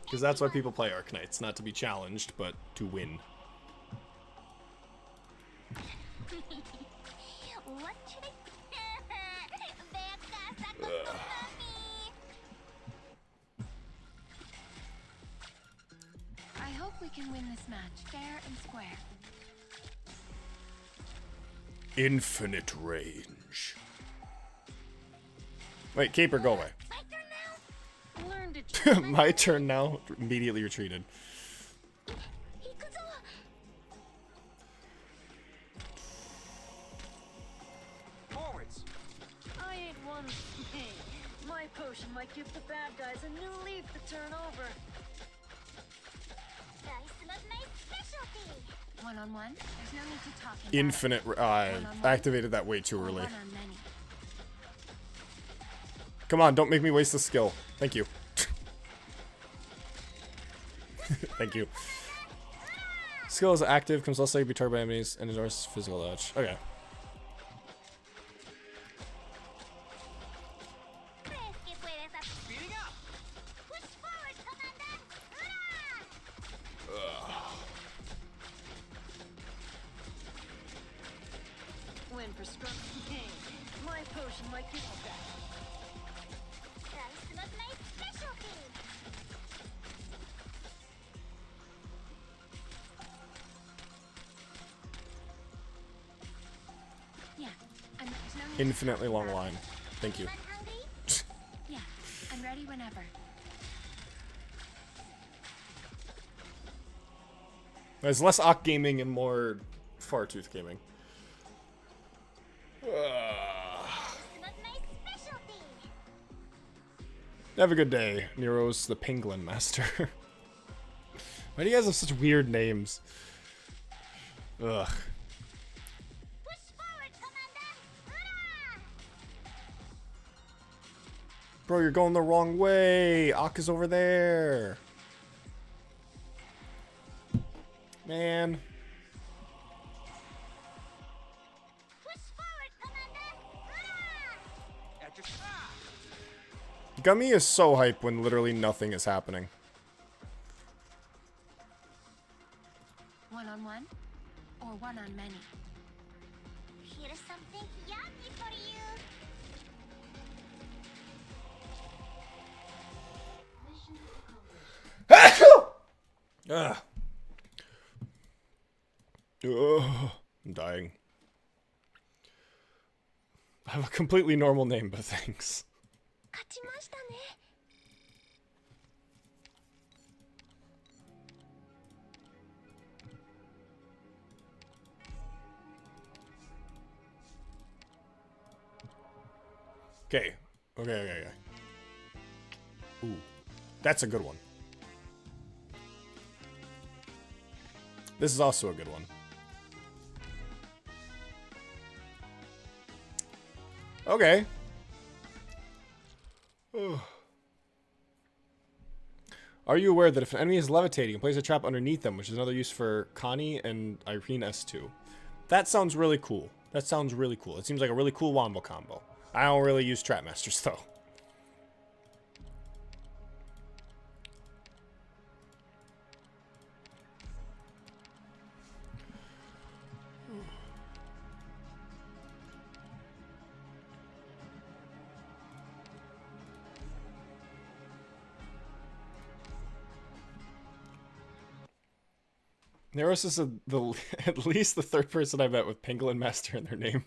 Because that's why people play Arknights, not to be challenged, but to win. I hope we can win this match fair and square. Infinite range. Wait, Caper, go away. My turn now. Immediately retreated. Forwards. I ain't one thing. My potion might give the bad guys a new leaf to turn over. One-on-one? There's no need to talk. Infinite. Activated that way too early. Come on, don't make me waste the skill. Thank you. Thank you. Skill is active, comes less likely to be targeted by enemies, and ignores physical dodge. Okay. When prescribed pain, my potion might give you that. That's not my specialty. Yeah, and there's no need Infinitely long line. Thank you. Yeah, I'm ready whenever. There's less Ock gaming and more Fartooth gaming. Have a good day, Nero's the Penguin Master. Why do you guys have such weird names? Ugh. Bro, you're going the wrong way. Ock is over there. Man. Gummy is so hype when literally nothing is happening. One-on-one? Or one-on-many? Here's something yummy for you. Ugh. Ugh. I'm dying. I have a completely normal name, but thanks. Okay. Okay. Ooh. That's a good one. This is also a good one. Okay. Are you aware that if an enemy is levitating, place a trap underneath them, which is another use for Connie and Irene S2? That sounds really cool. That sounds really cool. It seems like a really cool wombo combo. I don't really use Trapmasters, though. Neros is at least the third person I met with Pangolin Master in their name.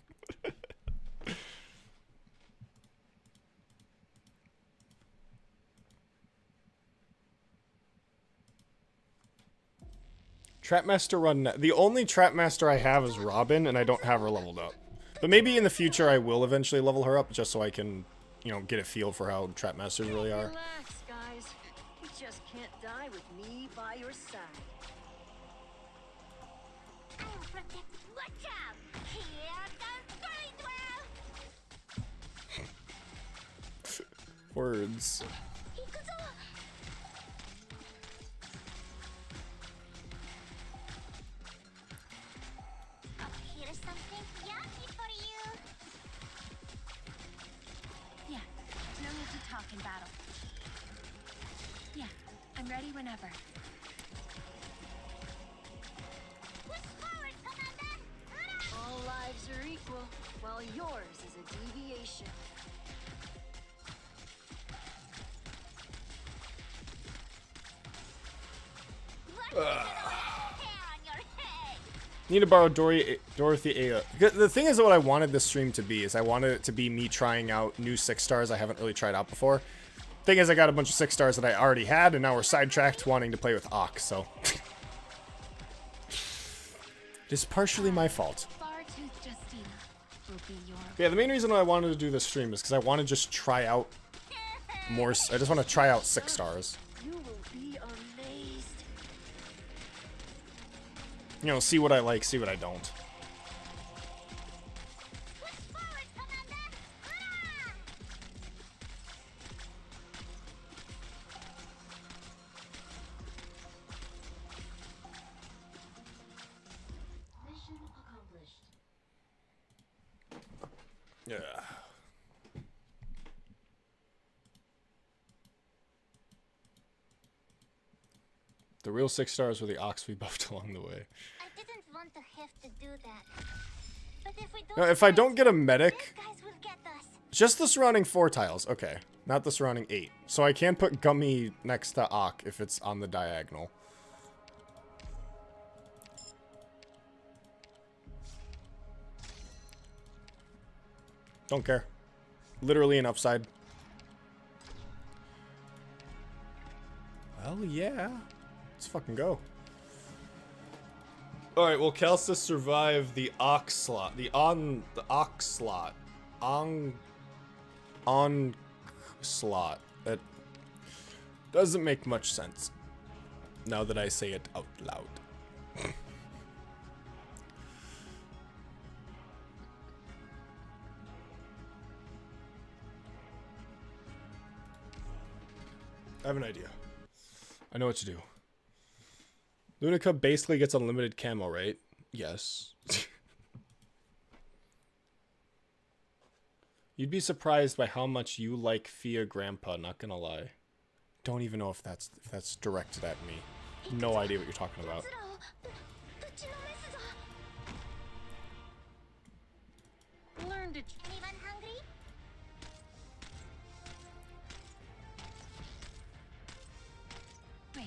Trapmaster run. The only Trapmaster I have is Robin, and I don't have her leveled up. But maybe in the future I will eventually level her up, just so I can, you know, get a feel for how Trapmasters really are. Relax, guys. You just can't die with me by your side. I will protect. Watch out! Here comes Great Well! Words. Here's something yummy for you. Yeah, no need to talk in battle. Yeah, I'm ready whenever. All lives are equal, while yours is a deviation. Need to borrow Dorothy A. The thing is, what I wanted this stream to be is I wanted it to be me trying out new 6 stars I haven't really tried out before. Thing is, I got a bunch of 6 stars that I already had, and now we're sidetracked wanting to play with Ock, so. It's partially my fault. Yeah, the main reason why I wanted to do this stream is because I want to just try out more. I just want to try out 6 stars. You will be amazed. You know, see what I like, see what I don't. Mission accomplished. Yeah. The real 6 stars were the Ox we buffed along the way. I didn't want to have to do that. But if we don't Now, if I don't get a medic, guys will get us. just the surrounding 4 tiles. Okay, not the surrounding 8. So I can put Gummy next to Ock if it's on the diagonal. Don't care. Literally an upside. Well, yeah. Let's fucking go. Alright, will Calcis survive the Ox slot? The Ox slot. Slot. That doesn't make much sense. Now that I say it out loud. I have an idea. I know what to do. Lunica basically gets unlimited camo, right? Yes. You'd be surprised by how much you like Fia Grandpa, not gonna lie. Don't even know if that's directed at me. No idea what you're talking about. Learn to. Anyone hungry? Wait,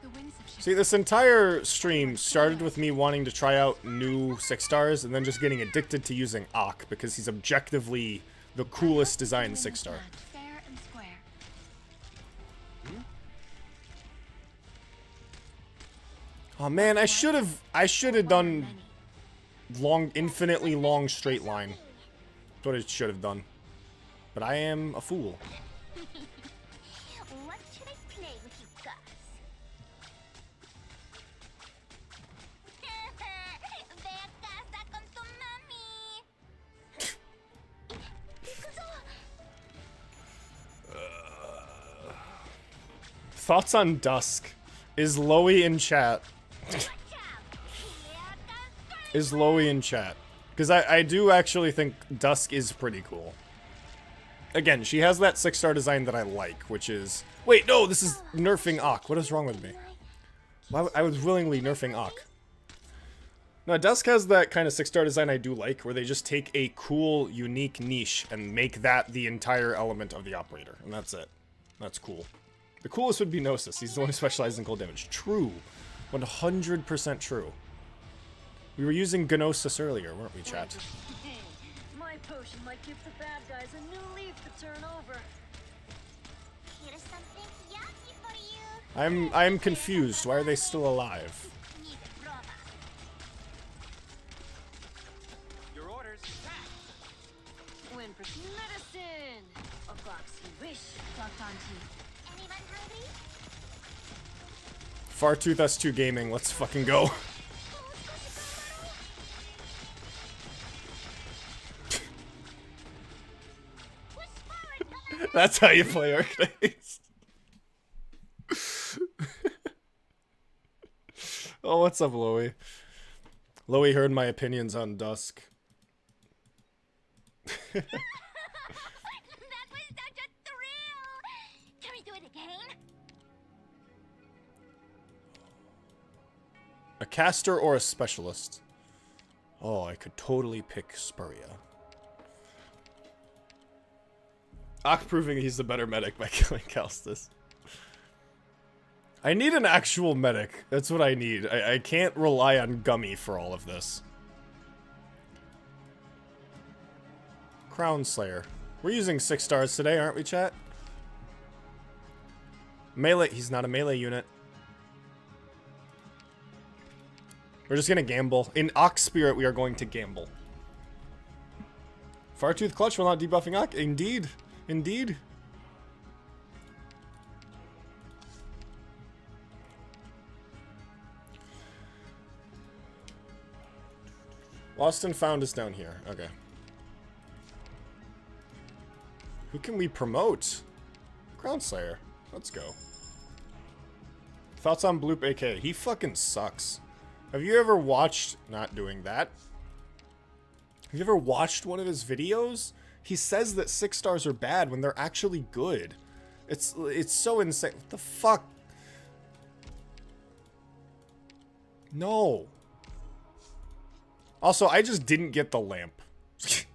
the wings have shifted. See, this entire stream started with me wanting to try out new 6 stars and then just getting addicted to using Ock because he's objectively the coolest designed 6 star. Fair and square. Oh man, I should have done infinitely long straight line. That's what I should have done. but I am a fool. What should I play with you guys? Ve a casa con tu mami. Thoughts on Dusk? Is Loey in chat? Is Loey in chat? Because I do actually think Dusk is pretty cool. Again, she has that 6-star design that I like, which is... Wait, no, this is nerfing Ak. What is wrong with me? Why I was willingly nerfing Ak. No, Dusk has that kind of 6-star design I do like, where they just take a cool, unique niche and make that the entire element of the operator. And that's it. That's cool. The coolest would be Gnosis. He's the one who specializes in cold damage. True. 100% true. We were using Gnosis earlier, weren't we, chat? My potion might give the bad guys a new leaf to turn over. Here's something yummy for you. I'm confused. Why are they still alive? Your orders. When medicine. A box you wish. Locked on T. Anyone hungry? Fartooth S2 Gaming, let's fucking go. That's how you play Arknights. Oh, what's up, Loey? Loey heard my opinions on Dusk. That was such a thrill! Can we do it again? A caster or a specialist? Oh, I could totally pick Spuria. Ak proving he's the better medic by killing Calstus. I need an actual medic. That's what I need. I can't rely on Gummy for all of this. Crown Slayer. We're using 6 stars today, aren't we, chat? Melee. He's not a melee unit. We're just gonna gamble. In Ox Spirit, we are going to gamble. Fartooth Clutch will not debuffing Ak. Indeed. Indeed. Lost and Found is down here. Okay. Who can we promote? Crown Slayer. Let's go. Thoughts on Bloop AK? He fucking sucks. Have you ever watched... Not doing that. Have you ever watched one of his videos? He says that 6 stars are bad when they're actually good. It's so insane. What the fuck? No. Also, I just didn't get the lamp. Just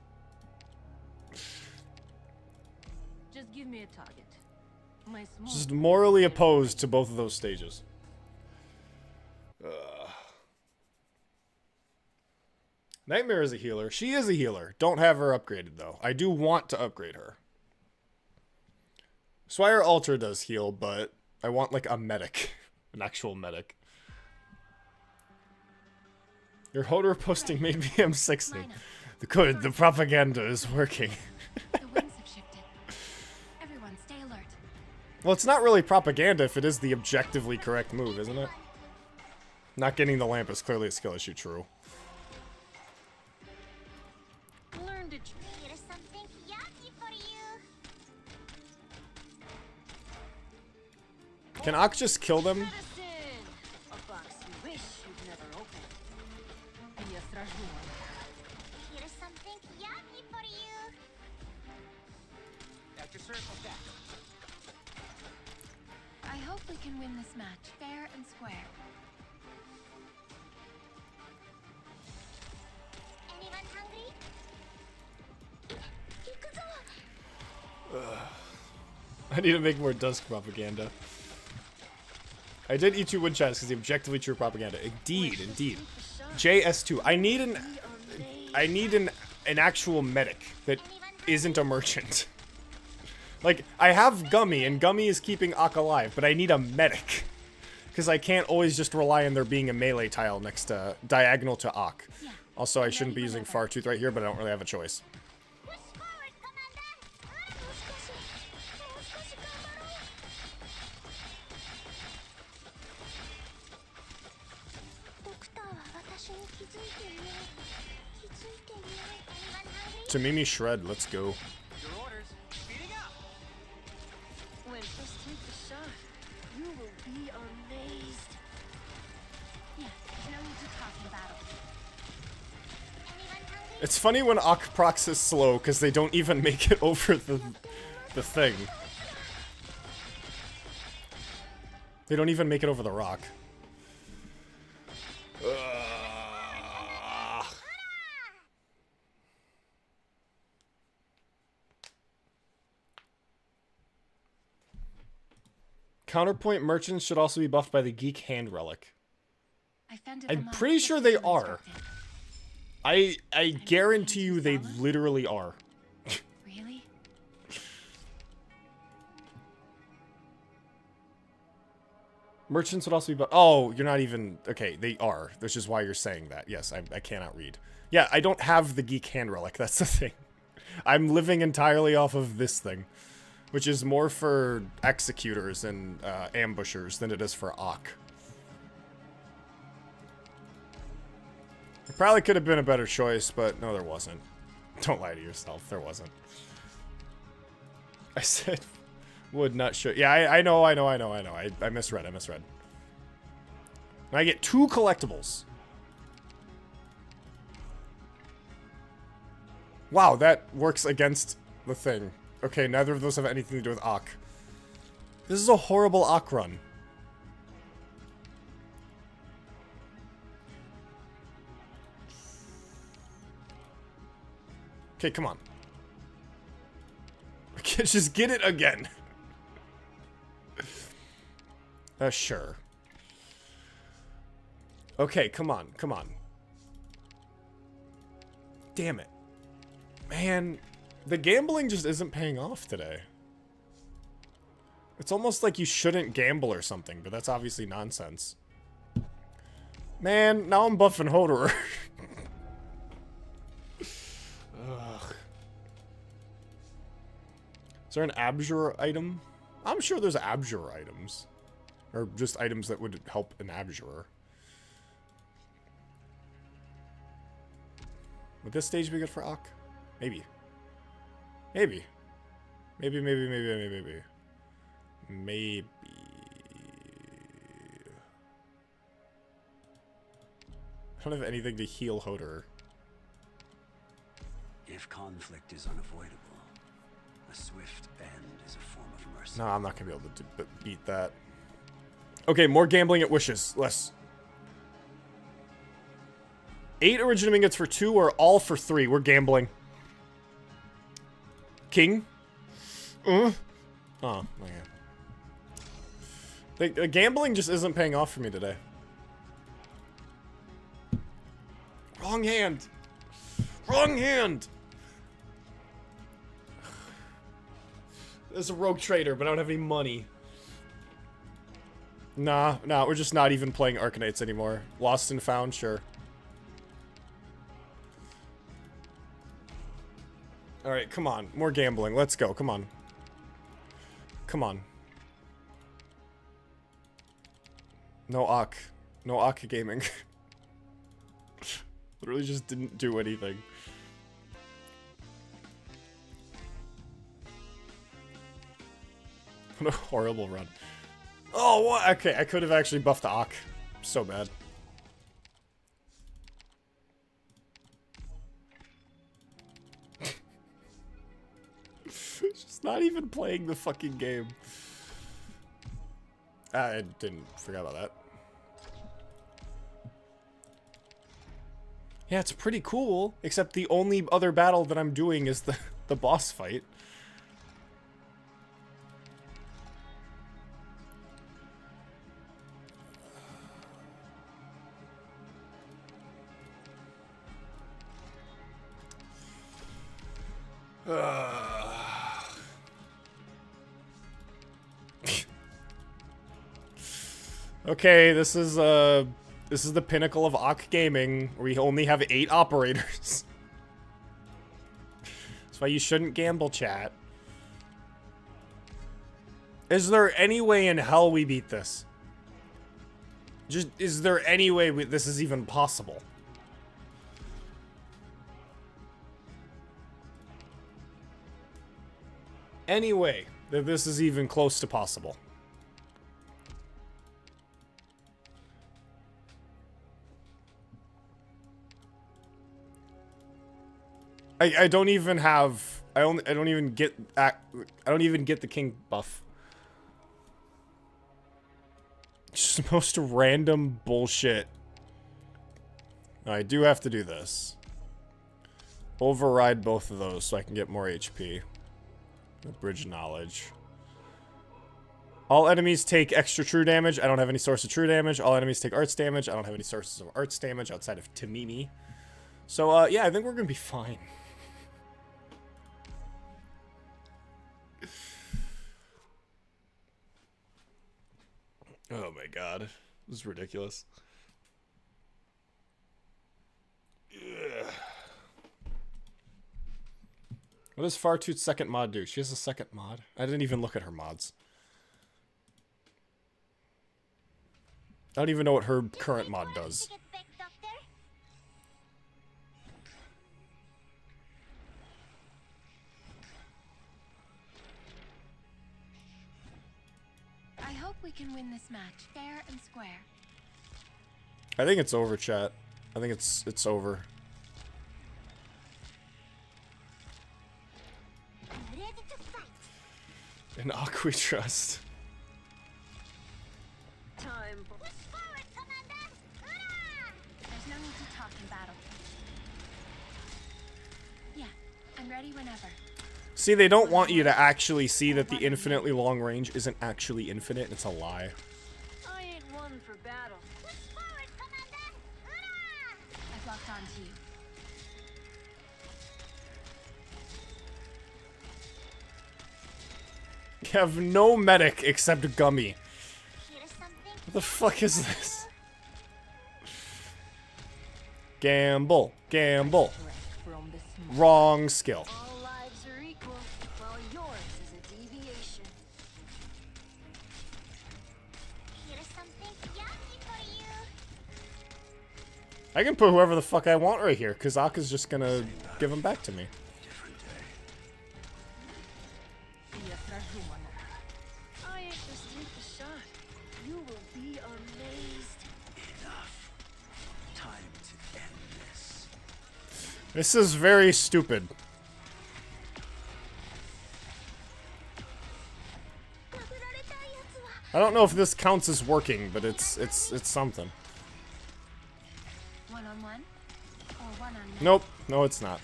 give me a target. My small Just morally opposed to both of those stages. Nightmare is a healer. She is a healer. Don't have her upgraded, though. I do want to upgrade her. Swire Altar does heal, but I want, like, a medic. An actual medic. Your Hodor posting made me M60. The propaganda is working. The winds have shifted. Everyone, stay alert. Well, it's not really propaganda if it is the objectively correct move, isn't it? Not getting the lamp is clearly a skill issue, true. Learn to Here's something yummy for you. Can Ak just kill them? medicine. A box you wish you'd never opened. Here's something yummy for you. At your service, Jack. I hope we can win this match fair and square. Anyone hungry? I need to make more Dusk propaganda. I did eat 2 wood chats because the objectively true propaganda. Indeed, indeed. JS2. I need an actual medic that isn't a merchant. Like, I have Gummy, and Gummy is keeping Ak alive, but I need a medic. Because I can't always just rely on there being a melee tile next to diagonal to Ak. Also, I shouldn't be using Fartooth right here, but I don't really have a choice. To Mimi Shred, let's go. Your orders. Speeding up. When just take the shot, you will be amazed. Yeah, no need to talk in battle. It's funny when Ak procs is slow because they don't even make it over the thing. They don't even make it over the rock. Ugh. Counterpoint merchants should also be buffed by the Geek Hand Relic. I'm pretty sure they are. I guarantee you they literally are. Really? Merchants would also be buffed. Oh, you're not even... Okay, they are. Which is why you're saying that. Yes, I cannot read. Yeah, I don't have the Geek Hand Relic. That's the thing. I'm living entirely off of this thing. Which is more for executors and ambushers than it is for Ak. It probably could have been a better choice, but no, there wasn't. Don't lie to yourself. There wasn't. I said would not show. Yeah, I know. I misread. I get 2 collectibles. Wow, that works against the thing. Okay, neither of those have anything to do with Ak. This is a horrible Ak run. Okay, come on. Okay, just get it again. Sure. Okay, come on. Damn it. Man... The gambling just isn't paying off today. It's almost like you shouldn't gamble or something, but that's obviously nonsense. Man, now I'm buffing Hoderer. Ugh. Is there an Abjure item? I'm sure there's Abjure items. Or just items that would help an Abjurer. Would this stage be good for Ak? Maybe. Maybe. Maybe. I don't have anything to heal Hoderer. If conflict is unavoidable, a swift end is a form of mercy. No, I'm not gonna be able to beat that. Okay, more gambling at Wishes. Less. 8 original ingots for 2 or all for 3. We're gambling. King? Oh, man. The gambling just isn't paying off for me today. Wrong hand. Wrong hand. There's a rogue trader, but I don't have any money. Nah, we're just not even playing Arknights anymore. Lost and found, sure. Alright, come on. More gambling. Let's go. Come on. Come on. No Ak. No Ak gaming. Literally just didn't do anything. What a horrible run. Oh, what? Okay, I could have actually buffed the Ak. So bad. Just not even playing the fucking game. I didn't forget about that. Yeah, it's pretty cool, except the only other battle that I'm doing is the boss fight. Okay, this is the pinnacle of Ak gaming, where we only have 8 operators. That's why you shouldn't gamble, chat. Is there any way in hell we beat this? Is there any way this is even possible? any way that this is even close to possible. I don't even have I don't even get the king buff. Just the most random bullshit. I do have to do this. Override both of those so I can get more HP. The bridge knowledge. All enemies take extra true damage. I don't have any source of true damage. All enemies take arts damage. I don't have any sources of arts damage outside of Tamimi. So, yeah, I think we're gonna be fine. Oh my god. This is ridiculous. Ugh. What does Fartoot's second mod do? She has a second mod? I didn't even look at her mods. I don't even know what her current mod does. I hope we can win this match fair and square. I think it's over, chat. I think it's over. In Aqui Trust. Time. There's no need to talk in battle. Yeah, I'm ready whenever. See, they don't want you to actually see that the infinitely long range isn't actually infinite. It's a lie. I ain't one for battle. I've locked on to you. You have no medic except Gummy. What the fuck is this? Gamble. Gamble. Wrong skill. All lives are equal, while yours is a deviation. Here's something yummy for you. I can put whoever the fuck I want right here, because Akka's just gonna give them back to me. I ain't just take the shot. You will be amazed. Enough. Time to end this. This is very stupid. I don't know if this counts as working, but it's something. One-on-one? Or one-on-one? Nope. No, it's not.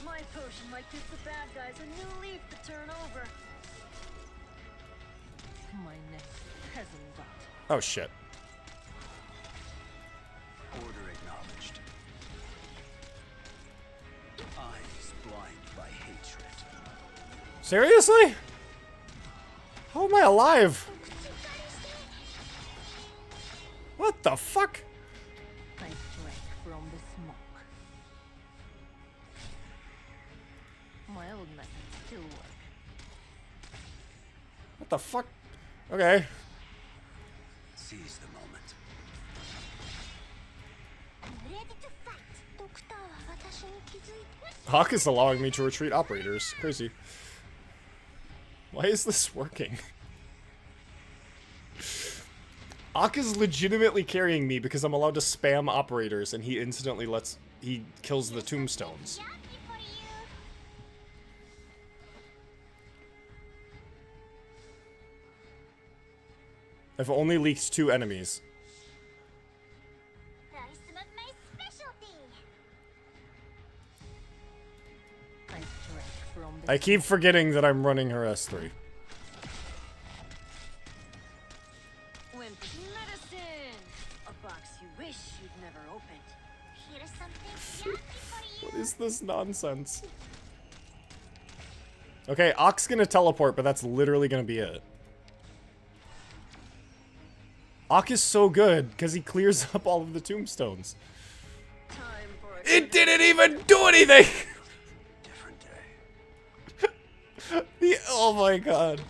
My potion might give the bad guys a new leaf to turn over. My next peasant dot. Oh shit. Order acknowledged. Eyes blind by hatred. Seriously? How am I alive? What the fuck? I drank from the smoke. My old methods still work. What the fuck? Okay. Seize the moment. Hawk is allowing me to retreat operators. Crazy. Why is this working? Hawk is legitimately carrying me because I'm allowed to spam operators and he instantly he kills the tombstones. I've only leaked 2 enemies. I keep forgetting that I'm running her S3. Medicine! A box you wish you'd never opened. Here's something yummy for you. What is this nonsense? Okay, Ock's gonna teleport, but that's literally gonna be it. Ock is so good, because he clears up all of the tombstones. It didn't even do anything! Oh my god.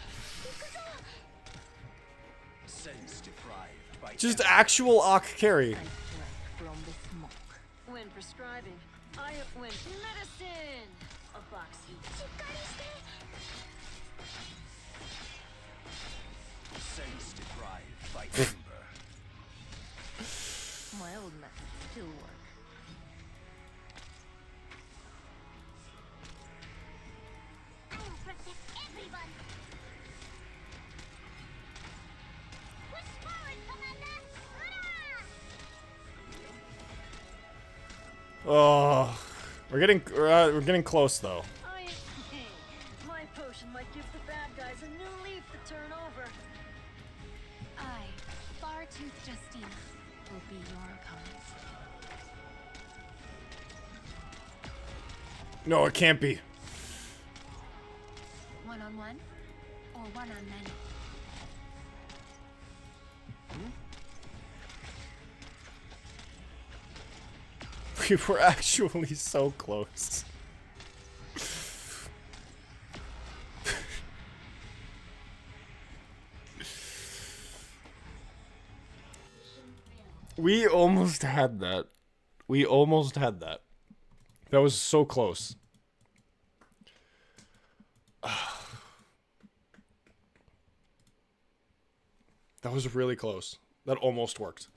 Sense deprived by Just actual Ock carry. prescribing. I went medicine. A box heat. Sense deprived by timber. My old methods still work. I will protect everyone. Push forward, Commander! Hurrah! Oh, we're getting close though. My potion might give the bad guys a new leaf to turn over. I, Bar-Tooth Justina, will be your opponent. No, it can't be. One-on-one, or one-on-many? We were actually so close. We almost had that. We almost had that. That was so close. That was really close. That almost worked.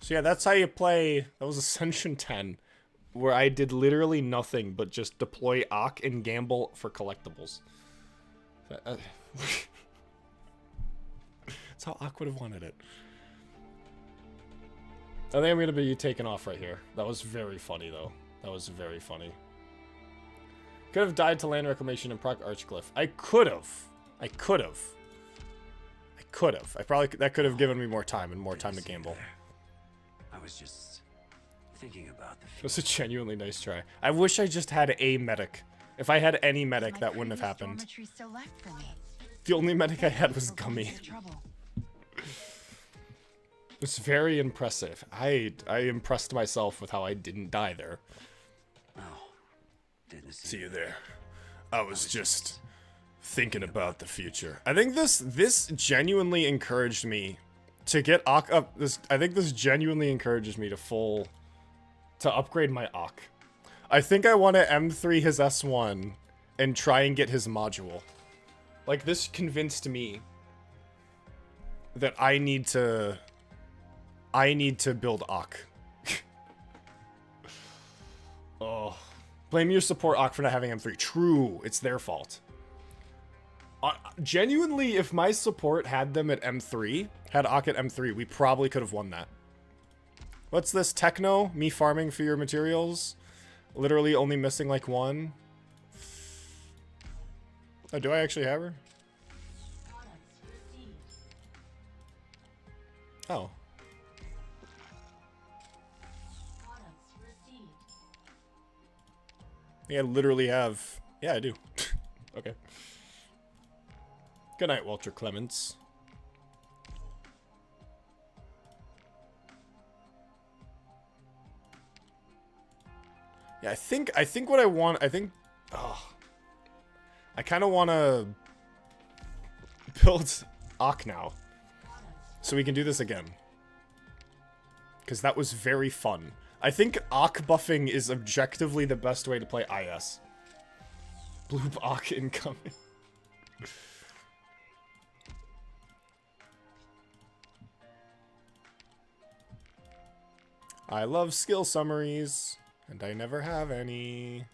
So yeah, that's how you play. That was Ascension 10, where I did literally nothing but just deploy Ak and gamble for collectibles. That's how Ak would have wanted it. I think I'm going to be taken off right here. That was very funny, though. That was very funny. Could have died to land reclamation and proc Archcliff. I could have. I could have. I could have. I probably... That could have given me more time and more time to gamble. I was just thinking about the future. It was a genuinely nice try. I wish I just had a medic. If I had any medic, that wouldn't have happened. Still left for me. The only medic I had was Gummy. It's very impressive. I impressed myself with how I didn't die there. Oh, didn't see you there. I was just thinking about the future. I think this genuinely encouraged me to get Ak up. I think this genuinely encourages me to upgrade my Ak. I think I want to M3 his S1 and try and get his module. Like, this convinced me that I need to build Ak. Oh. Blame your support Ak for not having M3. True, it's their fault. Genuinely, if my support had them at M3, had Ak at M3, we probably could have won that. What's this? Techno? Me farming for your materials? Literally only missing like one. Oh, do I actually have her? Oh. Yeah, I literally have... Yeah, I do. Okay. Good night, Walter Clements. Yeah, I think what I want... I kind of want to build Ak now. So we can do this again. Because that was very fun. I think Ak buffing is objectively the best way to play IS. Bloop Ak incoming. I love skill summaries, and I never have any.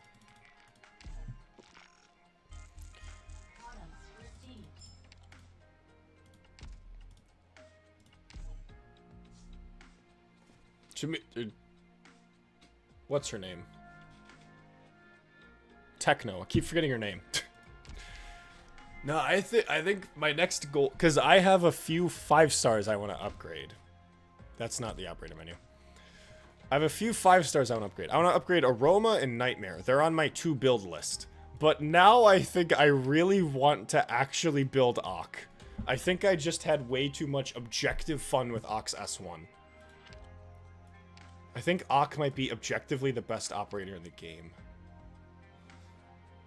What's her name? Techno. I keep forgetting her name. No, I think my next goal, because I have a few 5 stars I want to upgrade. That's not the operator menu. I have a few 5 stars I want to upgrade. I want to upgrade Aroma and Nightmare. They're on my to build list. But now I think I really want to actually build Ak. I think I just had way too much objective fun with Ak's S1. I think Ak might be objectively the best operator in the game.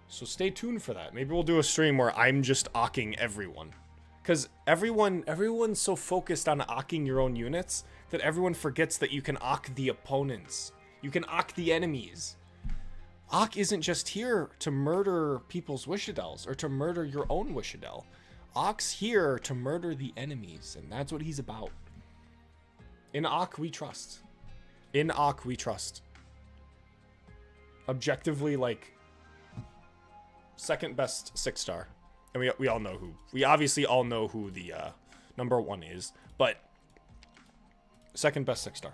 So stay tuned for that. Maybe we'll do a stream where I'm just Aking everyone. Because everyone's so focused on ocking your own units that everyone forgets that you can ock the opponents. You can ock the enemies. Ock isn't just here to murder people's Wishadels or to murder your own Wishadel. Ock's here to murder the enemies, and that's what he's about. In Ock, we trust. In Ock, we trust. Objectively, like, second best 6-star. And we all know who. We obviously all know who the number 1 is, but second best 6-star.